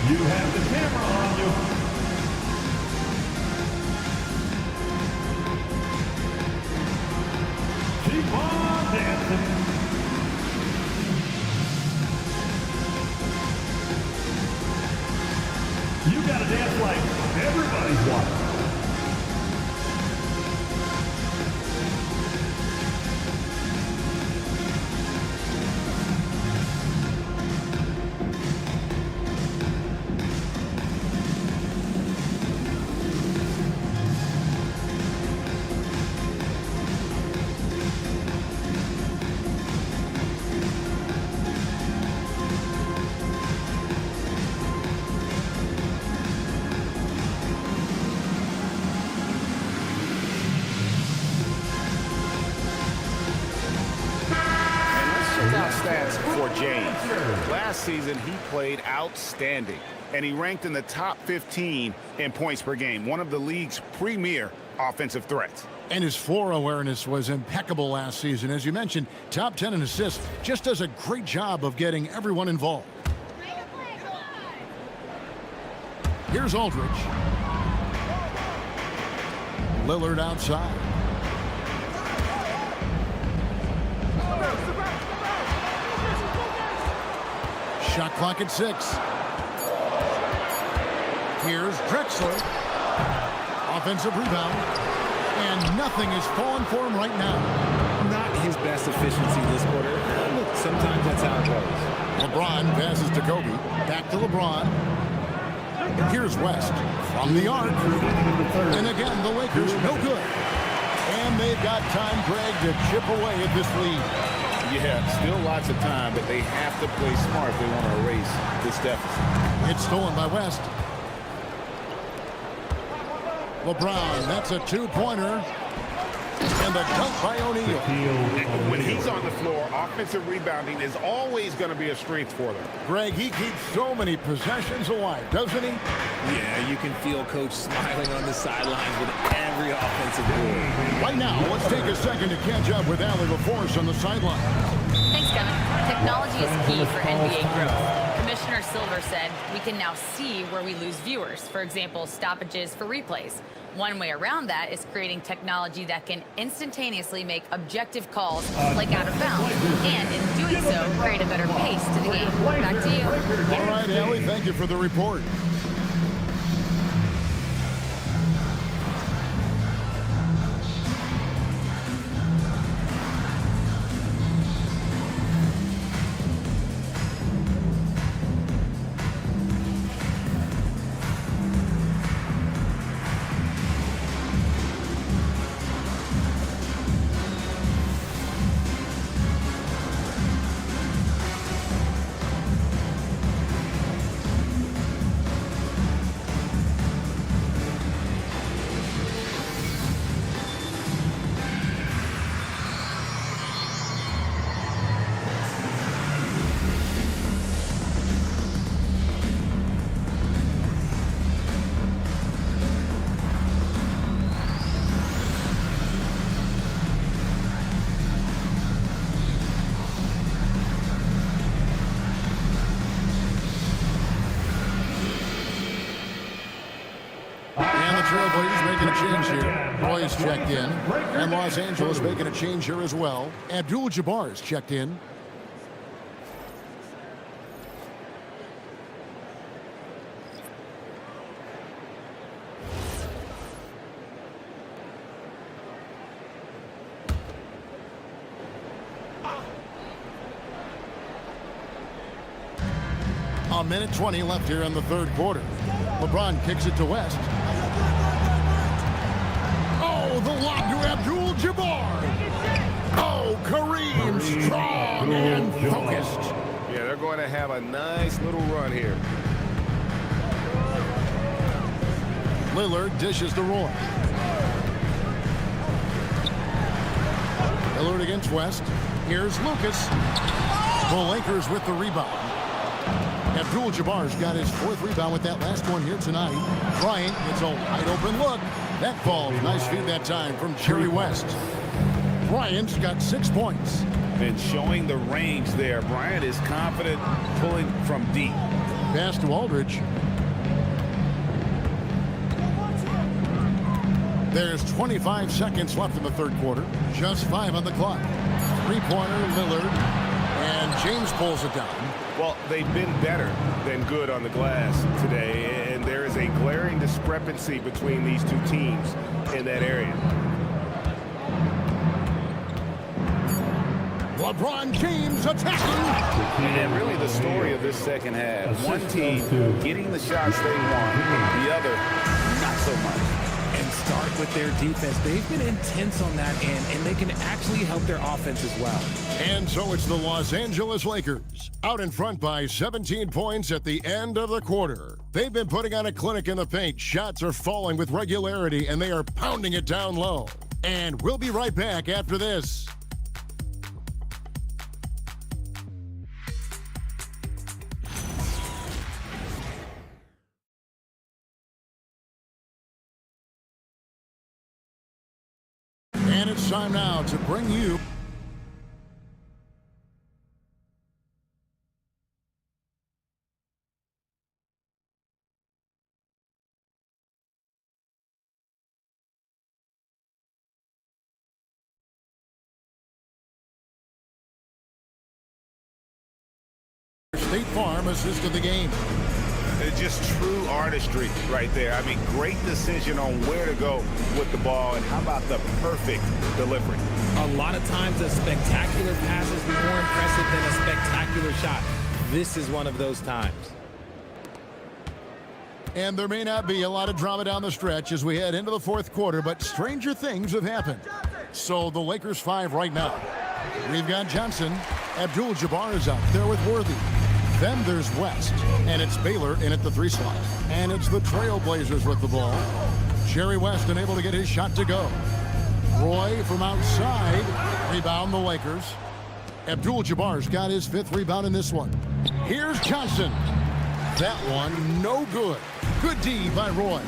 You have the camera on you. Keep on dancing. You gotta dance like everybody's watching. Stats for James. Last season, he played outstanding, and he ranked in the top 15 in points per game, one of the league's premier offensive threats. And his floor awareness was impeccable last season. As you mentioned, top 10 in assists. Just does a great job of getting everyone involved. Here's Aldridge. Lillard outside. Shot clock at 6. Here's Drexler. Offensive rebound. And nothing is falling for him right now. Not his best efficiency this quarter. Sometimes that's how it goes. LeBron passes to Kobe. Back to LeBron. Here's West from the arc. And again, the Lakers no good. And they've got time, Greg, to chip away at this lead. Yeah, still lots of time, but they have to play smart if they want to erase this deficit. It's stolen by West. LeBron, that's a two-pointer. And the dunk by O'Neal. When he's on the floor, offensive rebounding is always going to be a strength for them. Greg, he keeps so many possessions alive, doesn't he? Yeah, you can feel Coach smiling on the sidelines with every offensive goal. Right now, let's take a second to catch up with Allie LaForce on the sideline. Thanks, Kevin. Technology is key for NBA growth. Commissioner Silver said we can now see where we lose viewers. For example, stoppages for replays. One way around that is creating technology that can instantaneously make objective calls like out of bounds, and in doing so, create a better pace to the game. Back to you. All right, Allie, thank you for the report. Trailblazers making a change here. Roy's checked in. And Los Angeles making a change here as well. Abdul-Jabbar is checked in. A minute 20 left here in the third quarter. LeBron kicks it to West. Oh, the lob to Abdul-Jabbar. Oh, Kareem, strong and focused. Yeah, they're going to have a nice little run here. Lillard dishes to Roy. Lillard against West. Here's Lucas. The Lakers with the rebound. Abdul-Jabbar's got his 4th rebound with that last one here tonight. Bryant gets a wide open look. That falls. Nice feed that time from Jerry West. Bryant's got 6 points. And showing the range there. Bryant is confident pulling from deep. Pass to Aldridge. There's 25 seconds left in the 3rd quarter. Just 5 on the clock. 3-pointer, Lillard. And James pulls it down. Well, they've been better than good on the glass today, and there is a glaring discrepancy between these two teams in that area. LeBron James attacking. And really the story of this second half. One team getting the shots they want, the other not so much. And start with their defense. They've been intense on that end, and they can actually help their offense as well. And so it's the Los Angeles Lakers out in front by 17 points at the end of the quarter. They've been putting on a clinic in the paint. Shots are falling with regularity, and they are pounding it down low. And we'll be right back after this. And it's time now to bring you State Farm assisted the game. It's just true artistry right there. I mean, great decision on where to go with the ball, and how about the perfect delivery? A lot of times a spectacular pass is more impressive than a spectacular shot. This is one of those times. And there may not be a lot of drama down the stretch as we head into the 4th quarter, but stranger things have happened. So the Lakers 5 right now. We've got Johnson. Abdul-Jabbar is out there with Worthy. Then there's West, and it's Baylor in at the 3 slot. And it's the Trailblazers with the ball. Jerry West unable to get his shot to go. Roy from outside. Rebound the Lakers. Abdul-Jabbar's got his 5th rebound in this one. Here's Johnson. That one no good. Good D by Roy.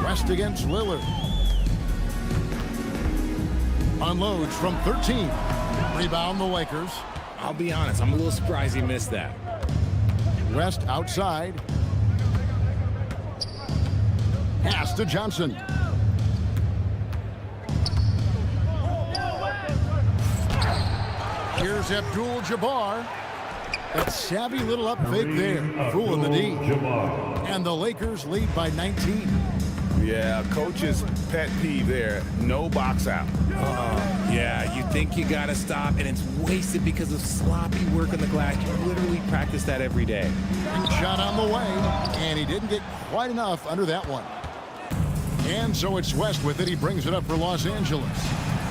West against Lillard. Unloads from 13. Rebound the Lakers. I'll be honest, I'm a little surprised he missed that. West outside. Pass to Johnson. Here's Abdul-Jabbar. That savvy little up fake there. Fooling the D. And the Lakers lead by 19. Yeah, coach's pet peeve there. No box out. Yeah, you think you got to stop, and it's wasted because of sloppy work on the glass. You literally practice that every day. Shot on the way, and he didn't get quite enough under that one. And so it's West with it. He brings it up for Los Angeles.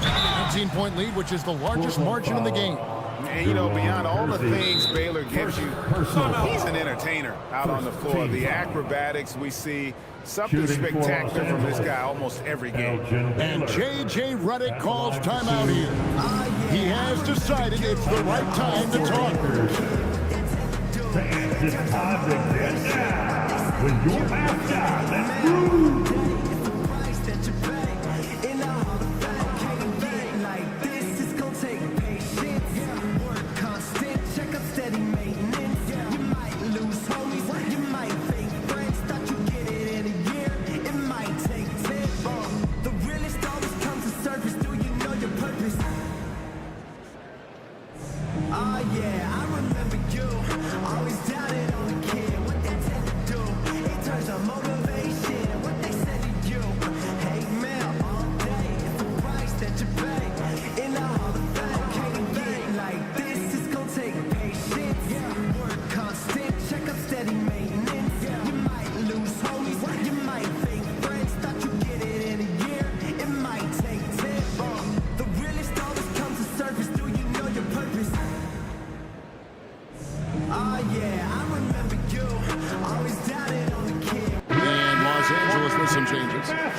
15-point lead, which is the largest margin in the game. And, you know, beyond all the things Baylor gives you, he's an entertainer out on the floor. The acrobatics we see, something spectacular from this guy almost every game. And J.J. Redick calls timeout here. He has decided it's the right time to talk. Fans, it's time to get down with your mascot, the Crew. Motivation, what they say.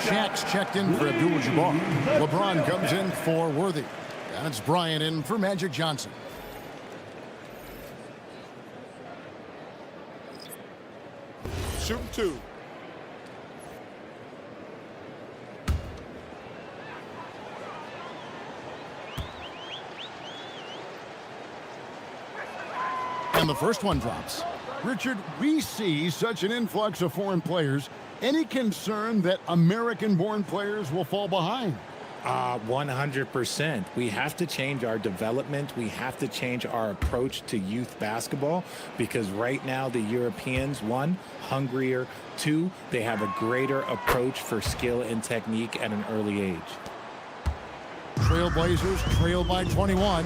Shaq's checked in for Abdul-Jabbar. LeBron comes in for Worthy. And it's Bryant in for Magic Johnson. Shoot 2. And the first one drops. Richard, we see such an influx of foreign players. Any concern that American-born players will fall behind? 100%. We have to change our development. We have to change our approach to youth basketball because right now the Europeans, one, hungrier, two, they have a greater approach for skill and technique at an early age. Trailblazers trail by 21.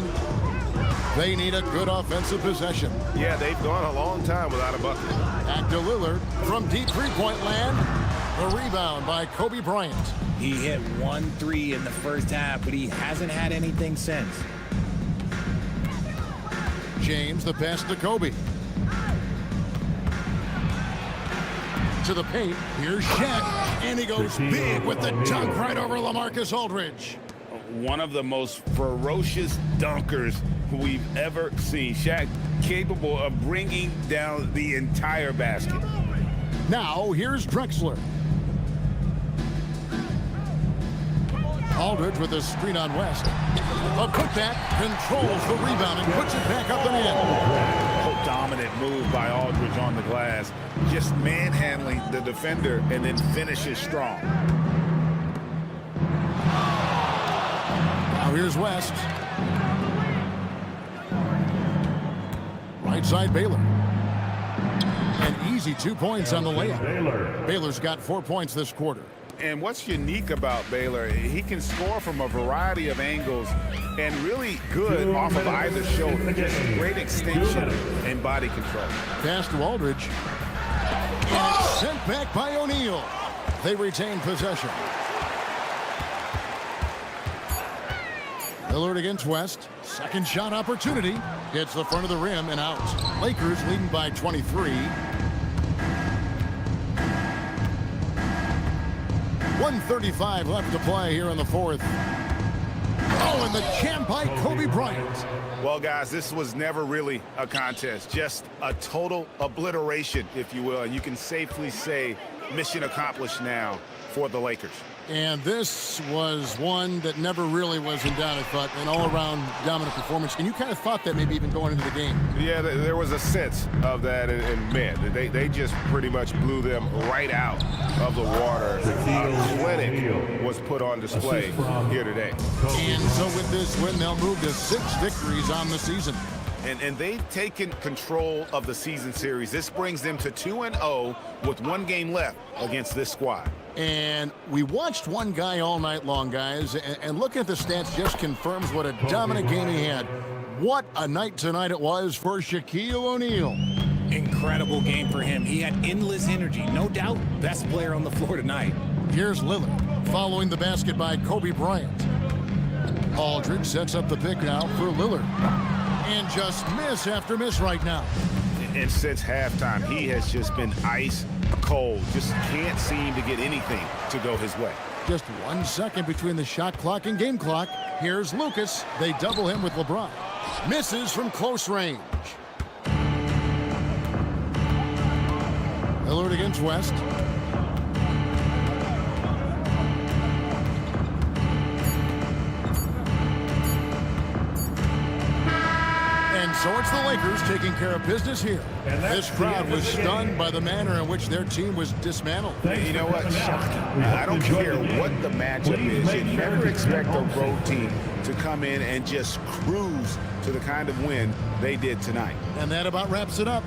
They need a good offensive possession. Yeah, they've gone a long time without a bucket. Back to Lillard from deep three-point land. The rebound by Kobe Bryant. He hit 1 3 in the first half, but he hasn't had anything since. James, the pass to Kobe. To the paint. Here's Shaq. And he goes big with the dunk right over LaMarcus Aldridge. One of the most ferocious dunkers we've ever seen. Shaq capable of bringing down the entire basket. Now, here's Drexler. Aldridge with a screen on West. A putback controls the rebound and puts it back up and in. A dominant move by Aldridge on the glass. Just manhandling the defender and then finishes strong. Now here's West. Right side Baylor. An easy 2 points on the layup. Baylor's got 4 points this quarter. And what's unique about Baylor, he can score from a variety of angles and really good off of either shoulder. Just great extension and body control. Pass to Aldridge. And sent back by O'Neal. They retain possession. Lillard against West. Second shot opportunity. Hits the front of the rim and out. Lakers leading by 23. 1:35 left to play here in the fourth. Oh, and the jam by Kobe Bryant. Well, guys, this was never really a contest. Just a total obliteration, if you will. And you can safely say mission accomplished now for the Lakers. And this was one that never really was in doubt, I thought, an all-around dominant performance. And you kind of thought that maybe even going into the game. Yeah, there was a sense of that, and man, they just pretty much blew them right out of the water. Clinic was put on display here today. And so with this win, they'll move to 6 victories on the season. And they've taken control of the season series. This brings them to 2-0 with 1 game left against this squad. And we watched one guy all night long, guys, and looking at the stats just confirms what a dominant game he had. What a night tonight it was for Shaquille O'Neal. Incredible game for him. He had endless energy. No doubt, best player on the floor tonight. Here's Lillard following the basket by Kobe Bryant. Aldridge sets up the pick now for Lillard. And just miss after miss right now. And since halftime, he has just been ice cold. Just can't seem to get anything to go his way. Just 1 second between the shot clock and game clock. Here's Lucas. They double him with LeBron. Misses from close range. Lillard against West. And so it's the Lakers taking care of business here. This crowd was stunned by the manner in which their team was dismantled. You know what? Shocking. I don't care what the matchup is. You never expect a road team to come in and just cruise to the kind of win they did tonight. And that about wraps it up.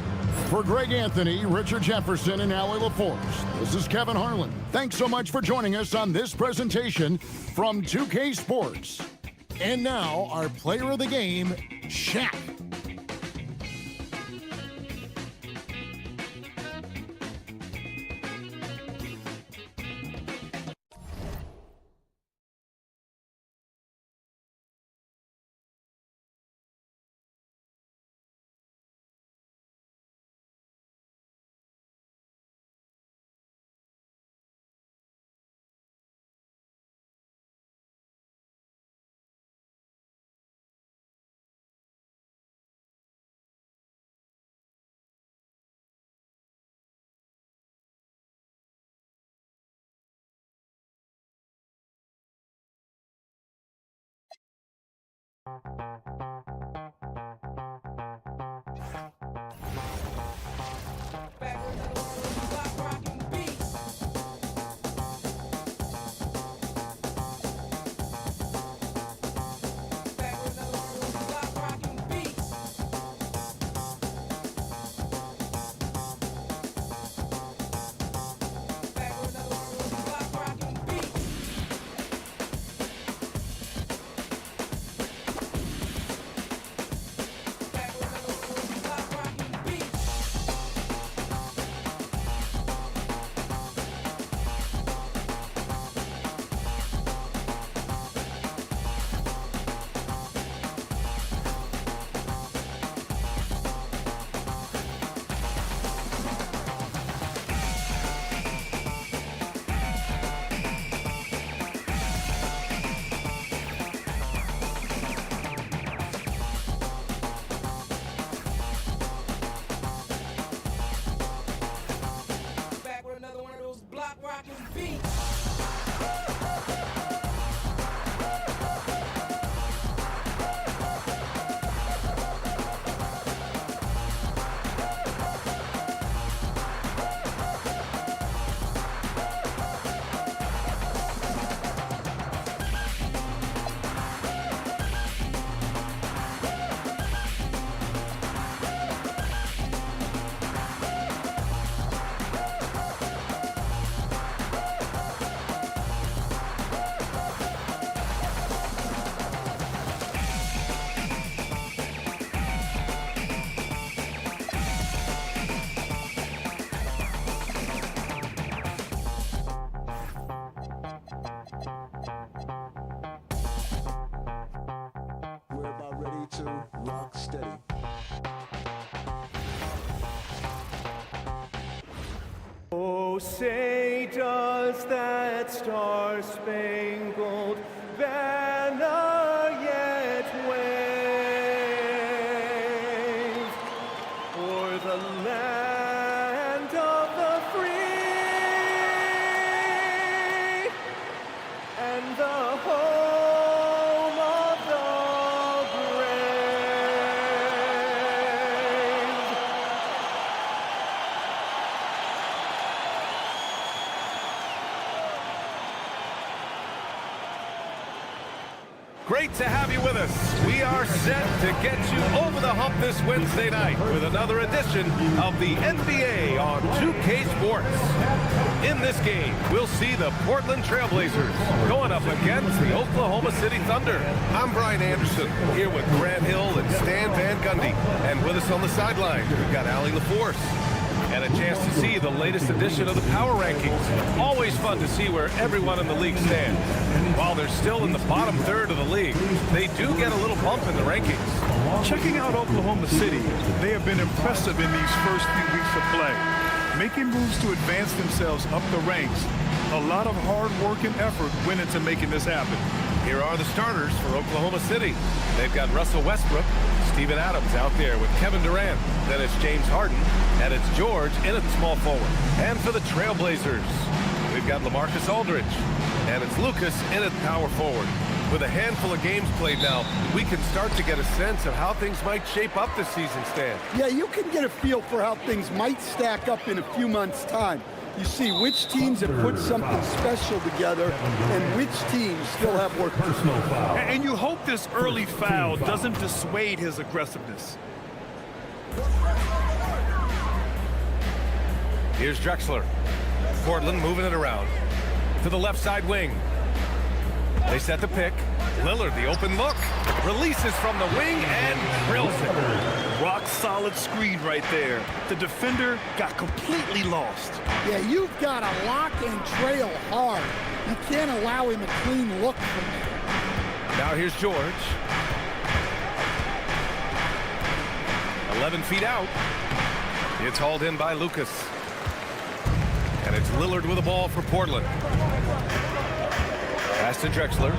For Greg Anthony, Richard Jefferson, and Allie LaForce, this is Kevin Harlan. Thanks so much for joining us on this presentation from 2K Sports. And now, our player of the game, Shaq. We're about ready to rock steady. Oh, say does that star-spangled banner yet wave o'er the land of the free and the home of the Great to have you with us. We are set to get you over the hump this Wednesday night with another edition of the NBA on 2K Sports. In this game, we'll see the Portland Trailblazers going up against the Oklahoma City Thunder. I'm Brian Anderson, here with Grant Hill and Stan Van Gundy. And with us on the sideline, we've got Allie LaForce. And a chance to see the latest edition of the Power Rankings. Always fun to see where everyone in the league stands. While they're still in the bottom third of the league, they do get a little bump in the rankings. Checking out Oklahoma City, they have been impressive in these first few weeks of play, making moves to advance themselves up the ranks. A lot of hard work and effort went into making this happen. Here are the starters for Oklahoma City. They've got Russell Westbrook, Steven Adams out there with Kevin Durant. Then it's James Harden, and it's George in at small forward. And for the Trailblazers, we've got LaMarcus Aldridge, and it's Lucas in at power forward. With a handful of games played now, we can start to get a sense of how things might shape up this season, Stan. Yeah, you can get a feel for how things might stack up in a few months' time. You see which teams have put something special together and which teams still have work to do. And you hope this early foul doesn't dissuade his aggressiveness. Here's Drexler. Portland moving it around to the left side wing. They set the pick. Lillard, the open look. Releases from the wing and drills it. Rock solid screen right there. The defender got completely lost. Yeah, you've got to lock and trail hard. You can't allow him a clean look from there. Now here's George. 11 feet out. It's hauled in by Lucas. And it's Lillard with the ball for Portland. Pass to Drexler.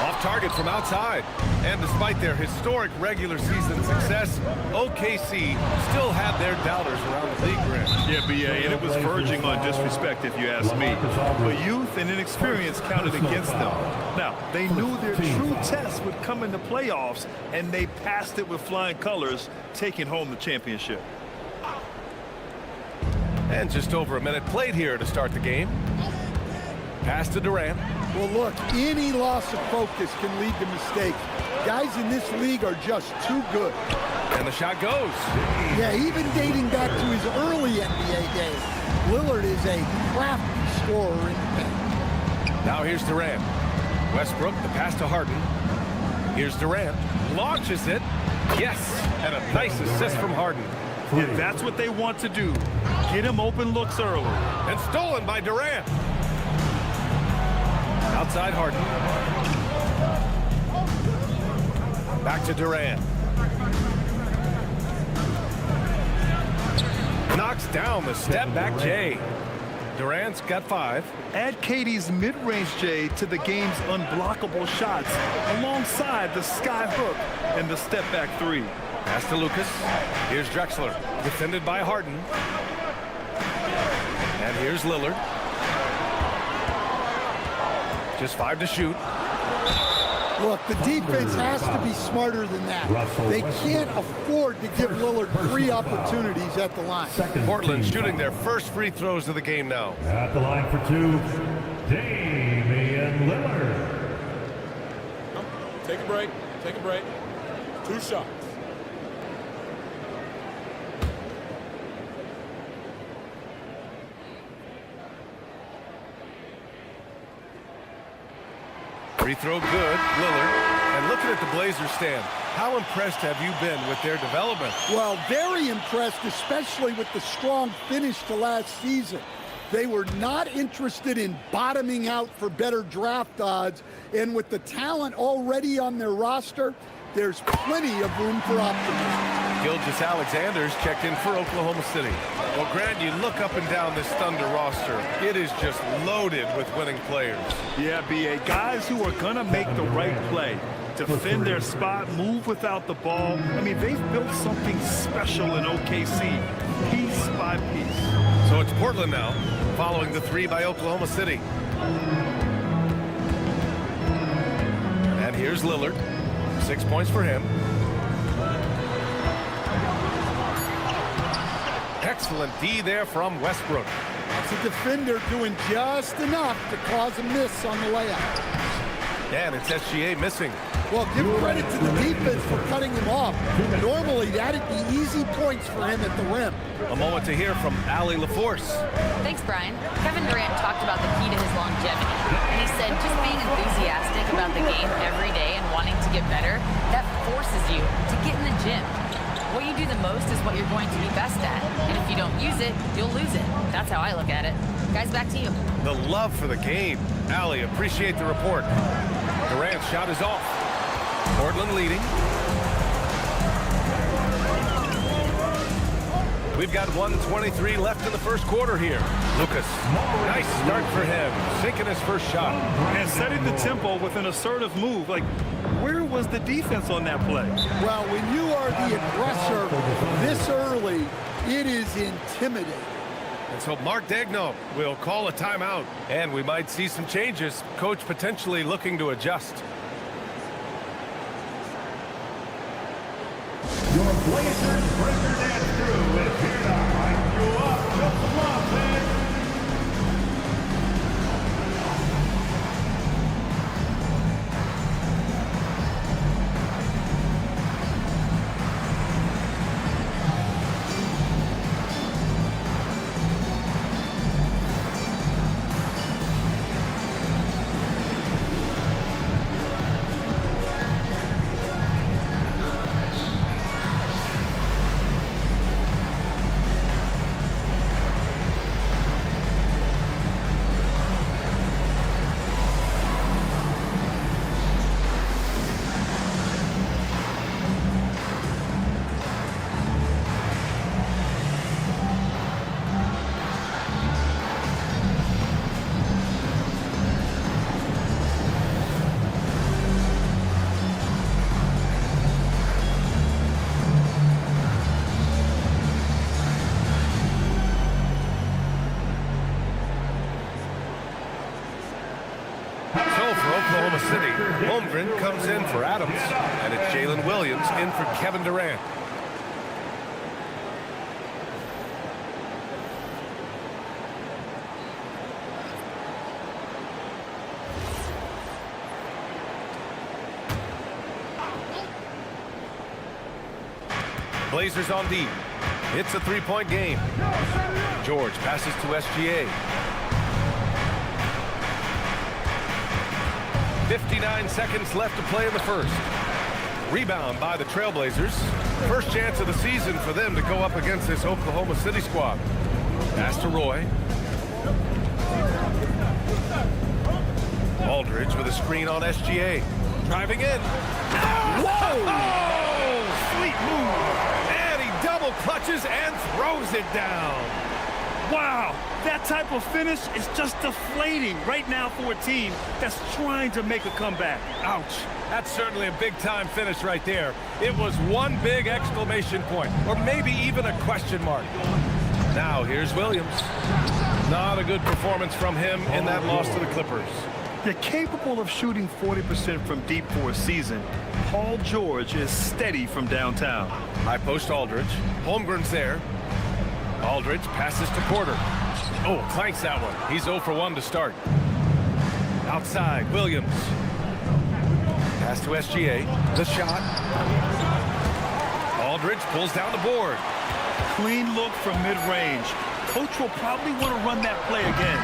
Off target from outside. And despite their historic regular season success, OKC still had their doubters around the league rim. Yeah, B.A., and it was verging on disrespect, if you ask me. But youth and inexperience counted against them. Now, they knew their true test would come in the playoffs, and they passed it with flying colors, taking home the championship. And just over a minute played here to start the game. Pass to Durant. Well, look, any loss of focus can lead to mistakes. Guys in this league are just too good. And the shot goes. Yeah, even dating back to his early NBA days, Lillard is a crafty scorer in the paint. Now here's Durant. Westbrook, the pass to Harden. Here's Durant. Launches it. Yes, and a nice assist from Harden. Yeah, that's what they want to do. Get him open looks early. And stolen by Durant. Outside Harden. Back to Durant. Knocks down the step back J. Durant's got 5. Add KD's mid-range J to the game's unblockable shots alongside the sky hook and the step back 3. Pass to Lucas. Here's Drexler. Defended by Harden. And here's Lillard. Just 5 to shoot. Look, the defense has to be smarter than that. They can't afford to give Lillard 3 opportunities at the line. Portland shooting their first free throws of the game now. At the line for 2, Damian Lillard. Take a break. Take a break. 2 shots. Free throw good, Lillard. And looking at the Blazers stand, how impressed have you been with their development? Well, very impressed, especially with the strong finish to last season. They were not interested in bottoming out for better draft odds, and with the talent already on their roster, there's plenty of room for optimism. Gilgeous-Alexander's checked in for Oklahoma City. Well, Grant, you look up and down this Thunder roster. It is just loaded with winning players. Yeah, B.A., guys who are going to make the right play, defend their spot, move without the ball. I mean, they've built something special in OKC, piece by piece. So it's Portland now, following the 3 by Oklahoma City. And here's Lillard. 6 points for him. Excellent D there from Westbrook. It's a defender doing just enough to cause a miss on the layup. And it's SGA missing. Well, give credit to the defense for cutting him off. Normally, that'd be easy points for him at the rim. A moment to hear from Allie LaForce. Thanks, Brian. Kevin Durant talked about the key to his longevity. And he said just being enthusiastic about the game every day and wanting to get better, that forces you to get in the gym. What you do the most is what you're going to be best at. And if you don't use it, you'll lose it. That's how I look at it. Guys, back to you. The love for the game. Allie, appreciate the report. Durant's shot is off. Portland leading. We've got 1:23 left in the first quarter here. Lucas, nice start for him. Sinking his first shot. And setting the tempo with an assertive move. Like, where was the defense on that play? Well, when you are the aggressor this early, it is intimidating. And so Mark Daigneault will call a timeout. And we might see some changes. Coach potentially looking to adjust. Your Blazers breaker dance crew is here to hype you up. Just some love, man. City. Holmgren comes in for Adams, and it's Jalen Williams in for Kevin Durant. Blazers on deep. It's a three-point game. George passes to SGA. 59 seconds left to play in the first. Rebound by the Trailblazers. First chance of the season for them to go up against this Oklahoma City squad. Pass to Roy. Aldridge with a screen on SGA. Driving in. Whoa! Oh, sweet move. And he double clutches and throws it down. Wow, that type of finish is just deflating right now for a team that's trying to make a comeback. Ouch. That's certainly a big-time finish right there. It was one big exclamation point, or maybe even a question mark. Now here's Williams. Not a good performance from him in that loss to the Clippers. They're capable of shooting 40% from deep for a season. Paul George is steady from downtown. High post Aldridge. Holmgren's there. Aldridge passes to Porter. Oh, clanks that one. He's 0 for 1 to start. Outside, Williams. Pass to SGA. The shot. Aldridge pulls down the board. Clean look from mid-range. Coach will probably want to run that play again.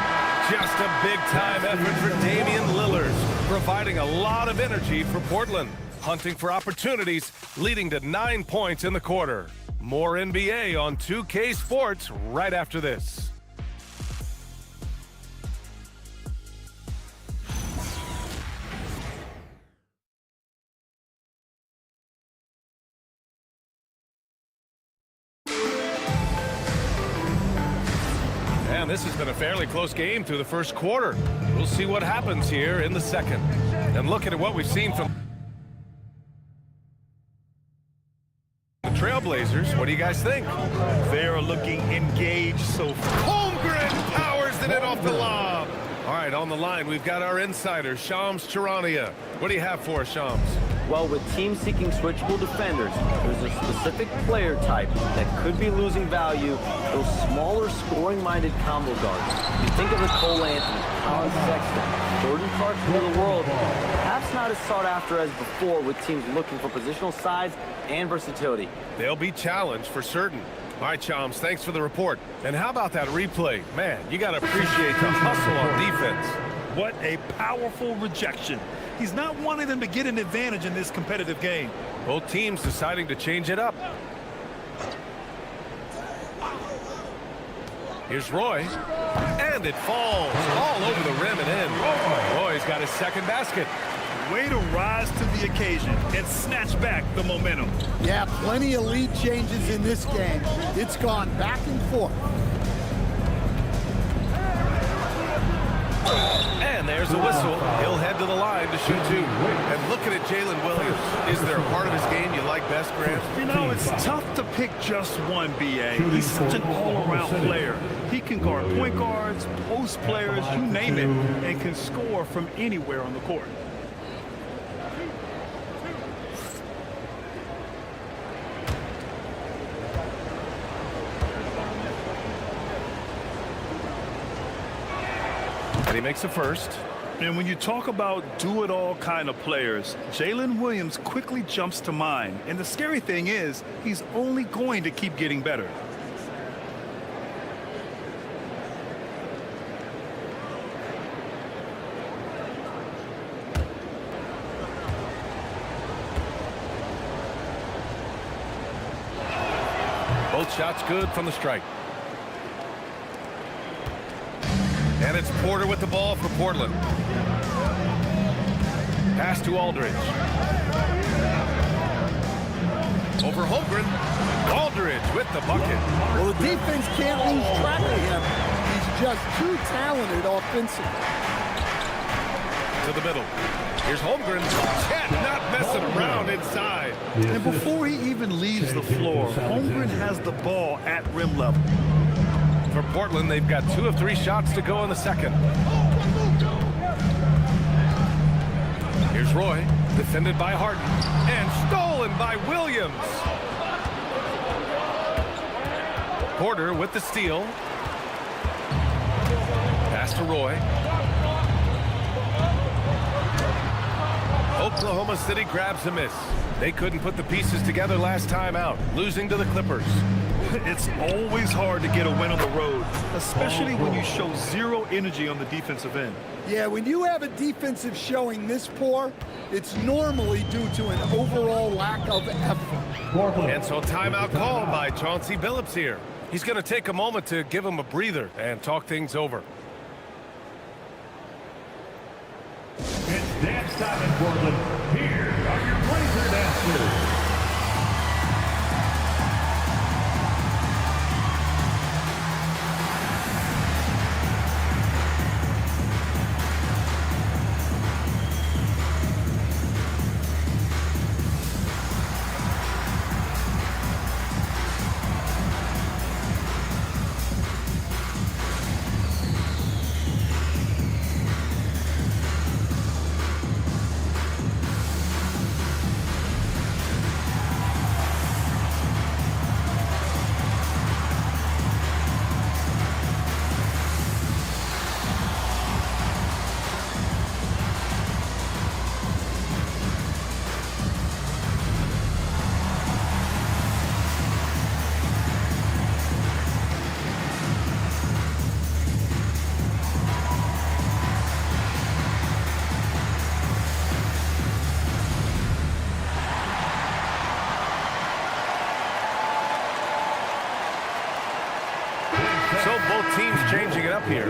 Just a big-time effort for Damian Lillard, providing a lot of energy for Portland. Hunting for opportunities, leading to 9 points in the quarter. More NBA on 2K Sports right after this. And this has been a fairly close game through the first quarter. We'll see what happens here in the second. And looking at what we've seen from the Trailblazers, what do you guys think? They're looking engaged so far. Holmgren powers it in off the lob. All right, on the line, we've got our insider, Shams Charania. What do you have for us, Shams? Well, with teams seeking switchable defenders, there's a specific player type that could be losing value, those smaller scoring-minded combo guards. You think of the Cole Anthony, Colin Sexton, Jordan Clarkson of the world, perhaps not as sought after as before with teams looking for positional size and versatility. They'll be challenged for certain. All right, Chams, thanks for the report. And how about that replay? Man, you got to appreciate the hustle on defense. What a powerful rejection. He's not wanting them to get an advantage in this competitive game. Both teams deciding to change it up. Here's Roy. And it falls all over the rim and in. Roy's got his second basket. Way to rise to the occasion and snatch back the momentum. Yeah, plenty of lead changes in this game. It's gone back and forth. And there's the whistle. He'll head to the line to shoot two. And looking at Jalen Williams, is there a part of his game you like best, Grant? You know, it's tough to pick just one, B.A. He's such an all-around player. He can guard point guards, post players, you name it, and can score from anywhere on the court. And he makes the first. And when you talk about do-it-all kind of players, Jalen Williams quickly jumps to mind. And the scary thing is, he's only going to keep getting better. Both shots good from the strike. And it's Porter with the ball for Portland. Pass to Aldridge. Over Holmgren. Aldridge with the bucket. Well, the defense can't lose track of him. He's just too talented offensively. To the middle. Here's Holmgren. Chet not messing around inside. And before he even leaves the floor, Holmgren has the ball at rim level. For Portland, they've got 2 of 3 shots to go in the second. Here's Roy, defended by Harden, and stolen by Williams. Porter with the steal. Pass to Roy. Oklahoma City grabs a miss. They couldn't put the pieces together last time out, losing to the Clippers. It's always hard to get a win on the road, especially when you show zero energy on the defensive end. Yeah, when you have a defensive showing this poor, it's normally due to an overall lack of effort. And so timeout called by Chauncey Billups here. He's going to take a moment to give him a breather and talk things over. It's dance time in Portland. Here are your Blazer dancers. So both teams changing it up here.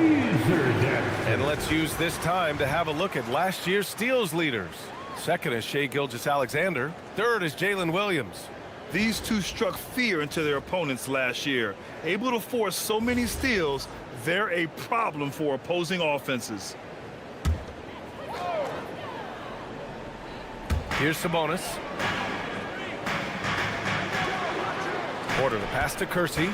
And let's use this time to have a look at last year's steals leaders. Second is Shai Gilgeous-Alexander. Third is Jalen Williams. These two struck fear into their opponents last year. Able to force so many steals, they're a problem for opposing offenses. Here's Sabonis. Porter the pass to Kersey.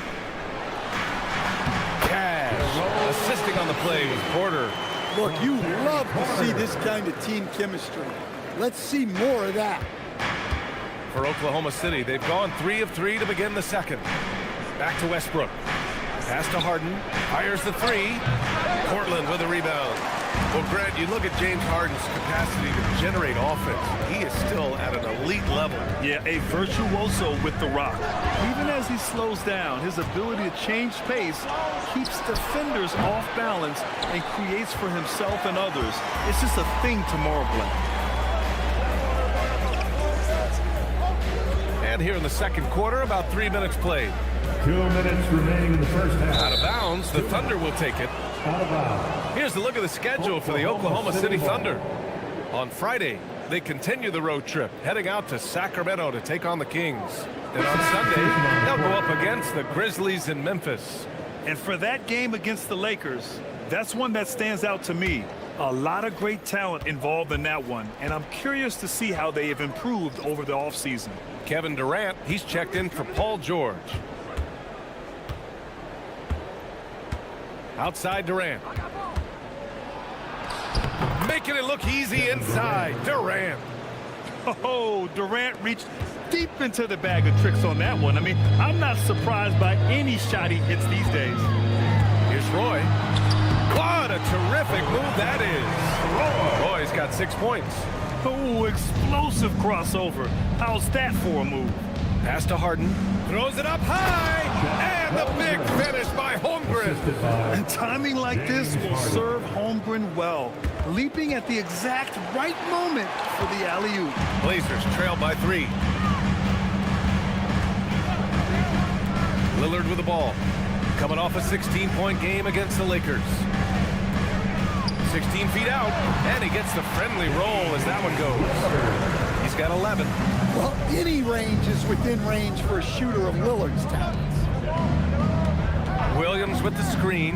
Cash assisting on the play with Porter. Look, you love to see this kind of team chemistry. Let's see more of that. For Oklahoma City, they've gone 3 of 3 to begin the second. Back to Westbrook. Pass to Harden. Fires the three. Portland with a rebound. Well, Grant, you look at James Harden's capacity to generate offense. He is still at an elite level. Yeah, a virtuoso with the rock. Even as he slows down, his ability to change pace keeps defenders off balance and creates for himself and others. It's just a thing to marvel at. And here in the second quarter, about 3 minutes played. 2 minutes remaining in the first half. Out of bounds, the Thunder will take it. Out of bounds. Here's a look at the schedule for the Oklahoma City Thunder. On Friday, they continue the road trip, heading out to Sacramento to take on the Kings. Then on Sunday, they'll go up against the Grizzlies in Memphis. And for that game against the Lakers, that's one that stands out to me. A lot of great talent involved in that one, and I'm curious to see how they have improved over the offseason. Kevin Durant, he's checked in for Paul George. Outside Durant. Making it look easy inside. Durant. Oh, Durant reached deep into the bag of tricks on that one. I mean, I'm not surprised by any shot he hits these days. Here's Roy. What a terrific move that is. Roy's got 6 points. Oh, explosive crossover. How's that for a move? Pass to Harden. Throws it up high. And the big finish by Holmgren. And timing like this will serve Holmgren well. Leaping at the exact right moment for the alley-oop. Blazers trail by 3. Lillard with the ball. Coming off a 16-point game against the Lakers. 16 feet out, and he gets the friendly roll as that one goes. He's got 11. Well, any range is within range for a shooter of Lillard's talents. Williams with the screen.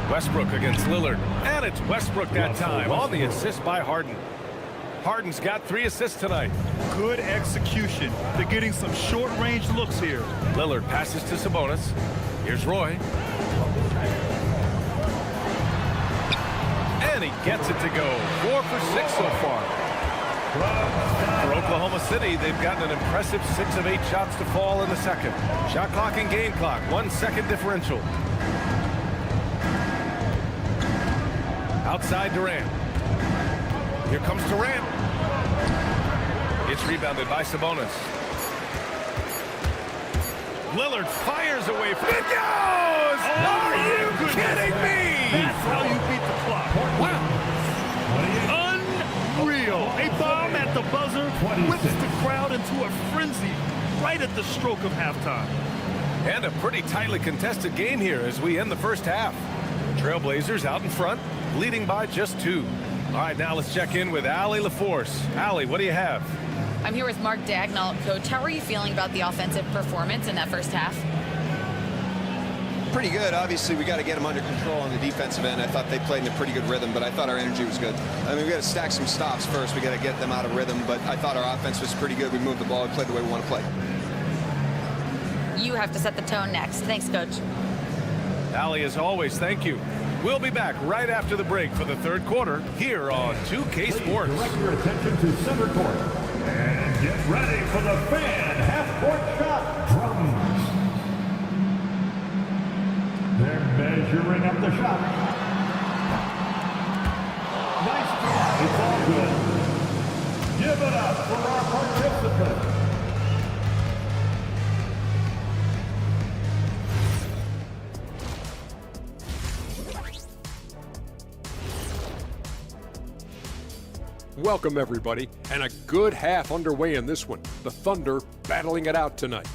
Westbrook against Lillard, and it's Westbrook that time on the assist by Harden. Harden's got 3 assists tonight. Good execution. They're getting some short-range looks here. Lillard passes to Sabonis. Here's Roy. and he gets it to go. 4 for 6 so far. For Oklahoma City, they've gotten an impressive 6 of 8 shots to fall in the second. Shot clock and game clock, 1 second differential. Outside Durant. Here comes Durant. It's rebounded by Sabonis. Lillard fires away from it. Goes! Are you kidding me? That's how you beat the clock. Wow. Unreal. A bomb at the buzzer whips the crowd into a frenzy right at the stroke of halftime. And a pretty tightly contested game here as we end the first half. Trailblazers out in front, leading by just 2. All right, now let's check in with Allie LaForce. Allie, what do you have? I'm here with Mark Daigneault. Coach, how are you feeling about the offensive performance in that first half? Pretty good. Obviously, we got to get them under control on the defensive end. I thought they played in a pretty good rhythm, but I thought our energy was good. I mean, we got to stack some stops first. We got to get them out of rhythm, but I thought our offense was pretty good. We moved the ball and played the way we want to play. You have to set the tone next. Thanks, Coach. Allie, as always, thank you. We'll be back right after the break for the third quarter here on 2K Sports. Direct your attention to center court and get ready for the fan half-court shot drums. They're measuring up the shot. Nice try. It's all good. Give it up for our participants. Welcome, everybody, and a good half underway in this one. The Thunder battling it out tonight.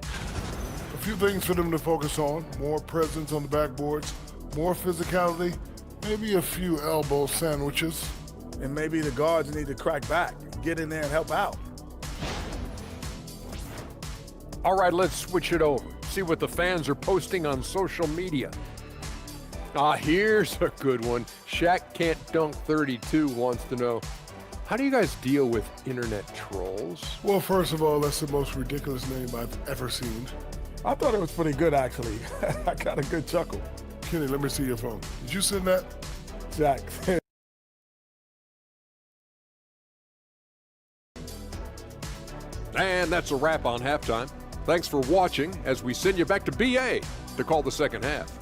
A few things for them to focus on. More presence on the backboards, more physicality, maybe a few elbow sandwiches. And maybe the guards need to crack back, get in there and help out. All right, let's switch it over. See what the fans are posting on social media. Here's a good one. Shaq Can't Dunk 32 wants to know, how do you guys deal with internet trolls? Well, first of all, that's the most ridiculous name I've ever seen. I thought it was pretty good, actually. I got a good chuckle. Kenny, let me see your phone. Did you send that? Jack. And that's a wrap on halftime. Thanks for watching as we send you back to BA to call the second half.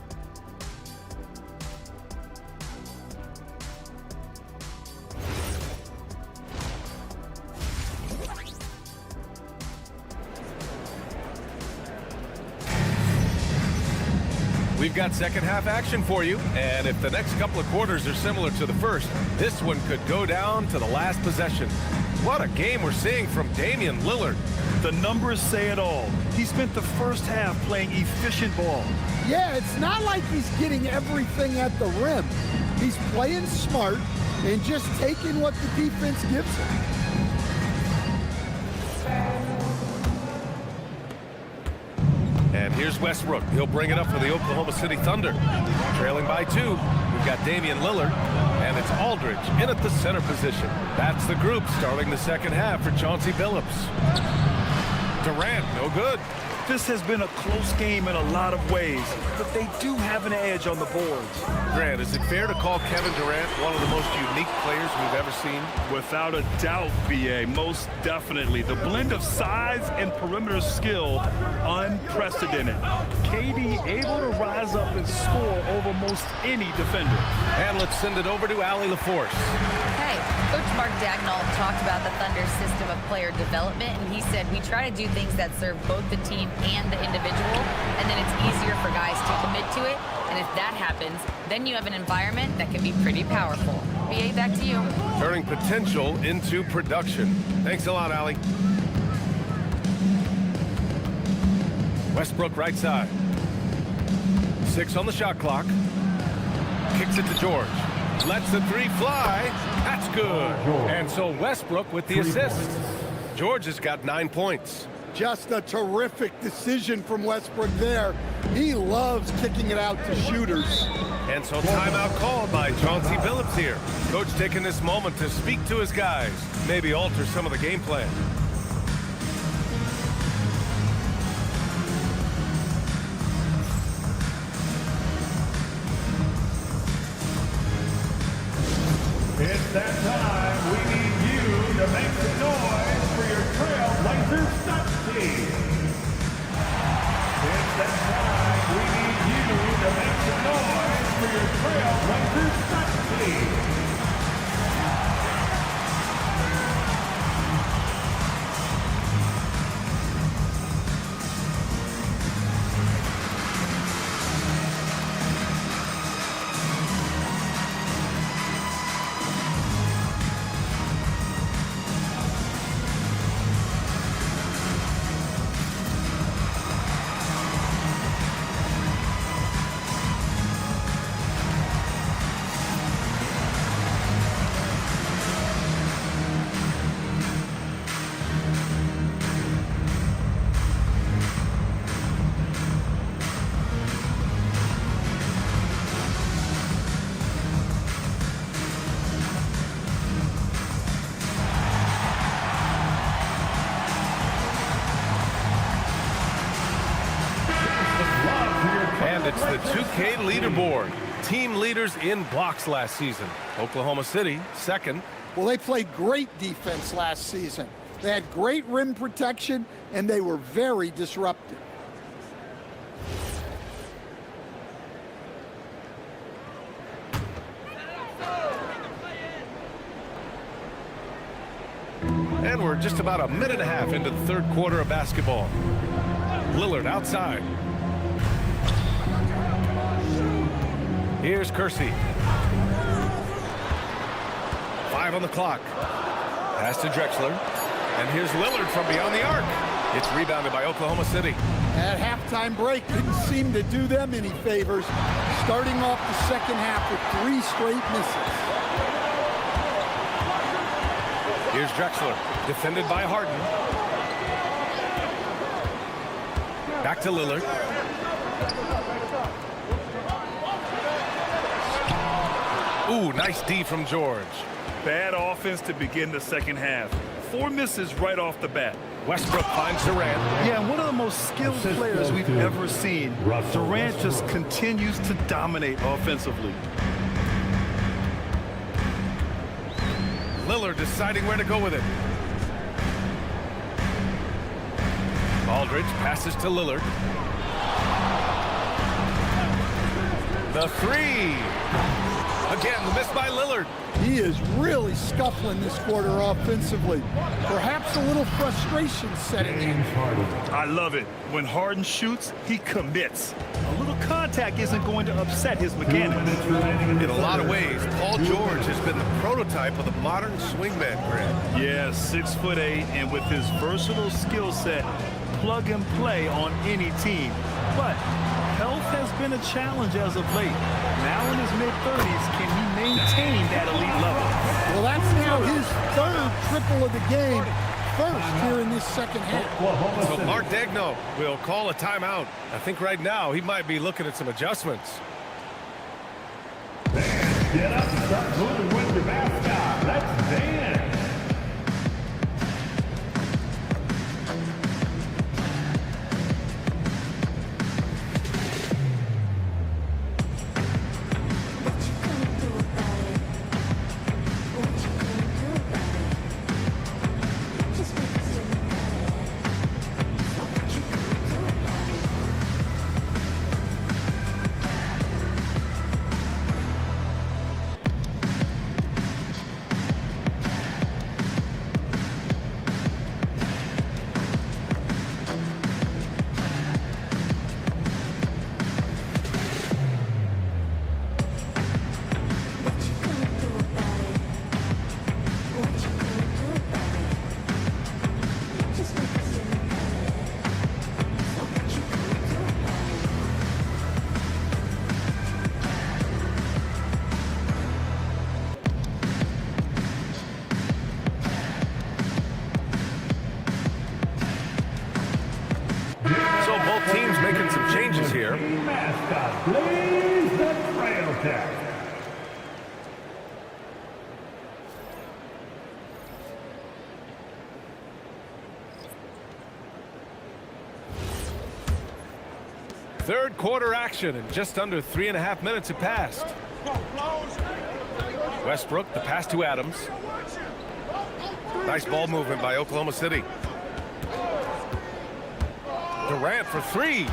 We've got second half action for you, and if the next couple of quarters are similar to the first, this one could go down to the last possession. What a game we're seeing from Damian Lillard. The numbers say it all. He spent the first half playing efficient ball. Yeah, it's not like he's getting everything at the rim. He's playing smart and just taking what the defense gives him. And here's Westbrook. He'll bring it up for the Oklahoma City Thunder. Trailing by 2, we've got Damian Lillard, and it's Aldridge in at the center position. That's the group starting the second half for Chauncey Billups. Durant, no good. This has been a close game in a lot of ways, but they do have an edge on the boards. Grant, is it fair to call Kevin Durant one of the most unique players we've ever seen? Without a doubt, BA, most definitely. The blend of size and perimeter skill, unprecedented. KD able to rise up and score over most any defender. And let's send it over to Allie LaForce. Hey, Coach Mark Daigneault talked about the Thunder's system of player development, and he said we try to do things that serve both the team and the individual, and then it's easier for guys to commit to it. And if that happens, then you have an environment that can be pretty powerful. BA, back to you. Turning potential into production. Thanks a lot, Allie. Westbrook right side. 6 on the shot clock. Kicks it to George. Lets the 3 fly. That's good. And so Westbrook with the assist. George has got 9 points. Just a terrific decision from Westbrook there. He loves kicking it out to shooters. And so timeout called by Chauncey Billups here. Coach taking this moment to speak to his guys, maybe alter some of the game plan. And it's the 2K leaderboard. Team leaders in blocks last season. Oklahoma City, second. Well, they played great defense last season. They had great rim protection, and they were very disruptive. And we're just about a minute and a half into the third quarter of basketball. Lillard outside. Here's Kersey. 5 on the clock. Pass to Drexler. And here's Lillard from beyond the arc. It's rebounded by Oklahoma City. That halftime break didn't seem to do them any favors, starting off the second half with 3 straight misses. Here's Drexler, defended by Harden. Back to Lillard. Ooh, nice D from George. Bad offense to begin the second half. 4 misses right off the bat. Westbrook finds Durant. Yeah, and one of the most skilled players we've ever seen. Durant just continues to dominate offensively. Lillard deciding where to go with it. Aldridge passes to Lillard. The 3. Again, the miss by Lillard. He is really scuffling this quarter offensively. Perhaps a little frustration setting in. I love it. When Harden shoots, he commits. A little contact isn't going to upset his mechanics. In a lot of ways, Paul George has been the prototype of the modern swingman, Grant. Yeah, 6'8", and with his versatile skill set, plug and play on any team. But health has been a challenge as of late. Now in his mid-30s, can he maintain that elite level? Well, that's now his 3rd triple of the game, first here in this second half. So Mark Daigneault will call a timeout. I think right now he might be looking at some adjustments. Get up and start moving with your mascot. Let's dance. Teams making some changes here. Mascot, Blaze the Trail Tech. Third quarter action, and just under 3.5 minutes have passed. Westbrook, the pass to Adams. Nice ball movement by Oklahoma City. Durant for 3.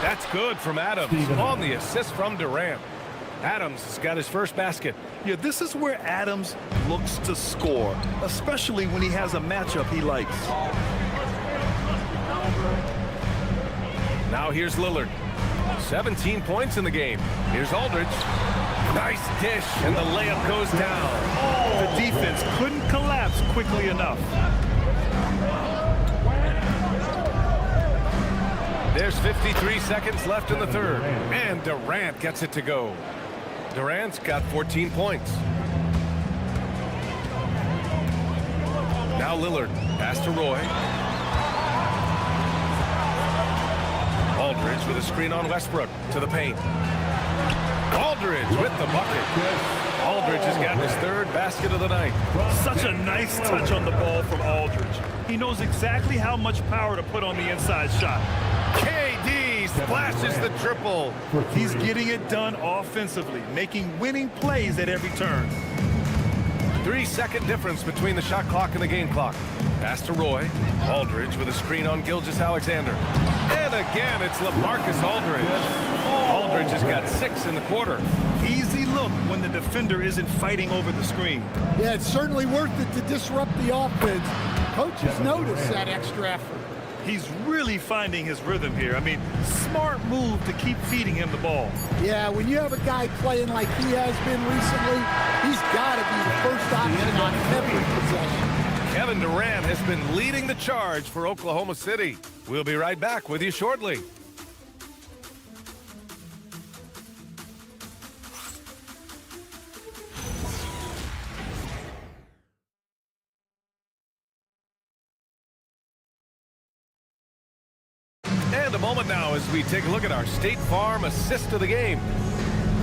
That's good from Adams on the assist from Durant. Adams has got his first basket. Yeah, this is where Adams looks to score, especially when he has a matchup he likes. Now here's Lillard. 17 points in the game. Here's Aldridge. Nice dish, and the layup goes down. The defense couldn't collapse quickly enough. There's 53 seconds left in the third, and Durant gets it to go. Durant's got 14 points. Now Lillard, pass to Roy. Aldridge with a screen on Westbrook to the paint. Aldridge with the bucket. Aldridge has got his 3rd basket of the night. Such a nice touch on the ball from Aldridge. He knows exactly how much power to put on the inside shot. KD splashes the triple. He's getting it done offensively, making winning plays at every turn. 3-second difference between the shot clock and the game clock. Pass to Roy. Aldridge with a screen on Gilgeous-Alexander. And again, it's LaMarcus Aldridge. Aldridge has got 6 in the quarter. Easy look when the defender isn't fighting over the screen. Yeah, it's certainly worth it to disrupt the offense. Coaches notice that extra effort. He's really finding his rhythm here. I mean, smart move to keep feeding him the ball. Yeah, when you have a guy playing like he has been recently, he's got to be the first option on every possession. Kevin Durant has been leading the charge for Oklahoma City. We'll be right back with you shortly. And a moment now as we take a look at our State Farm assist of the game.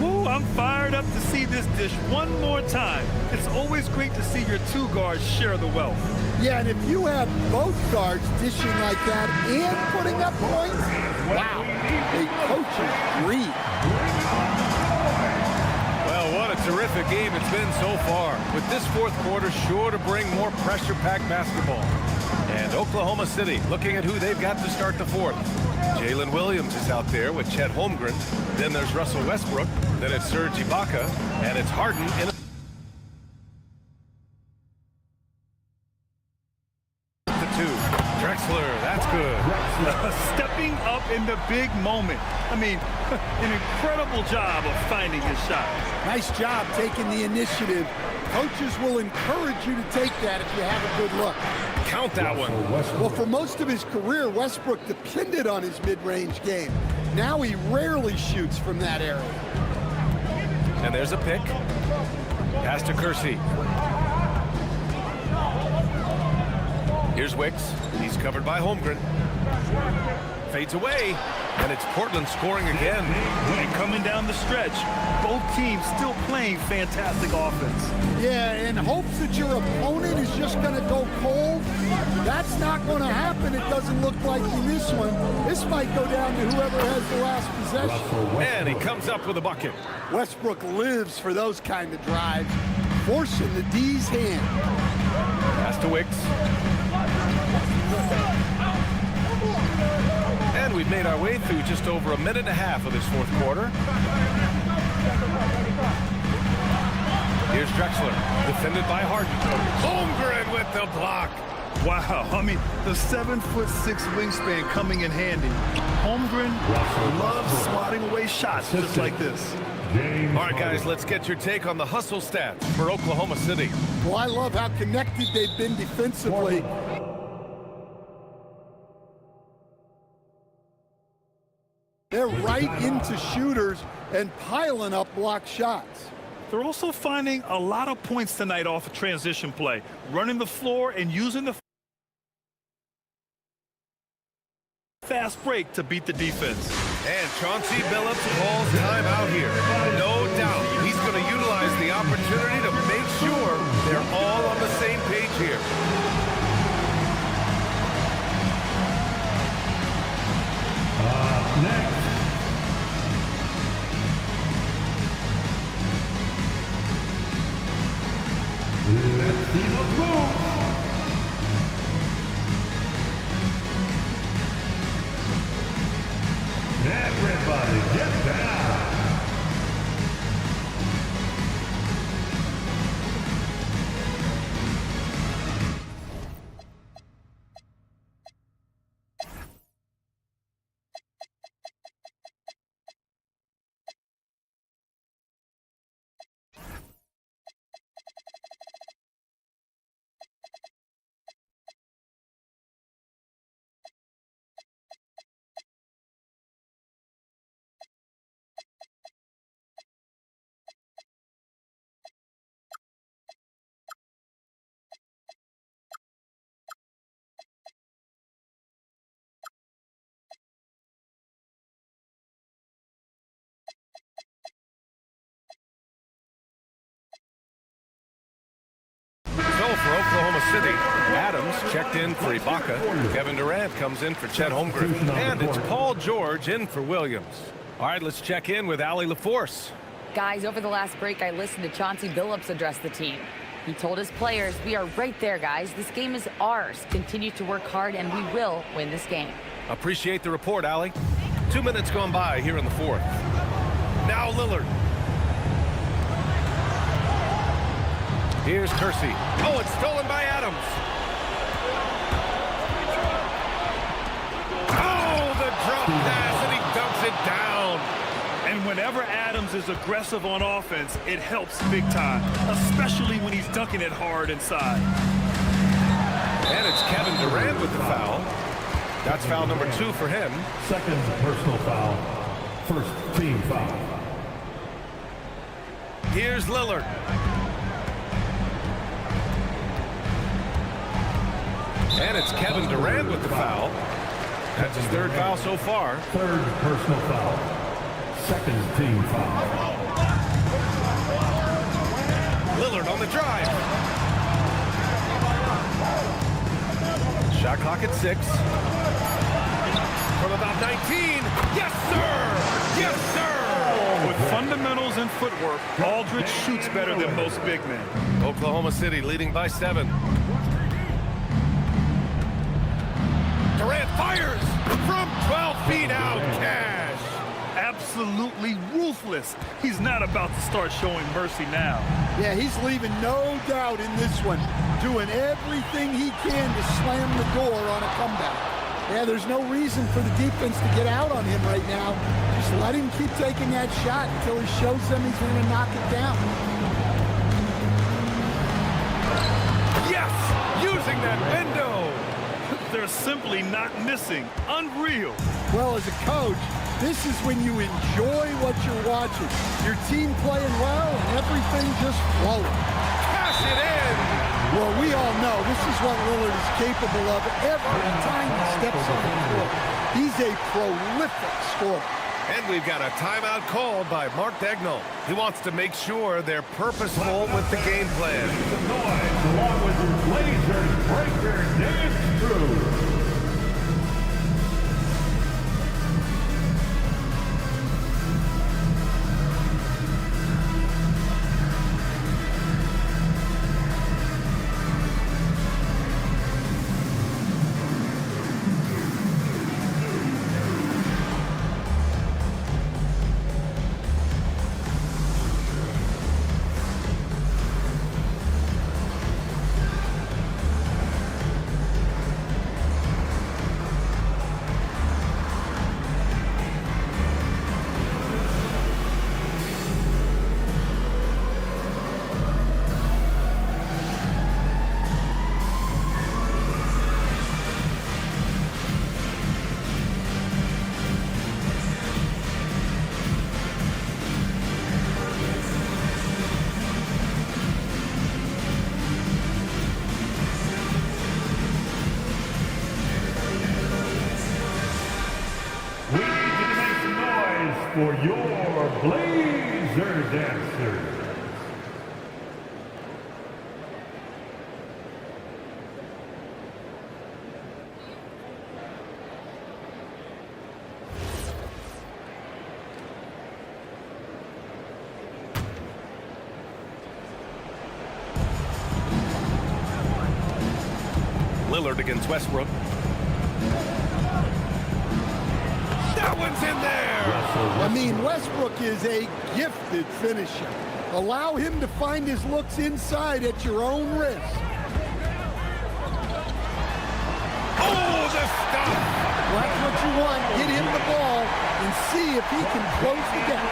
Ooh, I'm fired up to see this dish one more time. It's always great to see your two guards share the wealth. Yeah, and if you have both guards dishing like that and putting up points, wow, a coach's dream. Well, what a terrific game it's been so far, with this fourth quarter sure to bring more pressure-packed basketball. And Oklahoma City looking at who they've got to start the fourth. Jalen Williams is out there with Chet Holmgren. Then there's Russell Westbrook. Then it's Serge Ibaka. And it's Harden in the 2. Drexler, that's good. Stepping up in the big moment. I mean, an incredible job of finding his shot. Nice job taking the initiative. Coaches will encourage you to take that if you have a good look. Count that one. Well, for most of his career, Westbrook depended on his mid-range game. Now he rarely shoots from that area. And there's a pick. Pass to Kersey. Here's Wicks. He's covered by Holmgren. Fades away. And it's Portland scoring again. And coming down the stretch, both teams still playing fantastic offense. Yeah, in hopes that your opponent is just going to go cold. That's not going to happen. It doesn't look like in this one. This might go down to whoever has the last possession. And he comes up with a bucket. Westbrook lives for those kind of drives, forcing the D's hand. Pass to Wicks. And we've made our way through just over a minute and a half of this fourth quarter. Here's Drexler, defended by Harden. Holmgren with the block. Wow, I mean, the 7'6" wingspan coming in handy. Holmgren loves swatting away shots just like this. All right, guys, let's get your take on the hustle stats for Oklahoma City. Well, I love how connected they've been defensively. They're right into shooters and piling up block shots. They're also finding a lot of points tonight off a transition play, running the floor and using the fast break to beat the defense. And Chauncey Billups calls time out here. No doubt he's going to utilize the opportunity to make sure they're all on the same page here. Next. Let's see the move. Everybody get down. goal for Oklahoma City. Adams checked in for Ibaka. Kevin Durant comes in for Chet Holmgren. And it's Paul George in for Williams. All right, let's check in with Allie LaForce. Guys, over the last break, I listened to Chauncey Billups address the team. He told his players, we are right there, guys. This game is ours. Continue to work hard, and we will win this game. Appreciate the report, Allie. 2 minutes gone by here in the fourth. Now Lillard. Here's Kersey. Oh, it's stolen by Adams. Oh, the drop pass, and he dumps it down. And whenever Adams is aggressive on offense, it helps big time, especially when he's dunking it hard inside. And it's Kevin Durant with the foul. That's foul number 2 for him. Second personal foul. First team foul. Here's Lillard. And it's Kevin Durant with the foul. That's his third foul so far. Third personal foul. Second team foul. Lillard on the drive. Shot clock at 6. From about 19. Yes, sir! Yes, sir! With fundamentals and footwork, Aldridge shoots better than most big men. Oklahoma City leading by 7. Durant fires from 12 feet out. Cash. Absolutely ruthless. He's not about to start showing mercy now. Yeah, he's leaving no doubt in this one, doing everything he can to slam the door on a comeback. Yeah, there's no reason for the defense to get out on him right now. Just let him keep taking that shot until he shows them he's going to knock it down. Yes! Using that window! They're simply not missing. Unreal. Well, as a coach, this is when you enjoy what you're watching. Your team playing well and everything just flowing. Cash it in! Well, we all know this is what Lillard is capable of every time he steps on the court. He's a prolific scorer. And we've got a timeout called by Mark Daigneault. He wants to make sure they're purposeful with the game plan. Along with your Blazers breaker, dance crew. For your Blazer dancers. Lillard against Westbrook. That one's in there! I mean, Westbrook is a gifted finisher. Allow him to find his looks inside at your own risk. Oh, the stop! That's what you want. Get him the ball and see if he can close the gap.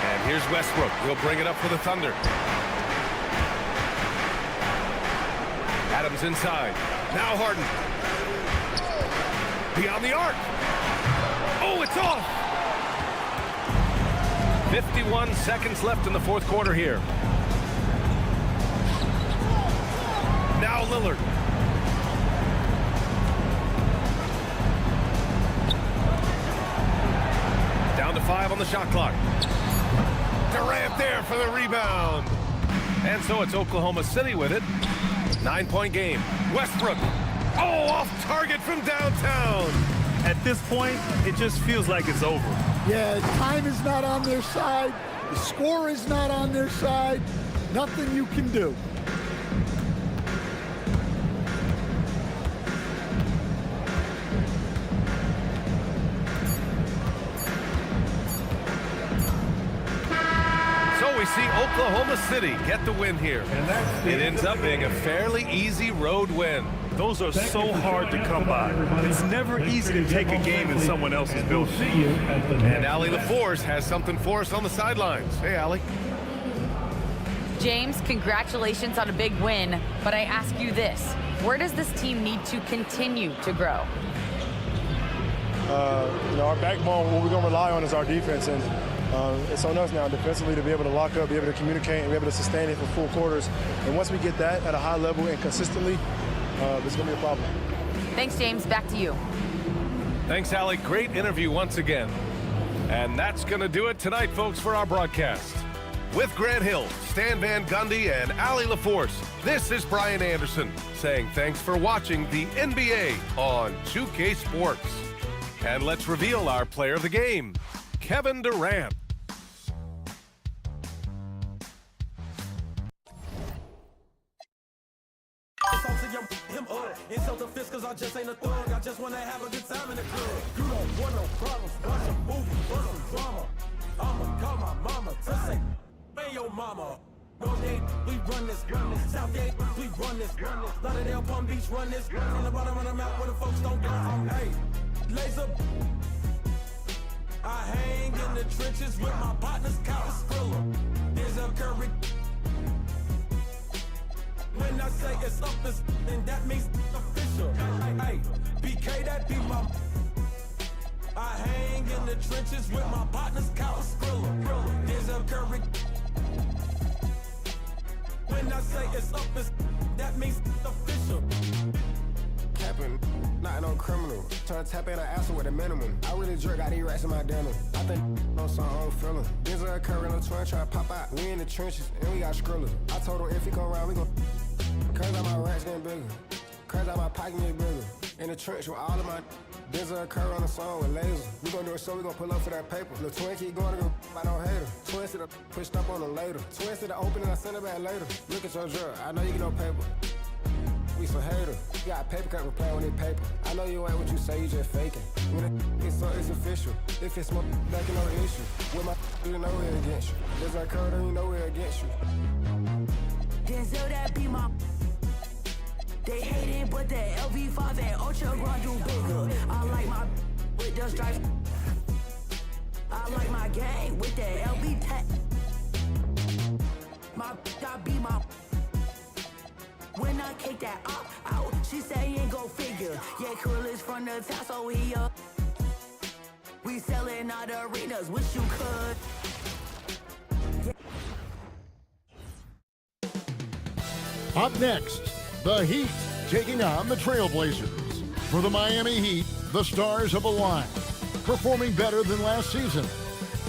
And here's Westbrook. He'll bring it up for the Thunder. Adams inside. Now Harden. Beyond the arc. Oh, it's off. 51 seconds left in the fourth quarter here. Now Lillard. Down to 5 on the shot clock. Durant there for the rebound. And so it's Oklahoma City with it. 9-point game. Westbrook. Oh, off target from downtown. At this point, it just feels like it's over. Yeah, time is not on their side. The score is not on their side. Nothing you can do. So we see Oklahoma City get the win here. It ends up being a fairly easy road win. Those are so hard to come by. It's never easy to take a game in someone else's building. And Allie LaForce has something for us on the sidelines. Hey, Allie. James, congratulations on a big win, but I ask you this. Where does this team need to continue to grow? Our backbone, what we're going to rely on is our defense. And it's on us now defensively to be able to lock up, be able to communicate, and be able to sustain it for full quarters. And once we get that at a high level and consistently, it's going to be a problem. Thanks, James. Back to you. Thanks, Allie. Great interview once again. And that's going to do it tonight, folks, for our broadcast. With Grant Hill, Stan Van Gundy, and Allie LaForce, this is Brian Anderson saying thanks for watching the NBA on 2K Sports. And let's reveal our player of the game, Kevin Durant. Insult the fist cause I just ain't a thug. I just wanna have a good time in the club. You don't want no problems, watch a movie, or some drama. I'ma call my mama to say, hey yo mama. Northgate, we run this. Southgate, we run this. Lauderdale, Palm Beach, run this. In the bottom of the map where the folks don't go. Hey, laser. I hang in the trenches with my partners, Kyle Skrilla. There's a Curry. When I say it's up, then that means official. Hey, BK, that be my. I hang in the trenches with my partners, Kyle Skrilla. There's a Curry. When I say it's up, that means official. Capping, not no criminal. Trying to tap in an asshole with a minimum. I really jerk out these rats in my denim. I think on some own feeling. There's a current on twin trying to pop out. We in the trenches and we got Skrilla. I told him if he come around, we gon' curse out my rats getting bigger. Curse out my pocket getting bigger. In the trench with all of my. There's a curve on the song with laser. We gon' do a show, we gon' pull up for that paper. The twin keep going to go, I don't hate her. Twins to the pushed up on them later. Twins to the open and I send it back later. Look at your drug, I know you get no paper. We some hater. You got paper cut, we're playing with this paper. I know you ain't what you say, you just faking. When it's so, it's official. If it's smoke, back you know the issue. With my you know we're against you. There's a curve, then you know we're against you. Denzel, that be my. They hate it, but the LV5 and Ultra Grand do bigger. I like my with the stripes. I like my gang with the LV tech. My I be my. When I kick that up out, she say ain't go figure. Yeah, Krill is from the town, so he up. We selling out arenas, wish you could. Yeah. Up next, the Heat taking on the Trailblazers. For the Miami Heat, the stars have aligned, performing better than last season.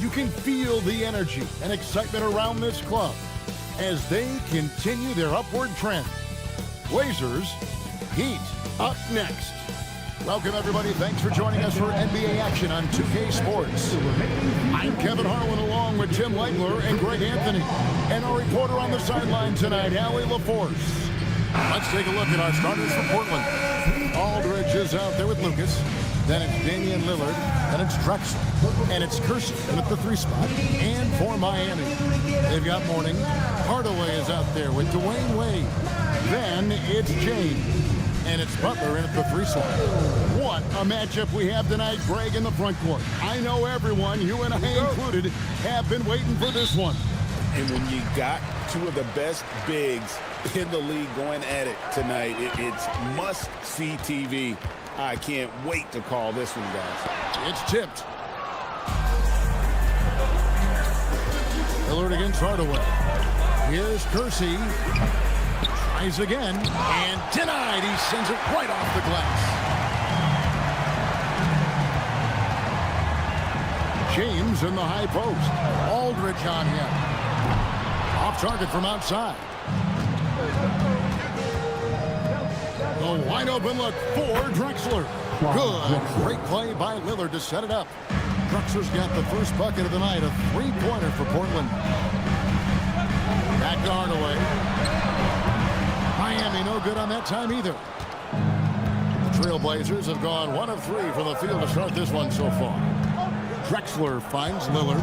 You can feel the energy and excitement around this club as they continue their upward trend. Blazers, Heat, up next. Welcome, everybody. Thanks for joining us for NBA action on 2K Sports. I'm Kevin Harlan along with Tim Legler and Greg Anthony. And our reporter on the sideline tonight, Allie LaForce. Let's take a look at our starters for Portland. Aldridge is out there with Lucas. Then it's Damian Lillard. Then it's Drexler. And it's Kersey at the 3 spot. And for Miami, they've got Mourning. Hardaway is out there with Dwayne Wade. Then it's James. And it's Butler in at the 3 slot. What a matchup we have tonight, Greg, in the front court. I know everyone, you and I included, have been waiting for this one. And when you got two of the best bigs in the league going at it tonight, it's must-see TV. I can't wait to call this one, guys. It's tipped. Lillard against Hardaway. Here's Kersey. Tries again, and denied. He sends it right off the glass. James in the high post. Aldridge on him. Off target from outside. The wide open look for Drexler. Good. Great play by Lillard to set it up. Drexler's got the first bucket of the night, a three-pointer for Portland. Back to Hardaway. Miami no good on that time either. The Trailblazers have gone 1 of 3 from the field to start this one so far. Drexler finds Lillard.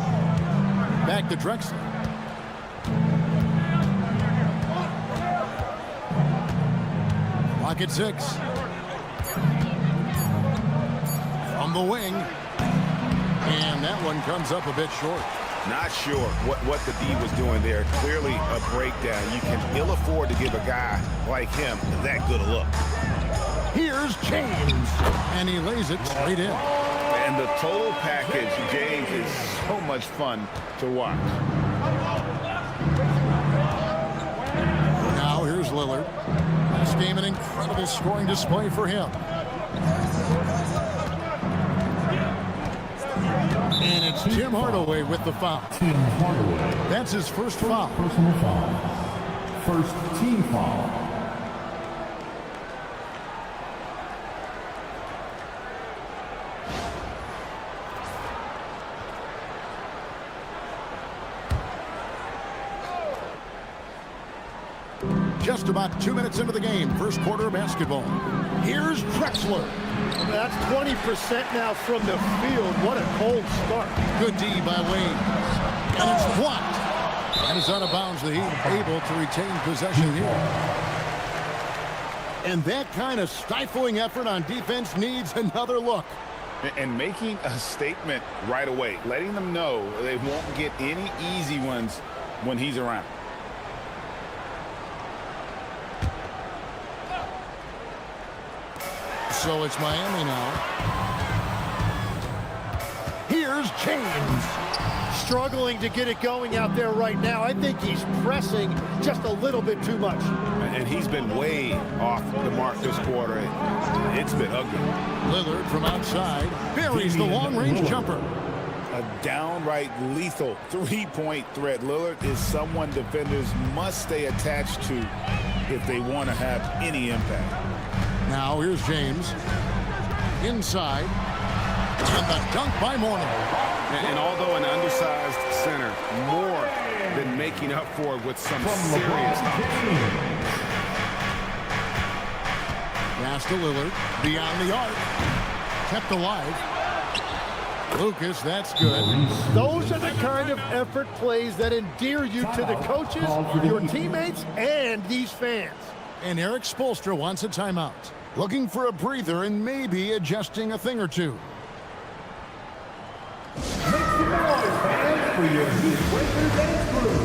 Back to Drexler. Clock at 6. From the wing. And that one comes up a bit short. Not sure what the D was doing there. Clearly a breakdown. You can ill afford to give a guy like him that good a look. Here's James. And he lays it straight in. And the total package, James, is so much fun to watch. Now here's Lillard. Last game, an incredible scoring display for him. And it's Tim Hardaway with the foul. Tim Hardaway. That's his first foul. Personal foul. First team foul. Just about 2 minutes into the game, first quarter of basketball. Here's Drexler. That's 20% now from the field. What a cold start. Good D by Wayne. And it's blocked. And it's out of bounds. The Heat able to retain possession here. And that kind of stifling effort on defense needs another look. And making a statement right away, letting them know they won't get any easy ones when he's around. So it's Miami now. Here's James. Struggling to get it going out there right now. I think he's pressing just a little bit too much. And he's been way off the mark this quarter. It's been ugly. Lillard from outside buries the long-range jumper. A downright lethal three-point threat. Lillard is someone defenders must stay attached to if they want to have any impact. Now here's James. Inside. And the dunk by Mourning. And although an undersized center, more than making up for it with some serious Pass to Lillard. Beyond the arc. Kept alive. Lucas, that's good. Those are the kind of effort plays that endear you to the coaches, your teammates, and these fans. And Eric Spoelstra wants a timeout. Looking for a breather and maybe adjusting a thing or two. Make some noise, fans, for your Heat Breaker dance crew.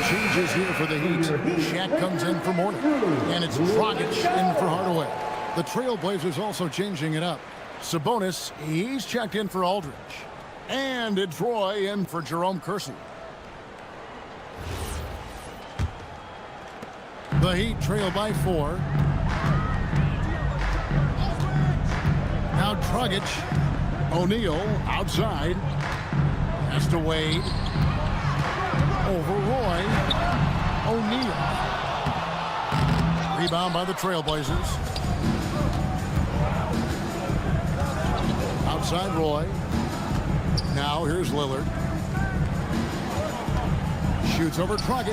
Changes here for the Heat. Shaq comes in for Mourning. And it's Dragic in for Hardaway. The Trailblazers also changing it up. Sabonis, he's checked in for Aldridge. And it's Roy in for Jerome Kersey. The Heat trail by 4. Now Dragic. O'Neal outside. Has to Wade. Over Roy. O'Neal. Rebound by the Trailblazers. inside Roy. Now here's Lillard. Shoots over Dragic.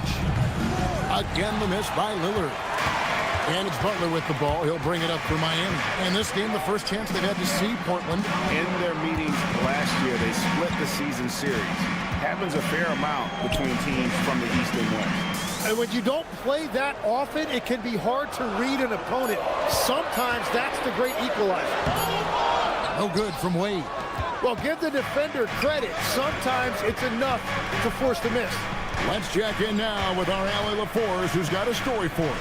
Again, the miss by Lillard. And it's Butler with the ball. He'll bring it up for Miami. And this game, the first chance they've had to see Portland. In their meetings last year, they split the season series. Happens a fair amount between teams from the East and West. And when you don't play that often, it can be hard to read an opponent. Sometimes that's the great equalizer. No good from Wade. Well, give the defender credit. Sometimes it's enough to force the miss. Let's check in now with our Allie LaForce, who's got a story for us.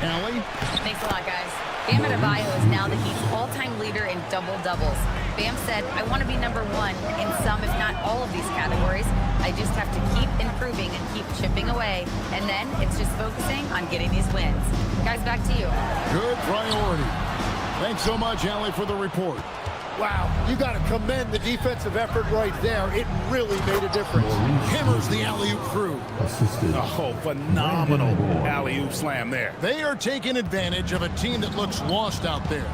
Allie? Thanks a lot, guys. Bam Adebayo is now the Heat's all-time leader in double-doubles. Bam said, I want to be number one in some, if not all of these categories. I just have to keep improving and keep chipping away. And then it's just focusing on getting these wins. Guys, back to you. Good priority. Thanks so much, Allie, for the report. Wow, you got to commend the defensive effort right there. It really made a difference. Hammers the alley-oop through. Oh, phenomenal alley-oop slam there. They are taking advantage of a team that looks lost out there.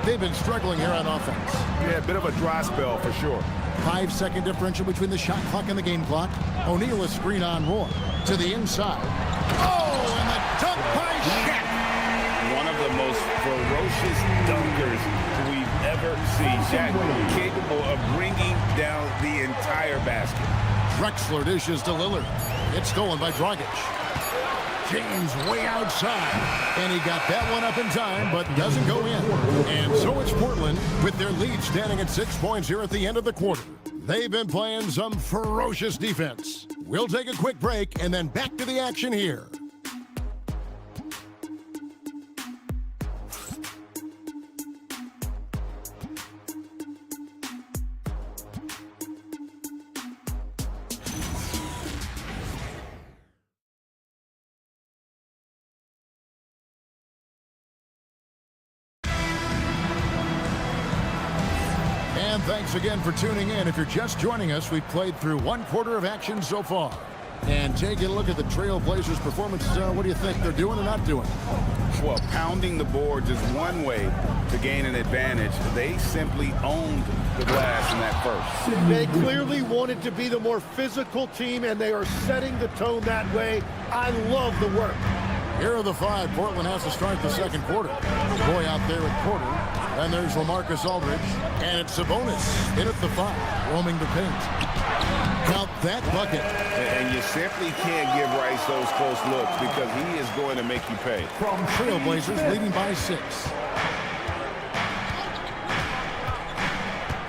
They've been struggling here on offense. Yeah, a bit of a dry spell for sure. 5-second differential between the shot clock and the game clock. O'Neal a screen on Roy. To the inside. Oh, and the dunk by Shaq. One of the most ferocious dunkers we've ever seen. Shaq capable of bringing down the entire basket. Drexler dishes to Lillard. It's stolen by Dragic. James way outside. And he got that one up in time, but doesn't go in. And so it's Portland with their lead standing at 6 points here at the end of the quarter. They've been playing some ferocious defense. We'll take a quick break and then back to the action here. And thanks again for tuning in. If you're just joining us, we've played through one quarter of action so far. And taking a look at the Trailblazers' performance, what do you think they're doing or not doing? Well, pounding the boards is one way to gain an advantage. They simply owned the glass in that first. They clearly wanted to be the more physical team, and they are setting the tone that way. I love the work. Here are the five. Portland has to start the second quarter. Boy out there at Porter. Then there's LaMarcus Aldridge. And it's Sabonis in at the five, roaming the paint. Count that bucket. And you simply can't give Rice those close looks because he is going to make you pay. From Trailblazers leading by 6.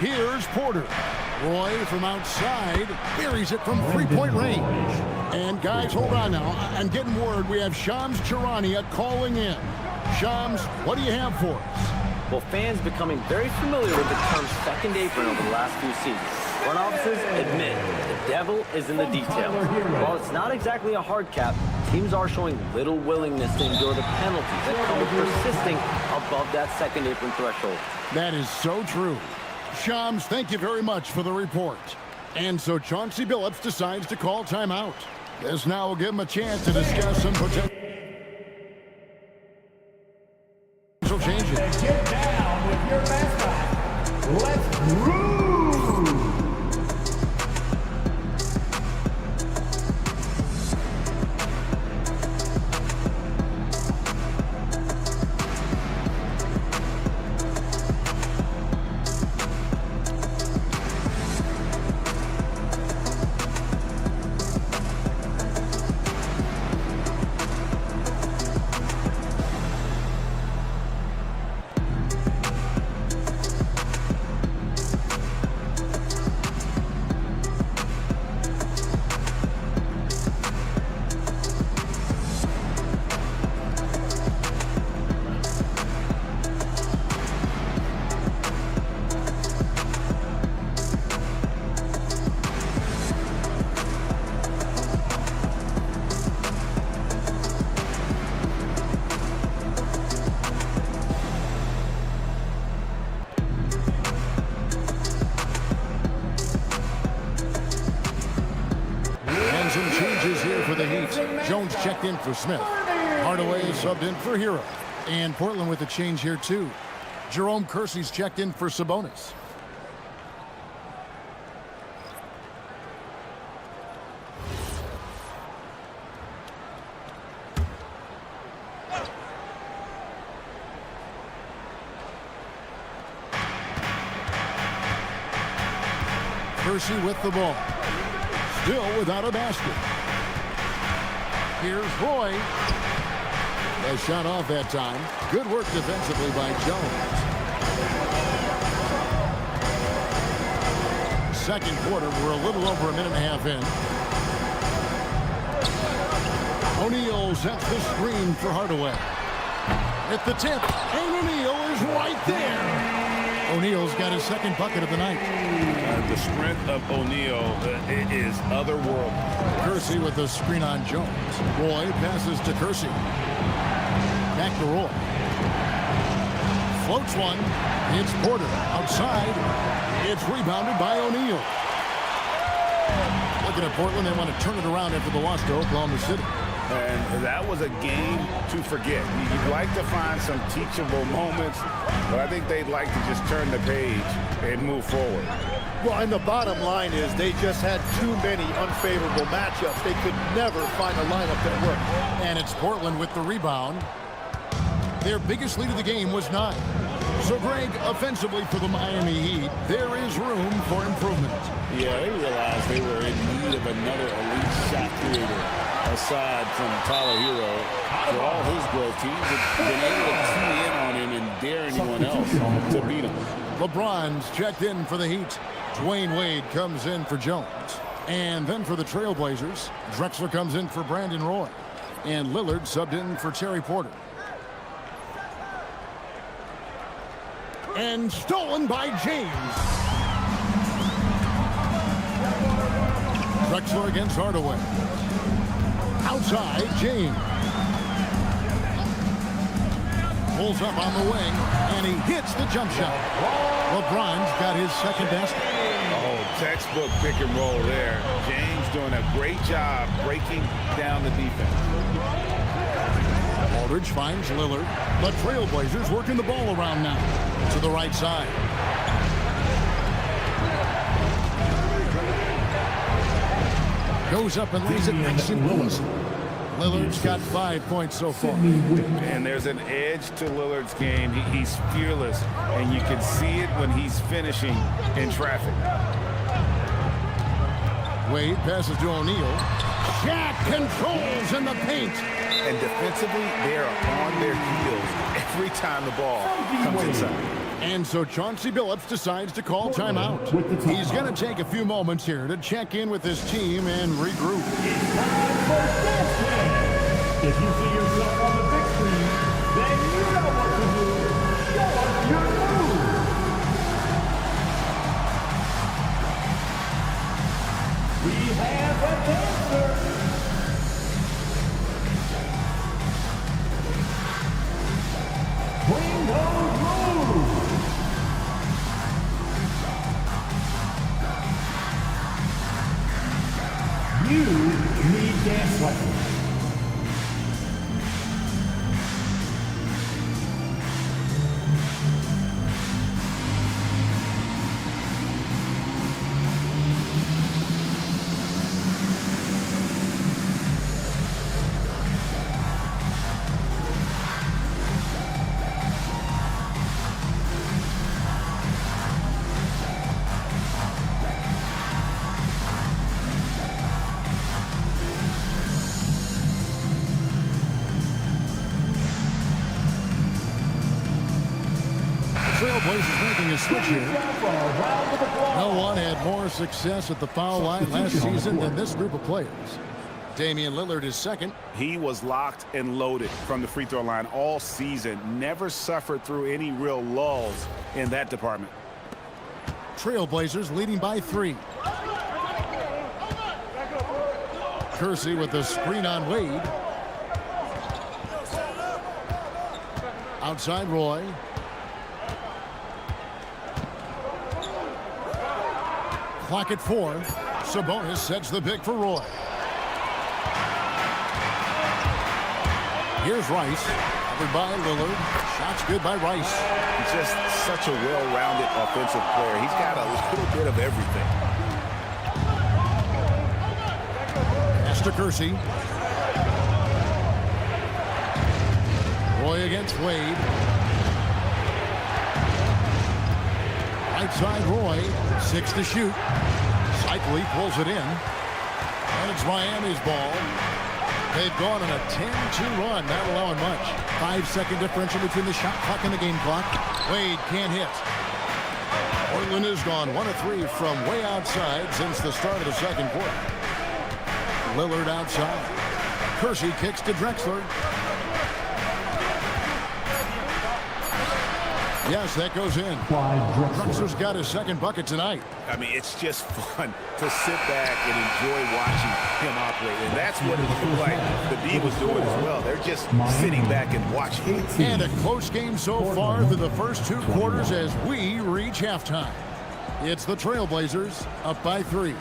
Here's Porter. Roy from outside buries it from three-point range. And guys, hold on now. I'm getting word we have Shams Charania calling in. Shams, what do you have for us? Well, fans becoming very familiar with the term second apron over the last few seasons. Front offices admit the devil is in the details. While it's not exactly a hard cap, teams are showing little willingness to endure the penalties that come with persisting above that second apron threshold. That is so true. Shams, thank you very much for the report. And so Chauncey Billups decides to call timeout. This now will give him a chance to discuss some potential changes. Get down with your mascot. Let's groove. Some changes here for the Heat. Jones checked in for Smith. Hardaway subbed in for Hero. And Portland with a change here too. Jerome Kersey's checked in for Sabonis. Kersey with the ball. Still without a basket. Here's Roy. A shot off that time. Good work defensively by Jones. Second quarter, we're a little over a minute and a half in. O'Neal sets the screen for Hardaway. At the tip, and O'Neal is right there. O'Neal's got his second bucket of the night. The strength of O'Neal is otherworldly. Kersey with the screen on Jones. Roy passes to Kersey. Back to Roy. Floats one. It's Porter. Outside. It's rebounded by O'Neal. Looking at Portland, they want to turn it around after the loss to Oklahoma City. And that was a game to forget. You'd like to find some teachable moments, but I think they'd like to just turn the page and move forward. Well, and the bottom line is they just had too many unfavorable matchups. They could never find a lineup that worked. And it's Portland with the rebound. Their biggest lead of the game was 9. So, Greg, offensively for the Miami Heat, there is room for improvement. Yeah, they realized they were in need of another elite shot creator aside from Tyler Hero. For all his growth, teams have been able to key in on him and dare anyone else to beat him. LeBron's checked in for the Heat. Dwayne Wade comes in for Jones. And then for the Trailblazers, Drexler comes in for Brandon Roy. And Lillard subbed in for Terry Porter. And stolen by James. Drexler against Hardaway. Outside, James. Pulls up on the wing, and he hits the jump shot. LeBron's got his second basket. Oh, textbook pick and roll there. James doing a great job breaking down the defense. Aldridge finds Lillard. The Trailblazers working the ball around now to the right side. Goes up and lays it nice and close. Lillard's got 5 points so far. And there's an edge to Lillard's game. He's fearless, and you can see it when he's finishing in traffic. Wade passes to O'Neal. Shaq controls in the paint. And defensively, they are on their heels every time the ball comes inside. And so Chauncey Billups decides to call timeout. He's going to take a few moments here to check in with his team and regroup. If you see yourself on the big screen, then you know what to do. Show us your move. We have a dancer. Bring those moves. You need dance lessons. Trailblazers making a switch here. No one had more success at the foul line last season than this group of players. Damian Lillard is second. He was locked and loaded from the free throw line all season. Never suffered through any real lulls in that department. Trailblazers leading by 3. Kersey with the screen on Wade. Outside Roy. Clock at 4. Sabonis sets the pick for Roy. Here's Rice. Covered by Lillard. Shots good by Rice. He's just such a well-rounded offensive player. He's got a little bit of everything. Pass to Kersey. Roy against Wade. Right side Roy. 6 to shoot. Quickly pulls it in. And it's Miami's ball. They've gone on a 10-2 run, not allowing much. 5-second differential between the shot clock and the game clock. Wade can't hit. Portland has gone 1 of 3 from way outside since the start of the second quarter. Lillard outside. Kersey kicks to Drexler. Yes, that goes in. Drexler's got his second bucket tonight. I mean, it's just fun to sit back and enjoy watching him operate. And that's what it looked like the D was doing as well. They're just sitting back and watching. And a close game so far through the first 2 quarters as we reach halftime. It's the Trailblazers up by 3.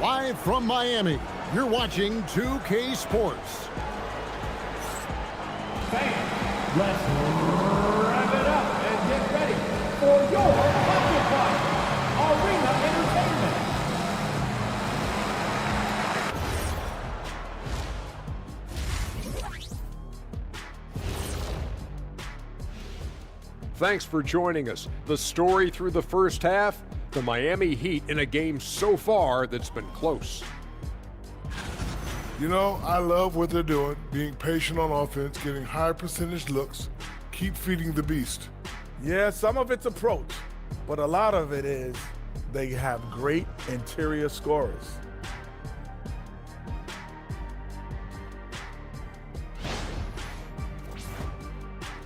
Live from Miami, you're watching 2K Sports. Let's wrap it up and get ready for your Occupy Arena Entertainment. Thanks for joining us. The story through the first half, the Miami Heat in a game so far that's been close. You know, I love what they're doing, being patient on offense, getting high percentage looks, keep feeding the beast. Yeah, some of it's approach, but a lot of it is they have great interior scorers.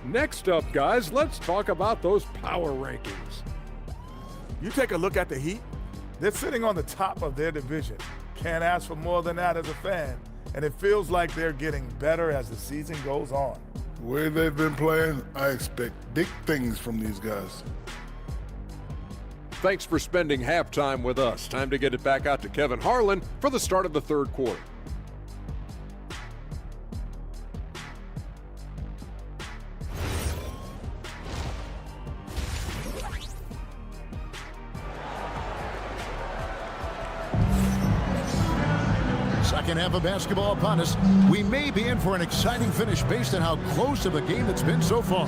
Next up, guys, let's talk about those power rankings. You take a look at the Heat, they're sitting on the top of their division. Can't ask for more than that as a fan, and it feels like they're getting better as the season goes on. The way they've been playing, I expect big things from these guys. Thanks for spending halftime with us. Time to get it back out to Kevin Harlan for the start of the third quarter. Second half of basketball upon us. We may be in for an exciting finish based on how close of a game it's been so far.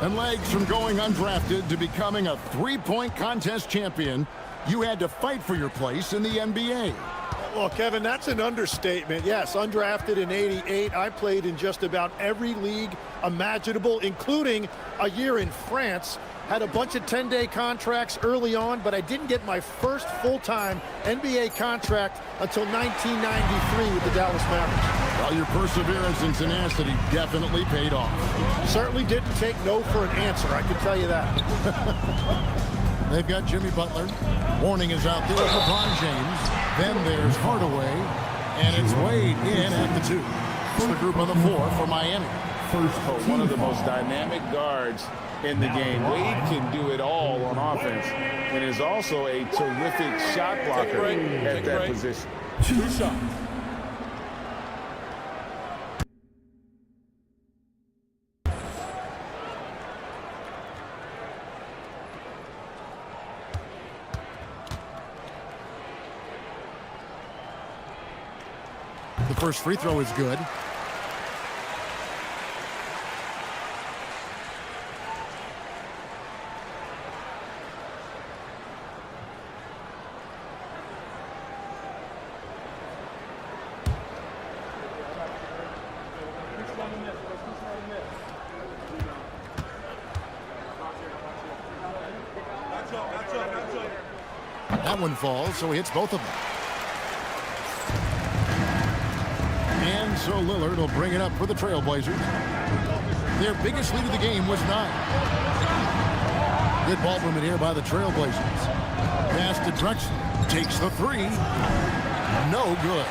And legs from going undrafted to becoming a three-point contest champion, you had to fight for your place in the NBA. Well, Kevin, that's an understatement. Yes, undrafted in '88. I played in just about every league imaginable, including a year in France. Had a bunch of 10-day contracts early on, but I didn't get my first full-time NBA contract until 1993 with the Dallas Mavericks. Well, your perseverance and tenacity definitely paid off. Certainly didn't take no for an answer, I can tell you that. They've got Jimmy Butler. Warning is out there with LeBron James. Then there's Hardaway. And it's Wade in at the 2. It's the group on the floor for Miami. One of the most dynamic guards in the game. Wade can do it all on offense and is also a terrific shot blocker at that position. 2 shots. The first free throw is good. That one falls, so he hits both of them. And so Lillard will bring it up for the Trailblazers. Their biggest lead of the game was 9. Good ball movement here by the Trailblazers. Pass to Drexler. Takes the 3. No good.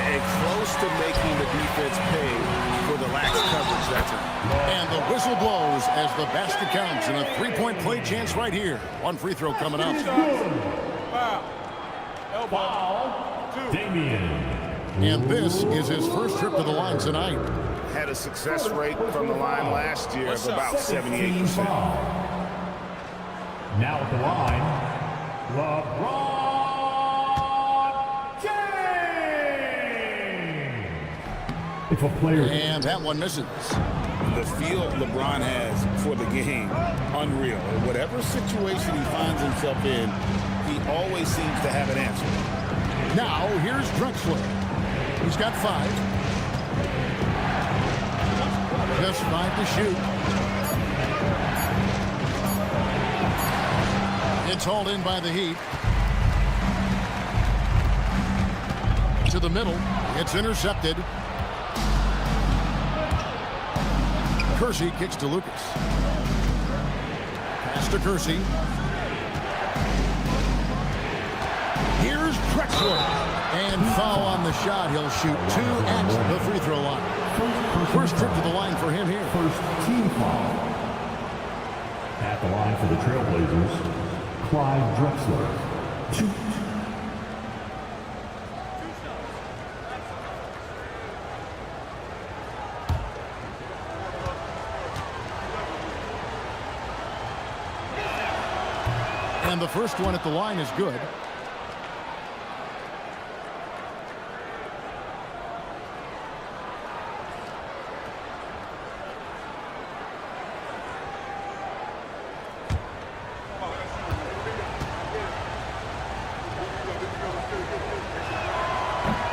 And close to making the defense pay for the lax coverage that time. And the whistle blows as the basket counts, and a 3-point play chance right here. One free throw coming up. Foul. Damian. And this is his first trip to the line tonight. Had a success rate from the line last year of about 78%. Now at the line, LeBron If a player... And that one misses. The feel LeBron has for the game, unreal. Whatever situation he finds himself in, he always seems to have an answer. Now, here's Drexler. He's got 5. Just 5 to shoot. It's hauled in by the Heat. To the middle. It's intercepted. Kersey kicks to Lucas. Pass to Kersey. Here's Drexler. And foul on the shot. He'll shoot 2 at the free throw line. First trip to the line for him here. First team foul. At the line for the Trailblazers, Clyde Drexler. 2. And the first one at the line is good.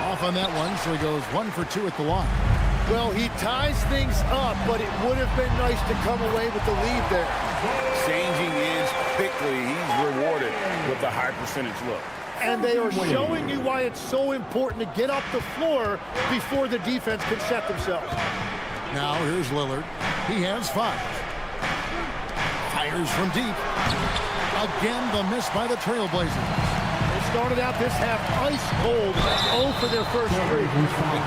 Off on that one, so he goes 1 for 2 at the line. Well, he ties things up, but it would have been nice to come away with the lead there. Changing ends quickly. He's rewarded with a high percentage look. And they are showing you why it's so important to get up the floor before the defense can set themselves. Now here's Lillard. He has 5. Fires from deep. Again, the miss by the Trailblazers. They started out this half ice cold, 0 for their first 3.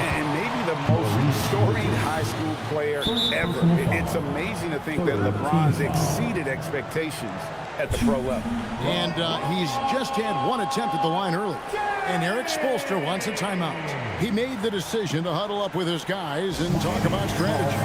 And maybe the most storied high school player ever. It's amazing to think that LeBron's exceeded expectations at the pro level. And he's just had 1 attempt at the line early. And Eric Spoelstra wants a timeout. He made the decision to huddle up with his guys and talk about strategy.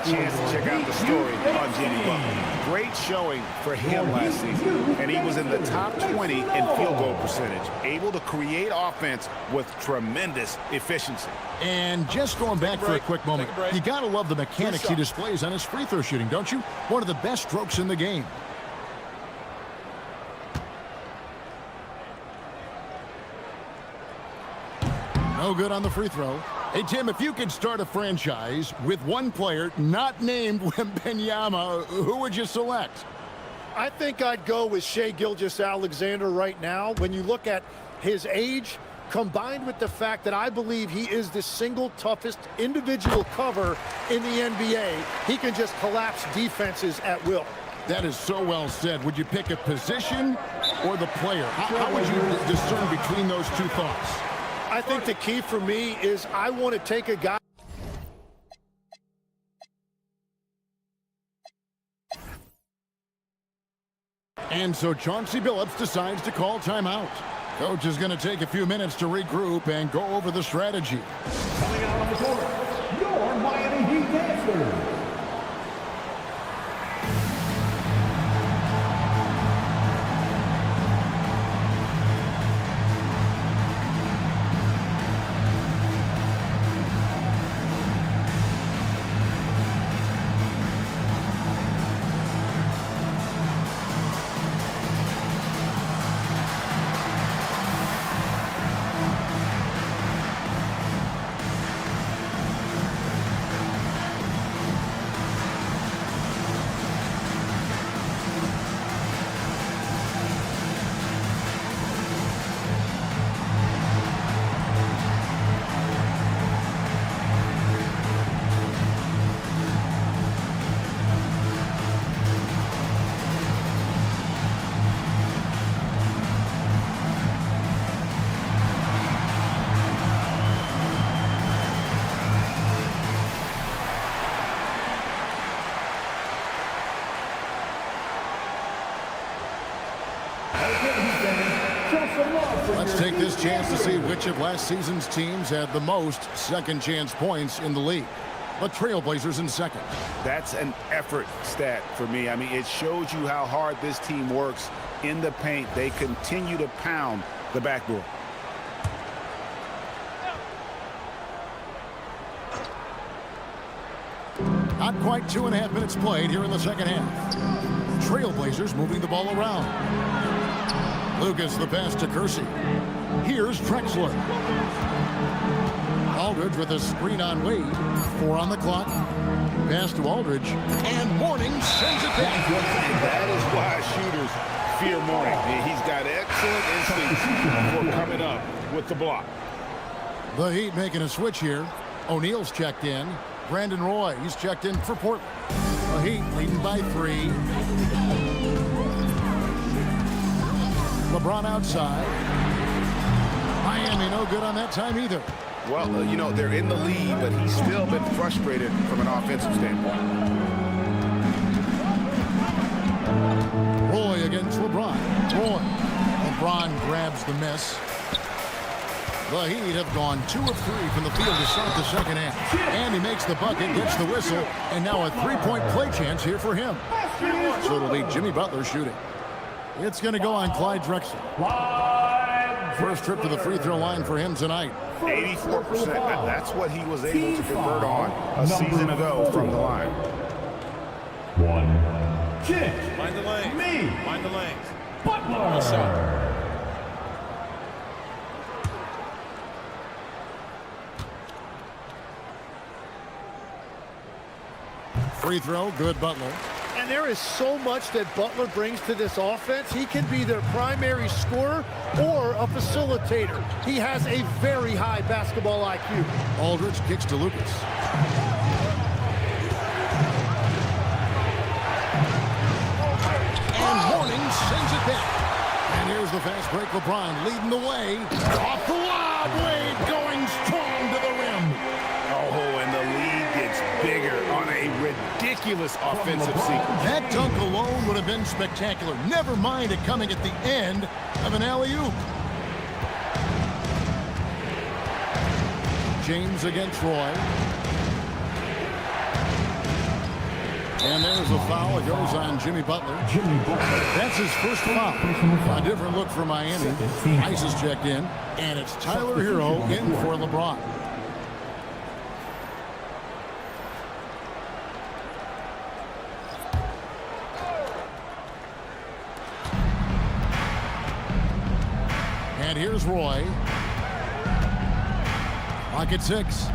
Chance to check out the story on Jimmy Butler. Great showing for him last season, and he was in the top 20 in field goal percentage, able to create offense with tremendous efficiency. And just going back for a quick moment, you got to love the mechanics he displays on his free throw shooting, don't you? One of the best strokes in the game. No good on the free throw. Hey, Tim, if you could start a franchise with one player not named Wembanyama, who would you select? I think I'd go with Shai Gilgeous-Alexander right now. When you look at his age, combined with the fact that I believe he is the single toughest individual cover in the NBA, he can just collapse defenses at will. That is so well said. Would you pick a position or the player? How would you discern between those two thoughts? I think the key for me is I want to take a guy. And so Chauncey Billups decides to call timeout. Coach is going to take a few minutes to regroup and go over the strategy. Coming out on the court, your Miami Heat dancers. Let's take this chance to see which of last season's teams had the most second chance points in the league. The Trailblazers in second. That's an effort stat for me. I mean, it shows you how hard this team works in the paint. They continue to pound the backboard. Not quite 2.5 minutes played here in the second half. Trailblazers moving the ball around. Lucas the pass to Kersey. Here's Drexler. Aldridge with a screen on Wade. 4 on the clock. Pass to Aldridge. And Mourning sends it back. And that is why shooters fear Mourning. He's got excellent instincts for coming up with the block. The Heat making a switch here. O'Neal's checked in. Brandon Roy, he's checked in for Portland. The Heat leading by 3. LeBron outside. Miami no good on that time either. Well, you know, they're in the lead, but he's still been frustrated from an offensive standpoint. Roy against LeBron. Roy. LeBron grabs the miss. The Heat have gone 2 of 3 from the field to start the second half. And he makes the bucket, gets the whistle, and now a 3-point play chance here for him. So it'll be Jimmy Butler shooting. It's going to go on Clyde Drexler. First trip to the free throw line for him tonight. 84%. That's what he was able to convert on a season ago from the line. Mind the lanes. Mind the lanes. Butler. Shot. Free throw, good Butler. And there is so much that Butler brings to this offense. He can be their primary scorer or a facilitator. He has a very high basketball IQ. Aldridge kicks to Lucas. And Mourning sends it back. And here's the fast break. LeBron leading the way. Off the lob. Wade going strong to the rim. Oh, and the lead gets bigger on a ridiculous offensive sequence. That dunk alone would have been spectacular. Never mind it coming at the end of an alley-oop. James against Roy. And there's a foul. It goes on Jimmy Butler. That's his first foul. A different look for Miami. Ice is checked in. And it's Tyler Hero in for LeBron. And here's Roy. Clock at 6.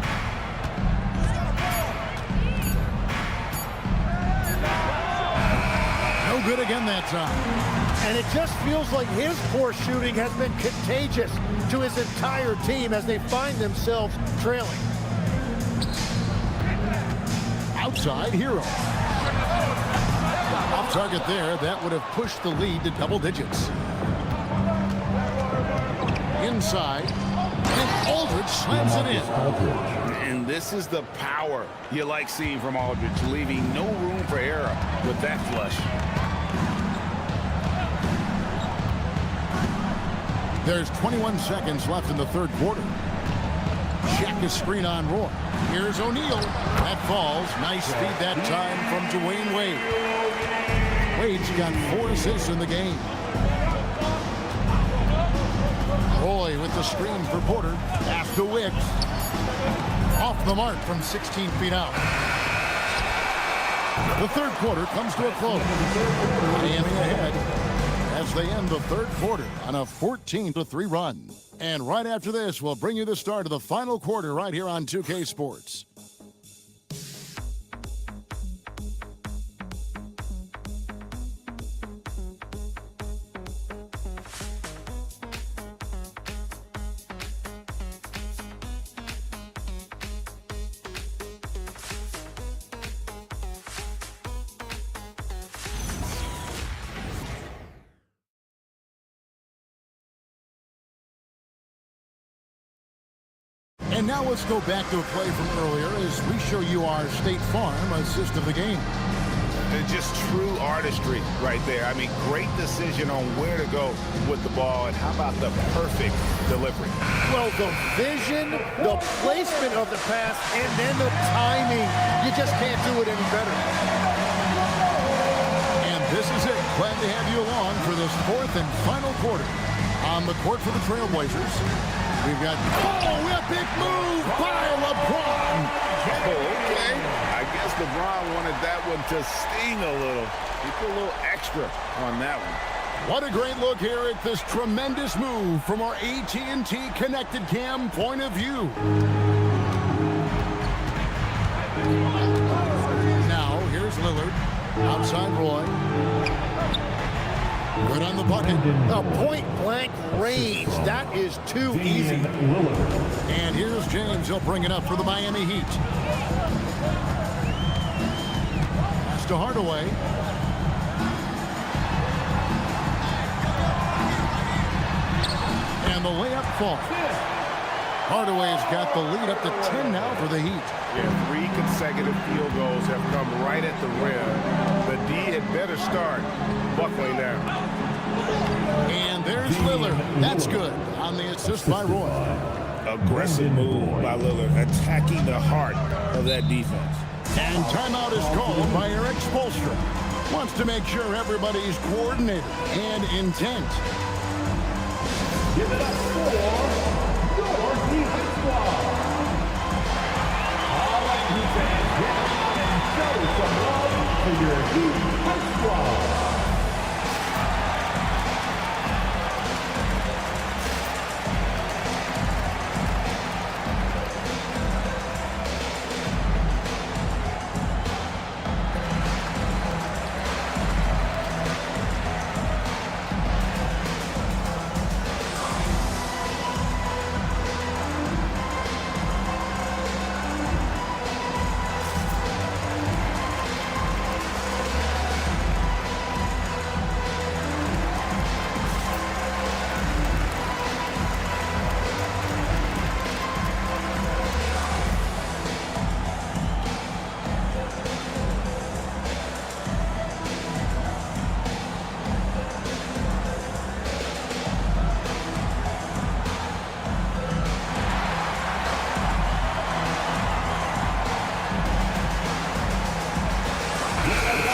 No good again that time. And it just feels like his poor shooting has been contagious to his entire team as they find themselves trailing. Outside, Hero. Off target there. That would have pushed the lead to double digits. Inside, and Aldridge slams it in. And this is the power you like seeing from Aldridge, leaving no room for error with that flush. There's 21 seconds left in the third quarter. Check his screen on Roy. Here's O'Neal. That falls. Nice feed that time from Dwayne Wade. Wade's got 4 assists in the game. Roy with the screen for Porter. Pass to Wiggs. Off the mark from 16 feet out. The third quarter comes to a close. Miami ahead as they end the third quarter on a 14-3 run. And right after this, we'll bring you the start of the final quarter right here on 2K Sports. And now let's go back to a play from earlier as we show you our State Farm assist of the game. just true artistry right there. I mean, great decision on where to go with the ball, and how about the perfect delivery? Well, the vision, the placement of the pass, and then the timing. You just can't do it any better. And this is it. Glad to have you along for this fourth and final quarter. On the court for the Trailblazers, we've got, a big move by LeBron. Okay. I guess LeBron wanted that one to sting a little. He put a little extra on that one. What a great look here at this tremendous move from our AT&T Connected Cam point of view. Now, here's Lillard. Outside Roy. Good on the bucket. A point-blank range. That is too easy. And here's James. He'll bring it up for the Miami Heat. Pass to Hardaway. And the layup falls. Hardaway's got the lead up to 10 now for the Heat. Yeah, 3 consecutive field goals have come right at the rim. The D had better start buckling down. And there's Lillard. That's good on the assist by Roy. Aggressive move by Lillard, attacking the heart of that defense. And timeout is called by Eric Spoelstra. Wants to make sure everybody's coordinated and intent. Give it up for your defense squad. All right, Heat fans, get on and show some love for your defense squad.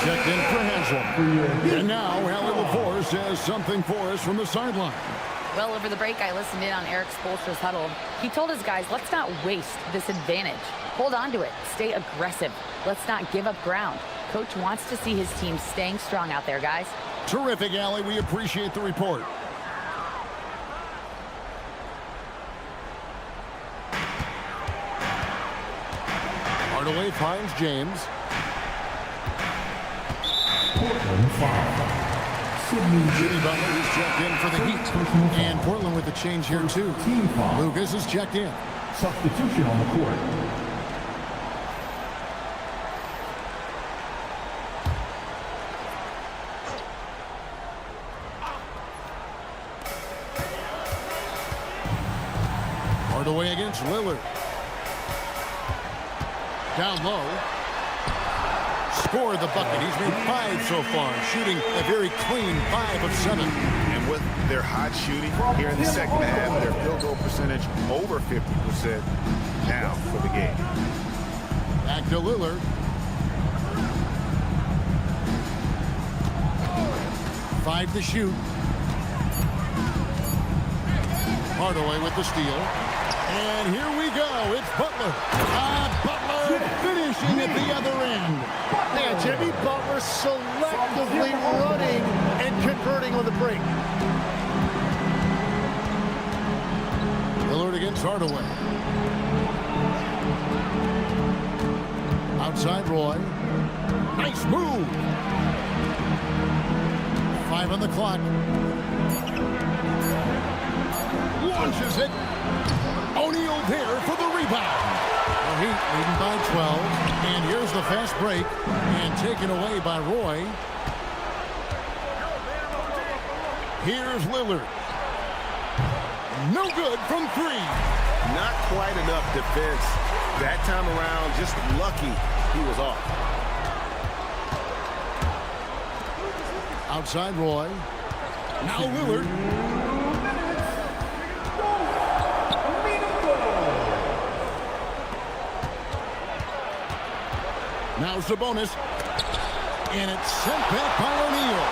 Checked in for Hansel. And now, Allie LaForce has something for us from the sideline. Well, over the break, I listened in on Eric Spoelstra's huddle. He told his guys, let's not waste this advantage. Hold on to it. Stay aggressive. Let's not give up ground. Coach wants to see his team staying strong out there, guys. Terrific, Allie. We appreciate the report. Hardaway finds James. Jimmy Butler is checked in for the Heat. And Portland with the change here, too. Lucas is checked in. Substitution on the court. Hardaway against Lillard. Down low. Scored the bucket. He's made 5 so far, shooting a very clean 5 of 7. And with their hot shooting here in the second half, their field goal percentage over 50% now for the game. Back to Lillard. Five to shoot. Hardaway with the steal. And here we go. It's Butler. Butler finishing at the other end. Yeah, Jimmy Butler selectively running and converting on the break. Lillard against Hardaway. Outside Roy. Nice move. 5 on the clock. Launches it. O'Neal there for the rebound. The Heat leading by 12. And here's the fast break. And taken away by Roy. Here's Lillard. No good from 3. Not quite enough defense. That time around, just lucky he was off. Outside Roy. Now Lillard. Now Sabonis. And it's sent back by O'Neal.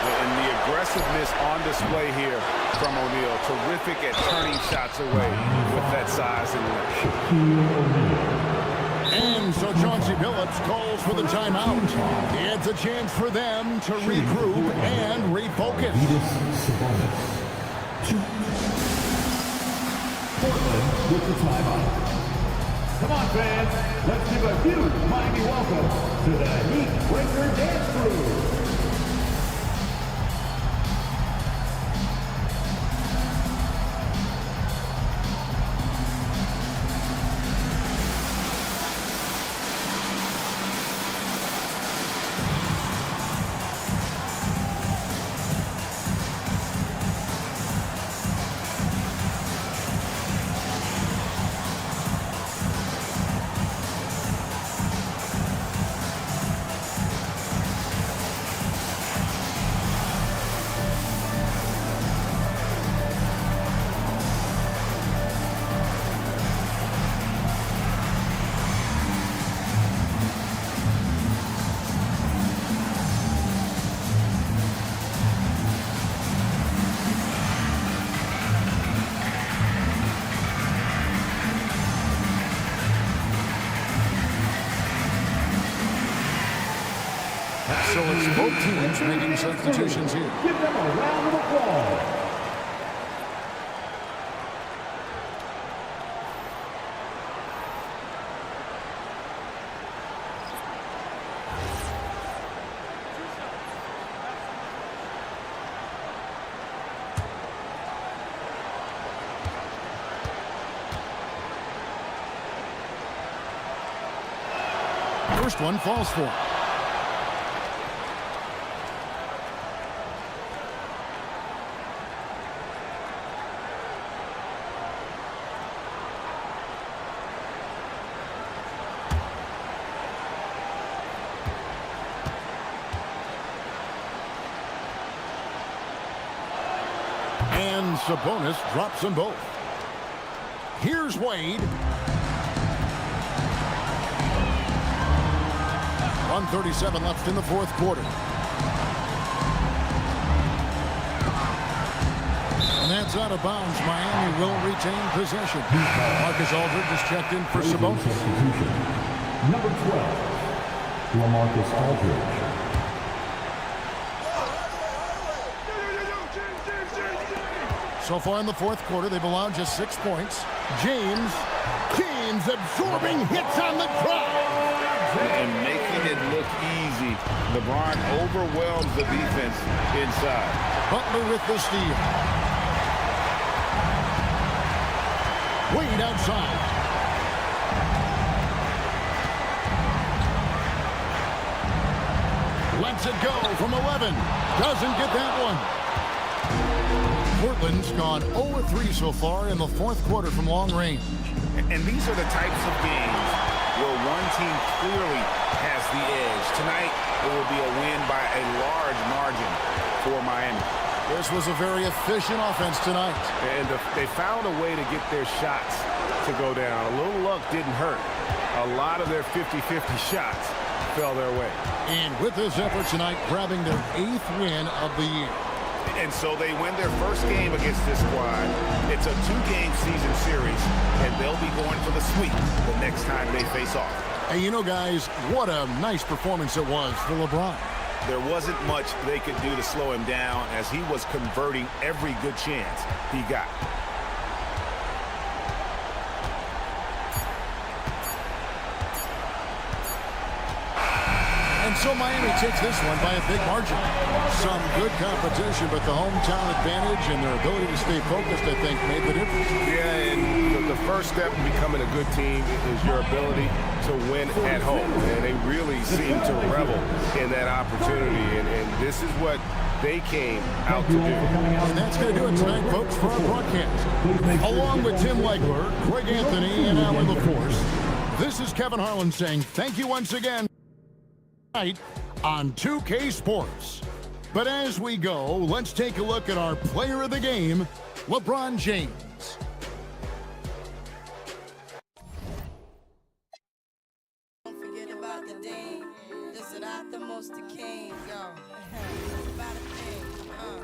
And the aggressiveness on display here from O'Neal. Terrific at turning shots away with that size and length. And so Chauncey Billups calls for the timeout. It's a chance for them to regroup and refocus. Portland with the timeout. Come on, fans. Let's give a huge Miami welcome to the Heat Breaker Dance Crew. So it's both teams making substitutions here. Give them a round of applause. First one falls for. And Sabonis drops them both. Here's Wade. 1:37 left in the fourth quarter. And that's out of bounds. Miami will retain possession. Marcus Aldridge is checked in for Sabonis. Number 12, LaMarcus Aldridge. So far in the fourth quarter, they've allowed just 6 points. James absorbing hits on the drive. And making it look easy. LeBron overwhelms the defense inside. Butler with the steal. Wade outside. Lets it go from 11. Doesn't get that one. Portland's gone 0-3 so far in the fourth quarter from long range. And these are the types of games where one team clearly has the edge. Tonight, it will be a win by a large margin for Miami. This was a very efficient offense tonight. And they found a way to get their shots to go down. A little luck didn't hurt. A lot of their 50-50 shots fell their way. And with this effort tonight, grabbing their 8th win of the year. And so they win their first game against this squad. It's a 2-game season series, and they'll be going for the sweep the next time they face off. Hey, you know, guys, what a nice performance it was for LeBron. There wasn't much they could do to slow him down as he was converting every good chance he got. And so Miami takes this one by a big margin. Some good competition, but the hometown advantage and their ability to stay focused, I think, made the difference. Yeah, and the first step in becoming a good team is your ability to win at home. And they really seem to revel in that opportunity. And this is what they came out to do. And that's going to do it tonight, folks, for our broadcast. Along with Tim Legler, Greg Anthony, and Alan LaForce, this is Kevin Harlan saying thank you once again on 2K Sports. But as we go, let's take a look at our player of the game, LeBron James. Don't forget about the dame. This is not the most the king, yo. About a thing, yo.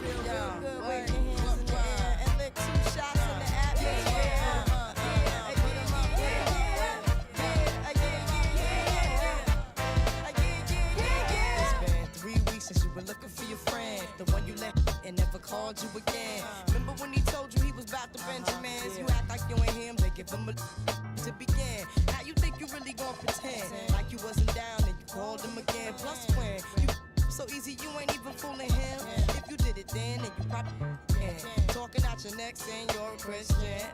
Feel real good, wave your hands in the air and lick 2 shots in the atmosphere. It's been 3 weeks since you were looking for your friend, the one you left and never called you again. Remember when he told you he was about to Benjamins? You act like you ain't him, they give him a to begin. How you think you really gonna pretend like you wasn't down and you called him again? Plus when you so easy, you ain't even fooling him. If you did it then you probably can. Talking out your neck saying you're a Christian.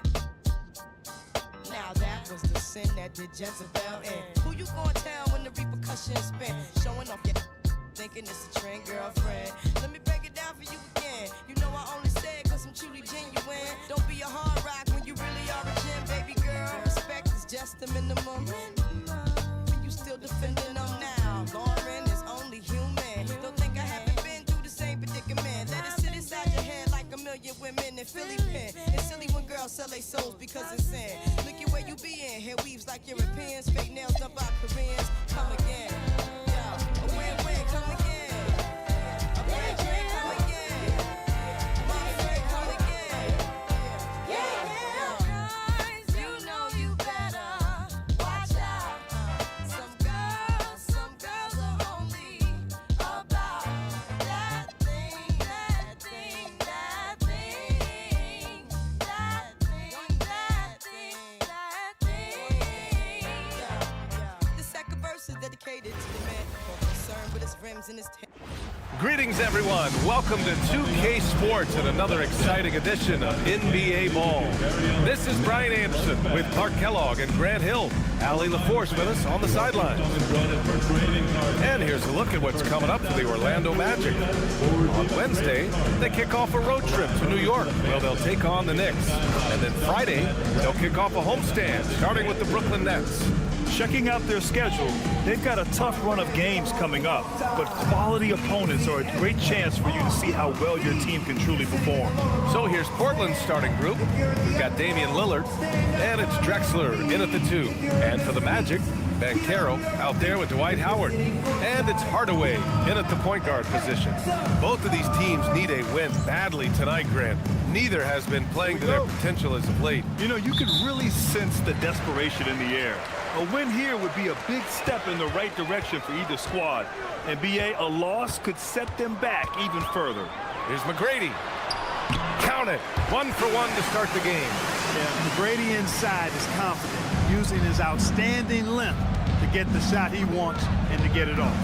Now that was the sin that did Jezebel in. Who you gonna tell when the repercussions spin? Showing off your thinking it's a trend, girlfriend. Let me break it down for you again. You know I only say it cause I'm truly genuine. Don't be a hard rock when you really are a gem, baby girl. Respect is just the minimum. You still defending them now. Lauren is only human. Don't think I haven't been through the same predicament. Let it sit inside your head like a million women in Philly pen. It's silly when girls sell their souls because it's sin. Look at where you be in. Hair weaves like Europeans. Fake nails done by Koreans. Come again. Yo, a win-win. Come again. A win-win. Come again. My friend, come again. Yeah. Guys, you know you better watch out. Some girls are only about that thing. This second verse is dedicated to the man concerned with his rims and his Greetings, everyone. Welcome to 2K Sports and another exciting edition of NBA Ball. This is Brian Anderson with Clark Kellogg and Grant Hill. Allie LaForce with us on the sidelines. And here's a look at what's coming up for the Orlando Magic. On Wednesday, they kick off a road trip to New York, where they'll take on the Knicks. And then Friday, they'll kick off a homestand, starting with the Brooklyn Nets. Checking out their schedule, they've got a tough run of games coming up, but quality opponents are a great chance for you to see how well your team can truly perform. So here's Portland's starting group. We've got Damian Lillard, and it's Drexler in at the 2. And for the Magic, Banchero out there with Dwight Howard. And it's Hardaway in at the point guard position. Both of these teams need a win badly tonight, Grant. Neither has been playing to their potential as of late. You know, you can really sense the desperation in the air. A win here would be a big step in the right direction for either squad. And BA, a loss could set them back even further. Here's McGrady. Count it. 1 for 1 to start the game. Yeah, McGrady inside is confident, using his outstanding length to get the shot he wants and to get it off.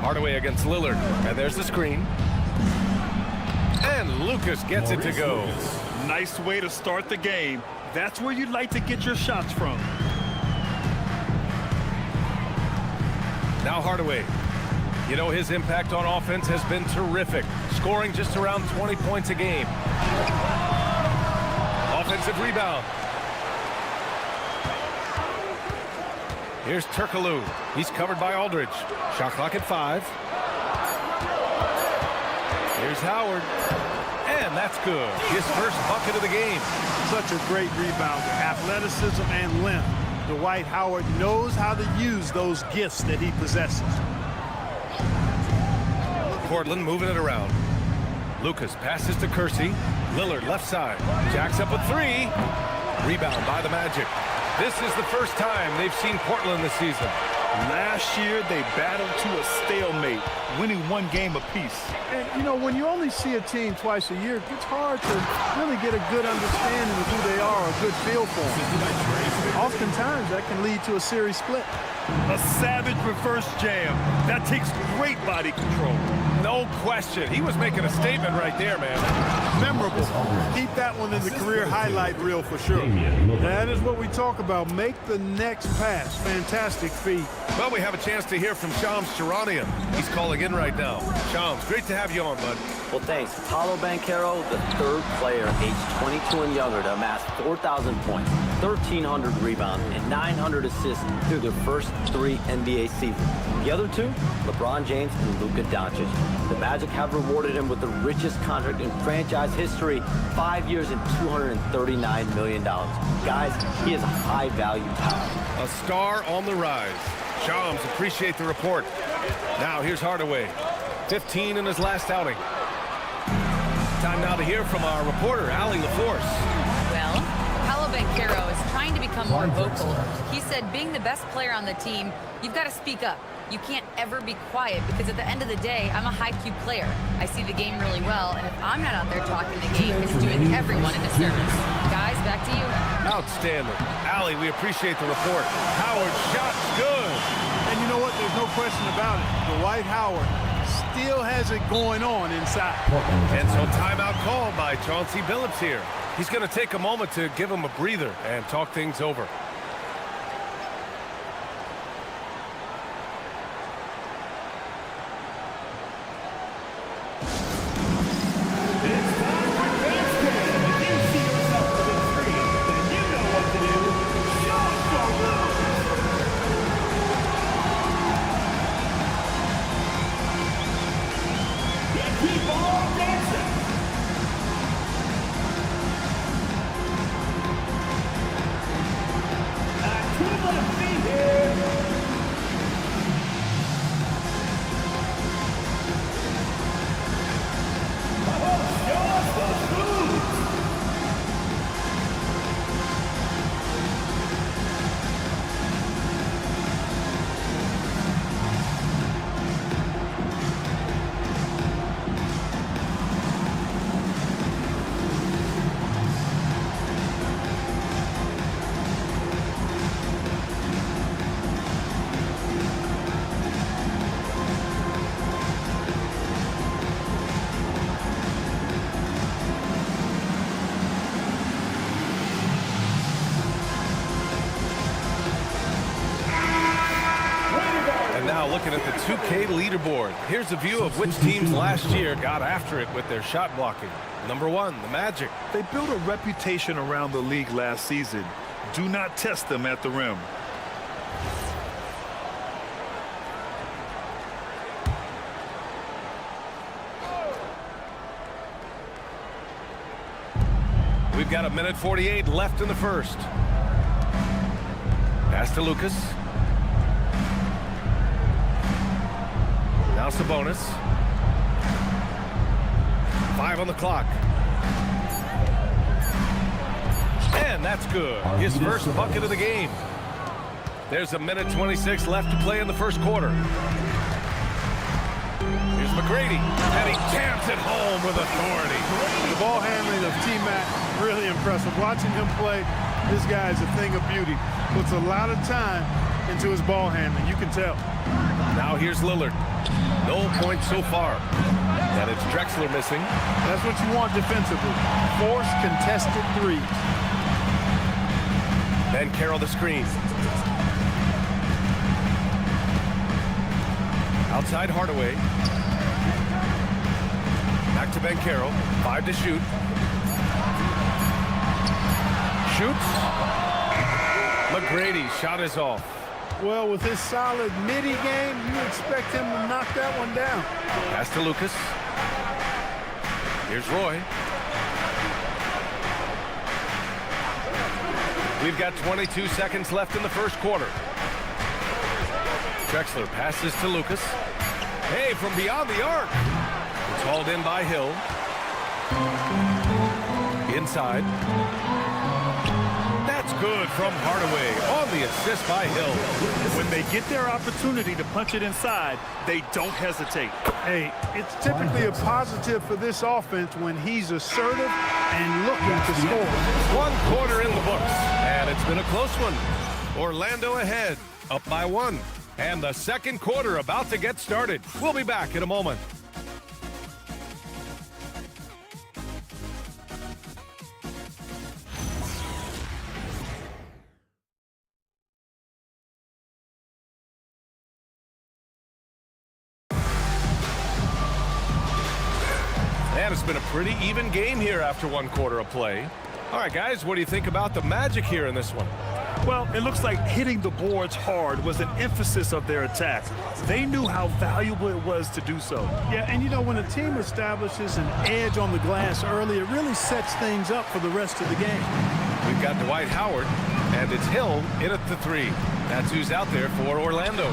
Hardaway against Lillard. And there's the screen. And Lucas gets it to go. Nice way to start the game. That's where you'd like to get your shots from. Now Hardaway. You know, his impact on offense has been terrific, scoring just around 20 points a game. Offensive rebound. Here's Turkoglu. He's covered by Aldridge. Shot clock at 5. Here's Howard. And that's good. His first bucket of the game. Such a great rebounder. Athleticism and length. Dwight Howard knows how to use those gifts that he possesses. Portland moving it around. Lucas passes to Kersey. Lillard left side. Jacks up a 3. Rebound by the Magic. This is the first time they've seen Portland this season. Last year, they battled to a stalemate, winning 1 game apiece. And, you know, when you only see a team twice a year, it's hard to really get a good understanding of who they are, a good feel for them. Oftentimes, that can lead to a series split. A savage reverse jam. That takes great body control. No question. He was making a statement right there, man. Memorable. Keep that one in the career highlight reel for sure. That is what we talk about. Make the next pass. Fantastic feat. Well, we have a chance to hear from Shams Charania. He's calling in right now. Shams, great to have you on, bud. Well, thanks. Paolo Banchero, the 3rd player aged 22 and younger to amass 4,000 points. 1,300 rebounds, and 900 assists through their first 3 NBA seasons. The other two, LeBron James and Luka Doncic. The Magic have rewarded him with the richest contract in franchise history, 5 years and $239 million. Guys, he is a high-value talent. A star on the rise. Shams, appreciate the report. Now here's Hardaway. 15 in his last outing. Time now to hear from our reporter, Allie LaForce. Well, Paolo Banchero is trying to become more vocal. He said being the best player on the team, you've got to speak up. You can't ever be quiet because at the end of the day, I'm a high-Q player. I see the game really well, and if I'm not out there talking the game, it's doing everyone a disservice. Guys, back to you. Outstanding. Allie, we appreciate the report. Howard's shot's good. And you know what? There's no question about it. Dwight Howard still has it going on inside. And so timeout called by Chauncey Billups here. He's going to take a moment to give him a breather and talk things over. Looking at the 2K leaderboard. Here's a view of which teams last year got after it with their shot blocking. Number 1, the Magic. They built a reputation around the league last season. Do not test them at the rim. We've got 1:48 left in the first. Pass to Lucas. Now Sabonis. 5 on the clock. And that's good. His first bucket of the game. There's 1:26 left to play in the first quarter. Here's McGrady. And he jams it home with authority. The ball handling of T-Mac, really impressive. Watching him play, this guy is a thing of beauty. Puts a lot of time into his ball handling. You can tell. Now here's Lillard. No points so far. And it's Drexler missing. That's what you want defensively. Force contested threes. Banchero the screen. Outside Hardaway. Back to Banchero. 5 to shoot. Shoots. McGrady shot is off. Well, with his solid midi game, you expect him to knock that one down. Pass to Lucas. Here's Roy. We've got 22 seconds left in the first quarter. Drexler passes to Lucas. Hey, from beyond the arc. It's hauled in by Hill. Inside. That's good from Hardaway on the assist by Hill. When they get their opportunity to punch it inside, they don't hesitate. Hey, it's typically a positive for this offense when he's assertive and looking to score. 1 quarter in the books, and it's been a close one. Orlando ahead, up by 1. And the second quarter about to get started. We'll be back in a moment. And it's been a pretty even game here after 1 quarter of play. All right, guys, what do you think about the Magic here in this one? Well, it looks like hitting the boards hard was an emphasis of their attack. They knew how valuable it was to do so. Yeah, and you know, when a team establishes an edge on the glass early, it really sets things up for the rest of the game. We've got Dwight Howard, and it's Hill in at the 3. That's who's out there for Orlando.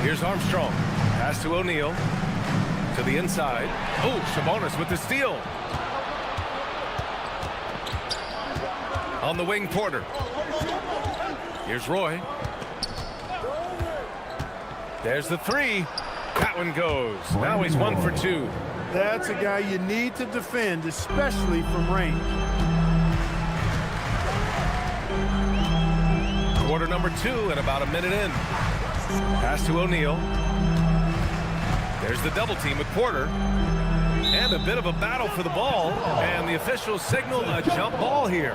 Here's Armstrong. Pass to O'Neal. To the inside. Oh, Sabonis with the steal. On the wing, Porter. Here's Roy. There's the 3. That one goes. Now he's 1 for 2. That's a guy you need to defend, especially from range. Quarter number 2 and about a minute in. Pass to O'Neal. There's the double team with Porter. And a bit of a battle for the ball. And the officials signal a jump ball here.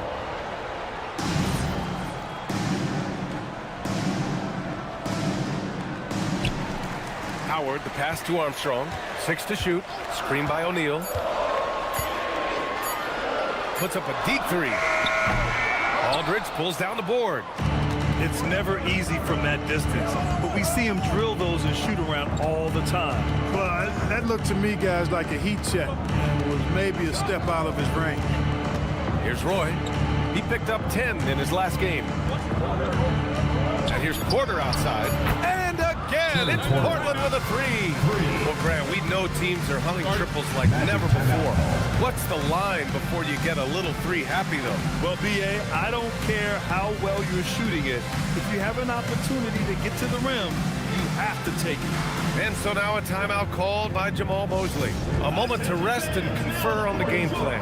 Howard, the pass to Armstrong. 6 to shoot. Screen by O'Neal. Puts up a deep 3. Aldridge pulls down the board. It's never easy from that distance, but we see him drill those and shoot around all the time. Well, that looked to me, guys, like a heat check. It was maybe a step out of his range. Here's Roy. He picked up 10 in his last game. And here's Porter outside. And again, it's Portland with a 3. Well, Grant, we know teams are hunting triples like never before. What's the line before you get a little 3 happy, though? Well, B.A., I don't care how well you're shooting it. If you have an opportunity to get to the rim, you have to take it. And so now a timeout called by Jamal Mosley. A moment to rest and confer on the game plan.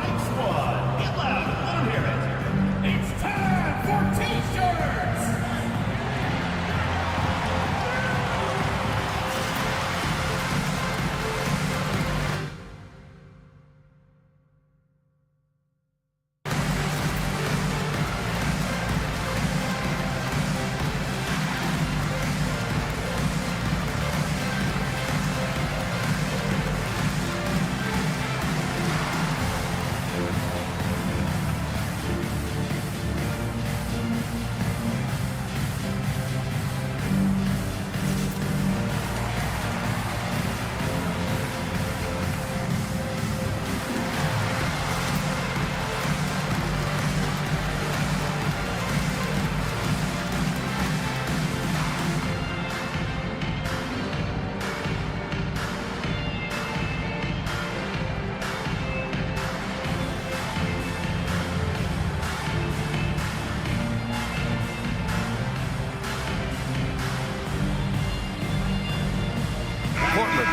It's time for T-shirts!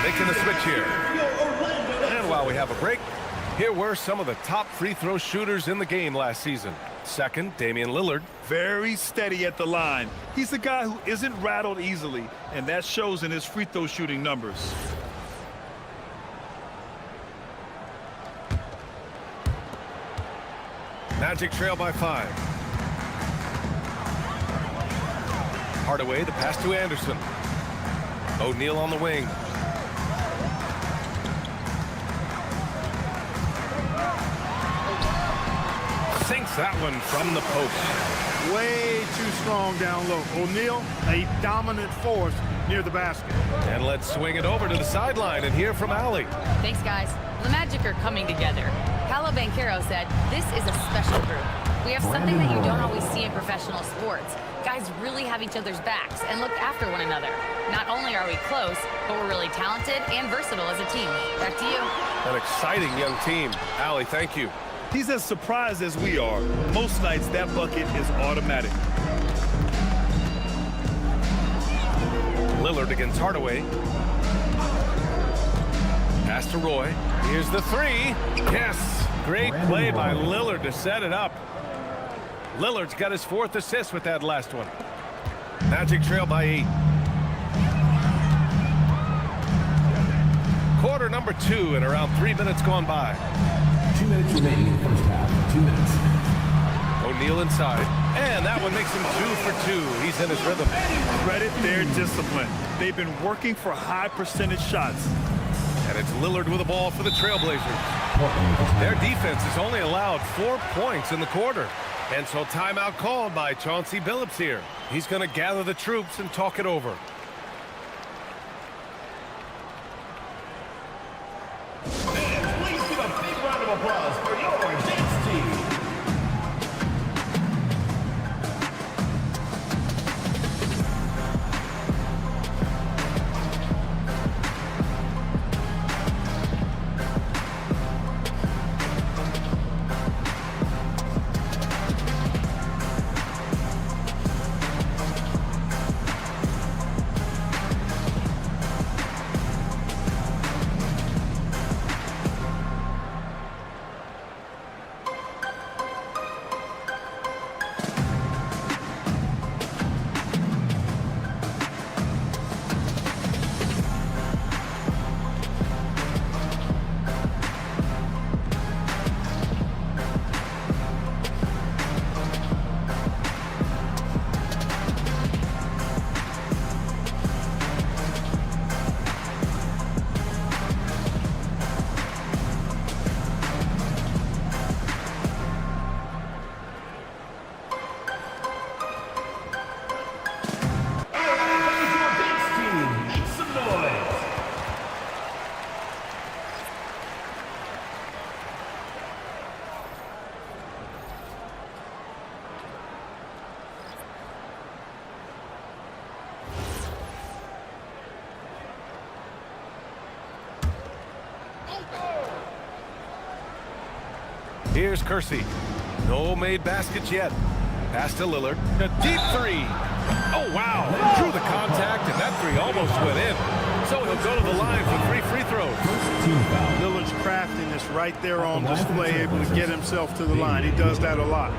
Making a switch here. And while we have a break, here were some of the top free throw shooters in the game last season. Second, Damian Lillard. Very steady at the line. He's a guy who isn't rattled easily, and that shows in his free throw shooting numbers. Magic trail by 5. Hardaway, the pass to Anderson. O'Neal on the wing. Sinks that one from the post. Way too strong down low. O'Neal, a dominant force near the basket. And let's swing it over to the sideline and hear from Allie. Thanks, guys. The Magic are coming together. Paolo Banchero said, this is a special group. We have something that you don't always see in professional sports. Guys really have each other's backs and look after one another. Not only are we close, but we're really talented and versatile as a team. Back to you. An exciting young team. Allie, thank you. He's as surprised as we are. Most nights, that bucket is automatic. Lillard against Hardaway. Pass to Roy. Here's the 3. Yes. Great play by Lillard to set it up. Lillard's got his 4th assist with that last one. Magic trail by 8. Quarter number 2 and around 3 minutes gone by. 2 minutes remaining in the first half. 2 minutes. O'Neal inside. And that one makes him 2 for 2. He's in his rhythm. Credit their discipline. They've been working for high percentage shots. And it's Lillard with the ball for the Trailblazers. Their defense has only allowed 4 points in the quarter. And so timeout called by Chauncey Billups here. He's going to gather the troops and talk it over. Please give a big round of applause for your dance team. Here's Kersey. No made baskets yet. Pass to Lillard. A deep three. Oh, wow. Drew the contact, and that three almost went in. So he'll go to the line for 3 free throws. Lillard's craftiness right there on display, able to get himself to the line. He does that a lot.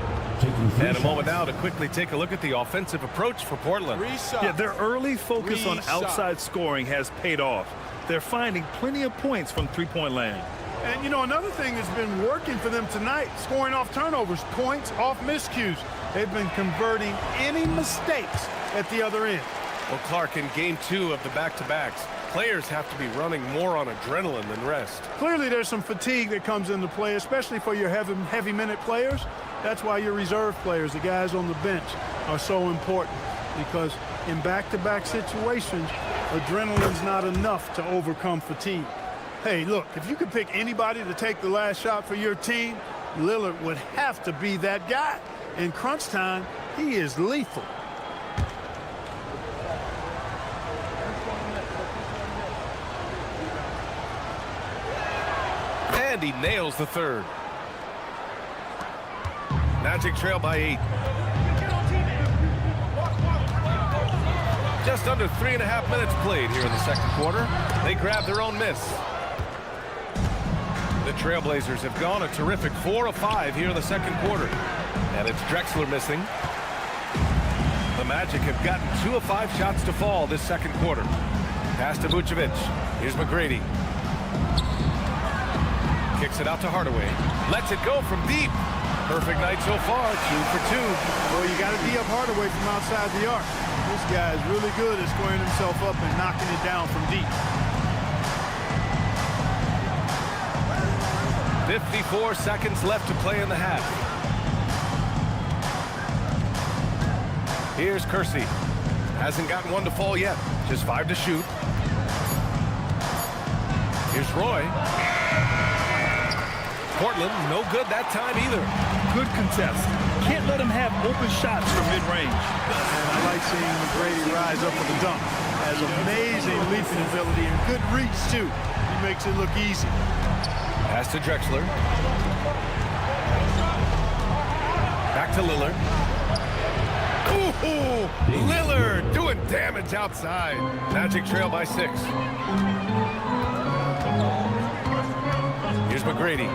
And a moment now to quickly take a look at the offensive approach for Portland. Yeah, their early focus on outside scoring has paid off. They're finding plenty of points from three-point land. And, you know, another thing that's been working for them tonight, scoring off turnovers, points off miscues. They've been converting any mistakes at the other end. Well, Clark, in game 2 of the back-to-backs, players have to be running more on adrenaline than rest. Clearly, there's some fatigue that comes into play, especially for your heavy minute players. That's why your reserve players, the guys on the bench, are so important, because in back-to-back situations, adrenaline's not enough to overcome fatigue. Hey, look, if you could pick anybody to take the last shot for your team, Lillard would have to be that guy. In crunch time, he is lethal. And he nails the third. Magic trail by 8. Just under 3.5 minutes played here in the second quarter. They grab their own miss. The Trailblazers have gone a terrific 4 of 5 here in the second quarter. And it's Drexler missing. The Magic have gotten 2 of 5 shots to fall this second quarter. Pass to Vucevic. Here's McGrady. Kicks it out to Hardaway. Lets it go from deep. Perfect night so far, 2 for 2. Well, you got to D up Hardaway from outside the arc. This guy is really good at squaring himself up and knocking it down from deep. 54 seconds left to play in the half. Here's Kersey. Hasn't gotten one to fall yet. Just 5 to shoot. Here's Roy. Portland, no good that time either. Good contest. Can't let him have open shots from mid-range. I like seeing McGrady rise up with the dunk. Has amazing leaping ability and good reach, too. He makes it look easy. Pass to Drexler. Back to Lillard. Ooh, Lillard doing damage outside. Magic trail by 6. Here's McGrady.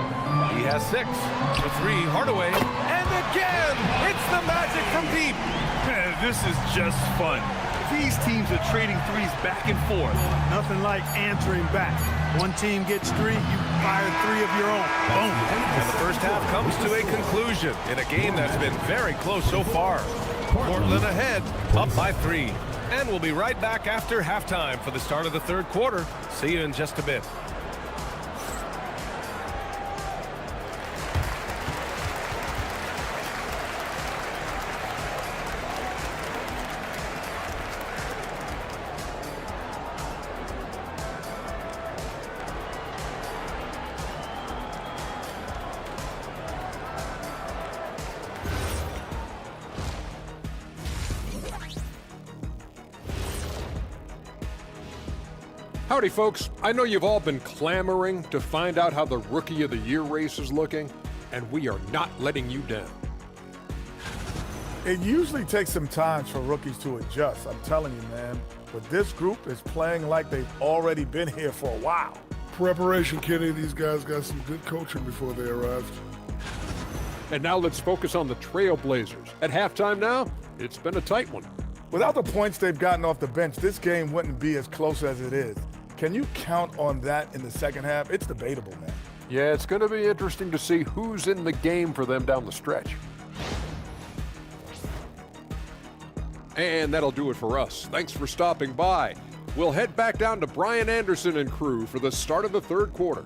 He has 6. For 3, Hardaway. And again, it's the Magic from deep. This is just fun. These teams are trading threes back and forth. Nothing like answering back. One team gets 3, you fire 3 of your own. Boom. And the first half comes to a conclusion in a game that's been very close so far. Portland ahead, up by 3. And we'll be right back after halftime for the start of the third quarter. See you in just a bit. Howdy, folks. I know you've all been clamoring to find out how the Rookie of the Year race is looking, and we are not letting you down. It usually takes some time for rookies to adjust. I'm telling you, man. But this group is playing like they've already been here for a while. Preparation, Kenny. These guys got some good coaching before they arrived. And now let's focus on the Trailblazers. At halftime now, it's been a tight one. Without the points they've gotten off the bench, this game wouldn't be as close as it is. Can you count on that in the second half? It's debatable, man. Yeah, it's going to be interesting to see who's in the game for them down the stretch. And that'll do it for us. Thanks for stopping by. We'll head back down to Brian Anderson and crew for the start of the third quarter.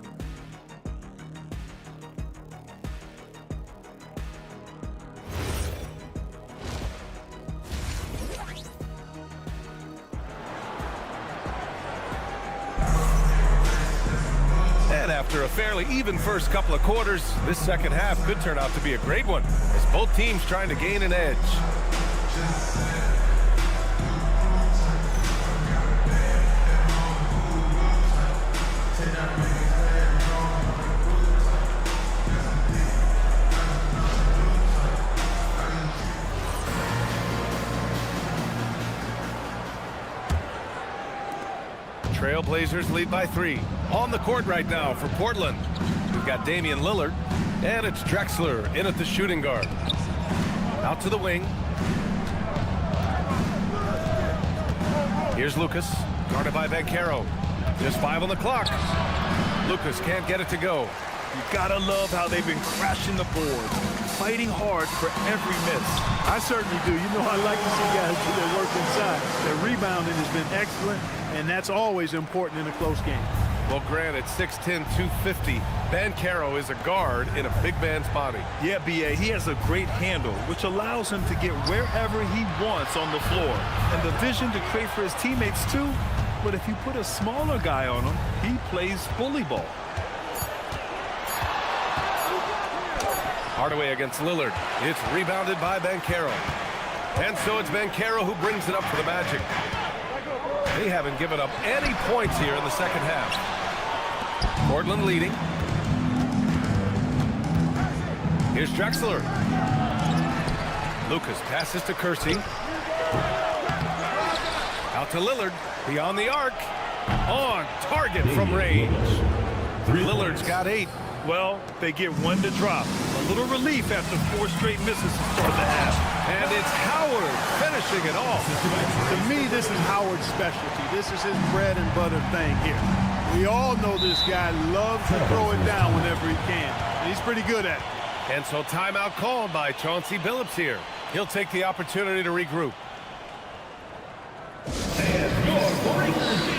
And after a fairly even first couple of quarters, this second half could turn out to be a great one, as both teams trying to gain an edge. Trailblazers lead by 3. On the court right now for Portland. We've got Damian Lillard, and it's Drexler in at the shooting guard. Out to the wing. Here's Lucas, guarded by Banchero. Just 5 on the clock. Lucas can't get it to go. You gotta love how they've been crashing the board, fighting hard for every miss. I certainly do. You know, I like to see guys do their work inside. Their rebounding has been excellent, and that's always important in a close game. Well, granted, 6'10", 250. Banchero is a guard in a big man's body. Yeah, B.A., he has a great handle, which allows him to get wherever he wants on the floor. And the vision to create for his teammates, too. But if you put a smaller guy on him, he plays bully ball. Hardaway against Lillard. It's rebounded by Banchero. And so it's Banchero who brings it up for the Magic. They haven't given up any points here in the second half. Portland leading. Here's Drexler. Lucas passes to Kersey. Out to Lillard. Beyond the arc. On target from range. Lillard's got 8. Well, they get 1 to drop. A little relief after 4 straight misses to start the half. And it's Howard finishing it off. To me, this is Howard's specialty. This is his bread and butter thing here. We all know this guy loves to throw it down whenever he can. And he's pretty good at it. And so timeout called by Chauncey Billups here. He'll take the opportunity to regroup. And your breaker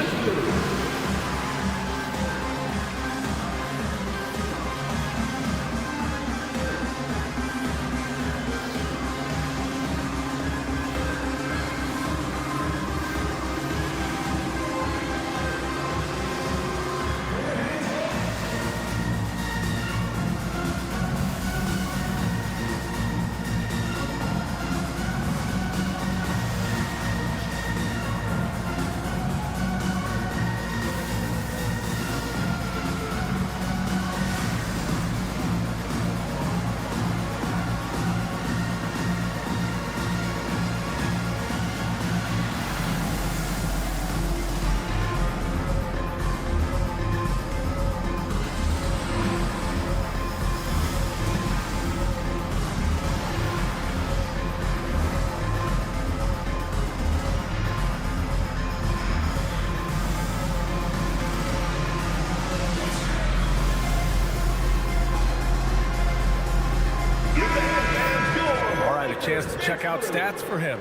Chance to check out stats for him.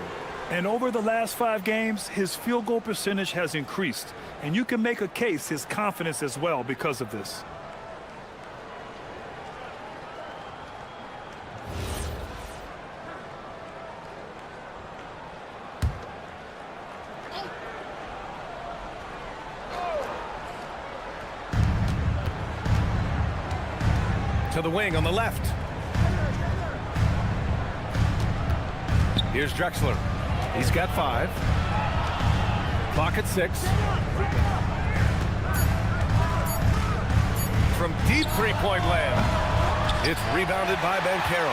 And over the last 5 games, his field goal percentage has increased. And you can make a case his confidence as well because of this. To the wing on the left. Here's Drexler. He's got 5. Clock at 6. from deep three-point land. It's rebounded by Banchero.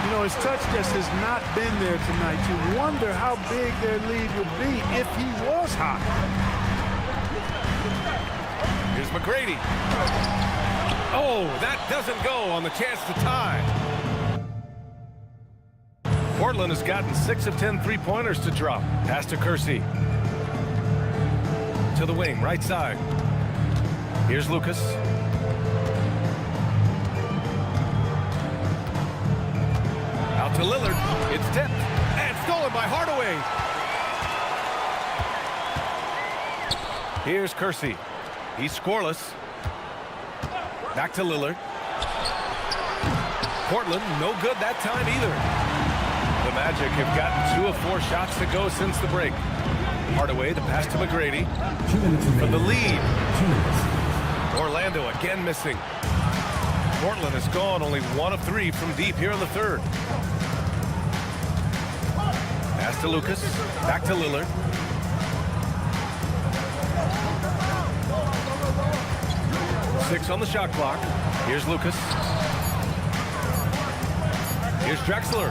You know, his touch just has not been there tonight. You wonder how big their lead would be if he was hot. Here's McGrady. Oh, that doesn't go on the chance to tie. Portland has gotten 6 of 10 three-pointers to drop. Pass to Kersey. To the wing, right side. Here's Lucas. Out to Lillard. It's tipped and stolen by Hardaway. Here's Kersey. He's scoreless. Back to Lillard. Portland, no good that time either. The Magic have gotten 2 of 4 shots to go since the break. Hardaway, the pass to McGrady. For the lead. Orlando again missing. Portland has gone only 1 of 3 from deep here in the third. Pass to Lucas. Back to Lillard. Six on the shot clock. Here's Lucas. Here's Drexler.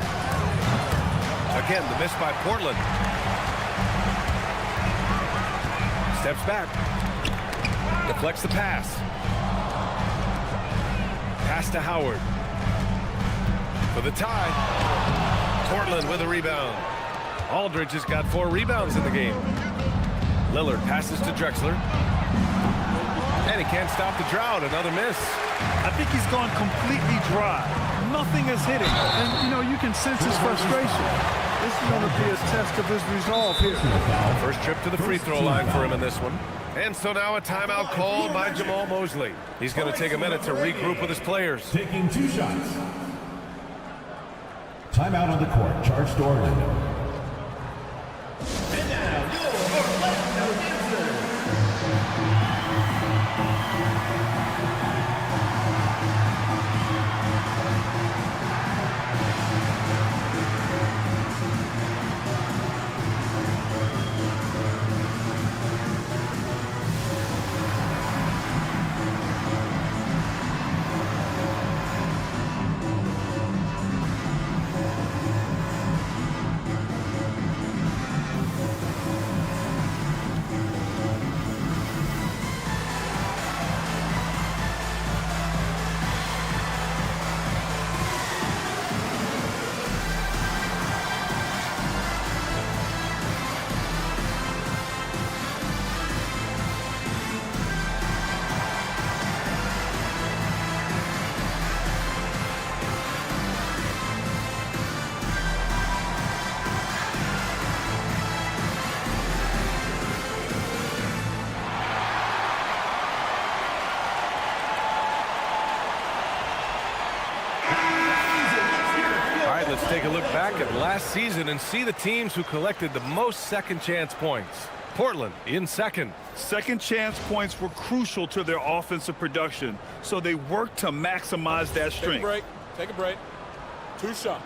Again, the miss by Portland. Steps back. Deflects the pass. Pass to Howard. For the tie. Portland with a rebound. Aldridge has got 4 rebounds in the game. Lillard passes to Drexler. And he can't stop the drought. Another miss. I think he's gone completely dry. Nothing is hitting. And, you know, you can sense his frustration. This is going to be a test of his resolve here. First trip to the free throw line for him in this one. And so now a timeout called by Jamal Mosley. He's going to take a minute to regroup with his players. Taking 2 shots. Timeout on the court. Charge to Orlando. And now, your Orlando Dancers. Let's take a look back at last season and see the teams who collected the most second chance points. Portland in second. Second chance points were crucial to their offensive production, so they worked to maximize that strength. Take a break. Take a break. 2 shots.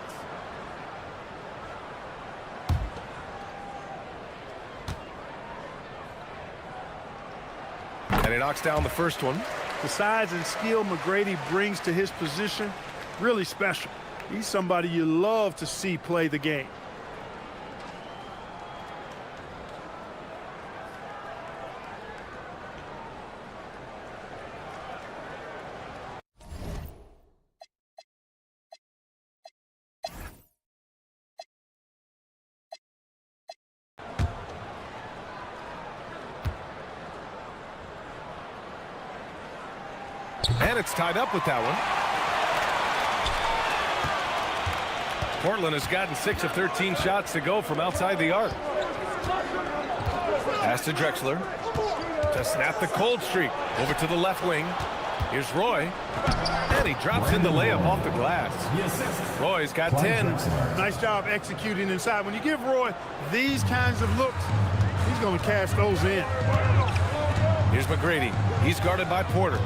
And he knocks down the first one. The size and skill McGrady brings to his position, really special. He's somebody you love to see play the game. And it's tied up with that one. Portland has gotten 6 of 13 shots to go from outside the arc. Pass to Drexler to snap the cold streak. Over to the left wing. Here's Roy. And he drops in the layup off the glass. Roy's got 10. Nice job executing inside. When you give Roy these kinds of looks, he's going to cash those in. Here's McGrady. He's guarded by Porter.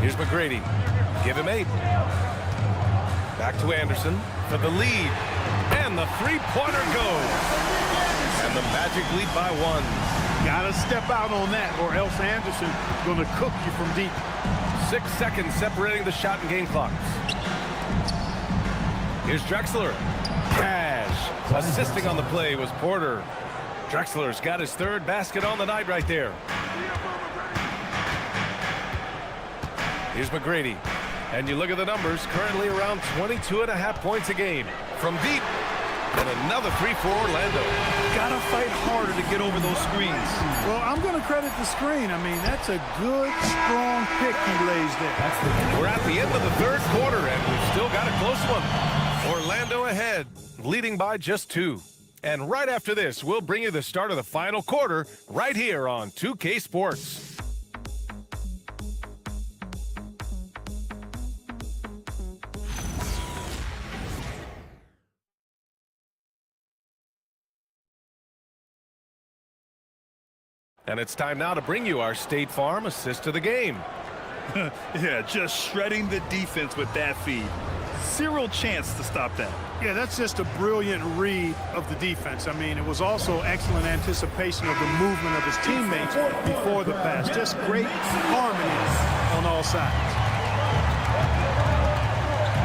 Here's McGrady. Give him 8. Back to Anderson for the lead. And the three-pointer goes. And the Magic lead by 1. Got to step out on that, or else Anderson going to cook you from deep. 6 seconds separating the shot and game clocks. Here's Drexler. Cash. Assisting on the play was Porter. Drexler's got his third basket on the night right there. Here's McGrady. And you look at the numbers, currently around 22.5 points a game. From deep. And another three for Orlando. Gotta fight harder to get over those screens. Well, I'm going to credit the screen. I mean, that's a good, strong pick he lays there. We're at the end of the third quarter, and we've still got a close one. Orlando ahead, leading by just 2. And right after this, we'll bring you the start of the final quarter right here on 2K Sports. And it's time now to bring you our State Farm assist of the game. Yeah, just shredding the defense with that feed. Zero chance to stop that. Yeah, that's just a brilliant read of the defense. I mean, it was also excellent anticipation of the movement of his teammates before the pass. Just great harmony on all sides.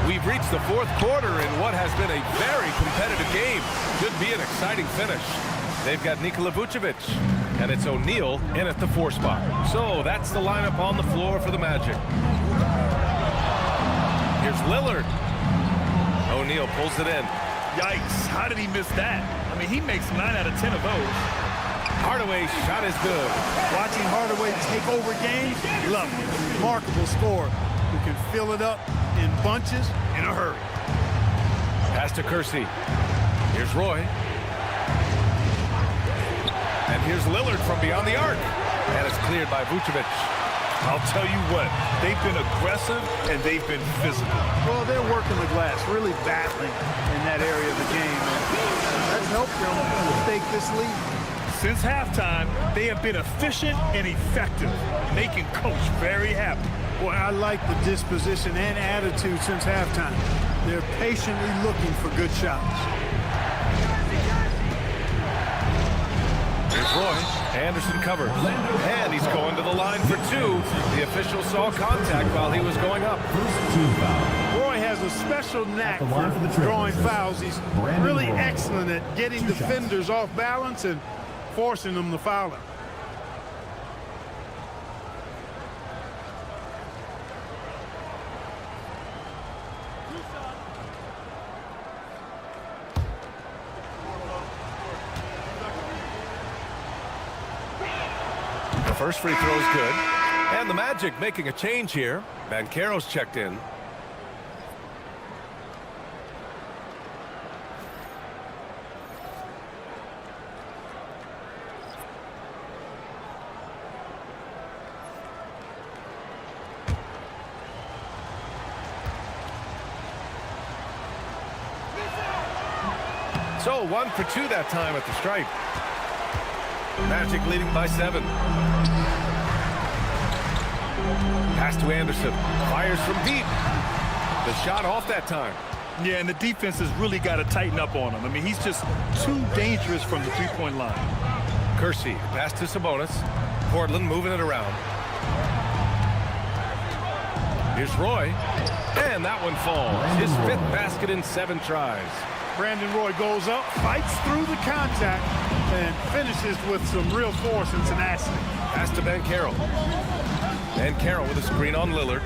We've reached the fourth quarter in what has been a very competitive game. Could be an exciting finish. They've got Nikola Vucevic, and it's O'Neal in at the 4 spot. So that's the lineup on the floor for the Magic. Here's Lillard. O'Neal pulls it in. Yikes, how did he miss that? I mean, he makes 9 out of 10 of those. Hardaway's shot is good. Watching Hardaway take over games, love it. Remarkable scorer who can fill it up in bunches in a hurry. Pass to Kersey. Here's Roy. And here's Lillard from beyond the arc. And it's cleared by Vucevic. I'll tell you what, they've been aggressive and they've been physical. Well, they're working the glass, really battling in that area of the game. And that's helped them take this lead. Since halftime, they have been efficient and effective, making Coach very happy. Boy, I like the disposition and attitude since halftime. They're patiently looking for good shots. Here's Roy. Anderson covers. And he's going to the line for 2. The official saw contact while he was going up. Roy has a special knack for drawing fouls. He's really excellent at getting defenders off balance and forcing them to foul him. First free throw is good. And the Magic making a change here. Banchero's checked in. So 1 for 2 that time at the stripe. Magic leading by 7. Pass to Anderson. Fires from deep. The shot off that time. Yeah, and the defense has really got to tighten up on him. I mean, he's just too dangerous from the three-point line. Kersey, pass to Sabonis. Portland moving it around. Here's Roy. And that one falls. His 5th basket in 7 tries. Brandon Roy goes up, fights through the contact, and finishes with some real force and tenacity. Pass to Banchero. Banchero with a screen on Lillard.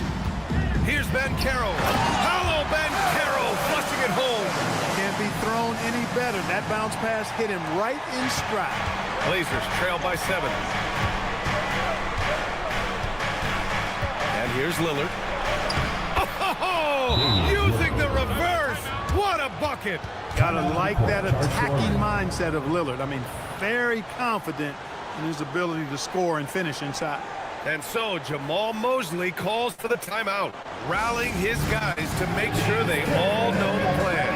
Here's Banchero. Hello, Banchero, flushing it home. Can't be thrown any better. That bounce pass hit him right in stride. Blazers trail by 7. And here's Lillard. Oh, using the reverse. What a bucket. Gotta like that attacking mindset of Lillard. I mean, very confident in his ability to score and finish inside. And so Jamal Mosley calls for the timeout, rallying his guys to make sure they all know the plan.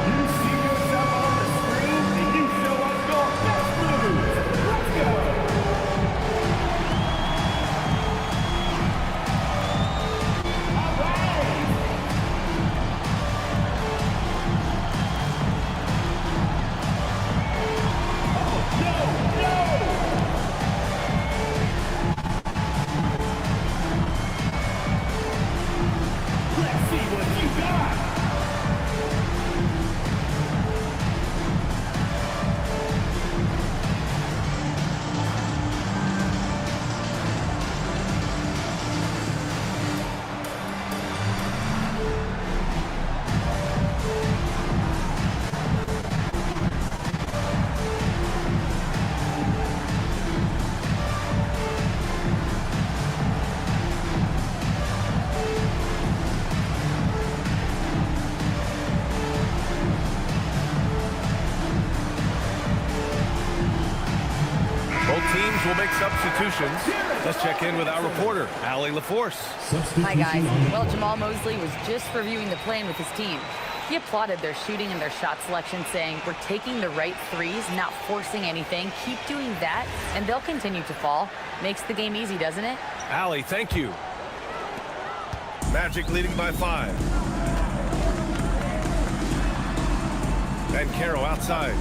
You see yourself on the screen, and you show us your best moves. Let's go. teams will make substitutions. Let's check in with our reporter, Allie LaForce. Hi, guys. Well, Jamal Mosley was just reviewing the plan with his team. He applauded their shooting and their shot selection, saying, we're taking the right threes, not forcing anything. Keep doing that, and they'll continue to fall. Makes the game easy, doesn't it? Allie, thank you. Magic leading by 5. And Caro outside.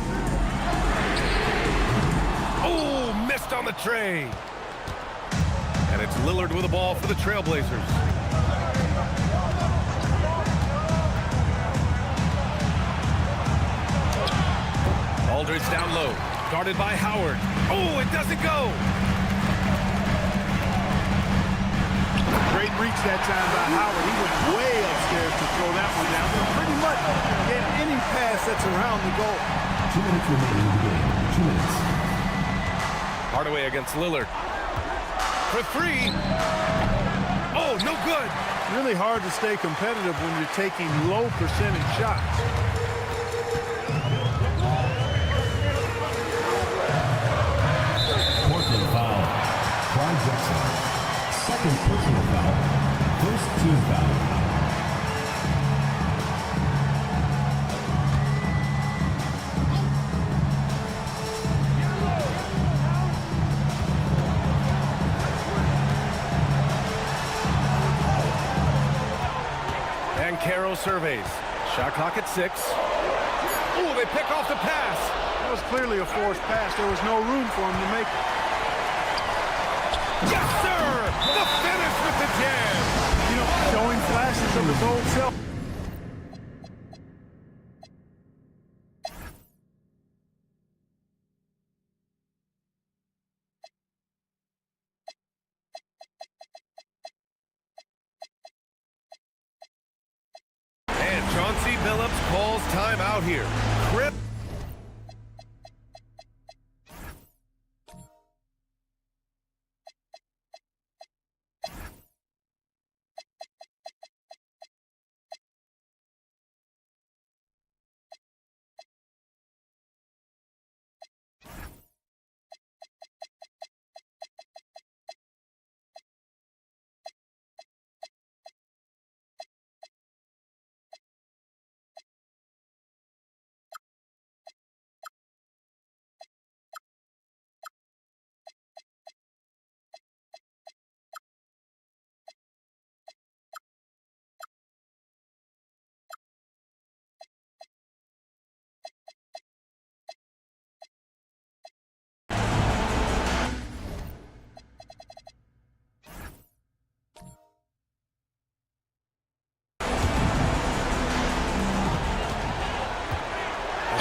Oh, missed on the tray. And it's Lillard with the ball for the Trailblazers. Aldridge down low, guarded by Howard. Oh, it doesn't go. Great reach that time by Howard. He went way upstairs to throw that one down. But pretty much get any pass that's around the goal. 2 minutes remaining in the game. 2 minutes. Hardaway against Lillard. For 3. Oh, no good. Really hard to stay competitive when you're taking low percentage shots. Portland foul. Clyde Drexler. Second personal foul. First team foul. And Caro surveys. Shot clock at 6. Oh, they pick off the pass. That was clearly a forced pass. There was no room for him to make it. Yes, sir! The finish with the jam! You know, showing flashes of his old self. And Chauncey Billups calls time out here. Crip.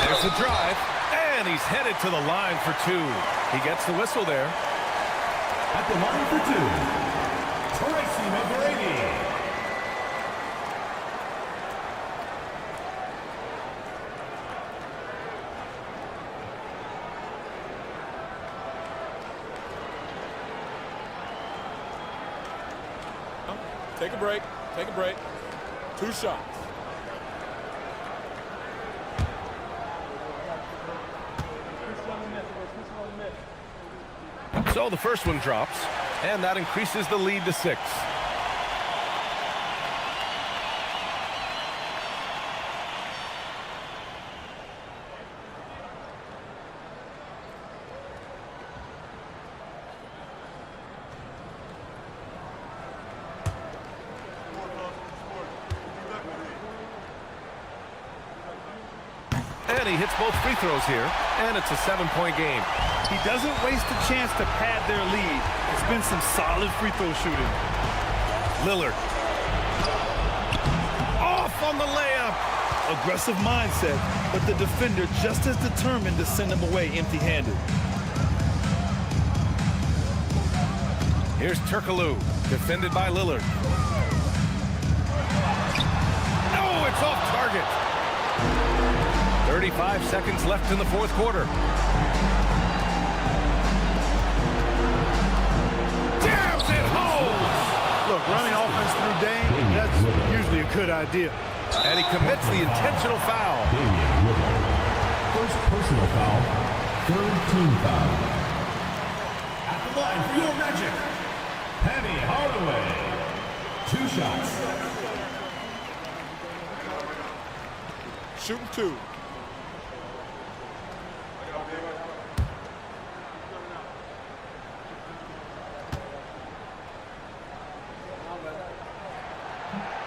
There's the drive, and he's headed to the line for 2. He gets the whistle there. At the line for 2, Tracy McGrady. Take a break. Take a break. 2 shots. So the first one drops, and that increases the lead to 6. And he hits both free throws here, and it's a 7-point game. He doesn't waste a chance to pad their lead. It's been some solid free throw shooting. Lillard. Off on the layup. Aggressive mindset, but the defender just as determined to send him away empty-handed. Here's Turkoglu, defended by Lillard. Oh, it's off target. 35 seconds left in the fourth quarter. Jams it home! Look, running offense through Dame, that's usually a good idea. And he commits the intentional foul. First personal foul, third team foul. At the line for your Magic, Penny Hardaway. 2 shots. Shooting 2.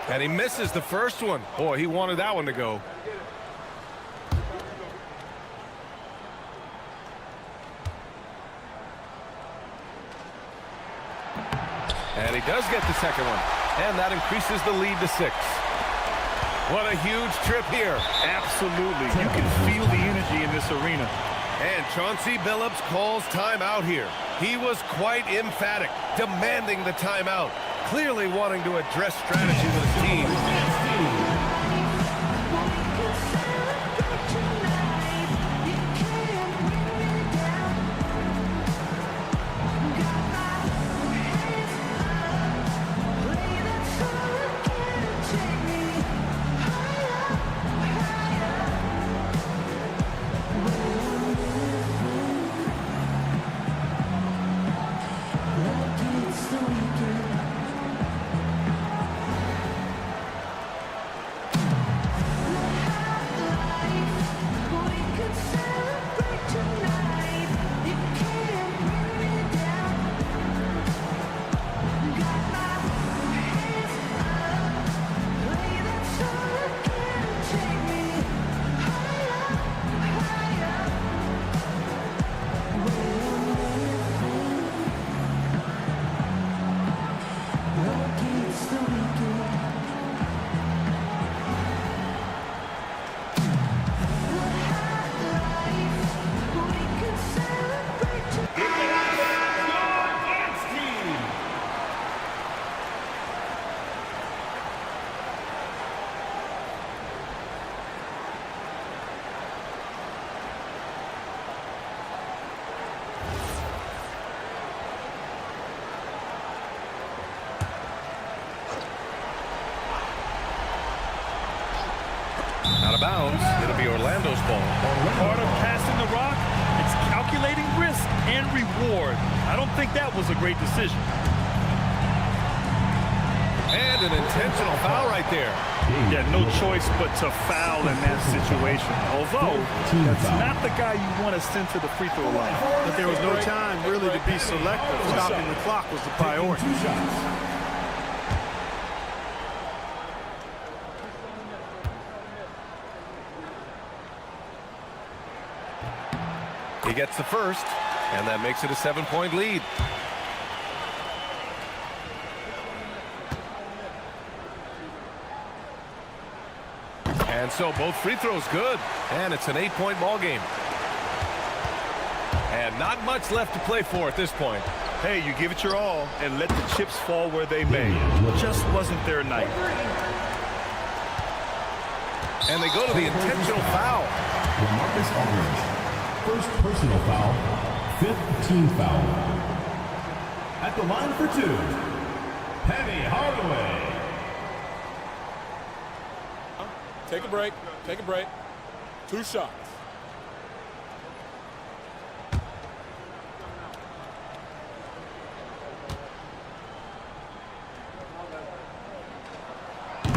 And he misses the first one. Boy, he wanted that one to go. And he does get the second one. And that increases the lead to 6. What a huge trip here. Absolutely. You can feel the energy in this arena. And Chauncey Billups calls timeout here. He was quite emphatic, demanding the timeout, clearly wanting to address strategy with his team. Out of bounds. It'll be Orlando's ball. Part of passing the rock, it's calculating risk and reward. I don't think that was a great decision. And an intentional foul right there. Yeah, no choice but to foul in that situation. Although, that's not the guy you want to send to the free throw line. But there was no time really to be selective. Stopping the clock was the priority. He gets the first, and that makes it a 7-point lead. And so both free throws good, and it's an 8-point ball game. And not much left to play for at this point. Hey, you give it your all and let the chips fall where they may. Just wasn't their night. And they go to the intentional foul. Marcus Aldridge. First personal foul, 5th team foul. At the line for 2, Penny Hardaway. Take a break. Take a break. 2 shots.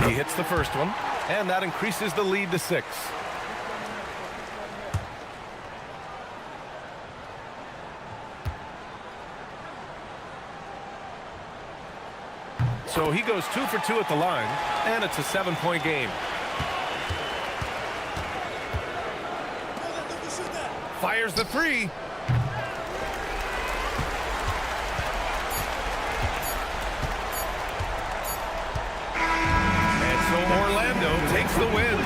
He hits the first one, and that increases the lead to 6. So he goes 2 for 2 at the line, and it's a 7-point game. Fires the three. And so Orlando takes the win.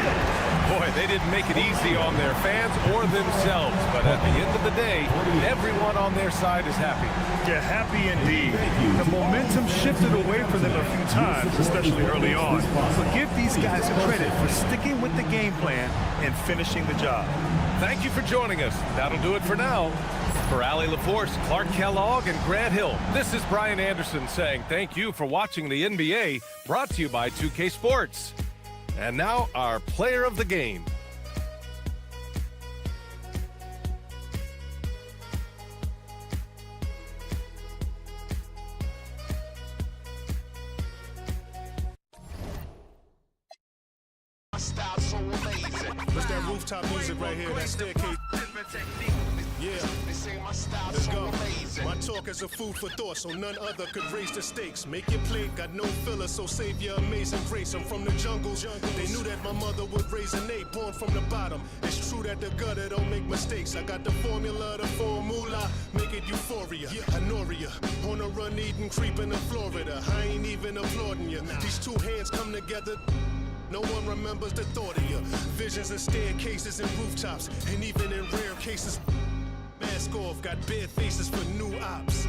Boy, they didn't make it easy on their fans or themselves, but at the end of the day, everyone on their side is happy. Yeah, happy indeed. The momentum shifted away from them a few times, especially early on. So give these guys credit for sticking with the game plan and finishing the job. Thank you for joining us. That'll do it for now. For Allie LaForce, Clark Kellogg, and Grant Hill, this is Brian Anderson saying thank you for watching the NBA, brought to you by 2K Sports. And now, our player of the game. rooftop music right here, that staircase. Yeah, let's go. My talk is a food for thought, so none other could raise the stakes. Make your plate, got no filler, so save your amazing grace. I'm from the jungles. They knew that my mother would raise an eight, born from the bottom. It's true that the gutter don't make mistakes. I got the formula, the formula, make it euphoria. Honoria, on a run, eating, creeping in Florida. I ain't even applauding you. These two hands come together. No one remembers the thought of you. Visions of staircases and rooftops, and even in rare cases, mask off, got bare faces for new ops.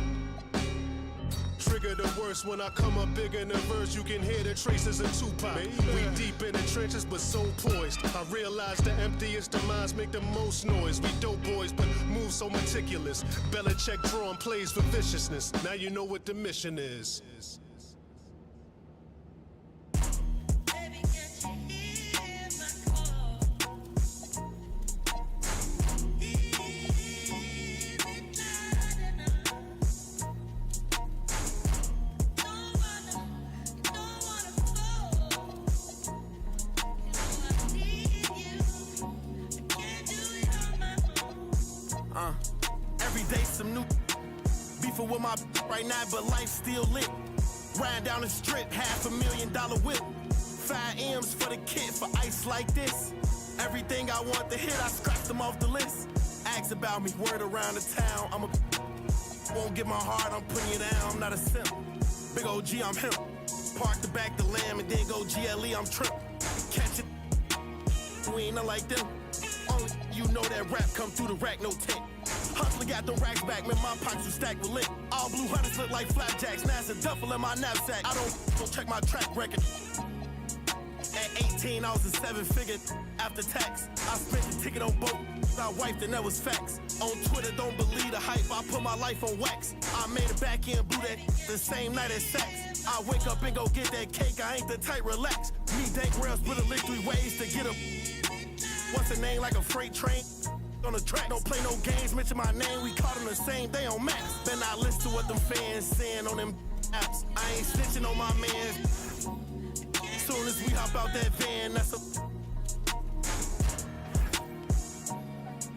Trigger the worst when I come up big in the verse. You can hear the traces of Tupac. We deep in the trenches, but so poised. I realize the emptiest of minds make the most noise. We dope boys, but move so meticulous. Belichick drawing plays for viciousness. Now you know what the mission is. Every day some new beefing with my right now, but life still lit. Riding down the strip, $500,000 whip. 5 M's for the kid for ice like this. Everything I want to hit, I scratched them off the list. Ask about me, word around the town. Won't get my heart, I'm putting you down. I'm not a simp. Big OG, I'm him. Park the back the lamb and then go GLE, I'm trimp. Catch it, we ain't nothing like them. Only you know that rap come through the rack, no tint. Hustler got them racks back, man, my pockets are stacked with lit. All blue hunters look like flapjacks, now it's a duffel in my knapsack. I don't check my track record. At 18, I was a 7-figure after tax. I spent the ticket on both, I wiped and that was facts. On Twitter, don't believe the hype, I put my life on wax. I made it back in, blew that the same night as sex. I wake up and go get that cake, I ain't the type, relax. Me, Dank Rails, put a lick 3 ways to get a. What's a name like a freight train? On the track, don't play no games, mention my name, we caught them the same day on maps. Then I listen to what them fans saying on them apps. I ain't snitching on my mans. Soon as we hop out that van, that's a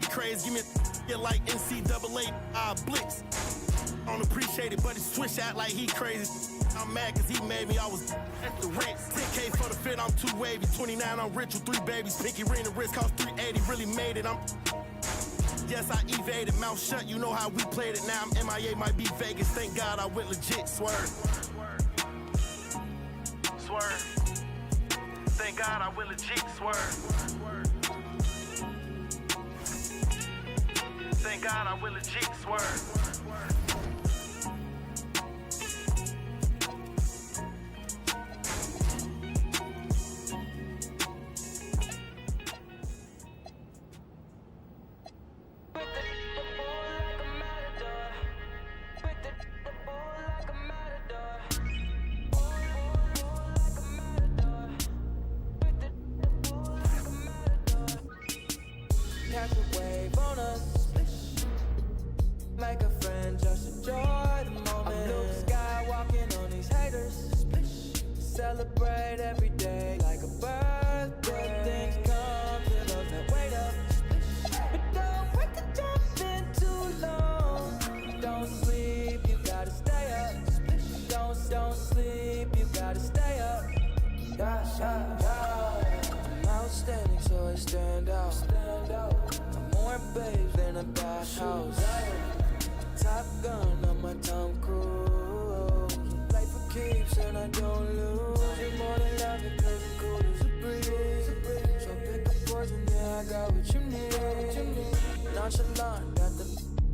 crazy, give me a like NCAA, blitz. I don't appreciate it, but he switch out like he crazy. I'm mad cause he made me, I was at the rent. 10K for the fit, I'm too wavy. 29, I'm rich with 3 babies. Pinky ring, the wrist cost 380, really made it, yes, I evaded, mouth shut, you know how we played it. Now I'm MIA, might be Vegas, thank God I went legit, swerve. Swerve. Thank God I went legit, swerve. Thank God I went legit, swerve. Catch a wave on us, like a friend, just enjoy the moment. I'm blue sky walking on these haters, celebrate every day like a birthday. Things come to those that wait up, but don't wait to jump in too long. Don't sleep, you gotta stay up. Don't sleep, you gotta stay up. I'm outstanding, so I stand out. I'm more babes than a bathhouse. Top Gun on my Tom Cruise. Life for keeps and I don't lose. You're more than love it cause it's cool as a breeze. So pick a poison, yeah, I got what you need. Nonchalant, got the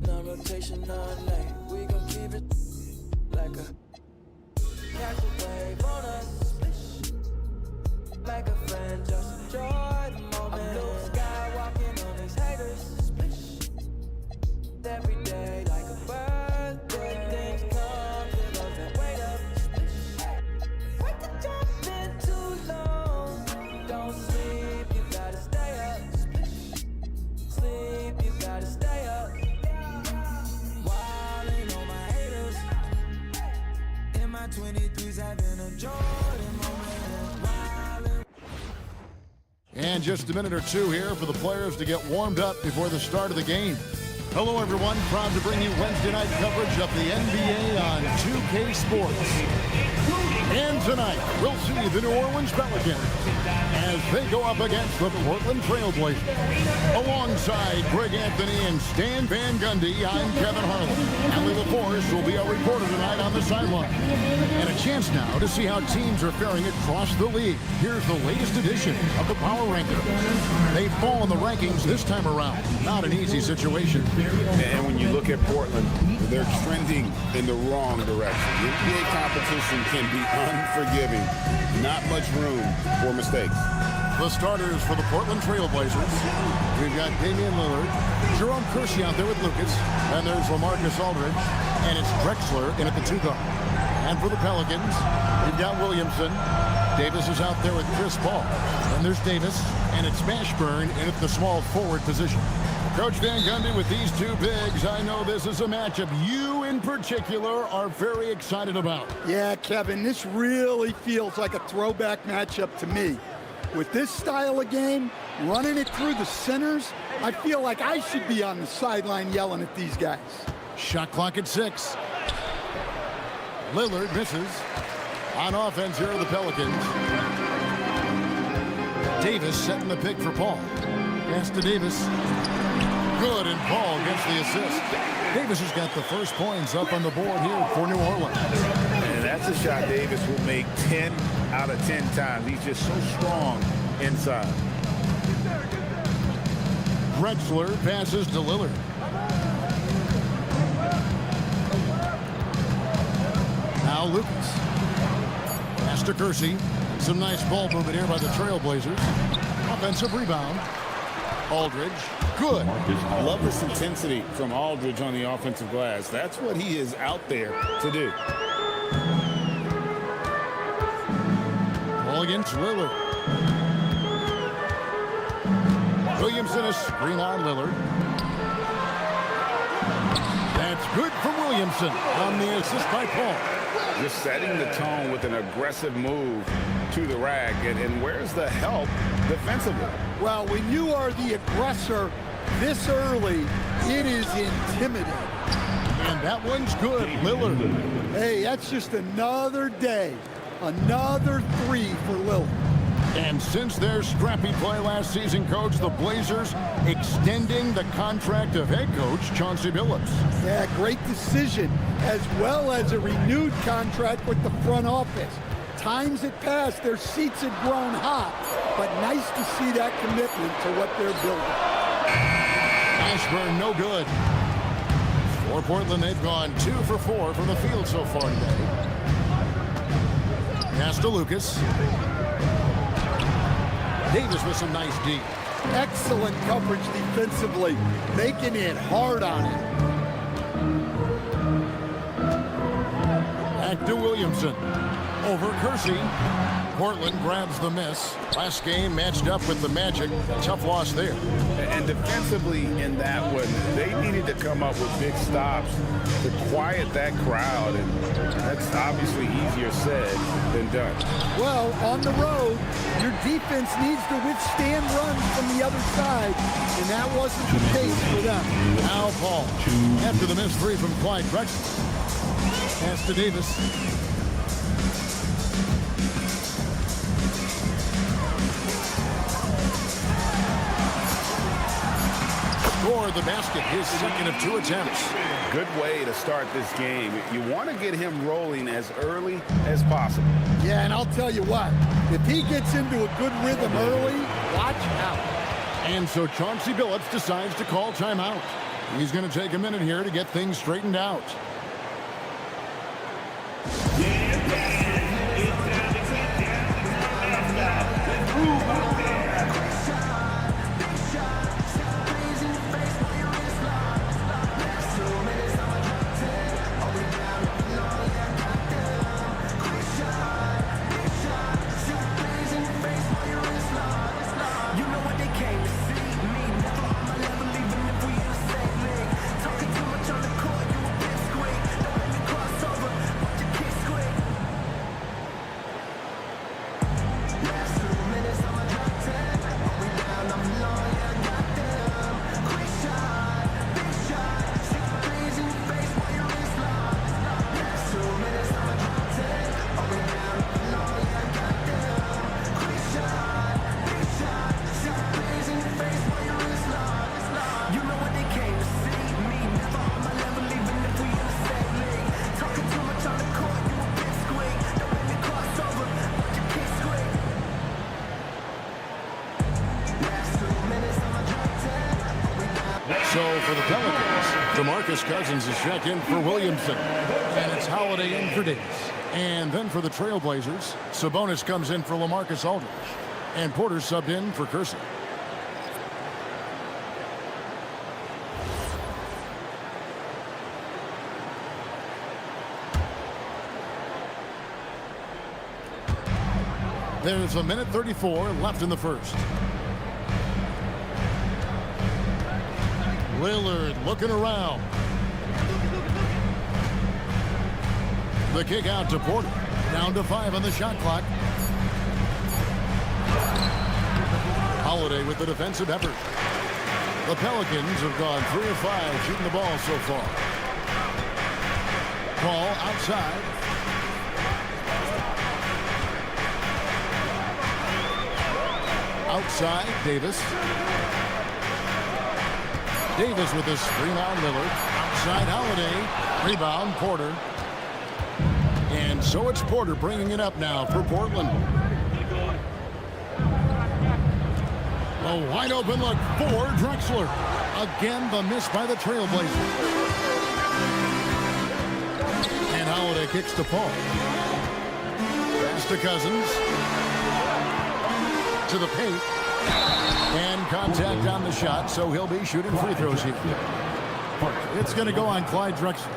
non-rotation on night. We gon' keep it like a catch a wave on us. Like a friend, just enjoy the moment. I'm blue sky walking on these haters. Every day like a birthday. Things come to those that wait up. Wait to jump in too long. Don't sleep, you gotta stay up. Sleep, you gotta stay up. Wildin' on my haters. In my 23s having a Jordan moment. And just a minute or two here for the players to get warmed up before the start of the game. Hello, everyone. Proud to bring you Wednesday night coverage of the NBA on 2K Sports. And tonight, we'll see the New Orleans Pelicans as they go up against the Portland Trail Blazers. Alongside Greg Anthony and Stan Van Gundy, I'm Kevin Harlan. Allie LaForce will be our reporter tonight on the sideline. And a chance now to see how teams are faring across the league. Here's the latest edition of the Power Rankings. They fall in the rankings this time around. Not an easy situation. And when you look at Portland, they're trending in the wrong direction. The NBA competition can be unforgiving. Not much room for mistakes. The starters for the Portland Trail Blazers. We've got Damian Lillard, Jerome Kersey out there with Lucas, and there's LaMarcus Aldridge, and it's Drexler in at the 2 guard. And for the Pelicans, we've got Williamson. Davis is out there with Chris Paul. And there's Davis, and it's Mashburn in at the small forward position. Coach Van Gundy with these two bigs. I know this is a matchup you in particular are very excited about. Yeah, Kevin, this really feels like a throwback matchup to me. With this style of game, running it through the centers, I feel like I should be on the sideline yelling at these guys. Shot clock at 6. Lillard misses. On offense here are the Pelicans. Davis setting the pick for Paul. Pass to Davis. Good, and Paul gets the assist. Davis has got the first points up on the board here for New Orleans. And that's a shot Davis will make 10 out of 10 times. He's just so strong inside. Drexler passes to Lillard. Now Lucas. Pass to Kersey. Some nice ball movement here by the Trailblazers. Offensive rebound. Aldridge. Good. Love this intensity from Aldridge on the offensive glass. That's what he is out there to do. Ball against Lillard. Williamson a screen on Lillard. That's good from Williamson on the assist by Paul. Just setting the tone with an aggressive move to the rack. And where's the help defensively? Well, when you are the aggressor this early, it is intimidating. And that one's good, Lillard. Hey, that's just another day. Another 3 for Lillard. And since their scrappy play last season, Coach, the Blazers extending the contract of head coach Chauncey Billups. Yeah, great decision, as well as a renewed contract with the front office. Times had passed, their seats had grown hot, but nice to see that commitment to what they're building. Mashburn, no good. For Portland, they've gone 2 for 4 from the field so far today. Pass to Lucas. Davis with some nice D. Excellent coverage defensively, making it hard on him. Back to Williamson. Over Kersey. Portland grabs the miss. Last game matched up with the Magic. Tough loss there. And defensively in that one, they needed to come up with big stops to quiet that crowd. And that's obviously easier said than done. Well, on the road, your defense needs to withstand runs from the other side, and that wasn't the case for them. Now Paul, after the missed 3 from Clyde Drexler. Pass to Davis. Scored the basket, his second of 2 attempts. Good way to start this game. You want to get him rolling as early as possible. Yeah, and I'll tell you what, if he gets into a good rhythm early, watch out. And so Chauncey Billups decides to call timeout. He's going to take a minute here to get things straightened out. the Pelicans, DeMarcus Cousins is checked in for Williamson. And it's Holiday in for Davis. And then for the Trailblazers, Sabonis comes in for LaMarcus Aldridge. And Porter subbed in for Kersey. There's a minute 34 left in the first. Lillard looking around. The kick out to Porter. Down to 5 on the shot clock. Holiday with the defensive effort. The Pelicans have gone 3 of 5 shooting the ball so far. Ball outside. Outside, Davis. Davis with a screen on Lillard. Outside, Holiday. Rebound, Porter. And so it's Porter bringing it up now for Portland. A wide open look for Drexler. Again, the miss by the Trailblazers. And Holiday kicks to Paul. Pass to Cousins. To the paint. And contact on the shot, so he'll be shooting free throws here. It's going to go on Clyde Drexler.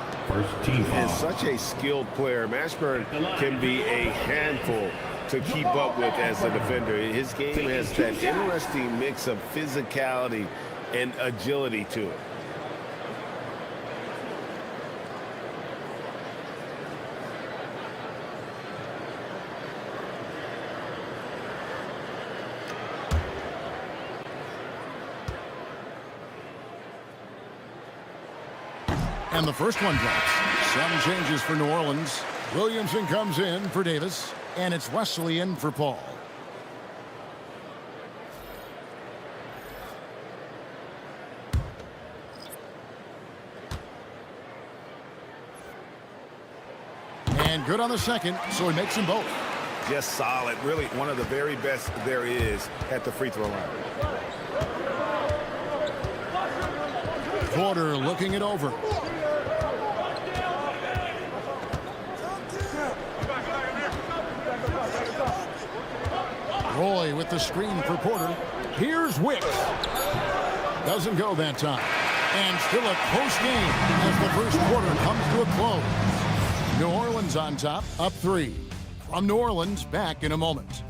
He's such a skilled player. Mashburn can be a handful to keep up with as a defender. His game has that interesting mix of physicality and agility to it. And the first one drops. Some changes for New Orleans. Williamson comes in for Davis, and it's Wesley in for Paul. And good on the second, so he makes them both. Just solid. Really one of the very best there is at the free throw line. Porter looking it over. Roy with the screen for Porter. Here's Wicks. Doesn't go that time. And still a close game as the first quarter comes to a close. New Orleans on top, up 3. From New Orleans, back in a moment.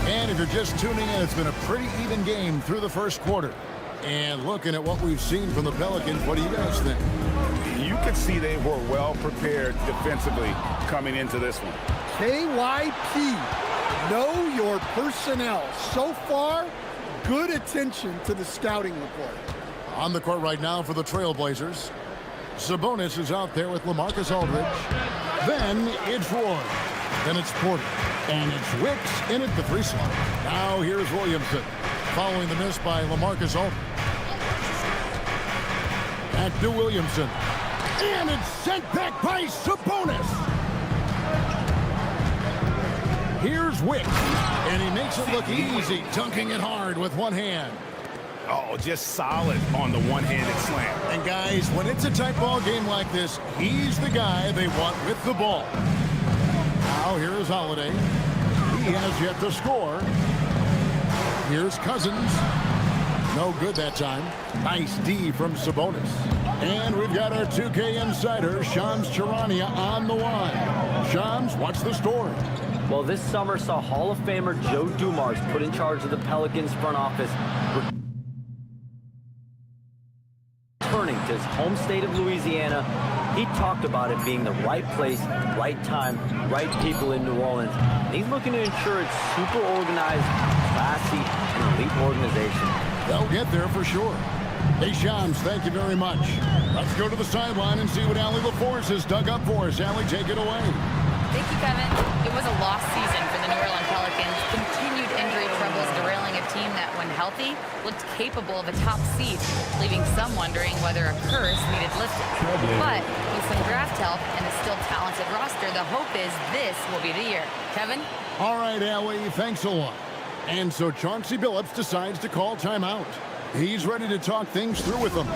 And if you're just tuning in, it's been a pretty even game through the first quarter. And looking at what we've seen from the Pelicans, what do you guys think? You could see they were well prepared defensively coming into this one. KYP, know your personnel. So far, good attention to the scouting report. On the court right now for the Trailblazers. Sabonis is out there with LaMarcus Aldridge. Then it's Roy. Then it's Porter. And it's Wicks in at the 3 slot. Now here's Williamson. Following the miss by LaMarcus Aldridge. Back to Williamson. And it's sent back by Sabonis. Here's Wicks. And he makes it look easy, dunking it hard with one hand. Oh, just solid on the one-handed slam. And guys, when it's a tight ball game like this, he's the guy they want with the ball. Now here is Holiday. He has yet to score. Here's Cousins. No good that time. Nice D from Sabonis. And we've got our 2K insider, Shams Charania, on the line. Shams, what's the story? Well, this summer saw Hall of Famer Joe Dumars put in charge of the Pelicans front office, returning to his home state of Louisiana. He talked about it being the right place, right time, right people in New Orleans. And he's looking to ensure it's super organized, classy, and elite organization. They'll get there for sure. Hey, Shams, thank you very much. Let's go to the sideline and see what Allie LaForce has dug up for us. Allie, take it away. Thank you, Kevin. It was a lost season for the New Orleans Pelicans. Continued injury troubles healthy, looked capable of a top seed, leaving some wondering whether a curse needed lifting. But with some draft help and a still talented roster, the hope is this will be the year. Kevin? All right, Allie, thanks a lot. And so Chauncey Billups decides to call timeout. He's ready to talk things through with them.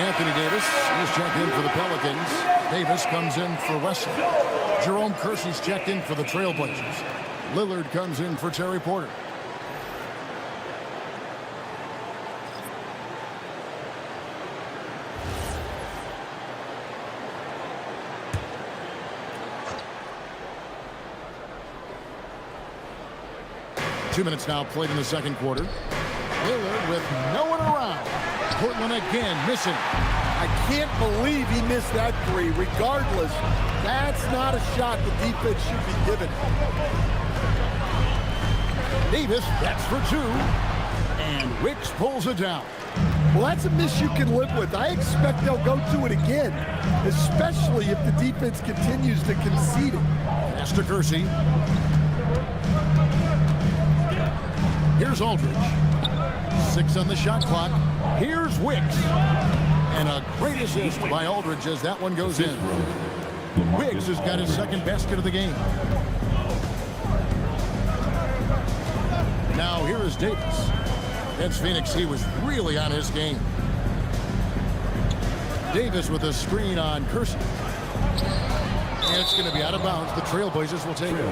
Anthony Davis is checked in for the Pelicans. Davis comes in for Wesley. Jerome Kersey's checked in for the Trailblazers. Lillard comes in for Terry Porter. Two minutes now played in the second quarter. Lillard with no one around. Portland again missing. I can't believe he missed that three. Regardless, that's not a shot the defense should be given. Davis, that's for two. And Wicks pulls it down. Well, that's a miss you can live with. I expect they'll go to it again, especially if the defense continues to concede it. Pass to Kersey. Here's Aldridge. 6 on the shot clock. Here's Wicks. And a great assist by Aldridge as that one goes in. Wicks has got his second basket of the game. Now here is Davis. Against Phoenix, he was really on his game. Davis with a screen on Kersey. And it's going to be out of bounds. The Trailblazers will take it.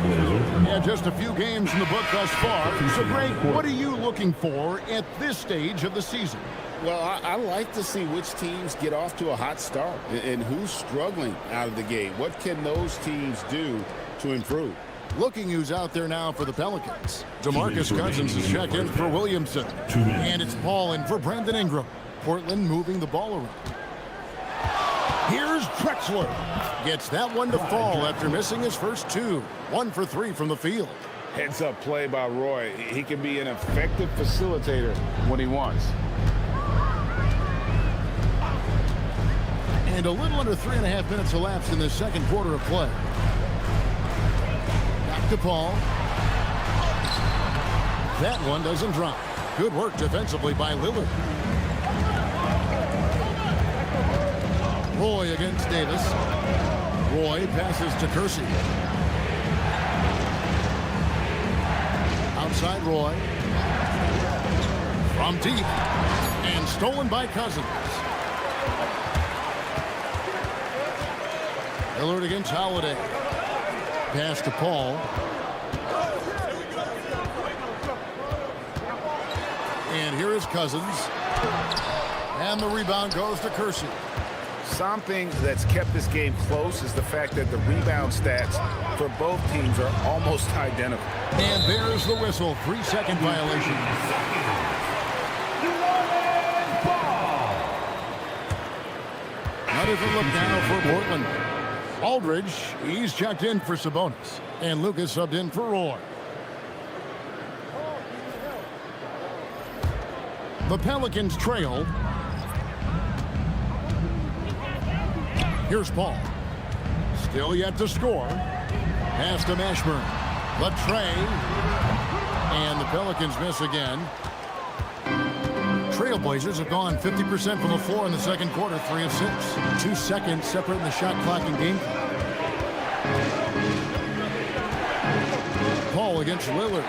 And just a few games in the book thus far. So, Greg, what are you looking for at this stage of the season? Well, I like to see which teams get off to a hot start and who's struggling out of the gate. What can those teams do to improve? Looking who's out there now for the Pelicans. DeMarcus Cousins is checked in for Williamson. And it's Paul in for Brandon Ingram. Portland moving the ball around. Here's Drexler. Gets that one to fall after missing his first two. 1 for 3 from the field. Heads up play by Roy. He can be an effective facilitator when he wants. And a little under 3.5 minutes elapsed in the second quarter of play. Back to Paul. That one doesn't drop. Good work defensively by Lillard. Roy against Davis. Roy passes to Kersey. Outside Roy. From deep. And stolen by Cousins. Lillard against Holiday. Pass to Paul. And here is Cousins. And the rebound goes to Kersey. Something that's kept this game close is the fact that the rebound stats for both teams are almost identical. And there's the whistle. 3-second violation. Not even look now for Portland. Aldridge, he's checked in for Sabonis. And Lucas subbed in for Roy. The Pelicans trail. Here's Paul. Still yet to score. Pass to Mashburn. The tray. And the Pelicans miss again. Trailblazers have gone 50% from the floor in the second quarter, 3 of 6. 2 seconds separating the shot clock and game clock. Paul against Lillard.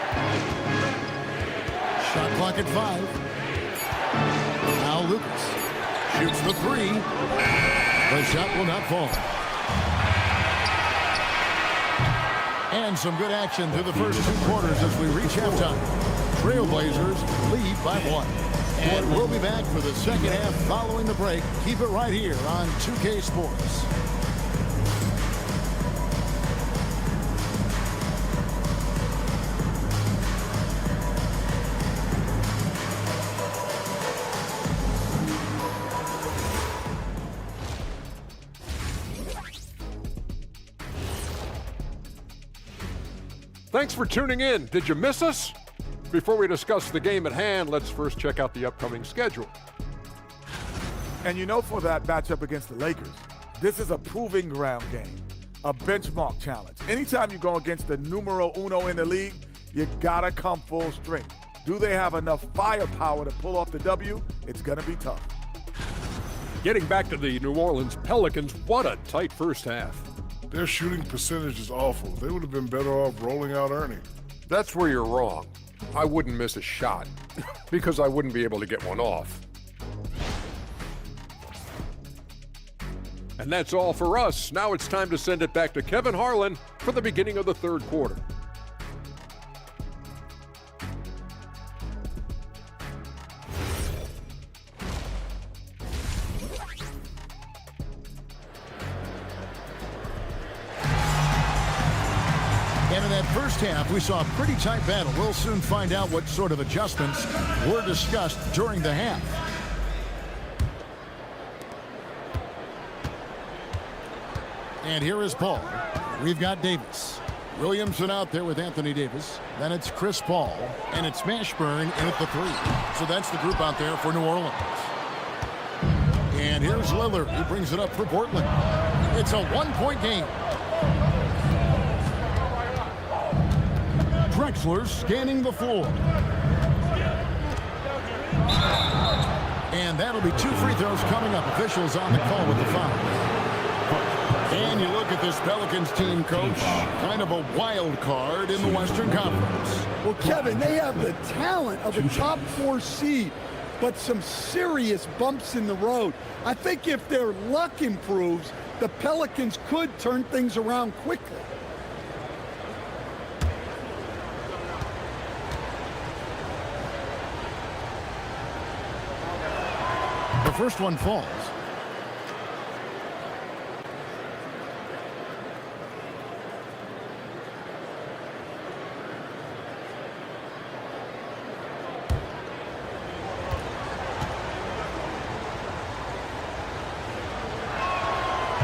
Shot clock at 5. Now Lucas shoots the 3. The shot will not fall. And some good action through the first 2 quarters as we reach halftime. Trailblazers lead by 1. And we'll be back for the second half following the break. Keep it right here on 2K Sports. Thanks for tuning in. Did you miss us? Before we discuss the game at hand, let's first check out the upcoming schedule. And you know, for that matchup against the Lakers, this is a proving ground game, a benchmark challenge. Anytime you go against the numero uno in the league, you gotta come full strength. Do they have enough firepower to pull off the W? It's gonna be tough. Getting back to the New Orleans Pelicans, what a tight first half. Their shooting percentage is awful. They would have been better off rolling out Ernie. That's where you're wrong. I wouldn't miss a shot because I wouldn't be able to get one off. And that's all for us. Now it's time to send it back to Kevin Harlan for the beginning of the third quarter. And in that first half, we saw a pretty tight battle. We'll soon find out what sort of adjustments were discussed during the half. And here is Paul. We've got Davis. Williamson out there with Anthony Davis. Then it's Chris Paul. And it's Mashburn in at the 3. So that's the group out there for New Orleans. And here's Lillard. He brings it up for Portland. It's a 1-point game. Drexler scanning the floor. And that'll be 2 free throws coming up. Officials on the call with the foul. And you look at this Pelicans team, Coach, kind of a wild card in the Western Conference. Well, Kevin, they have the talent of a top 4 seed, but some serious bumps in the road. I think if their luck improves, the Pelicans could turn things around quickly. The first one falls.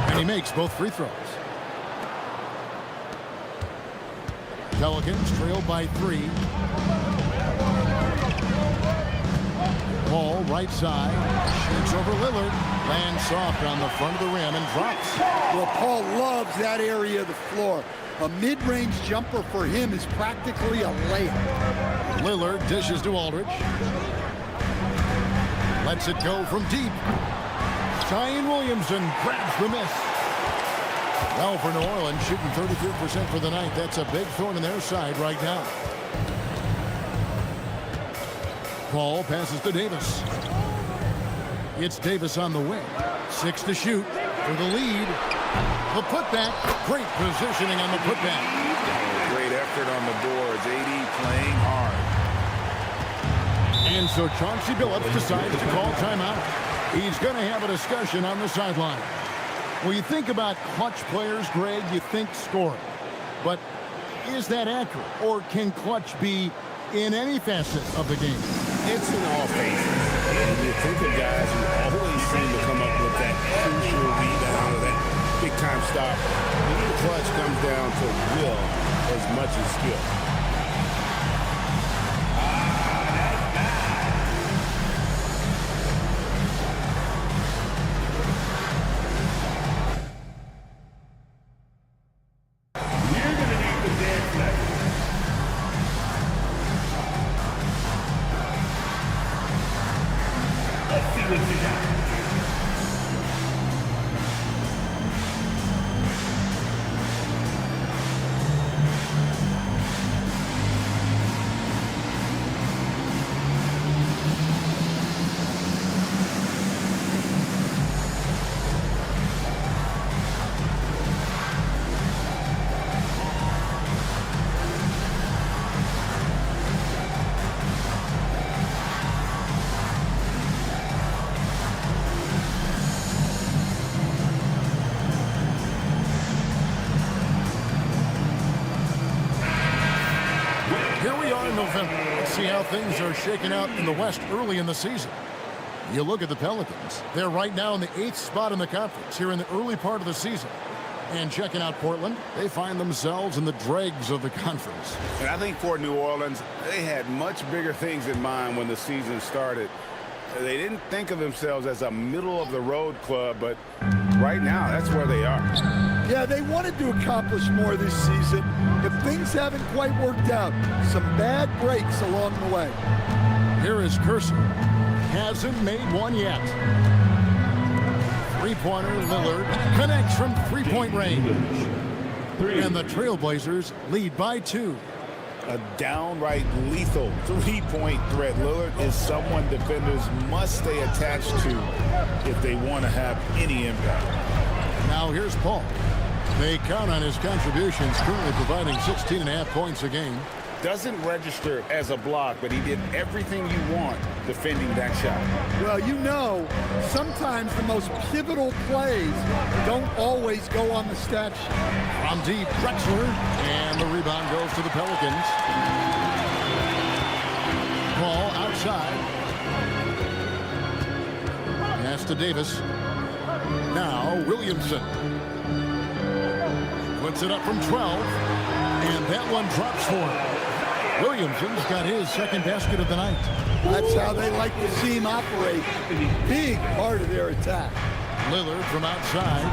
And he makes both free throws. Pelicans trail by 3. Paul, right side, shoots over Lillard, lands soft on the front of the rim and drops. Well, Paul loves that area of the floor. A mid-range jumper for him is practically a layup. Lillard dishes to Aldridge. Lets it go from deep. Zion Williamson grabs the miss. Well, for New Orleans, shooting 33% for the night. That's a big thorn in their side right now. Paul passes to Davis. It's Davis on the wing. 6 to shoot for the lead. The putback. Great positioning on the putback. Great effort on the boards. AD playing hard. And so Chauncey Billups decides to call timeout. He's going to have a discussion on the sideline. When you think about clutch players, Greg, you think scoring. But is that accurate? Or can clutch be in any facet of the game? It's in all phases. And you think of guys who always seem to come up with that crucial rebound or that big-time stop. The clutch comes down to will as much as skill. in November. Let's see how things are shaking out in the West early in the season. You look at the Pelicans. They're right now in the 8th spot in the conference here in the early part of the season. And checking out Portland, they find themselves in the dregs of the conference. And I think for New Orleans, they had much bigger things in mind when the season started. They didn't think of themselves as a middle-of-the-road club, but right now, that's where they are. Yeah, they wanted to accomplish more this season, but things haven't quite worked out. Some bad breaks along the way. Here is Kersey. Hasn't made one yet. Three-pointer, Lillard connects from three-point range. And the Trailblazers lead by 2. A downright lethal three-point threat. Lillard is someone defenders must stay attached to if they want to have any impact. Now here's Paul. They count on his contributions, currently providing 16.5 points a game. Doesn't register as a block, but he did everything you want defending that shot. Well, you know, sometimes the most pivotal plays don't always go on the stat sheet. From deep, Drexler, and the rebound goes to the Pelicans. Ball outside. Pass to Davis. Now Williamson. Puts it up from 12, and that one drops for him. Williamson's got his second basket of the night. That's how they like to see him operate. Big part of their attack. Lillard from outside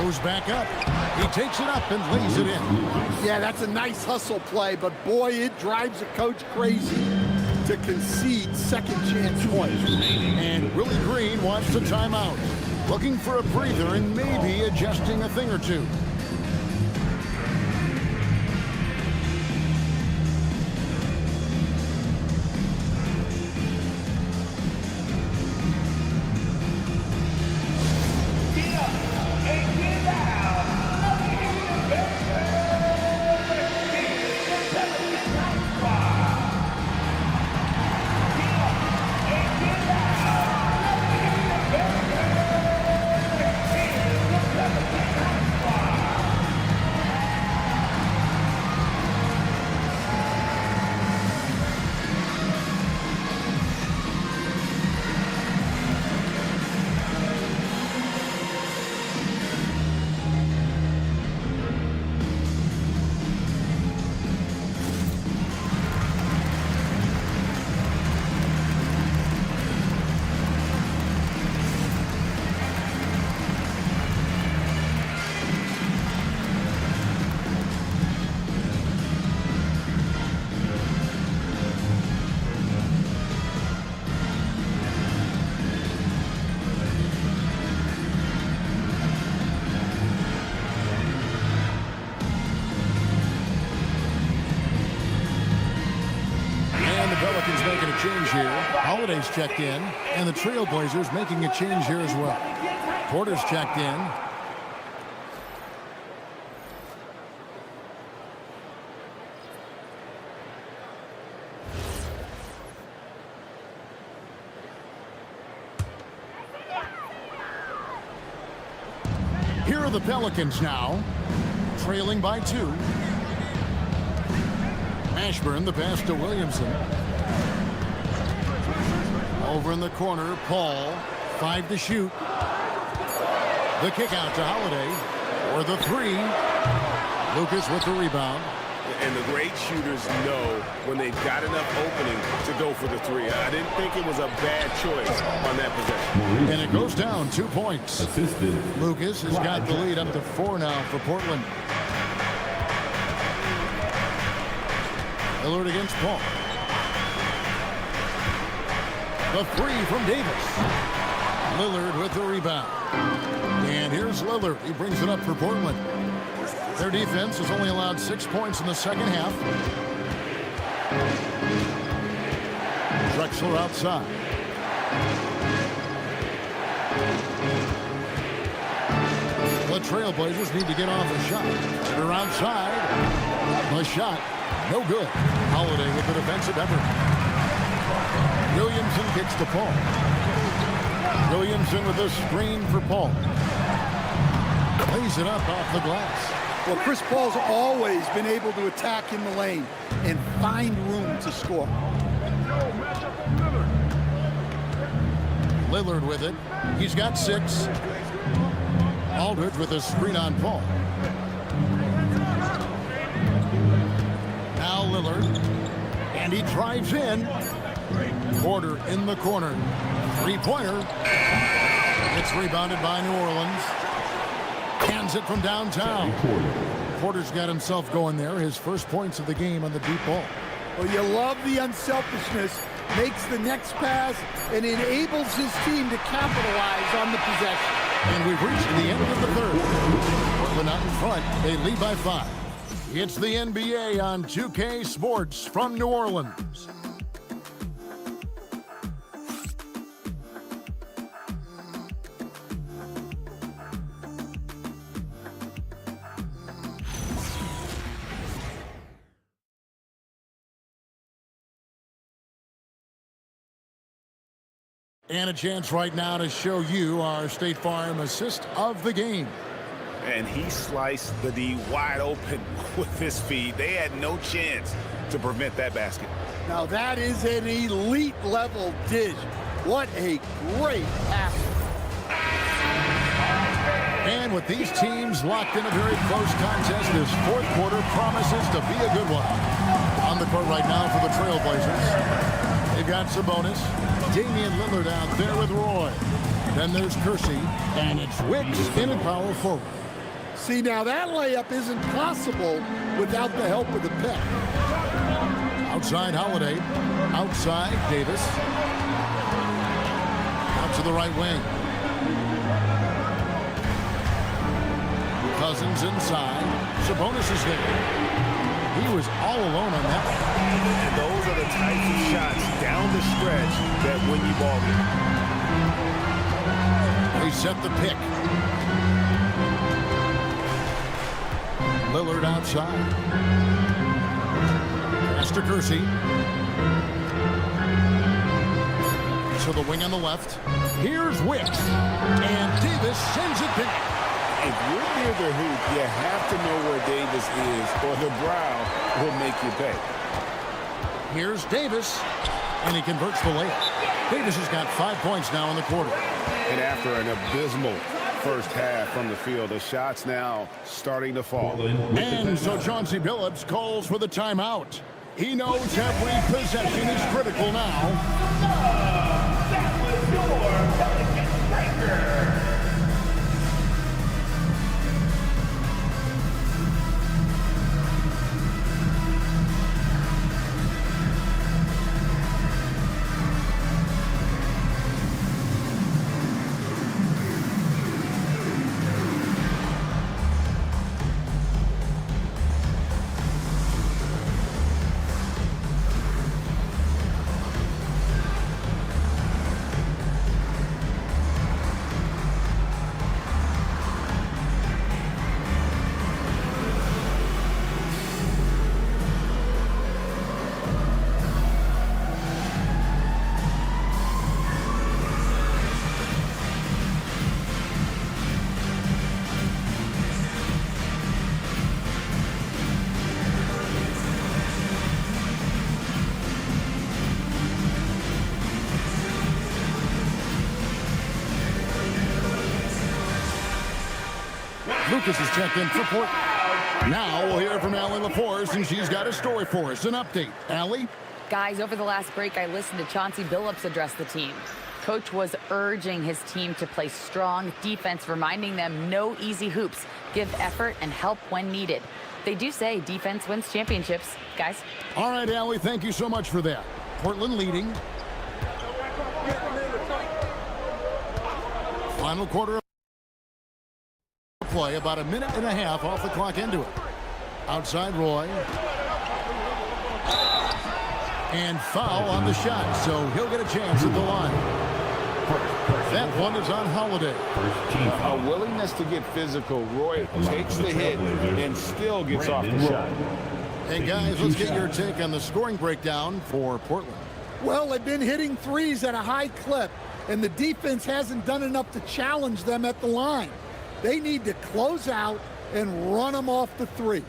goes back up. He takes it up and lays it in. Yeah, that's a nice hustle play, but boy, it drives a coach crazy to concede second chance points. And Willie Green wants a timeout. Looking for a breather and maybe adjusting a thing or two. Making a change here. Holiday's checked in, and the Trailblazers making a change here as well. Porter's checked in. Here are the Pelicans now, trailing by 2. Ashburn, the pass to Williamson. Over in the corner, Paul, 5 to shoot. The kick out to Holiday, or the 3. Lucas with the rebound. And the great shooters know when they've got enough opening to go for the 3. I didn't think it was a bad choice on that possession. And it goes down 2 points. Assisted. Lucas has got the lead up to 4 now for Portland. Lillard against Paul. The 3 from Davis. Lillard with the rebound. And here's Lillard. He brings it up for Portland. Their defense has only allowed 6 points in the second half. Drexler outside. The Trailblazers need to get off a shot. They're outside. The shot, no good. Holiday with the defensive effort. Williamson gets to Paul. Williamson with a screen for Paul. Lays it up off the glass. Well, Chris Paul's always been able to attack in the lane and find room to score. Lillard with it. He's got 6. Aldridge with a screen on Paul. Now Lillard. And he drives in. Porter in the corner. Three-pointer. It's rebounded by New Orleans. Hands it from downtown. Porter's got himself going there. His first points of the game on the deep ball. Well, you love the unselfishness. Makes the next pass and enables his team to capitalize on the possession. And we've reached the end of the third. Portland out in front. They lead by 5. It's the NBA on 2K Sports from New Orleans. And a chance right now to show you our State Farm assist of the game. And he sliced the D wide open with his feet. They had no chance to prevent that basket. Now that is an elite level dish. What a great pass. And with these teams locked in a very close contest, this fourth quarter promises to be a good one. On the court right now for the Trailblazers, they've got Sabonis. Damian Lillard out there with Roy. Then there's Kersey, and it's Wicks in at power forward. See, now that layup isn't possible without the help of the pick. Outside Holiday, outside Davis. Out to the right wing. Cousins inside. Sabonis is there. He was all alone on that one. And those are the types of shots down the stretch that win you ball game. They set the pick. Lillard outside. Pass to Kersey. To the wing on the left. Here's Wicks. And Davis sends it back. If you're near the hoop, you have to know where Davis is, or the brow will make you pay. Here's Davis, and he converts the layup. Davis has got 5 points now in the quarter. And after an abysmal first half from the field, the shots now starting to fall. And so Chauncey Billups calls for the timeout. He knows every possession is critical now. That was your Pelicans breaker. Lucas is checked in for Portland. Now we'll hear from Allie LaForce, and she's got a story for us. An update. Allie? Guys, over the last break, I listened to Chauncey Billups address the team. Coach was urging his team to play strong defense, reminding them no easy hoops, give effort, and help when needed. They do say defense wins championships, guys. All right, Allie, thank you so much for that. Portland leading. Final quarter of play, about a minute and a half off the clock into it. Outside Roy. And foul on the shot, so he'll get a chance at the line. That one is on Holiday. A willingness to get physical. Roy takes the hit and still gets off the shot. Hey, guys, let's get your take on the scoring breakdown for Portland. Well, they've been hitting threes at a high clip, and the defense hasn't done enough to challenge them at the line. They need to close out and run them off the three.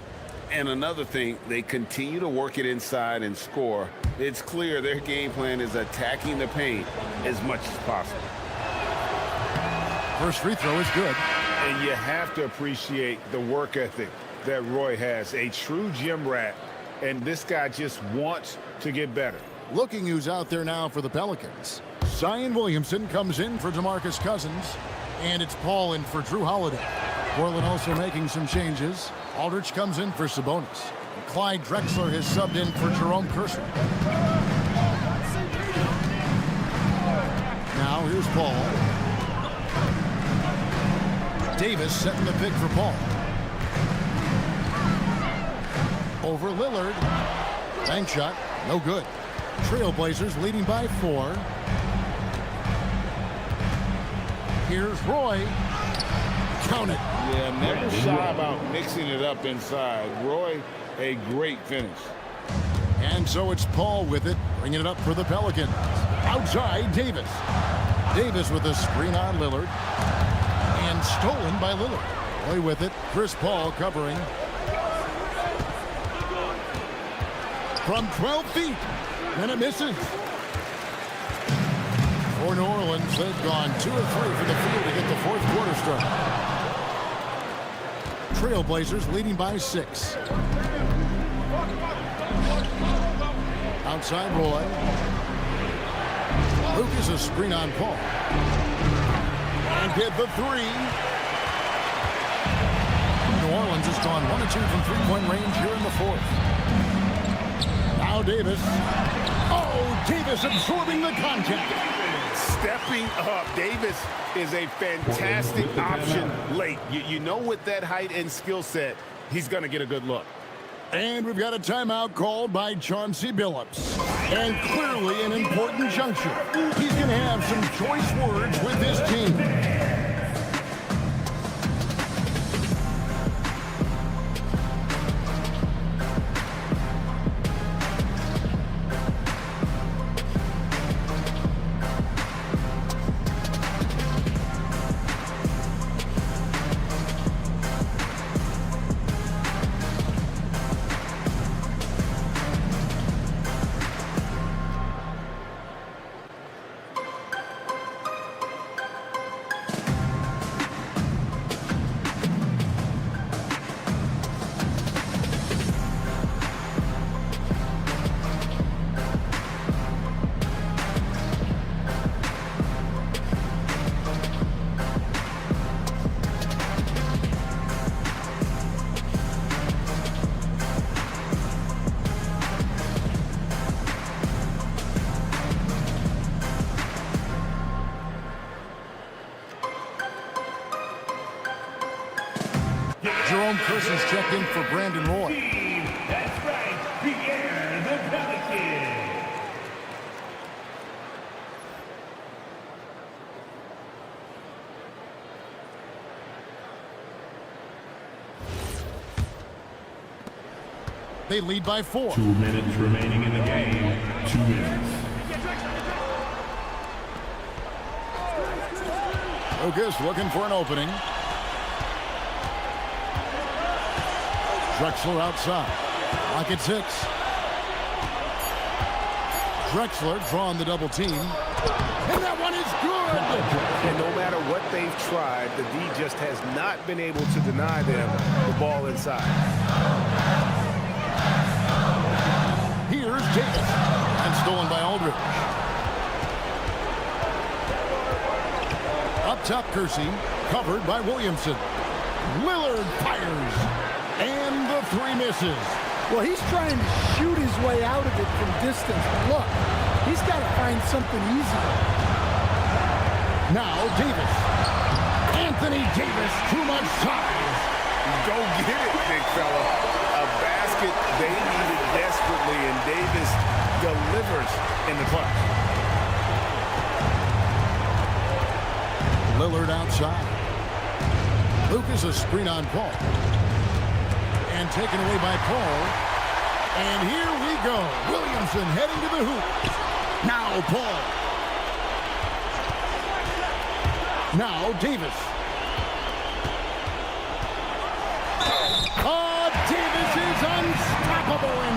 And another thing, they continue to work it inside and score. It's clear their game plan is attacking the paint as much as possible. First free throw is good. And you have to appreciate the work ethic that Roy has. A true gym rat, and this guy just wants to get better. Looking who's out there now for the Pelicans. Zion Williamson comes in for DeMarcus Cousins, and it's Paul in for Drew Holiday. Portland also making some changes. Aldridge comes in for Sabonis. Clyde Drexler has subbed in for Jerome Kersey. Now here's Paul. Davis setting the pick for Paul. Over Lillard. Bank shot, no good. Trailblazers leading by 4. Here's Roy. Count it. Yeah, never shy about mixing it up inside. Roy, a great finish. And so it's Paul with it, bringing it up for the Pelicans. Outside, Davis. Davis with a screen on Lillard. And stolen by Lillard. Roy with it. Chris Paul covering. From 12 feet. And it misses. For New Orleans, they've gone 2 of 3 from the field to get the fourth quarter start. Trailblazers leading by 6. Outside Roy. Lucas a screen on Paul. And hit the 3. New Orleans has gone 1 of 2 from three-point range here in the fourth. Now Davis. Oh, Davis absorbing the contact. Stepping up. Davis is a fantastic option late. You know, with that height and skill set, he's going to get a good look. And we've got a timeout called by Chauncey Billups. And clearly an important juncture. He's going to have some choice words with his team. Jerome Kersey's checked in for Brandon Roy. That's right, Pierre the Pelican. They lead by 4. 2 minutes remaining in the game. 2 minutes. Lucas looking for an opening. Drexler outside. Lock at 6. Drexler drawing the double team. And that one is good! And no matter what they've tried, the D just has not been able to deny them the ball inside. Here's Davis. And stolen by Aldridge. Up top, Kersey. Covered by Williamson. Lillard fires. And the 3 misses. Well, he's trying to shoot his way out of it from distance. But look, he's got to find something easy. Now Davis. Anthony Davis, too much size. Go get it, big fella. A basket they needed desperately, and Davis delivers in the clutch. Lillard outside. Lucas a screen on Paul. And taken away by Paul. And here we go. Williamson heading to the hoop. Now Paul. Now Davis.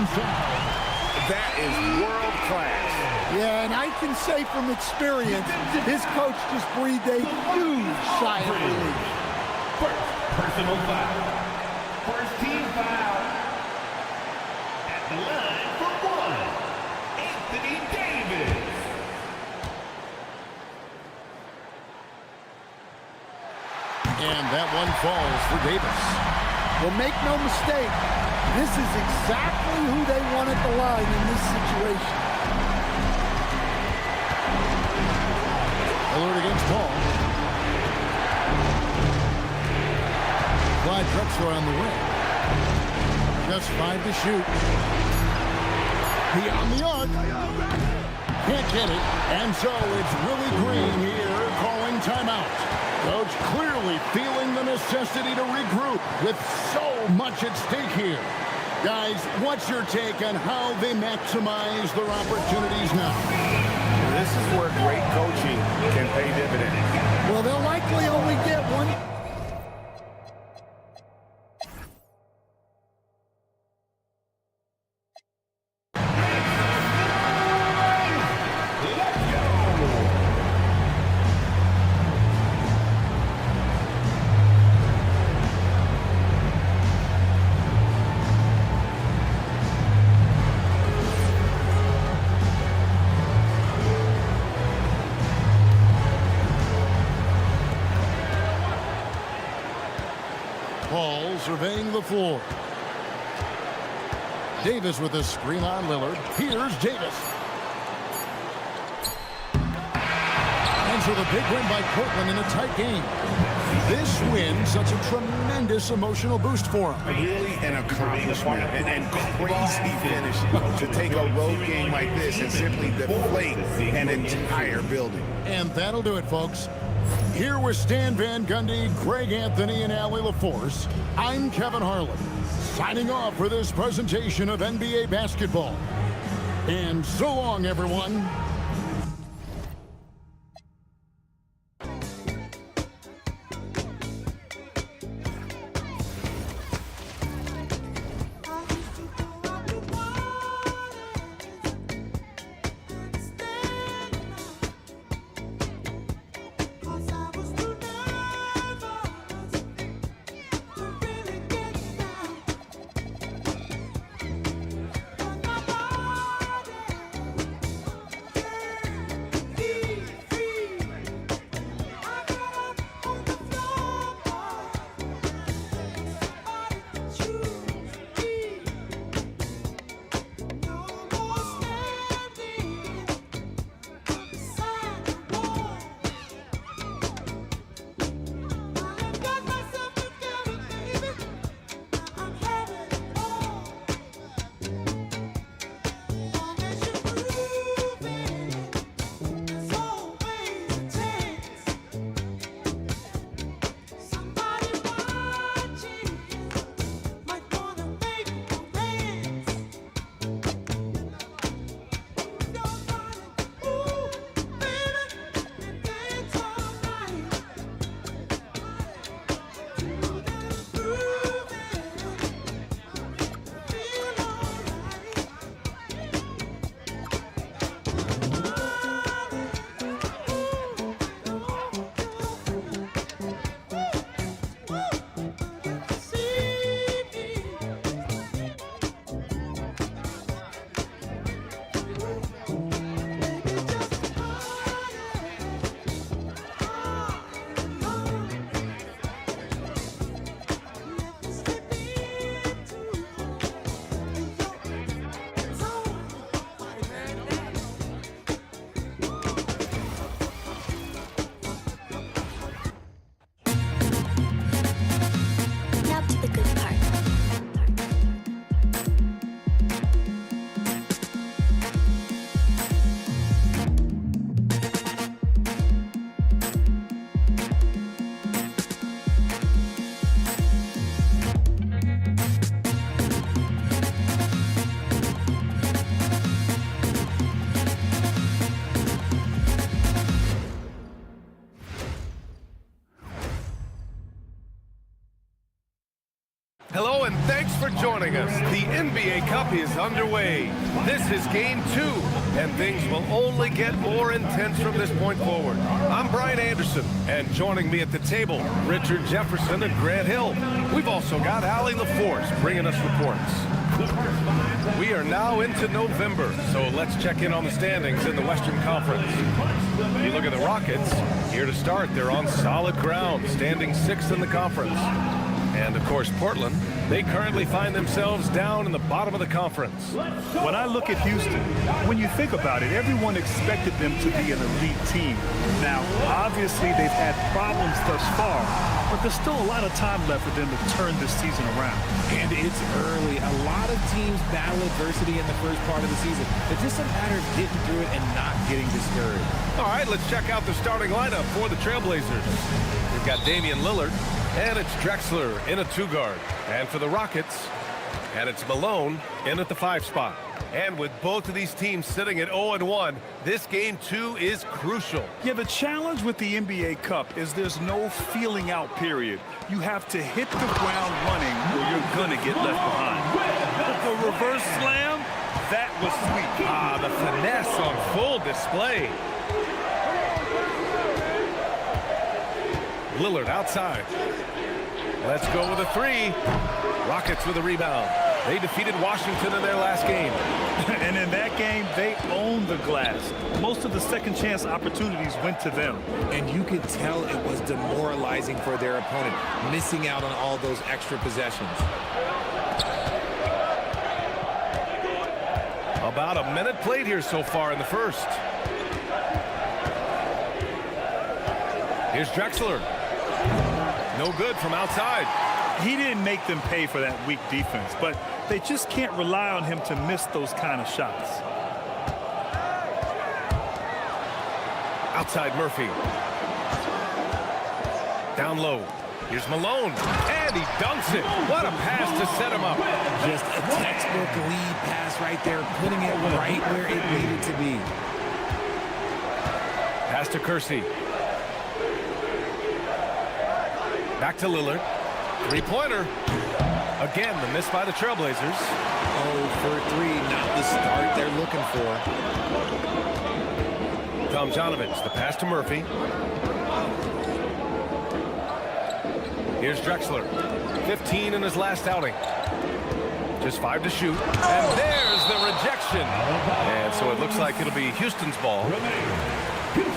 and foul. That is world class. Yeah, and I can say from experience, his coach just breathed a huge sigh of relief. First personal foul. First team foul. At the line for one, Anthony Davis. And that one falls for Davis. Well, make no mistake, this is exactly who they want at the line in this situation. Lillard against Paul. Clyde Drexler on the wing. Just 5 to shoot. Beyond the arc. Can't get it. And so it's Willie Green here calling timeout. Coach clearly feeling the necessity to regroup with so much at stake here. Guys, what's your take on how they maximize their opportunities now? This is where great coaching can pay dividends. Well, they'll likely only get one. Paul surveying the floor. Davis with a screen on Lillard. Here's Davis. And so the big win by Portland in a tight game. This win, such a tremendous emotional boost for them. Really an accomplishment and crazy finish to take a road game like this and simply deflate an entire building. And that'll do it, folks. Here with Stan Van Gundy, Greg Anthony, and Allie LaForce, I'm Kevin Harlan, signing off for this presentation of NBA basketball. And so long, everyone. Hello and thanks for joining us. The NBA Cup is underway. This is game 2, and things will only get more intense from this point forward. I'm Brian Anderson, and joining me at the table, Richard Jefferson and Grant Hill. We've also got Allie LaForce bringing us reports. We are now into November, so let's check in on the standings in the Western Conference. You look at the Rockets, here to start, they're on solid ground, standing 6th in the conference. And, of course, Portland, they currently find themselves down in the bottom of the conference. When I look at Houston, when you think about it, everyone expected them to be an elite team. Now, obviously, they've had problems thus far, but there's still a lot of time left for them to turn this season around. And it's early. A lot of teams battle adversity in the first part of the season. It's just a matter of getting through it and not getting discouraged. All right, let's check out the starting lineup for the Trailblazers. We've got Damian Lillard. And it's Drexler in a 2-guard. And for the Rockets, and it's Malone in at the 5 spot. And with both of these teams sitting at 0-1, this game 2 is crucial. Yeah, the challenge with the NBA Cup is there's no feeling out period. You have to hit the ground running or you're going to get left behind. But the reverse slam, that was sweet. Ah, the finesse on full display. Lillard outside. Let's go with a 3. Rockets with a rebound. They defeated Washington in their last game. And in that game, they owned the glass. Most of the second chance opportunities went to them. And you could tell it was demoralizing for their opponent, missing out on all those extra possessions. About a minute played here so far in the first. Here's Drexler. No good from outside. He didn't make them pay for that weak defense, but they just can't rely on him to miss those kind of shots. Outside Murphy. Down low. Here's Malone. And he dunks it. What a pass to set him up. Just a textbook lead pass right there, putting it right where it needed to be. Pass to Kersey. Back to Lillard. 3-pointer. Again, the miss by the Trailblazers. Oh, for 3, not the start they're looking for. Tomjanovich, the pass to Murphy. Here's Drexler. 15 in his last outing. Just 5 to shoot. And there's the rejection. And so it looks like it'll be Houston's ball.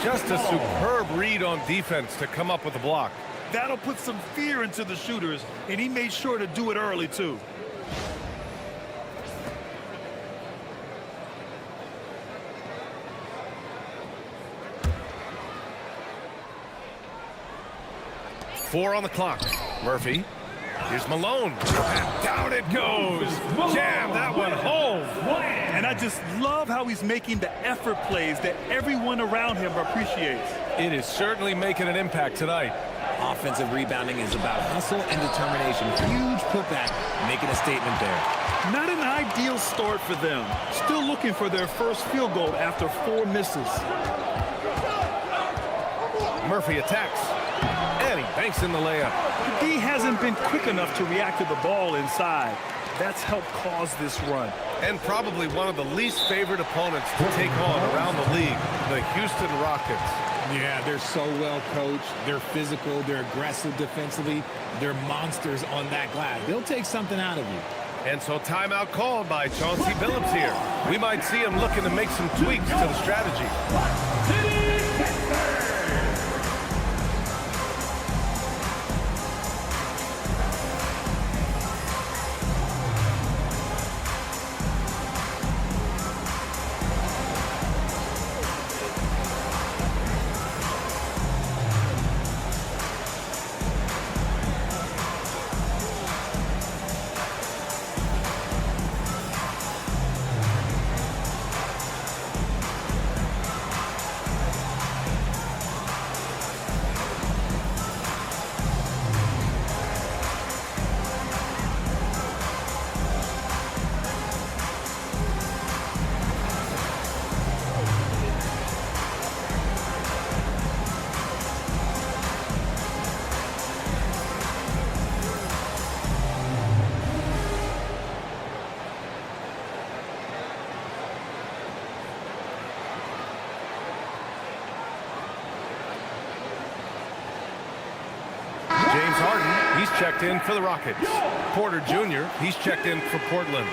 Just a superb read on defense to come up with a block. That'll put some fear into the shooters, and he made sure to do it early, too. Four on the clock. Murphy. Here's Malone. And down it goes. Jam that one home. And I just love how he's making the effort plays that everyone around him appreciates. It is certainly making an impact tonight. Offensive rebounding is about hustle and determination. Huge putback, making a statement there. Not an ideal start for them. Still looking for their first field goal after 4 misses. Murphy attacks. And he banks in the layup. The D hasn't been quick enough to react to the ball inside. That's helped cause this run. And probably one of the least favorite opponents to take on around the league, the Houston Rockets. Yeah, they're so well coached. They're physical. They're aggressive defensively. They're monsters on that glass. They'll take something out of you. And so timeout called by Chauncey Billups here. We might see him looking to make some tweaks to the strategy. checked in for the Rockets. Porter Jr., he's checked in for Portland.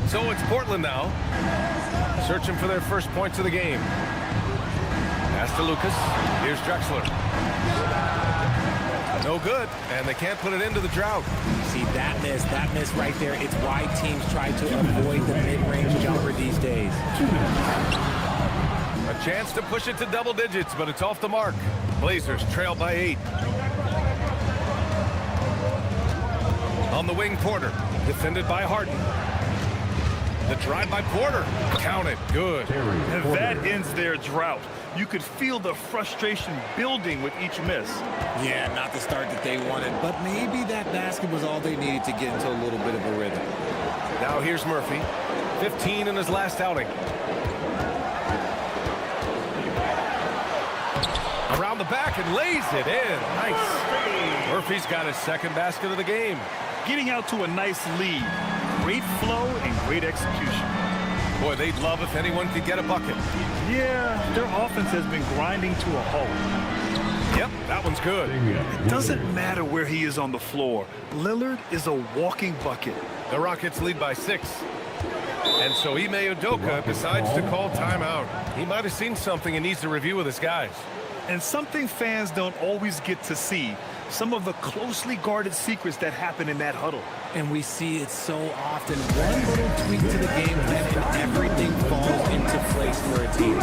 So it's Portland now, searching for their first points of the game. Pass to Lucas. Here's Drexler. No good, and they can't put it into the drought. See, that miss right there, it's why teams try to avoid the mid-range jumper these days. A chance to push it to double digits, but it's off the mark. Blazers trail by 8. On the wing, Porter, defended by Harden. The drive by Porter. Count it. Good. And that ends their drought. You could feel the frustration building with each miss. Yeah, not the start that they wanted, but maybe that basket was all they needed to get into a little bit of a rhythm. Now here's Murphy. 15 in his last outing. Around the back and lays it in. Nice. Murphy's got his second basket of the game. Getting out to a nice lead. Great flow and great execution. Boy, they'd love if anyone could get a bucket. Yeah, their offense has been grinding to a halt. Yep, that one's good. It doesn't matter where he is on the floor. Lillard is a walking bucket. The Rockets lead by 6. And so Ime Udoka decides to call timeout. He might have seen something and needs to review with his guys. And something fans don't always get to see. Some of the closely guarded secrets that happen in that huddle. And we see it so often. One little tweak to the game plan and everything falls into place for a team.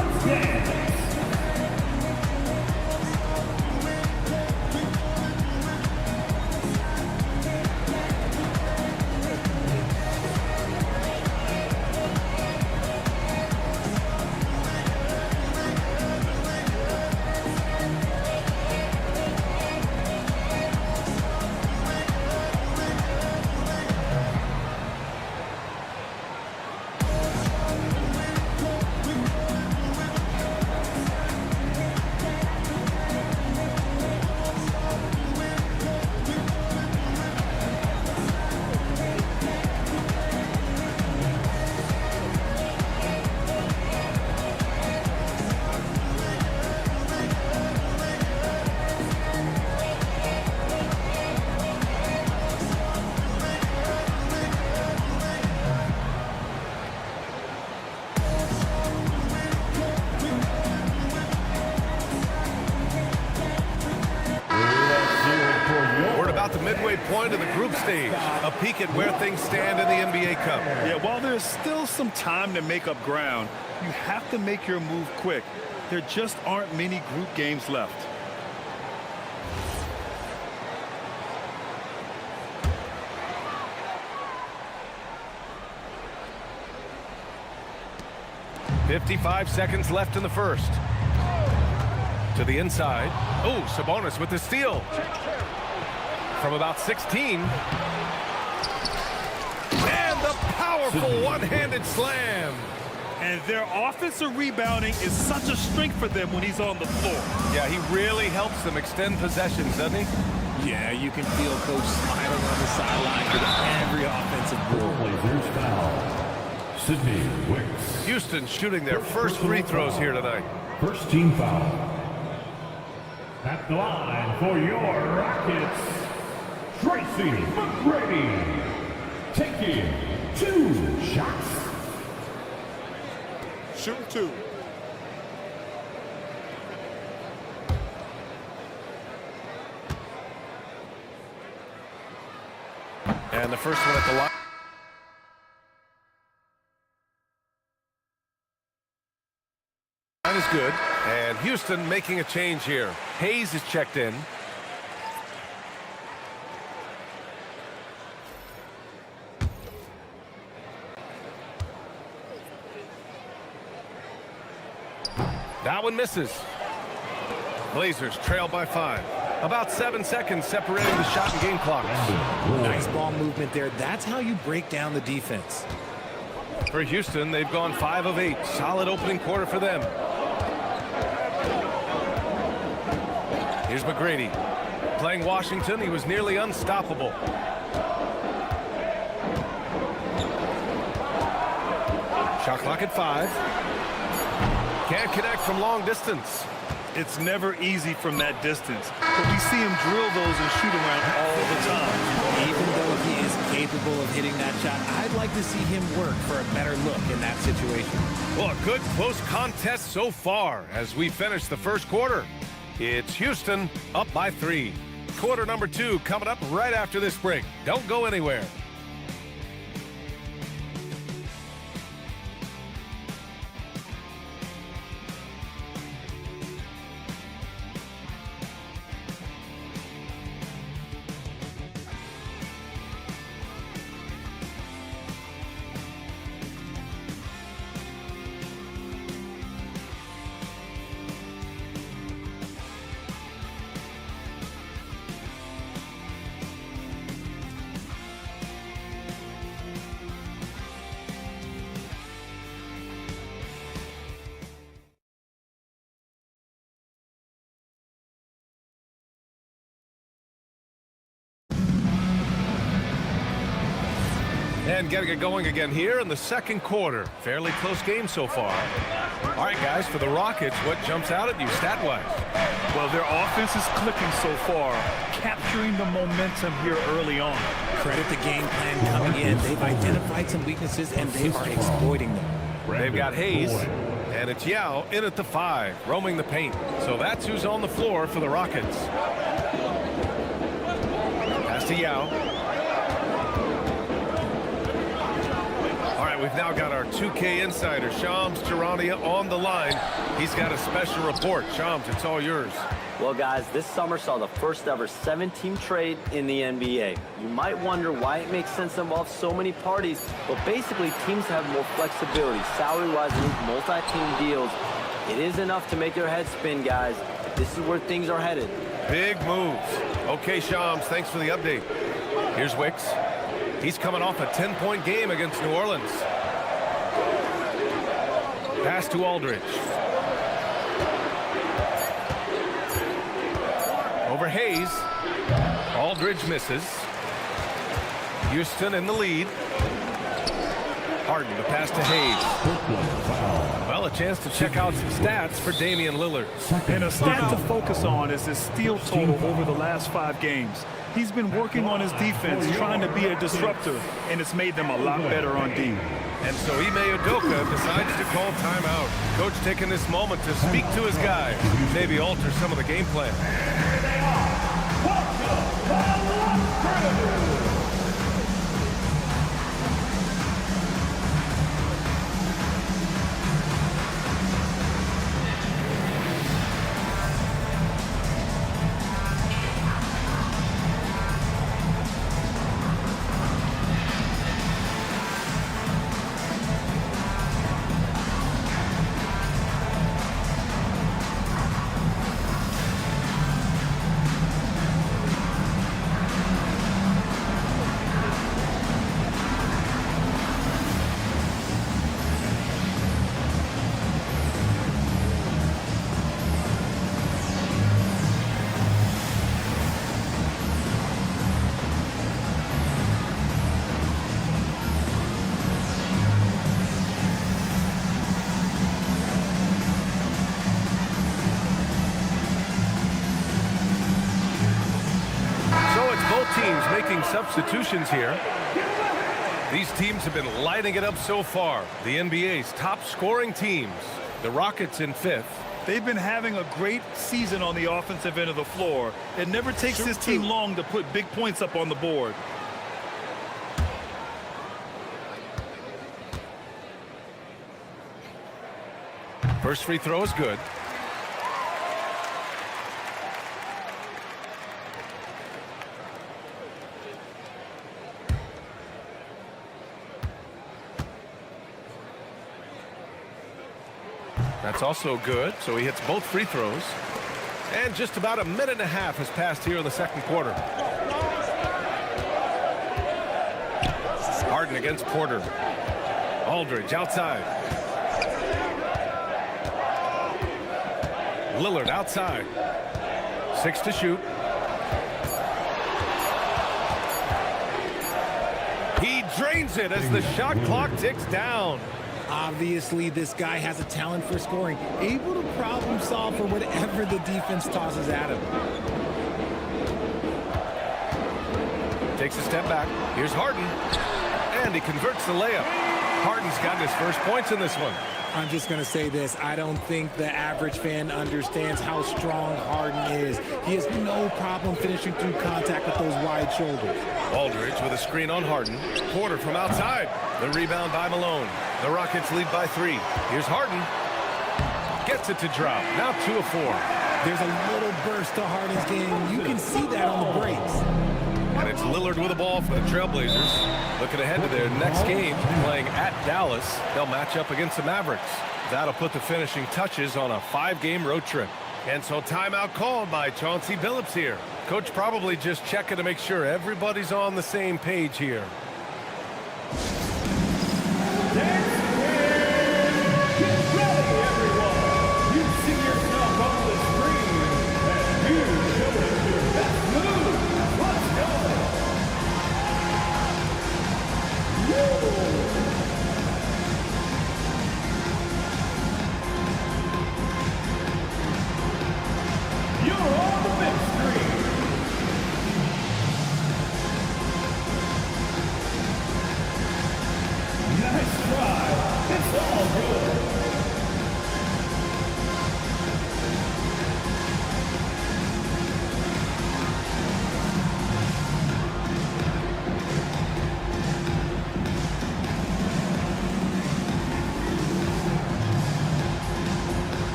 Point of the group stage, a peek at where things stand in the NBA Cup. Yeah, while there's still some time to make up ground, you have to make your move quick. There just aren't many group games left. .55 seconds left in the first. To the inside. Oh, Sabonis with the steal. From about 16. And the powerful one-handed slam. And their offensive rebounding is such a strength for them when he's on the floor. Yeah, he really helps them extend possessions, doesn't he? Yeah, you can feel Coach smiling on the sideline with every offensive board. Foul. Sidney Wicks. Houston shooting their first free throws here tonight. First team foul. At the line for your Rockets, Tracy McGrady, taking 2 shots. Shooting 2. And the first one at the line. Is good. And Houston making a change here. Hayes is checked in. That one misses. Blazers trail by 5. About 7 seconds separating the shot and game clocks. Nice ball movement there. That's how you break down the defense. For Houston, they've gone 5 of 8. Solid opening quarter for them. Here's McGrady. Playing Washington, he was nearly unstoppable. Shot clock at 5. Can't connect from long distance. It's never easy from that distance, but we see him drill those and shoot around all the time. Even though he is capable of hitting that shot, I'd like to see him work for a better look in that situation. Well, a good close contest so far as we finish the first quarter. It's Houston up by 3. Quarter number 2 coming up right after this break. Don't go anywhere. And getting it going again here in the second quarter. Fairly close game so far. All right, guys, for the Rockets, what jumps out at you stat-wise? Well, their offense is clicking so far, capturing the momentum here early on. Credit the game plan coming in. They've identified some weaknesses, and they are exploiting them. They've got Hayes, and it's Yao in at the 5, roaming the paint. So that's who's on the floor for the Rockets. Pass to Yao. We've now got our 2K insider, Shams Charania, on the line. He's got a special report. Shams, it's all yours. Well, guys, this summer saw the first ever 7-team trade in the NBA. You might wonder why it makes sense to involve so many parties, but basically teams have more flexibility, salary-wise, and multi-team deals. It is enough to make your head spin, guys. This is where things are headed. Big moves. Okay, Shams, thanks for the update. Here's Wicks. He's coming off a 10-point game against New Orleans. Pass to Aldridge. Over Hayes. Aldridge misses. Houston in the lead. Harden, the pass to Hayes. Well, a chance to check out some stats for Damian Lillard. And a stat to focus on is his steal total over the last 5 games. He's been working on his defense, trying to be a disruptor, and it's made them a lot better on D. And so Ime Udoka decides to call timeout. Coach taking this moment to speak to his guys, maybe alter some of the game plan. Teams making substitutions here. These teams have been lighting it up so far. The NBA's top scoring teams. The Rockets in 5th. They've been having a great season on the offensive end of the floor. It never takes this team long to put big points up on the board. First free throw is good. That's also good, so he hits both free throws. And just about a minute and a half has passed here in the second quarter. Harden against Porter. Aldridge outside. Lillard outside. 6 to shoot. He drains it as the shot clock ticks down. Obviously, this guy has a talent for scoring, able to problem solve for whatever the defense tosses at him. Takes a step back. Here's Harden. And he converts the layup. Harden's got his first points in this one. I'm just going to say this. I don't think the average fan understands how strong Harden is. He has no problem finishing through contact with those wide shoulders. Aldridge with a screen on Harden. Porter from outside. The rebound by Malone. The Rockets lead by 3. Here's Harden. Gets it to drop. Now 2 of 4. There's a little burst to Harden's game. You can see that on the breaks. And it's Lillard with the ball for the Trailblazers. Looking ahead to their next game, playing at Dallas. They'll match up against the Mavericks. That'll put the finishing touches on a 5-game road trip. And so timeout called by Chauncey Billups here. Coach probably just checking to make sure everybody's on the same page here.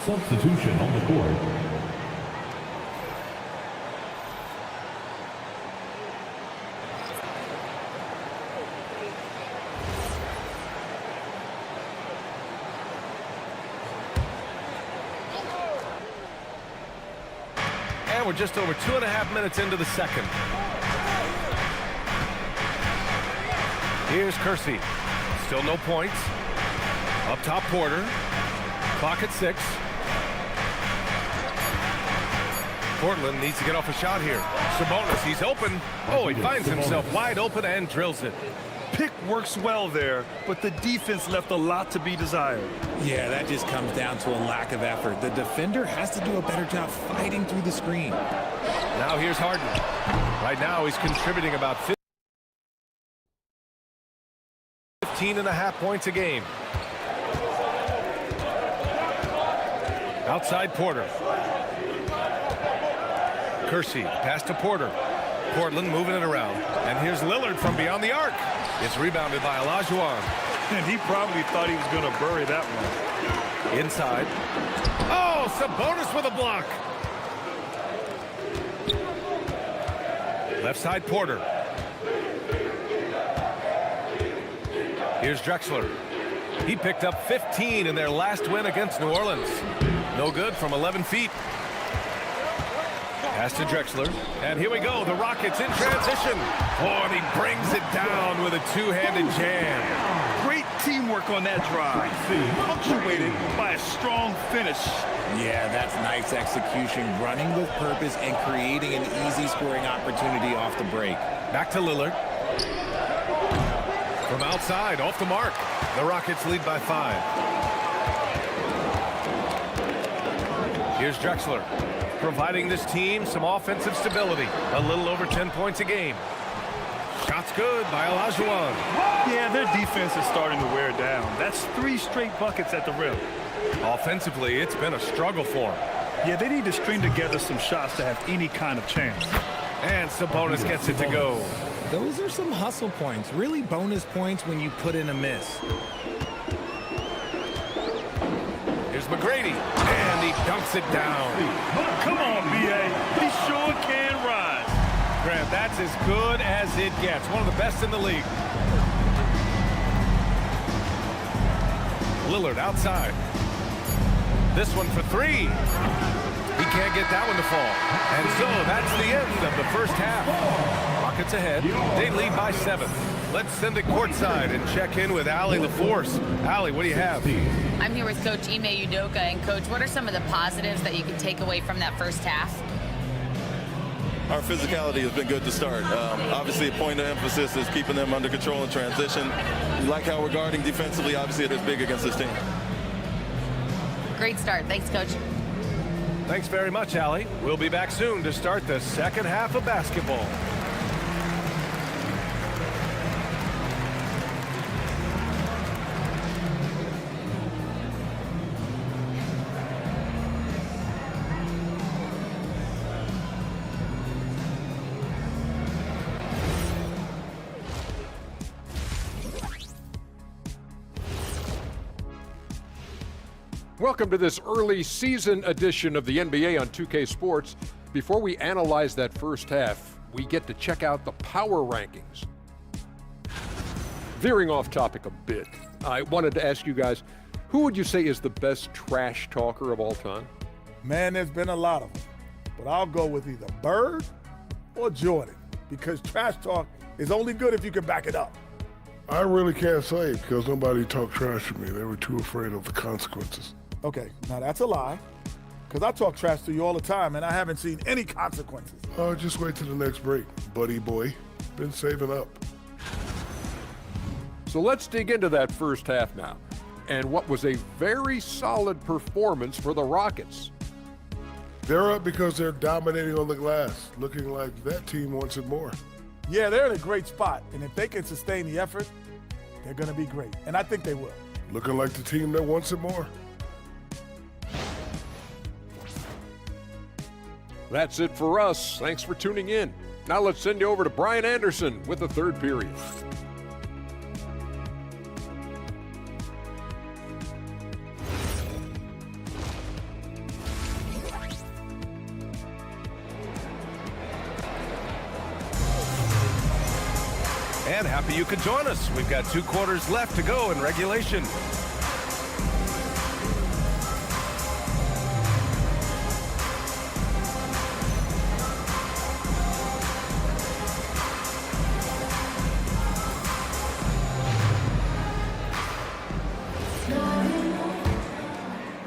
Substitution on the court. And we're just over 2.5 minutes into the second. Here's Kersey. Still no points. Up top, Porter. Clock at 6. Portland needs to get off a shot here. Sabonis, he's open. Oh, he finds himself wide open and drills it. Pick works well there, but the defense left a lot to be desired. Yeah, that just comes down to a lack of effort. The defender has to do a better job fighting through the screen. Now here's Harden. Right now he's contributing about 15.5 points a game. Outside Porter. Kersey, pass to Porter. Portland moving it around. And here's Lillard from beyond the arc. It's rebounded by Olajuwon. And he probably thought he was going to bury that one. Inside. Oh, Sabonis with a block. Left side Porter. Here's Drexler. He picked up 15 in their last win against New Orleans. No good from 11 feet. Pass to Drexler. And here we go. The Rockets in transition. Oh, and he brings it down with a two-handed jam. Great teamwork on that drive. Punctuated by a strong finish. Yeah, that's nice execution. Running with purpose and creating an easy scoring opportunity off the break. Back to Lillard. From outside, off the mark. The Rockets lead by 5. Here's Drexler, providing this team some offensive stability. A little over 10 points a game. Shots good by Olajuwon. Yeah, their defense is starting to wear down. That's 3 straight buckets at the rim. Offensively, it's been a struggle for them. Yeah, they need to string together some shots to have any kind of chance. And Sabonis gets it to go. Those are some hustle points. Really bonus points when you put in a miss. Here's McGrady, and he dunks it down. Come on, B.A. He sure can rise. Graham, that's as good as it gets. One of the best in the league. Lillard outside. This one for three. He can't get that one to fall. And so that's the end of the first half. Rockets ahead. They lead by 7. Let's send it courtside and check in with Allie LaForce. Allie, what do you have? I'm here with Coach Ime Udoka. And, Coach, what are some of the positives that you can take away from that first half? Our physicality has been good to start. Obviously, a point of emphasis is keeping them under control in transition. We like how we're guarding defensively. Obviously, it is big against this team. Great start. Thanks, Coach. Thanks very much, Allie. We'll be back soon to start the second half of basketball. Welcome to this early season edition of the NBA on 2K Sports. Before we analyze that first half, we get to check out the power rankings. Veering off topic a bit, I wanted to ask you guys, who would you say is the best trash talker of all time? Man, there's been a lot of them, but I'll go with either Bird or Jordan, because trash talk is only good if you can back it up. I really can't say because nobody talked trash to me. They were too afraid of the consequences. Okay, now that's a lie, because I talk trash to you all the time, and I haven't seen any consequences. Oh, just wait till the next break, buddy boy. Been saving up. So let's dig into that first half now, and what was a very solid performance for the Rockets. They're up because they're dominating on the glass, looking like that team wants it more. Yeah, they're in a great spot, and if they can sustain the effort, they're going to be great, and I think they will. Looking like the team that wants it more. That's it for us. Thanks for tuning in. Now let's send you over to Brian Anderson with the third period. And happy you could join us. We've got 2 quarters left to go in regulation.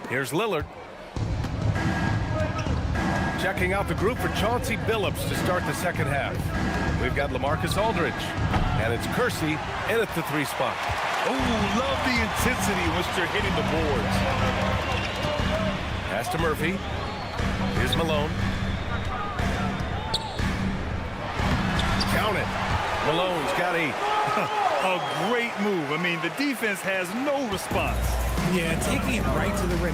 Here's Lillard. Checking out the group for Chauncey Billups to start the second half. We've got LaMarcus Aldridge, and it's Kersey in at the 3 spot. Oh, love the intensity in which they're hitting the boards. Pass to Murphy. Here's Malone. Count it. Malone's got 8. A great move. I mean, the defense has no response. Yeah, taking it right to the rim.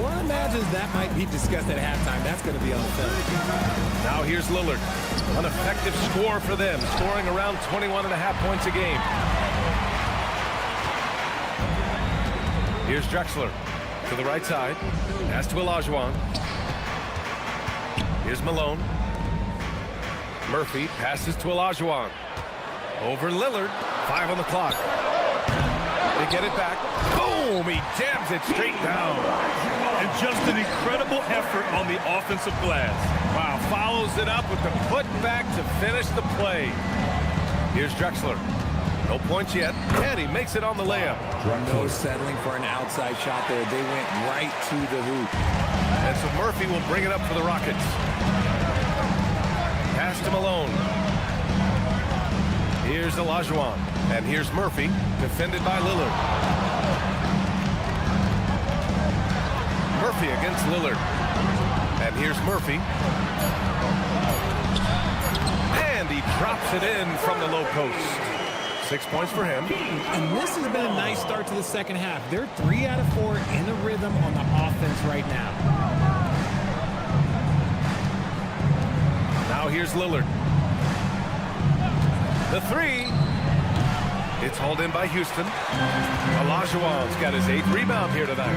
One imagines that might be discussed at halftime. That's going to be on film. Now here's Lillard. An effective score for them, scoring around 21.5 points a game. Here's Drexler to the right side. Pass to Olajuwon. Here's Malone. Murphy passes to Olajuwon. Over Lillard. 5 on the clock. They get it back. Boom! He jams it straight down. And just an incredible effort on the offensive glass. Wow, follows it up with the putback to finish the play. Here's Drexler. No points yet, and he makes it on the layup. No settling for an outside shot there. They went right to the hoop. And so Murphy will bring it up for the Rockets. Pass to Malone. Here's Olajuwon. And here's Murphy, defended by Lillard. Murphy against Lillard. And here's Murphy. And he drops it in from the low post. 6 points for him. And this has been a nice start to the second half. They're 3 out of 4 in the rhythm on the offense right now. Now here's Lillard. The 3. It's hauled in by Houston. Olajuwon's got his 8th rebound here tonight.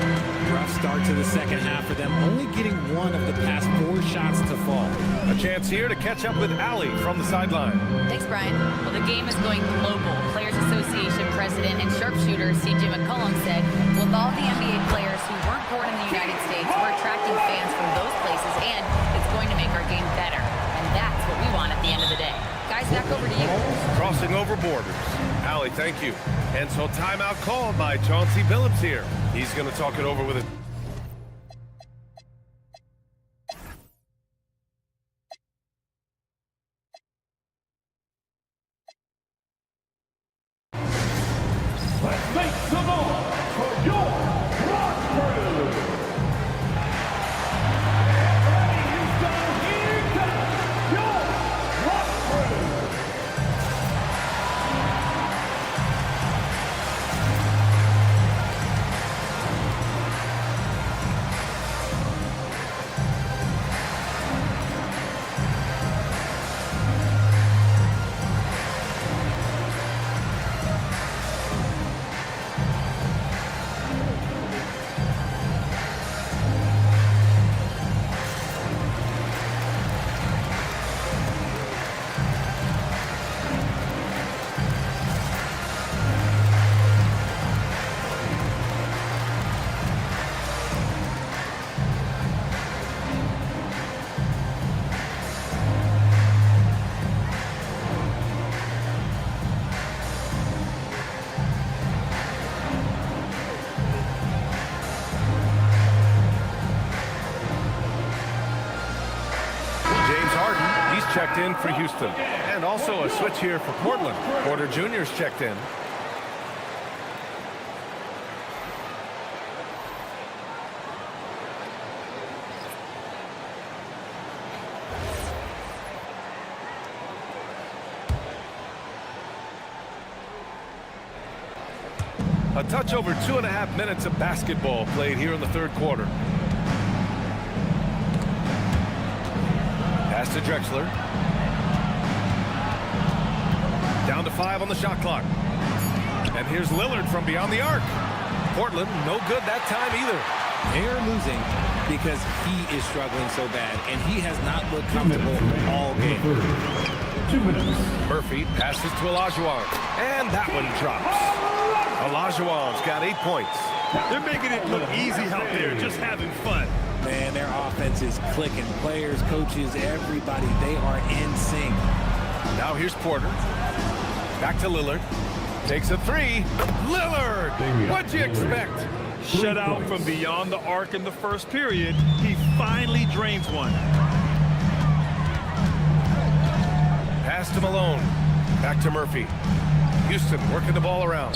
Rough start to the second half for them, only getting 1 of the past 4 shots to fall. A chance here to catch up with Allie from the sideline. Thanks, Brian. Well, the game is going global. Players Association President and sharpshooter C.J. McCollum said, we'll With all the NBA players who weren't born in the United States, we're attracting fans from those places, and it's going to make our game better. And that's what we want at the end of the day. Guys, back over to you. Crossing over borders. Allie, thank you. And so timeout called by Chauncey Billups here. He's going to talk it over with it. Let's make some noise for your Rock Crew. Everybody, Houston, here comes your Rock Crew. Checked in for Houston. And also a switch here for Portland. Porter Jr.'s checked in. A touch over 2.5 minutes of basketball played here in the third quarter. Pass to Drexler. Down to 5 on the shot clock. And here's Lillard from beyond the arc. Portland, no good that time either. They are losing because he is struggling so bad, and he has not looked comfortable all game. 2 minutes. Murphy passes to Olajuwon, and that one drops. Olajuwon's got 8 points. They're making it look easy out there, just having fun. Man, their offense is clicking. Players, coaches, everybody, they are in sync. Now here's Porter. Back to Lillard. Takes a 3. Lillard! What'd you expect? Shut out from beyond the arc in the first period. He finally drains one. Pass to Malone. Back to Murphy. Houston working the ball around.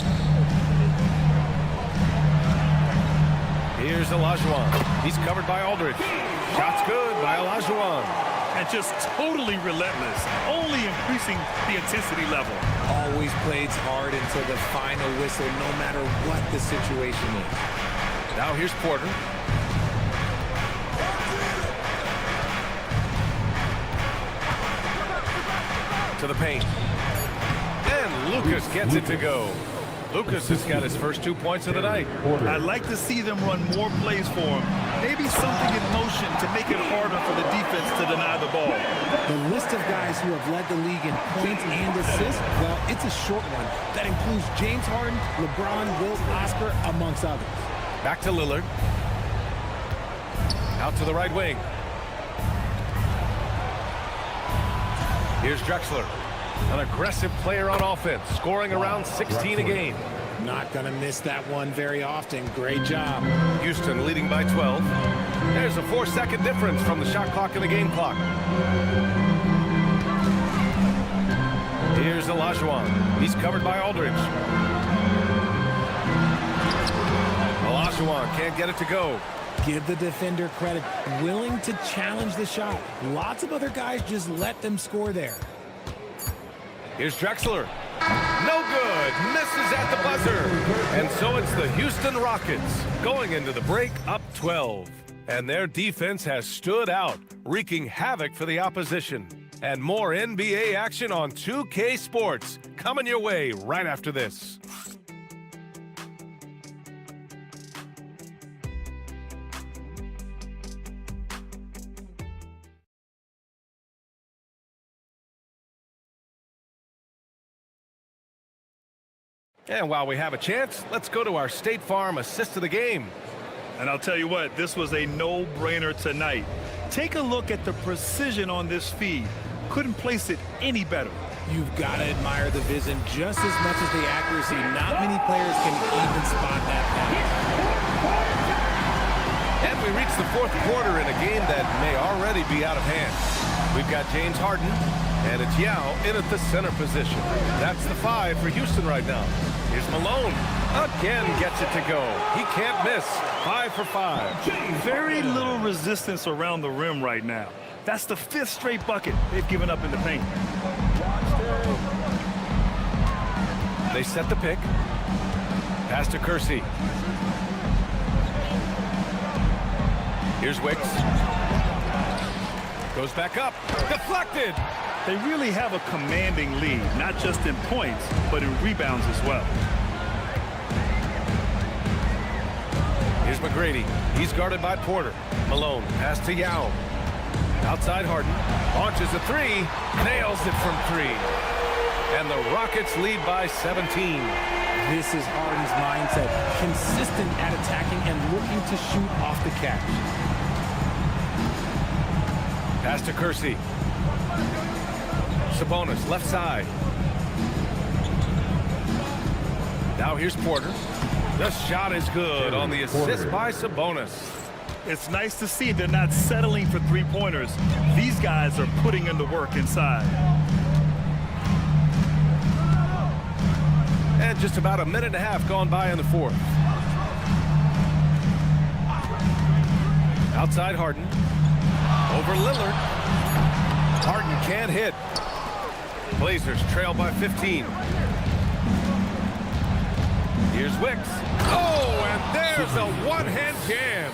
Here's Olajuwon. He's covered by Aldridge. Shot's good by Olajuwon. And just totally relentless, only increasing the intensity level. Always plays hard until the final whistle, no matter what the situation is. Now here's Porter. To the paint. And Lucas gets it to go. Lucas has got his first 2 points of the night. I'd like to see them run more plays for him. Maybe something in motion to make it harder for the defense to deny the ball. The list of guys who have led the league in points and assists, well, it's a short one. That includes James Harden, LeBron, Wilt, Oscar, amongst others. Back to Lillard. Out to the right wing. Here's Drexler. An aggressive player on offense, scoring around 16 a game. Not going to miss that one very often. Great job. Houston leading by 12. There's a 4-second difference from the shot clock and the game clock. Here's Olajuwon. He's covered by Aldridge. Olajuwon can't get it to go. Give the defender credit. Willing to challenge the shot. Lots of other guys just let them score there. Here's Drexler. No good. Misses at the buzzer. And so it's the Houston Rockets going into the break up 12. And their defense has stood out, wreaking havoc for the opposition. And more NBA action on 2K Sports coming your way right after this. And while we have a chance, let's go to our State Farm assist of the game. And I'll tell you what, this was a no-brainer tonight. Take a look at the precision on this feed. Couldn't place it any better. You've got to admire the vision just as much as the accuracy. Not many players can even spot that pass. And we reach the fourth quarter in a game that may already be out of hand. We've got James Harden, and it's Yao in at the center position. That's the 5 for Houston right now. Here's Malone. Again gets it to go. He can't miss. 5 for 5. Very little resistance around the rim right now. That's the 5th straight bucket they've given up in the paint. They set the pick. Pass to Kersey. Here's Wicks. Goes back up. Deflected. They really have a commanding lead, not just in points, but in rebounds as well. Here's McGrady. He's guarded by Porter. Malone. Pass to Yao. Outside Harden. Launches a 3. Nails it from 3. And the Rockets lead by 17. This is Harden's mindset. Consistent at attacking and looking to shoot off the catch. Pass to Kersey. Sabonis, left side. Now here's Porter. The shot is good on the assist by Sabonis. It's nice to see they're not settling for three-pointers. These guys are putting in the work inside. And just about a minute and a half gone by in the fourth. Outside Harden. Over Lillard. Harden can't hit. Blazers trail by 15. Here's Wicks. Oh, and there's a one-hand jam.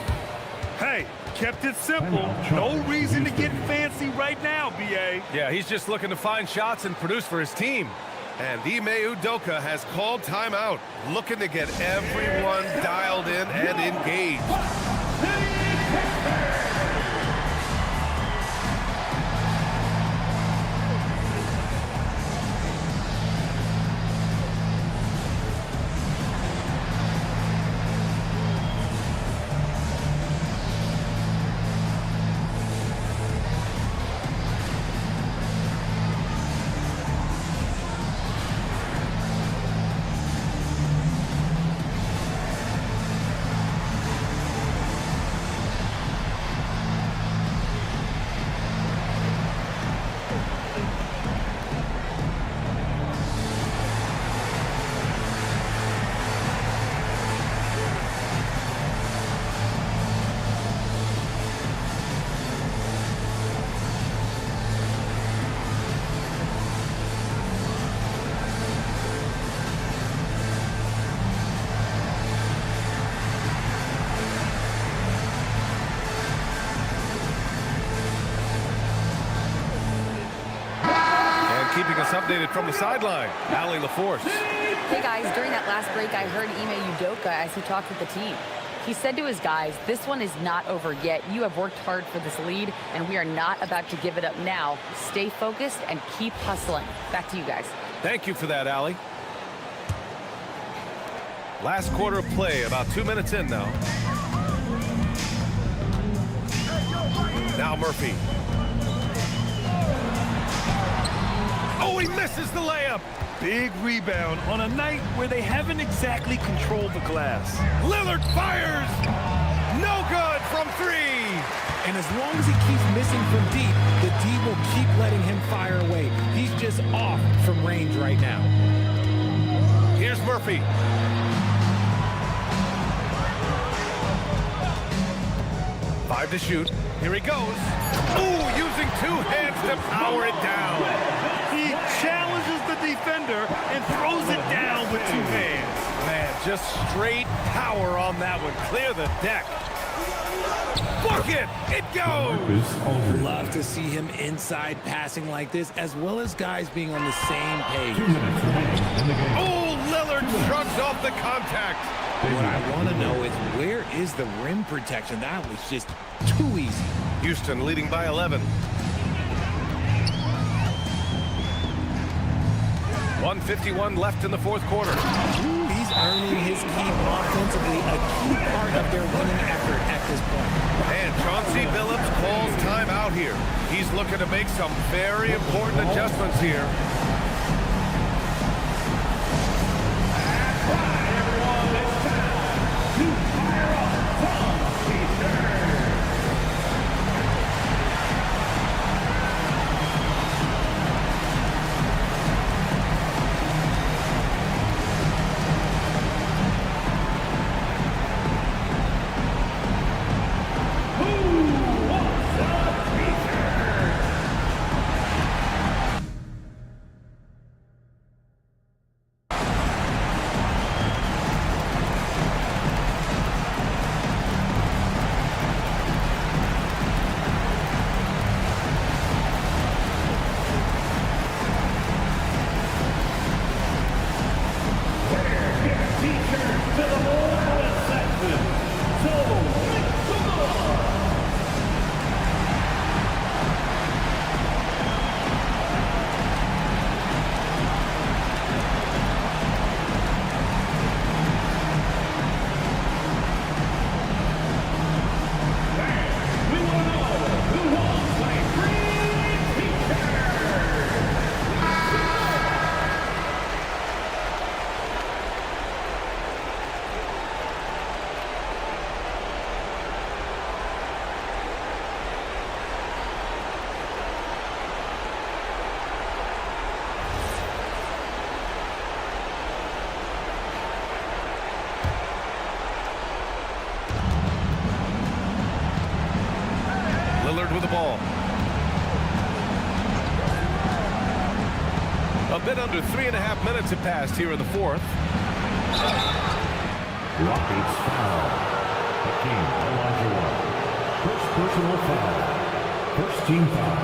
Hey, kept it simple. No reason to get fancy right now, B.A. Yeah, he's just looking to find shots and produce for his team. And Ime Udoka has called timeout, looking to get everyone dialed in and engaged. Keeping us updated from the sideline, Allie LaForce. Hey guys, during that last break, I heard Ime Udoka as he talked with the team. He said to his guys, this one is not over yet. You have worked hard for this lead, and we are not about to give it up now. Stay focused and keep hustling. Back to you guys. Thank you for that, Allie. Last quarter of play, about 2 minutes in now. Now Murphy. Oh, he misses the layup. Big rebound on a night where they haven't exactly controlled the glass. Lillard fires. No good from 3. And as long as he keeps missing from deep, the D will keep letting him fire away. He's just off from range right now. Here's Murphy. Five to shoot. Here he goes. Ooh, using 2 hands to power it down. He challenges the defender and throws it down with 2 hands. Man, just straight power on that one. Clear the deck. Bucket! It goes! Love to see him inside passing like this, as well as guys being on the same page. Oh, Lillard shrugs off the contact. What I want to know is, where is the rim protection? That was just too easy. Houston leading by 11. 1:51 left in the fourth quarter. He's earning his keep offensively, a key part of their winning effort at this point. And Chauncey Billups calls timeout here. He's looking to make some very important adjustments here. Lillard with the ball. A bit under 3.5 minutes have passed here in the fourth. Rockets foul. Hakeem Olajuwon. First personal foul. First team foul.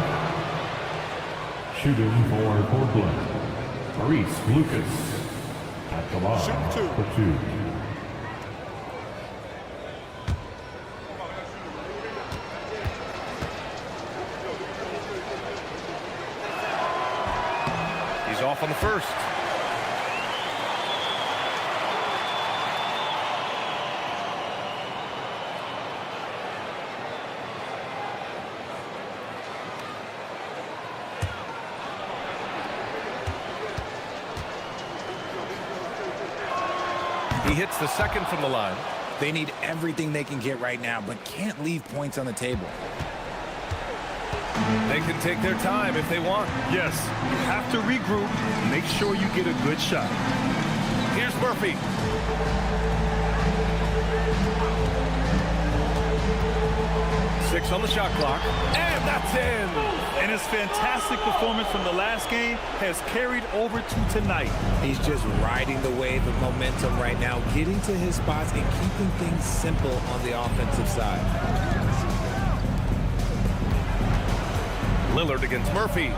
Shooting for Portland. Maurice Lucas at the line for two. He's off on the first. He hits the second from the line. They need everything they can get right now, but can't leave points on the table. They can take their time if they want. Yes, you have to regroup. Make sure you get a good shot. Here's Murphy. Six on the shot clock, and that's in. And his fantastic performance from the last game has carried over to tonight. He's just riding the wave of momentum right now, getting to his spots and keeping things simple on the offensive side. Lillard against Murphy.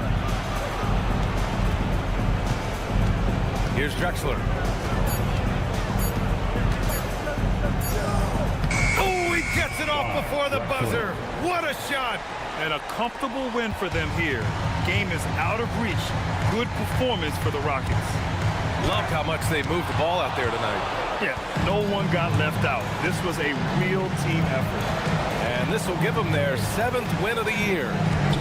Here's Drexler. Oh, he gets it off before the buzzer. What a shot. And a comfortable win for them here. Game is out of reach. Good performance for the Rockets. Loved how much they moved the ball out there tonight. Yeah, no one got left out. This was a real team effort. And this will give them their 7th win of the year.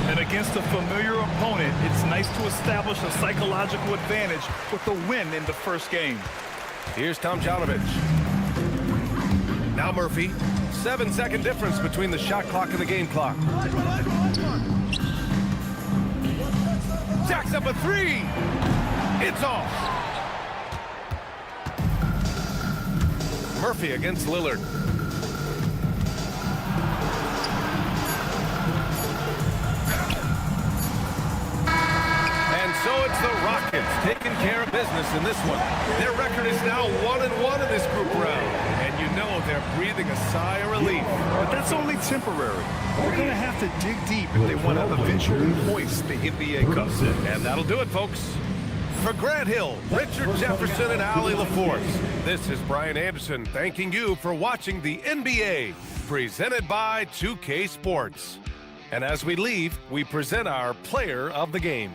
And against a familiar opponent, it's nice to establish a psychological advantage with the win in the first game. Here's Tomjanovich. Now Murphy. 7-second difference between the shot clock and the game clock. Jacks up a three. It's off. Murphy against Lillard. So it's the Rockets taking care of business in this one. Their record is now 1-1 in this group round. And you know they're breathing a sigh of relief. But that's only temporary. They're going to have to dig deep if they want to eventually hoist the NBA Cup. And that'll do it, folks. For Grant Hill, Richard Jefferson, and Allie LaForce, this is Brian Anderson thanking you for watching the NBA, presented by 2K Sports. And as we leave, we present our player of the game.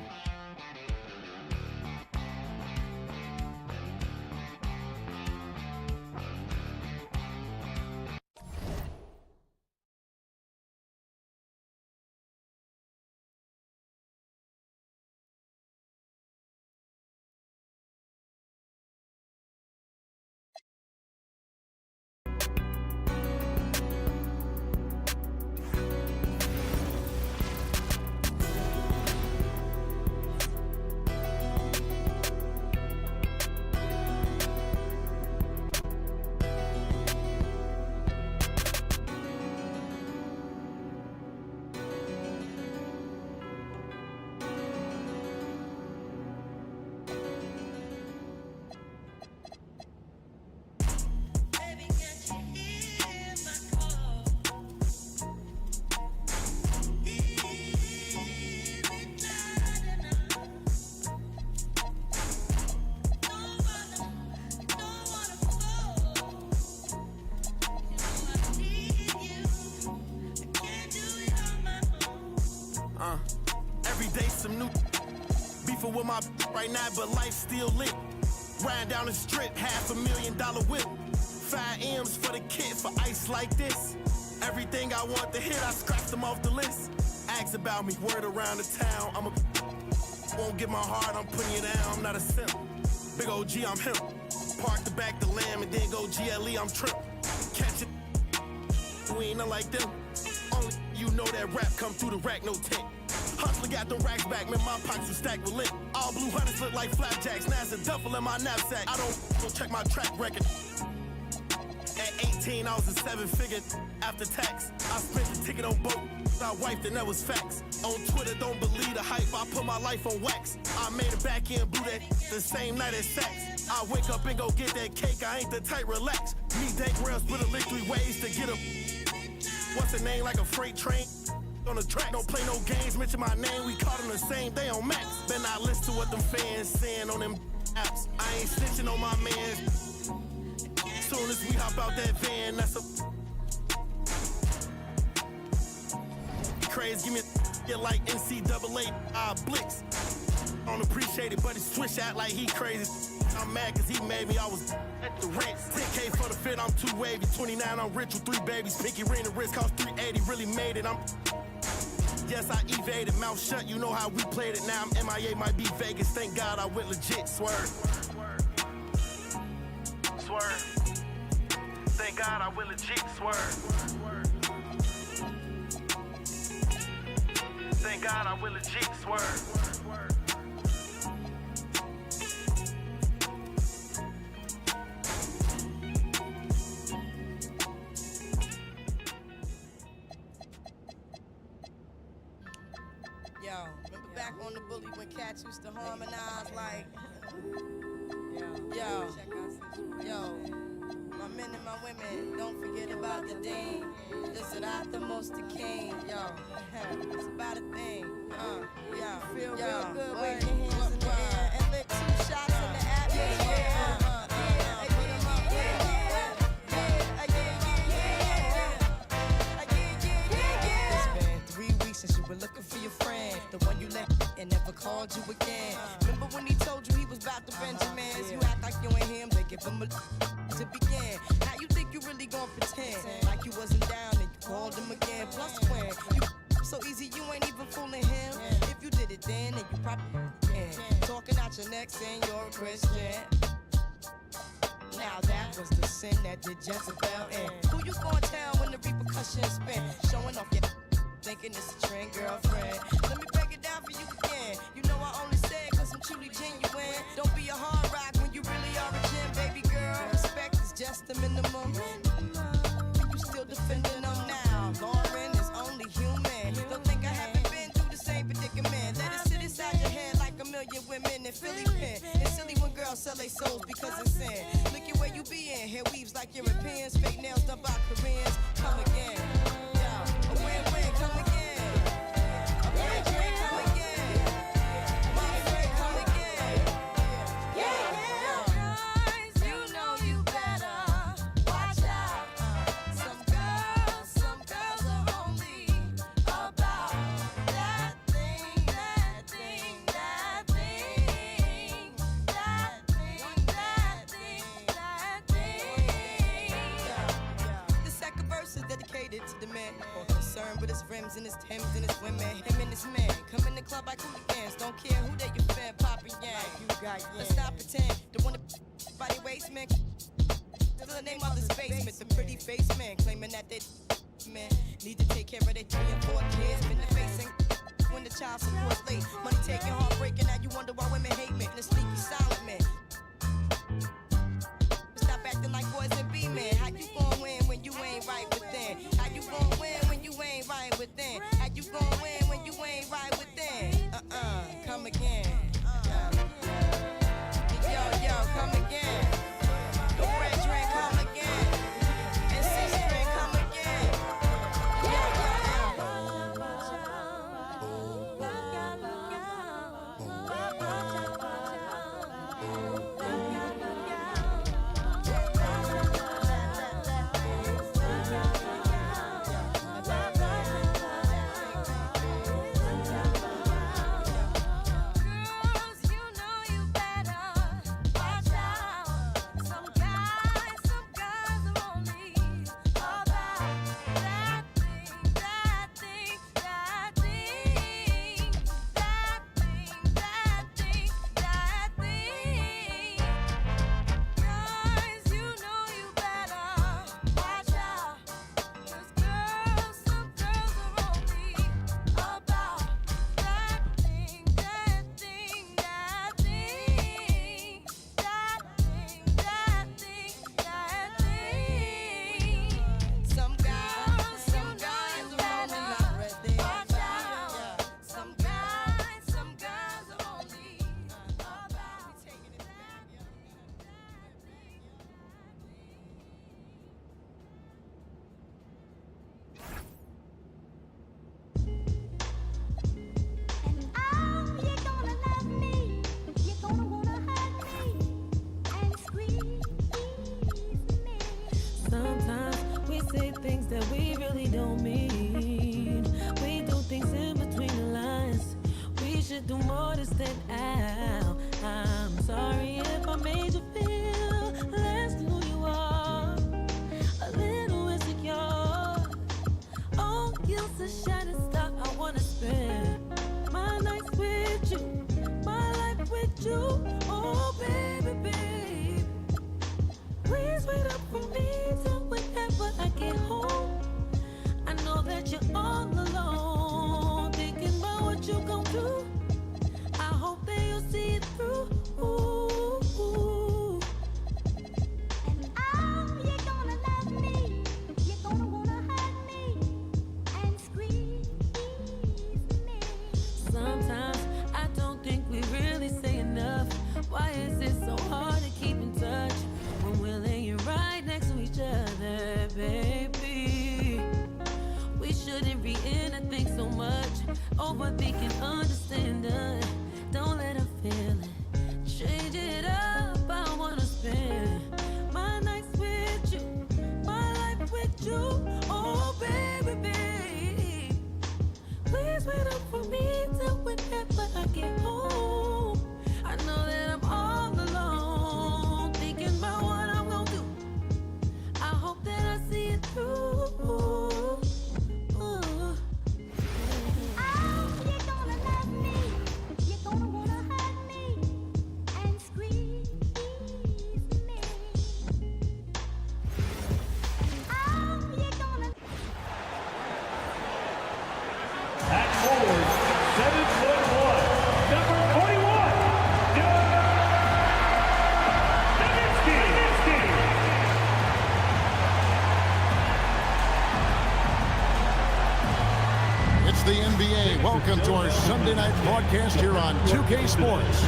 some new beefing with my right now, but life still lit. Riding down the strip, $500,000 whip. 5 M's for the kid for ice like this. Everything I want to hit, I scratched them off the list. Ask about me, word around the town. Won't get my heart, I'm putting you down. I'm not a simp. Big OG, I'm him. Park the back the lamb and then go GLE, I'm trip. Catch it. We ain't nothing like them. Only you know that rap come through the rack, no tape. Hustler got them racks back, man, my pockets were stacked with lit. All blue hunters look like flapjacks, now it's a duffel in my knapsack. I don't check my track record. At 18, I was a 7-figure after tax. I spent the ticket on boat, I wiped and that was facts. On Twitter, don't believe the hype, I put my life on wax. I made it back in blue that the same night as sex. I wake up and go get that cake, I ain't the type, relax. Me, Dank Rails, split a lick 3 ways to get a. What's the name, like a freight train? On the track, don't play no games, mention my name, we caught them the same day on Max. Better not listen to what them fans saying on them apps. I ain't snitching on my mans. Soon as we hop out that van, that's a craze, give me a like NCAA Blitz. I don't appreciate it, but he switch out like he crazy. I'm mad cause he made me, I was at the Ritz. 10K for the fit, I'm too wavy. 29, I'm rich with 3 babies. Pinky ring the wrist, cost 380, really made it. Yes, I evaded, mouth shut, you know how we played it. Now I'm MIA, might be Vegas, thank God I went legit, swerve. Swerve. Thank God I went legit, swerve. Thank God I went legit, swerve. Yo, remember back on the bully when cats used to harmonize like, yo, my men and my women, don't forget about the dean. This is not the most the king, yo. It's about a thing, yo. Feel real good, wave your hands in the air and lick 2 shots in the atmosphere. Since you were looking for your friend, the one you left and never called you again. Remember when he told you he was about to Benjamins? You act like you ain't him, they give him a to begin. Now you think you really gon' pretend like you wasn't down and you called him again. Plus when you so easy, you ain't even fooling him. If you did it then you probably can. Talking out your neck saying you're a Christian. Now that was the sin that did Jezebel in. Who you gonna tell when the repercussions spin? Showing off your thinking it's a trend, girlfriend. Let me break it down for you again. You know I only say it cause I'm truly genuine. Don't be a hard rock when you really are a gem, baby girl. Respect is just the minimum. You still defending them now. Lauren is only human. Don't think I haven't been through the same predicament. Let it sit inside your head like a million women in Philly pen. It's silly when girls sell their souls because it's sin. Look at where you be in. Hair weaves like Europeans. Fake nails done by Koreans. Come again. A win-win, come again. A win-win, come again. My friend, come again. Yeah. Guys, you know you better watch out. Some girls are only about that thing. The second verse is dedicated to the man. Concerned with his rims and his Timbs and his women. Him and his man come in the club like hooligans. Don't care who they your fan, poppin' yang. Let's not pretend the one that body waste man. To the name of this basement, the pretty face man claiming that they man need to take care of their 3 and 4 kids. Been the facing when the child support's late. Money taking, heartbreaking. Now you wonder why women hate men. The sneaky silent man. Stop acting like boys and be men. How you gon' win when you ain't right within? How you gon' win when you ain't right within? How you gon' win when you ain't right within? Come again. Yo, come again. The red drink, come again. And 6 string, come again. say things that we really don't mean. We do things in between the lines. We should do more to stand out. I'm sorry if I made you feel less than who you are, a little insecure. Oh, you're a shining star. I wanna spend my nights with you, my life with you. Oh, baby, babe, please wait up for me till whenever I get home. I know that you're all alone, thinking about what you gon' do. I hope that you'll see it through. And you're gonna love me. You're gonna wanna hug me and squeeze me. Sometimes I don't think we really say enough. Why is it so hard to keep in touch when we're laying right next to each other, baby? We shouldn't be in a thing so much. Overthinking, understanding. Don't let her feel it. Change it up. I wanna spend my nights with you, my life with you. Oh, baby, babe, please wait up for me till whenever I get home. I know that I'm all alone, thinking about what I'm gonna do. I hope that I see it through. You're gonna love me. You're gonna wanna hug me and squeeze me. You're gonna. At forward, 7'1", number 41, Nowitzki. It's the NBA. Welcome to our Sunday night broadcast here on 2K Sports.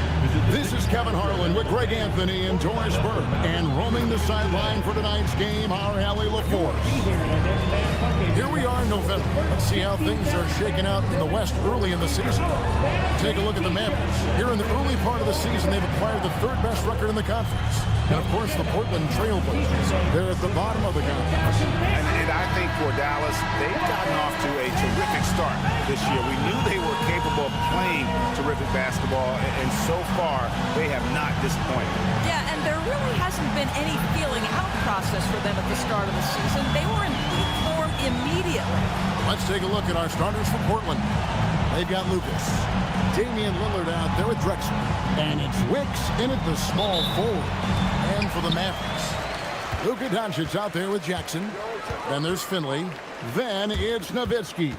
This is Kevin Harlan with Greg Anthony and Doris Burke. And roaming the sideline for tonight's game, our Allie LaForce. Here we are in November. Let's see how things are shaking out in the West early in the season. Take a look at the Mavericks. Here in the early part of the season, they've acquired the third best record in the conference. And, of course, the Portland Trail Blazers. They're at the bottom of the conference. And I think for Dallas, they've gotten off to a terrific start this year. We knew they were capable of playing terrific basketball, and so far, they have not disappointed. Yeah, and there really hasn't been any feeling out process for them at the start of the season. They were in peak form immediately. Let's take a look at our starters for Portland. They've got Lucas, Damian Lillard out there with Drexler, and it's Wicks in at the small forward. And for the Mavericks, Luka Doncic out there with Jackson. Then there's Finley. Then it's Nowitzki.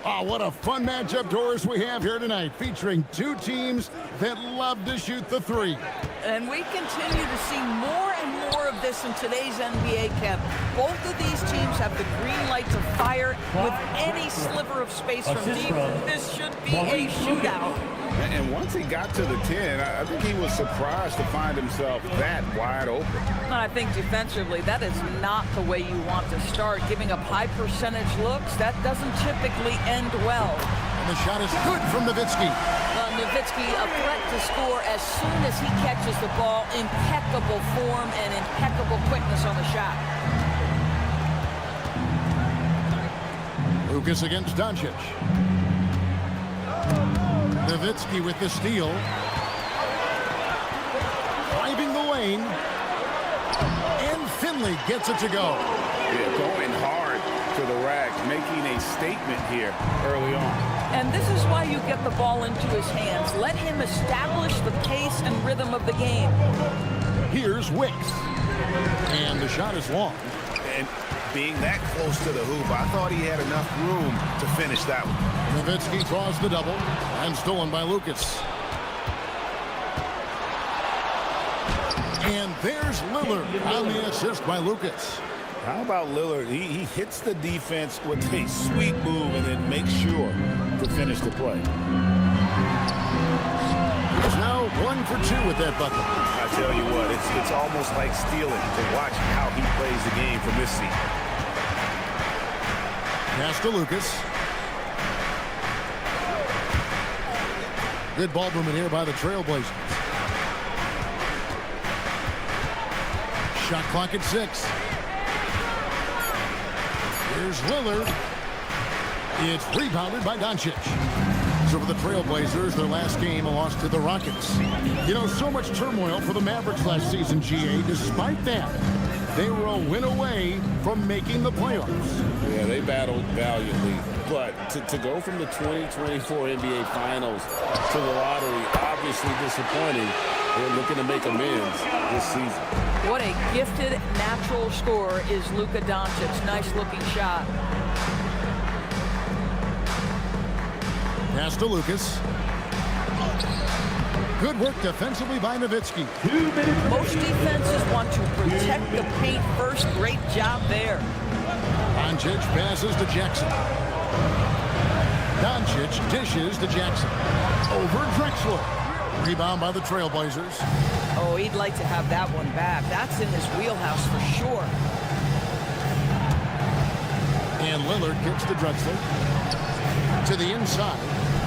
Oh, what a fun matchup, Doris, we have here tonight, featuring two teams that love to shoot the three. And we continue to see more and more of this in today's NBA, Kev. Both of these teams have the green light to fire with any sliver of space from deep. This should be a shootout. And once he got to the 10, I think he was surprised to find himself that wide open. And I think defensively, that is not the way you want to start. Giving up high percentage looks, that doesn't typically end well. And the shot is good from Nowitzki. Nowitzki, a threat to score as soon as he catches the ball. Impeccable form and impeccable quickness on the shot. Lucas against Doncic. Nowitzki with the steal. Driving the lane. And Finley gets it to go. Yeah, going hard to the rack, making a statement here early on. And this is why you get the ball into his hands. Let him establish the pace and rhythm of the game. Here's Wicks. And the shot is long. And being that close to the hoop, I thought he had enough room to finish that one. Nowitzki draws the double and stolen by Lucas. And there's Lillard on the assist by Lucas. How about Lillard? He hits the defense with a sweet move and then makes sure to finish the play. He's now 1 for 2 with that bucket. I tell you what, it's almost like stealing to watch how he plays the game from this seat. Pass to Lucas. Good ball movement here by the Trailblazers. Shot clock at 6. Here's Lillard. It's rebounded by Doncic. So for the Trailblazers, their last game, a loss to the Rockets. You know, so much turmoil for the Mavericks last season, GA. Despite that, they were a win away from making the playoffs. Yeah, they battled valiantly. But to go from the 2024 NBA Finals to the lottery, obviously disappointing. They're looking to make amends this season. What a gifted natural scorer is Luka Doncic. Nice looking shot. Pass to Lucas. Good work defensively by Nowitzki. Most defenses want to protect the paint first. Great job there. Doncic passes to Jackson. Doncic dishes to Jackson. Over Drexler. Rebound by the Trailblazers. Oh, he'd like to have that one back. That's in his wheelhouse for sure. And Lillard kicks to Drexler. To the inside.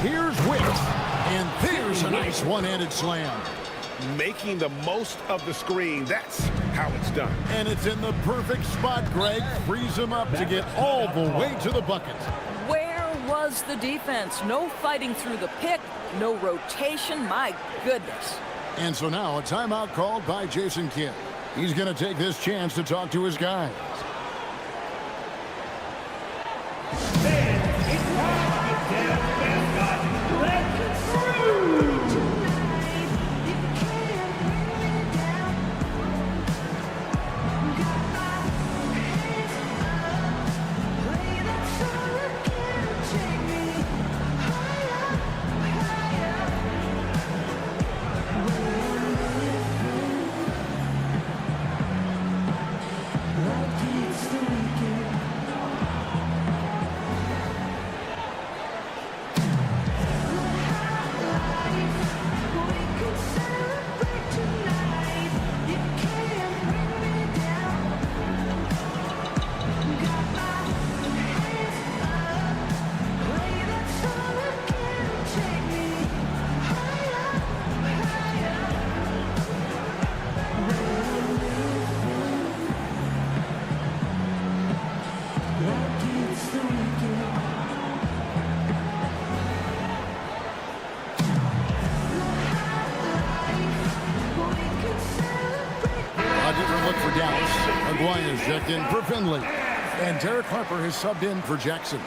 Here's Witt. And there's a nice one-handed slam. Making the most of the screen. That's how it's done. And it's in the perfect spot, Greg. Frees him up to get all the way to the bucket. Where was the defense? No fighting through the pick. No rotation. My goodness. And so now a timeout called by Jason Kidd. He's going to take this chance to talk to his guys. Aguirre checked in for Finley. And Derek Harper has subbed in for Jackson.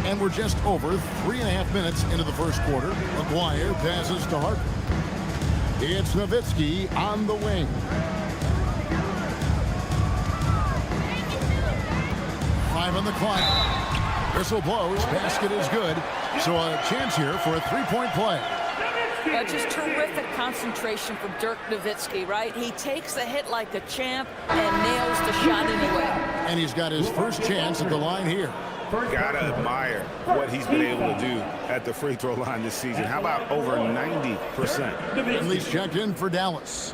And we're just over 3.5 minutes into the first quarter. Aguirre passes to Harper. It's Nowitzki on the wing. Five on the clock. Whistle blows. Basket is good. So a chance here for a three-point play. Just terrific concentration from Dirk Nowitzki, right? He takes the hit like a champ and nails the shot anyway. And he's got his first chance at the line here. Gotta admire what he's been able to do at the free throw line this season. How about over 90%? Finley's checked in for Dallas.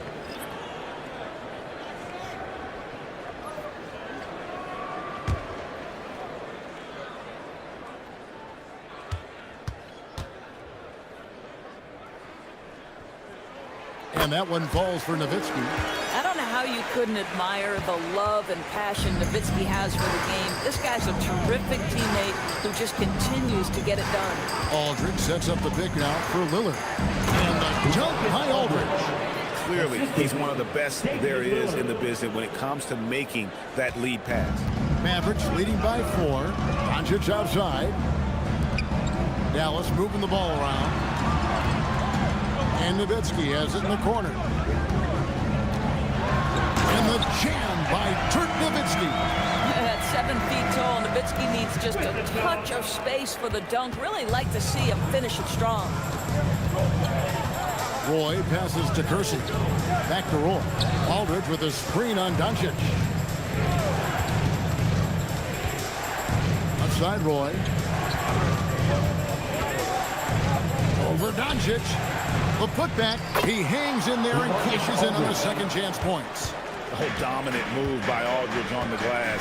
And that one falls for Nowitzki. I don't know how you couldn't admire the love and passion Nowitzki has for the game. This guy's a terrific teammate who just continues to get it done. Aldridge sets up the pick now for Lillard. And the jump by Aldridge. Clearly, he's one of the best there is in the business when it comes to making that lead pass. Mavericks leading by 4. Doncic outside. Dallas moving the ball around. And Nowitzki has it in the corner. And the jam by Dirk Nowitzki. At 7 feet tall, Nowitzki needs just a touch of space for the dunk. Really like to see him finish it strong. Roy passes to Kersey. Back to Roy. Aldridge with a screen on Doncic. Outside Roy. for Doncic. The putback, he hangs in there and cashes in on the second chance points. A dominant move by Aldridge on the glass.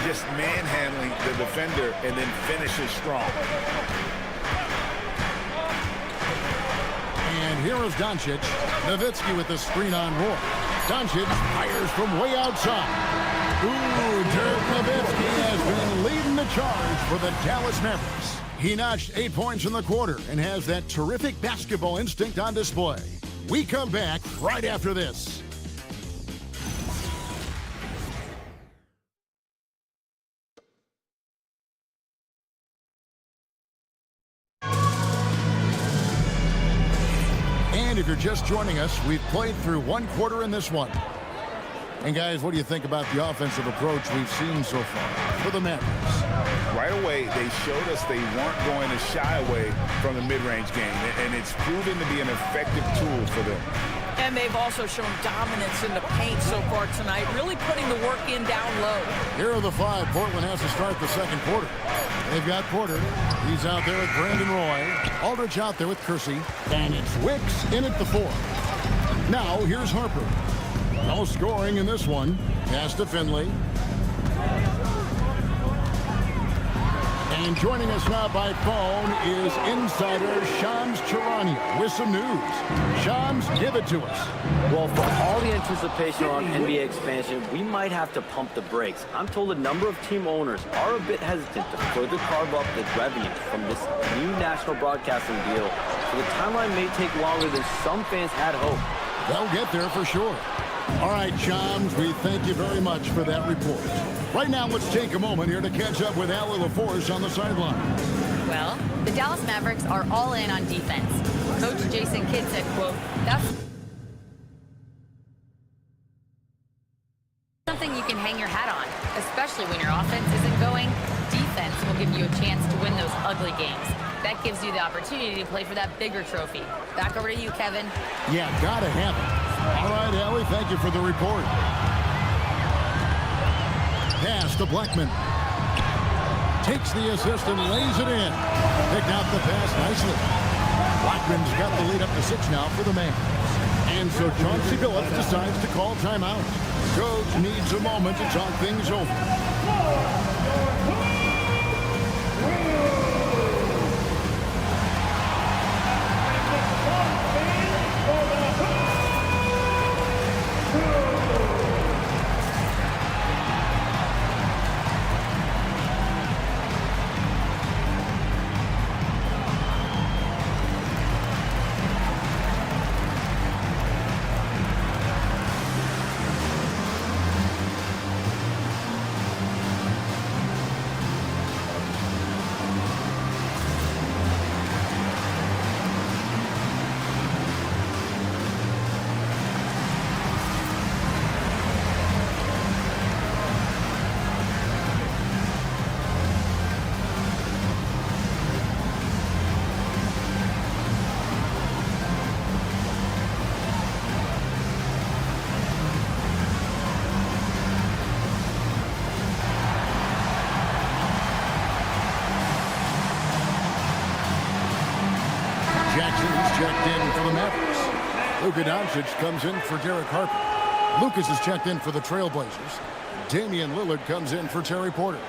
Just manhandling the defender and then finishes strong. And here is Doncic. Nowitzki with the screen on Roy. Doncic fires from way outside. Ooh, Dirk Nowitzki has been leading the charge for the Dallas Mavericks. He notched 8 points in the quarter and has that terrific basketball instinct on display. We come back right after this. And if you're just joining us, we've played through one quarter in this one. And guys, what do you think about the offensive approach we've seen so far for the Mavericks? Right away, they showed us they weren't going to shy away from the mid-range game, and it's proven to be an effective tool for them. And they've also shown dominance in the paint so far tonight, really putting the work in down low. Here are the five Portland has to start the second quarter. They've got Porter. He's out there with Brandon Roy. Aldridge out there with Kersey. And it's Wicks in at the 4. Now, here's Harper. No scoring in this one. Pass to Finley. And joining us now by phone is insider Shams Charania with some news. Shams, give it to us. Well, for all the anticipation on NBA expansion, we might have to pump the brakes. I'm told a number of team owners are a bit hesitant to further carve up the revenue from this new national broadcasting deal, so the timeline may take longer than some fans had hoped. They'll get there for sure. All right, Shams, we thank you very much for that report. Right now, let's take a moment here to catch up with Allie LaForce on the sideline. Well, the Dallas Mavericks are all in on defense. Coach Jason Kidd said, quote, "That's something you can hang your hat on, especially when your offense isn't going. Defense will give you a chance to win those ugly games. That gives you the opportunity to play for that bigger trophy." Back over to you, Kevin. Yeah, gotta have it. All right, Allie, thank you for the report. Pass to Blackman. Takes the assist and lays it in. Picked out the pass nicely. Blackman's got the lead up to 6 now for the Mavs. And so Chauncey Billups decides to call timeout. Coach needs a moment to talk things over. Jackson's checked in for the Mavericks. Luka Doncic comes in for Derek Harper. Lucas is checked in for the Trailblazers. Damian Lillard comes in for Terry Porter.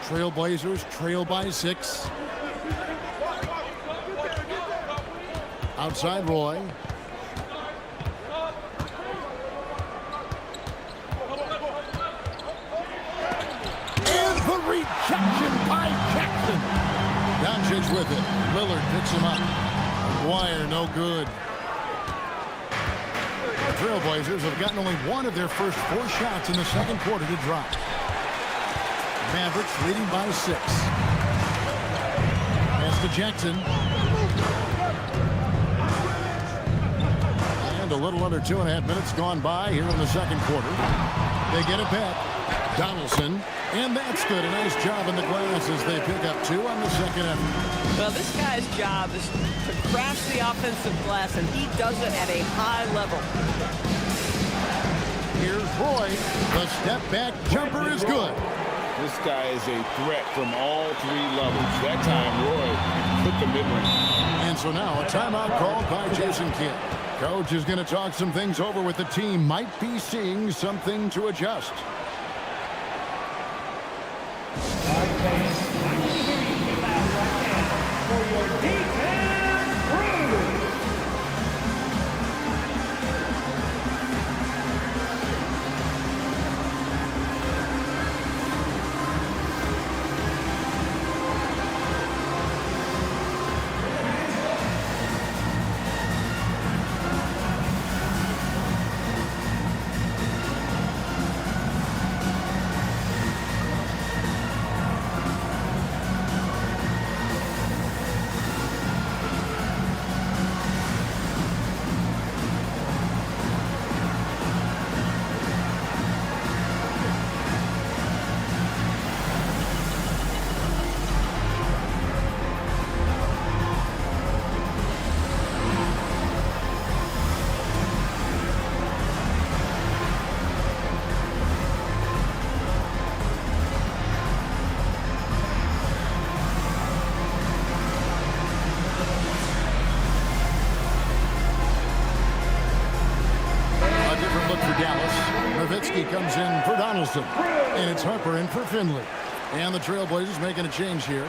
Trailblazers trail by 6. Outside Roy. Rejection by Jackson. Doncic with it. Lillard picks him up. Wire, no good. The Trailblazers have gotten only one of their first 4 shots in the second quarter to drop. Mavericks leading by 6. Pass to Jackson. And a little under 2.5 minutes gone by here in the second quarter. They get it back. Donaldson. And that's good. A nice job in the glass as they pick up 2 on the second effort. Well, this guy's job is to crash the offensive glass, and he does it at a high level. Here's Roy. The step back jumper is good. This guy is a threat from all three levels. That time, Roy put the mid-range. And so now a timeout called by Jason Kidd. Coach is going to talk some things over with the team. Might be seeing something to adjust. Nowitzki comes in for Donaldson. And it's Harper in for Finley. And the Trailblazers making a change here.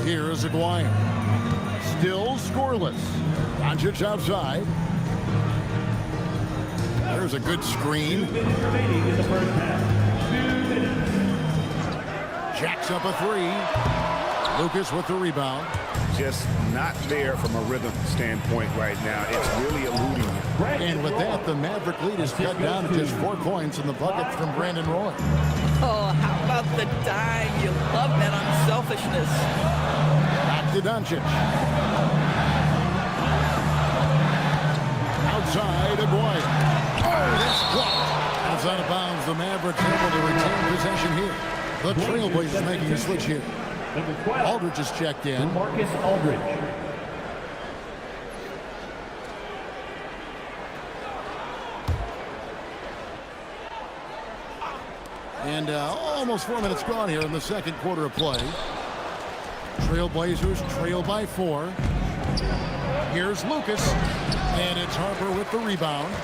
Here is Aguirre. Still scoreless. Doncic outside. There's a good screen. Jacks up a three. Lucas with the rebound. Just not there from a rhythm standpoint right now. It's really eluding him. And with that, the Maverick lead is cut down to just 4 points in the bucket from Brandon Roy. Oh, how about the dime? You love that unselfishness. Back to Doncic. Outside, Aguirre. Oh, that's blocked. Outside of bounds, the Mavericks able to retain possession here. The Trailblazers making a switch here. Aldridge is checked in. Marcus Aldridge. And almost 4 minutes gone here in the second quarter of play. Trailblazers trail by 4. Here's Lucas. And it's Harper with the rebound.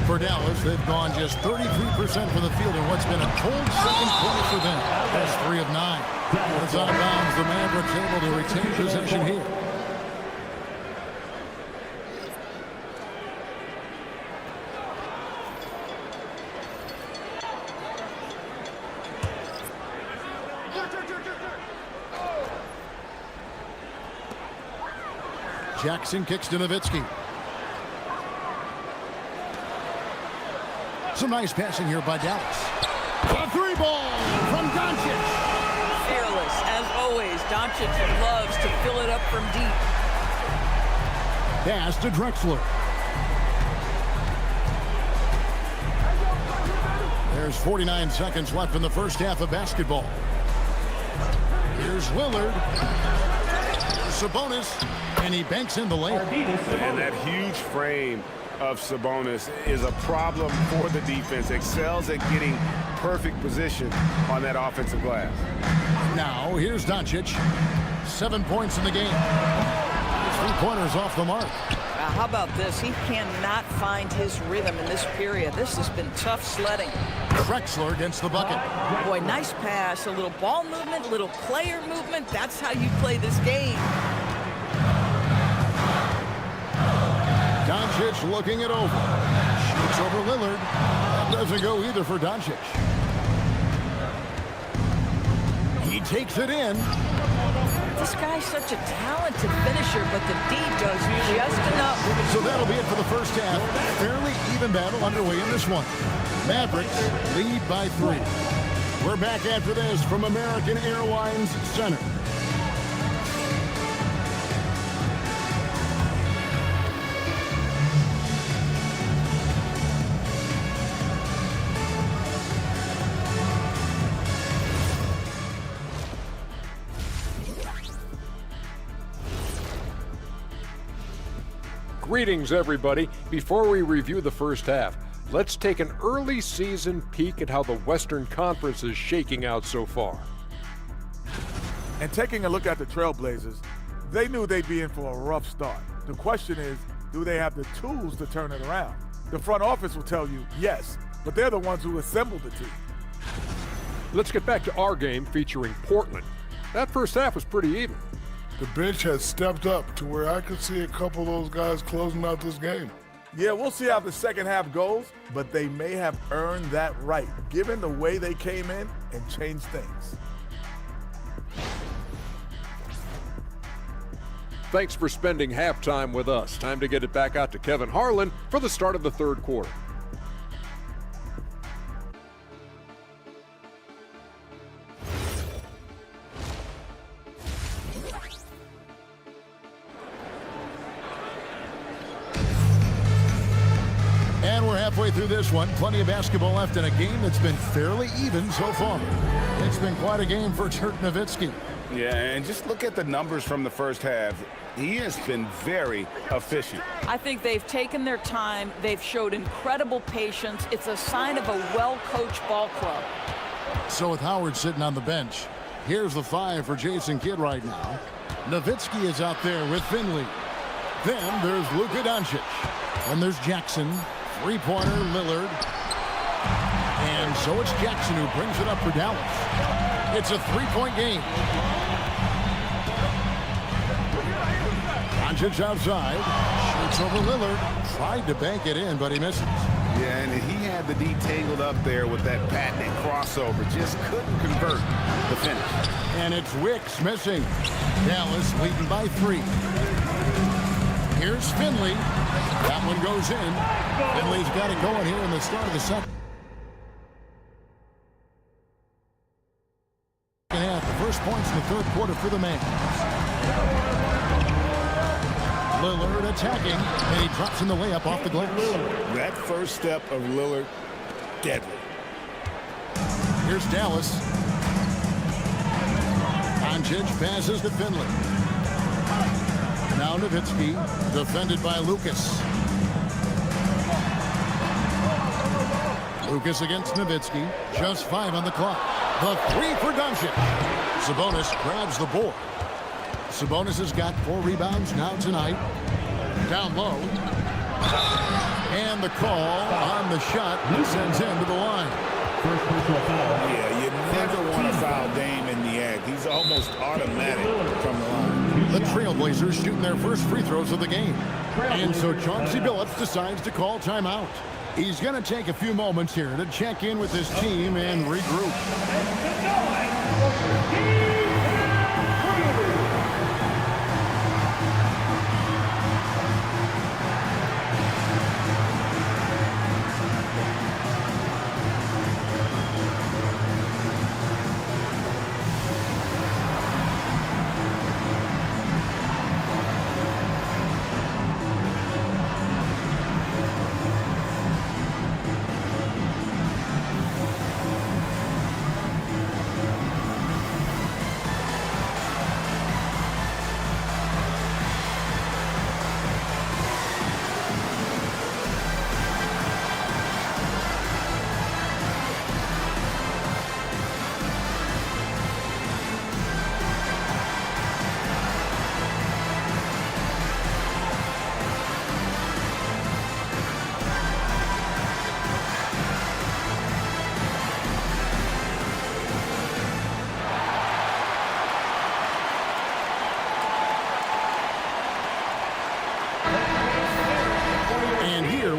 For Dallas, they've gone just 33% from the field in what's been a cold second quarter for them. That's 3 of 9. It's out of bounds. The Mavericks able to retain possession here. Jackson kicks to Nowitzki. Some nice passing here by Dallas. A 3-ball from Doncic. Fearless, as always. Doncic loves to fill it up from deep. Pass to Drexler. There's 49 seconds left in the first half of basketball. Here's Lillard. Sabonis. And he banks in the layup. And that huge frame of Sabonis is a problem for the defense. Excels at getting perfect position on that offensive glass. Now, here's Doncic. 7 points in the game. 3-pointers off the mark. How about this? He cannot find his rhythm in this period. This has been tough sledding. Drexler against the bucket. Boy, nice pass. A little ball movement, a little player movement. That's how you play this game. Doncic looking it over. Shoots over Lillard. That doesn't go either for Doncic. He takes it in. This guy's such a talented finisher, but the D does just enough. So that'll be it for the first half. Fairly even battle underway in this one. Mavericks lead by 3. We're back after this from American Airlines Center. Greetings, everybody. Before we review the first half, let's take an early season peek at how the Western Conference is shaking out so far. And taking a look at the Trailblazers, they knew they'd be in for a rough start. The question is, do they have the tools to turn it around? The front office will tell you yes, but they're the ones who assembled the team. Let's get back to our game featuring Portland. That first half was pretty even. The bench has stepped up to where I could see a couple of those guys closing out this game. Yeah, we'll see how the second half goes, but they may have earned that right, given the way they came in and changed things. Thanks for spending halftime with us. Time to get it back out to Kevin Harlan for the start of the third quarter. And we're halfway through this one. Plenty of basketball left in a game that's been fairly even so far. It's been quite a game for Dirk Nowitzki. Yeah, and just look at the numbers from the first half. He has been very efficient. I think they've taken their time. They've showed incredible patience. It's a sign of a well-coached ball club. So with Howard sitting on the bench, here's the 5 for Jason Kidd right now. Nowitzki is out there with Finley. Then there's Luka Doncic. Then there's Jackson. Three-pointer, Lillard. And so it's Jackson who brings it up for Dallas. It's a three-point game. Doncic outside. Shoots over Lillard. Tried to bank it in, but he misses. Yeah, and he had the D tangled up there with that patented crossover. Just couldn't convert the finish. And it's Wicks missing. Dallas leading by 3. Here's Finley. That one goes in. Finley's got it going here in the start of the second half. The first points in the third quarter for the Mavs. Lillard attacking, and he drops in the layup off the glass. That first step of Lillard, deadly. Here's Dallas. Doncic passes to Finley. Now Nowitzki, defended by Lucas. Lucas against Nowitzki. Just 5 on the clock. The 3 for Doncic. Sabonis grabs the board. Sabonis has got 4 rebounds now tonight. Down low. And the call on the shot sends him to the line. First personal foul. Yeah, you never want to foul Dame in the act. He's almost automatic from the line. The Trailblazers shooting their first free throws of the game. And so Chauncey Billups decides to call timeout. He's going to take a few moments here to check in with his team and regroup.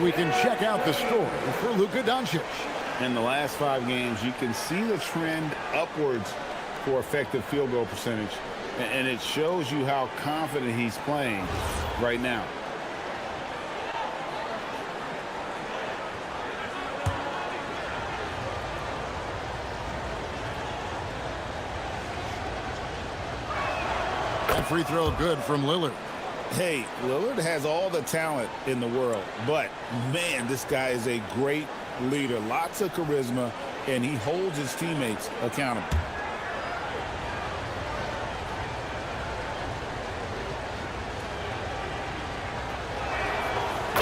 We can check out the story for Luka Doncic. In the last 5 games, you can see the trend upwards for effective field goal percentage, and it shows you how confident he's playing right now. That free throw good from Lillard. Hey, Lillard has all the talent in the world, but, man, this guy is a great leader. Lots of charisma, and he holds his teammates accountable.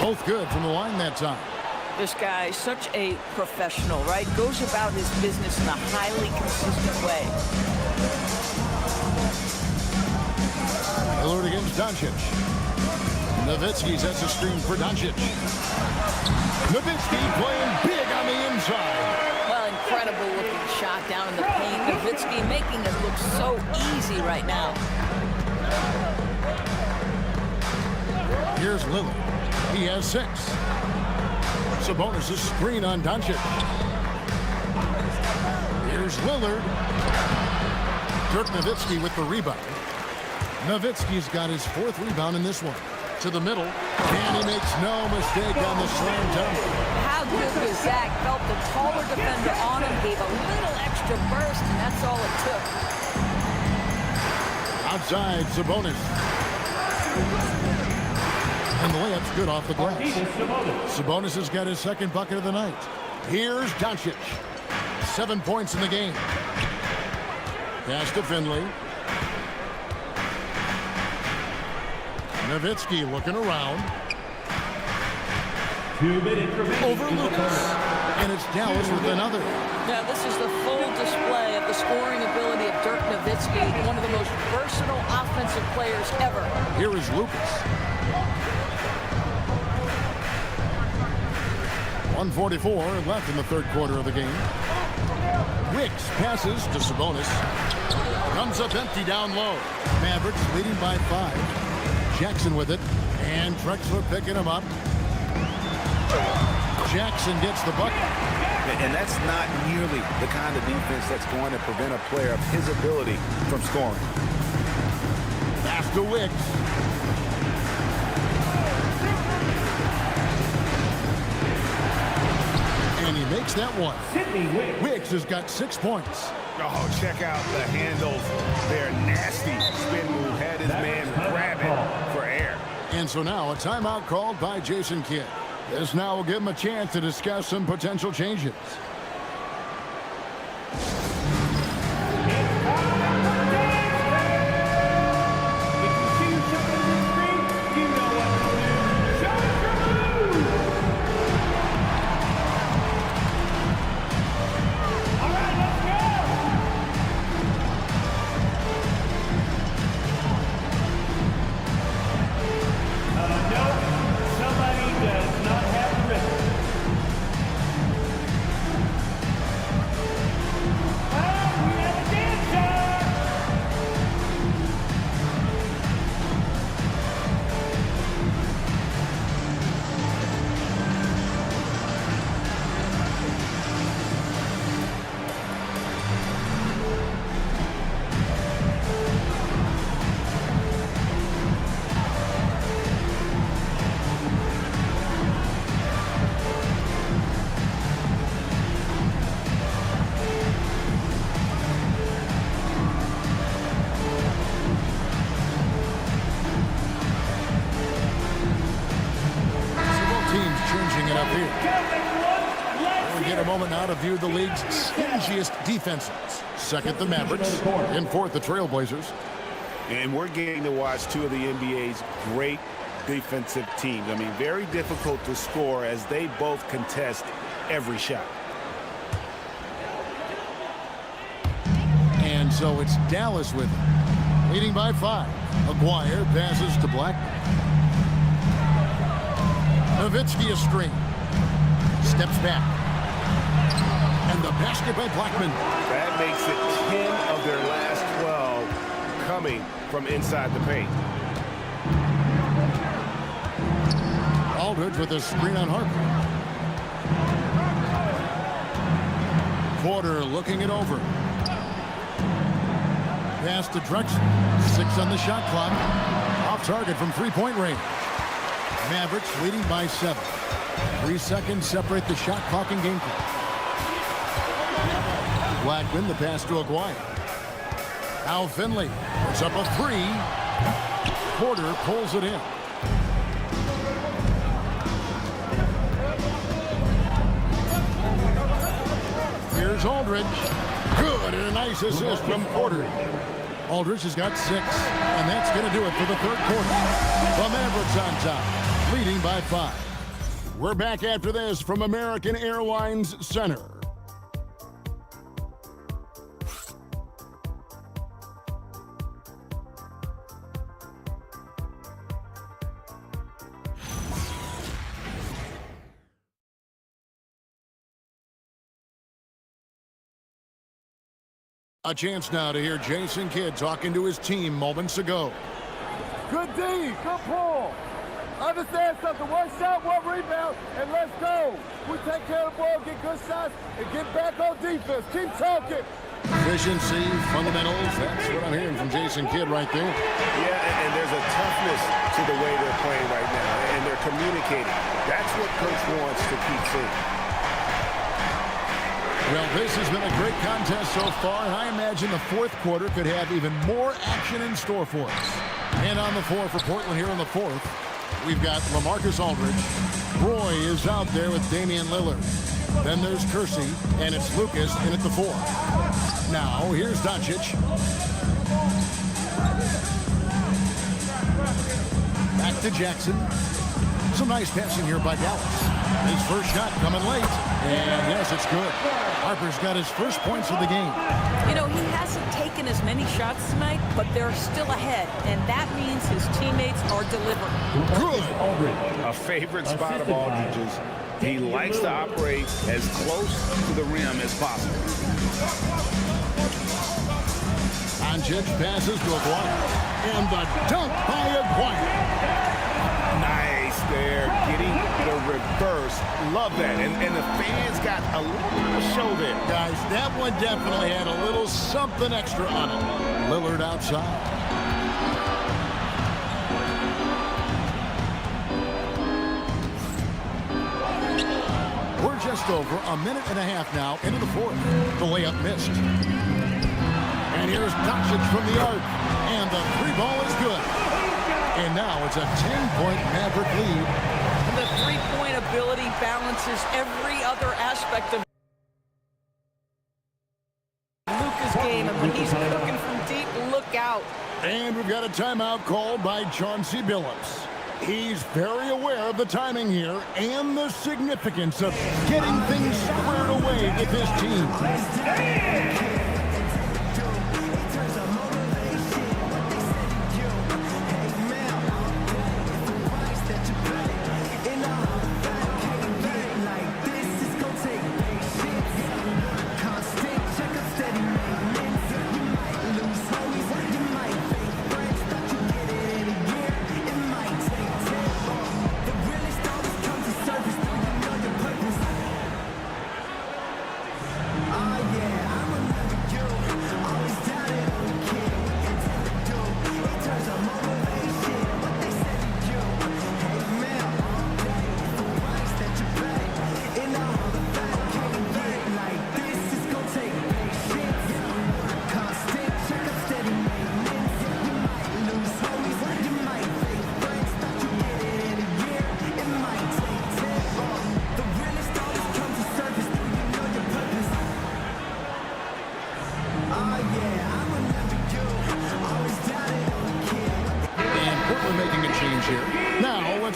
Both good from the line that time. This guy is such a professional, right? Goes about his business in a highly consistent way. Lillard against Doncic. Nowitzki sets a screen for Doncic. Nowitzki playing big on the inside. Well, incredible looking shot down in the paint. Nowitzki making it look so easy right now. Here's Lillard. He has 6. Sabonis' screen on Doncic. Here's Lillard. Dirk Nowitzki with the rebound. Nowitzki's got his 4th rebound in this one. To the middle, and he makes no mistake on the slam dunk. How good was that? Felt the taller defender on him, gave a little extra burst, and that's all it took. Outside, Sabonis. And the layup's good off the glass. Sabonis has got his 2nd bucket of the night. Here's Doncic. 7 points in the game. Pass to Finley. Nowitzki looking around. 2 minutes remaining. Over Lucas. And it's Dallas with another. Yeah, this is the full display of the scoring ability of Dirk Nowitzki, one of the most versatile offensive players ever. Here is Lucas. 1:44 left in the 3rd quarter of the game. Wicks passes to Sabonis. Comes up empty down low. Mavericks leading by 5. Jackson with it, and Drexler picking him up. Jackson gets the bucket. And that's not nearly the kind of defense that's going to prevent a player of his ability from scoring. Pass to Wicks. And he makes that one. Wicks has got 6 points. Oh, check out the handles. They're nasty. Spin move had his man grabbing for air. And so now a timeout called by Jason Kidd. This now will give him a chance to discuss some potential changes. To view the league's stingiest defenses. 2nd, the Mavericks. In 4th, the Trailblazers. And we're getting to watch 2 of the NBA's great defensive teams. I mean, very difficult to score as they both contest every shot. And so it's Dallas with it. Leading by 5. Aguirre passes to Blackman. Nowitzki a screen. Steps back. And the basket by Blackman. That makes it 10 of their last 12 coming from inside the paint. Aldridge with a screen on Harper. Porter looking it over. Pass to Drexler. 6 on the shot clock. Off target from 3-point range. Mavericks leading by 7. 3 seconds separate the shot clock and game clock. Blackman, the pass to Aguirre. Now Finley puts up a 3. Porter pulls it in. Here's Aldridge. Good, and a nice assist from Porter. Aldridge has got 6, and that's going to do it for the 3rd quarter. The Mavericks on top, leading by 5. We're back after this from American Airlines Center. A chance now to hear Jason Kidd talking to his team moments ago. Good D, good pull. Understand something, one shot, one rebound, and let's go. We take care of the ball, get good shots, and get back on defense. Keep talking. Efficiency, fundamentals, that's what I'm hearing from Jason Kidd right there. Yeah, and there's a toughness to the way they're playing right now, and they're communicating. That's what Coach wants to keep seeing. Well, this has been a great contest so far, and I imagine the fourth quarter could have even more action in store for us. And on the floor for Portland here in the fourth, we've got LaMarcus Aldridge. Roy is out there with Damian Lillard. Then there's Kersey, and it's Lucas in at the 4. Now, here's Doncic. Back to Jackson. Some nice passing here by Dallas. His first shot coming late, and yes, it's good. Harper's got his first points of the game. You know, he hasn't taken as many shots tonight, but they're still ahead, and that means his teammates are delivering. Good. A favorite spot of Aldridge's. He likes to operate as close to the rim as possible. Doncic passes to Aguirre, and the dunk by Aguirre. Nice there, getting the reverse. Love that. And the fans got a little show there. Guys, that one definitely had a little something extra on it. Lillard outside. We're just over a minute and a half now into the fourth. The layup missed. And here's Doncic from the arc. And the 3-ball is good. And now it's a 10-point Maverick lead. And the three-point ability balances every other aspect of Luka's game. And when he's cooking from deep, look out. And we've got a timeout called by Chauncey Billups. He's very aware of the timing here and the significance of getting things squared away with his team.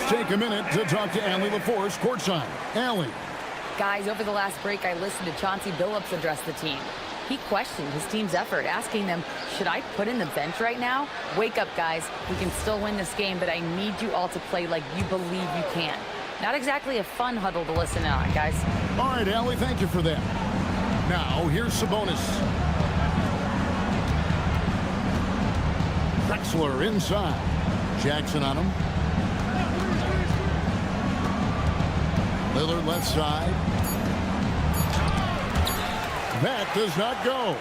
Take a minute to talk to Allie LaForce courtside. Allie. Guys, over the last break, I listened to Chauncey Billups address the team. He questioned his team's effort, asking them, should I put in the bench right now? Wake up, guys. We can still win this game, but I need you all to play like you believe you can. Not exactly a fun huddle to listen in on, guys. All right, Allie, thank you for that. Now, here's Sabonis. Drexler inside. Jackson on him. Lillard left side. That does not go.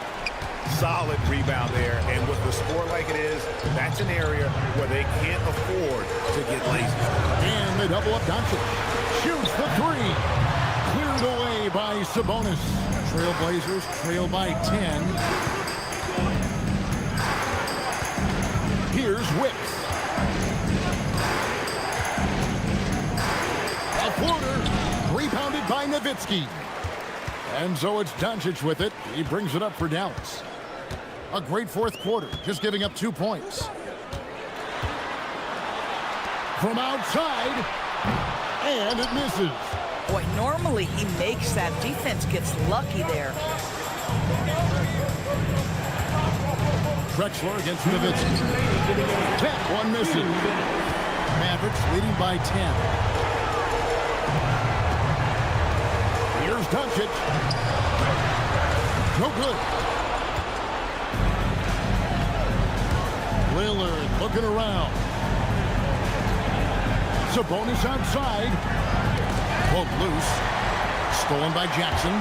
Solid rebound there, and with the score like it is, that's an area where they can't afford to get lazy. And they double up Doncic. Shoots the 3. Cleared away by Sabonis. Trailblazers trail by 10. Here's Wicks. A floater. Rebounded by Nowitzki. And so it's Doncic with it. He brings it up for Dallas. A great fourth quarter, just giving up 2 points. From outside, And it misses. Boy, normally he makes that. Defense gets lucky there. Drexler against Nowitzki. That one misses. Mavericks leading by 10. Here's Doncic. No good. Lillard looking around. Sabonis outside. Pulled loose. Stolen by Jackson.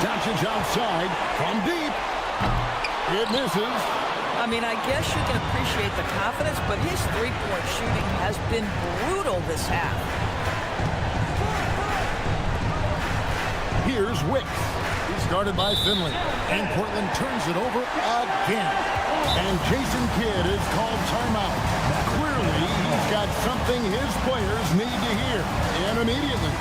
Doncic outside from deep. It misses. I mean, I guess you can appreciate the confidence, but his three-point shooting has been brutal this half. Here's Wicks. He's guarded by Finley. And Portland turns it over again. And Jason Kidd is called timeout. Clearly, he's got something his players need to hear. And immediately.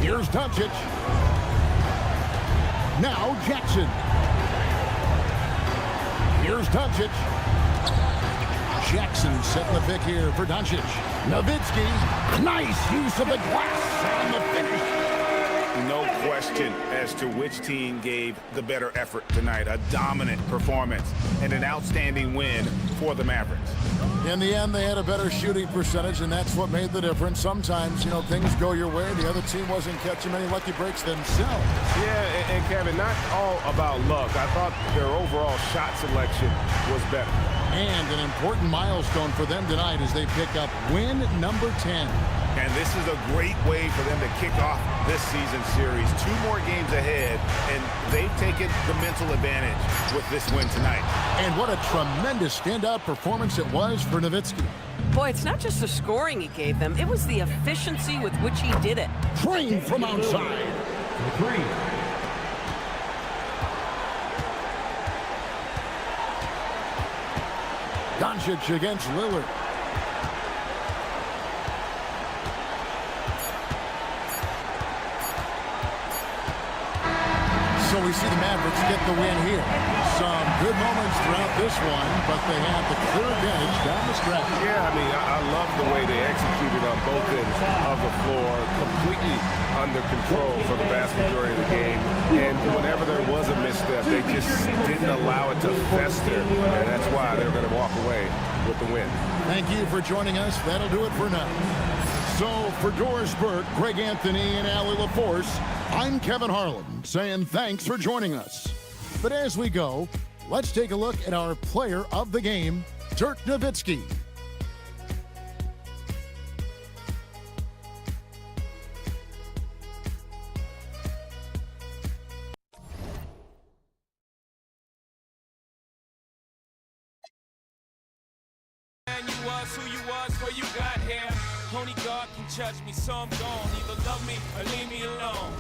Here's Doncic. Now Jackson. Here's Doncic. Jackson setting the pick here for Doncic. Nowitzki. Nice use of the glass and the finish. No question as to which team gave the better effort tonight. A dominant performance and an outstanding win for the Mavericks. In the end, they had a better shooting percentage, and that's what made the difference. Sometimes, you know, things go your way. The other team wasn't catching many lucky breaks themselves. Yeah, and Kevin, not all about luck. I thought their overall shot selection was better. And an important milestone for them tonight as they pick up win number 10. And this is a great way for them to kick off this season series. 2 more games ahead, and they've taken the mental advantage with this win tonight. And what a tremendous standout performance it was for Nowitzki. Boy, it's not just the scoring he gave them. It was the efficiency with which he did it. Trained from outside. Doncic against Lillard. So we see the Mavericks get the win here. Some good moments throughout this one, but they have the clear advantage down the stretch. Yeah, I mean, I love the way they executed on both ends of the floor, completely under control for the vast majority of the game. And whenever there was a misstep, they just didn't allow it to fester, and that's why they're going to walk away with the win. Thank you for joining us. That'll do it for now. So for Doris Burke, Greg Anthony, and Allie LaForce, I'm Kevin Harlan saying thanks for joining us. But as we go, let's take a look at our player of the game, Dirk Nowitzki. Who you was, where you got here. Only God can judge me, so I'm gone. Either love me or leave me alone.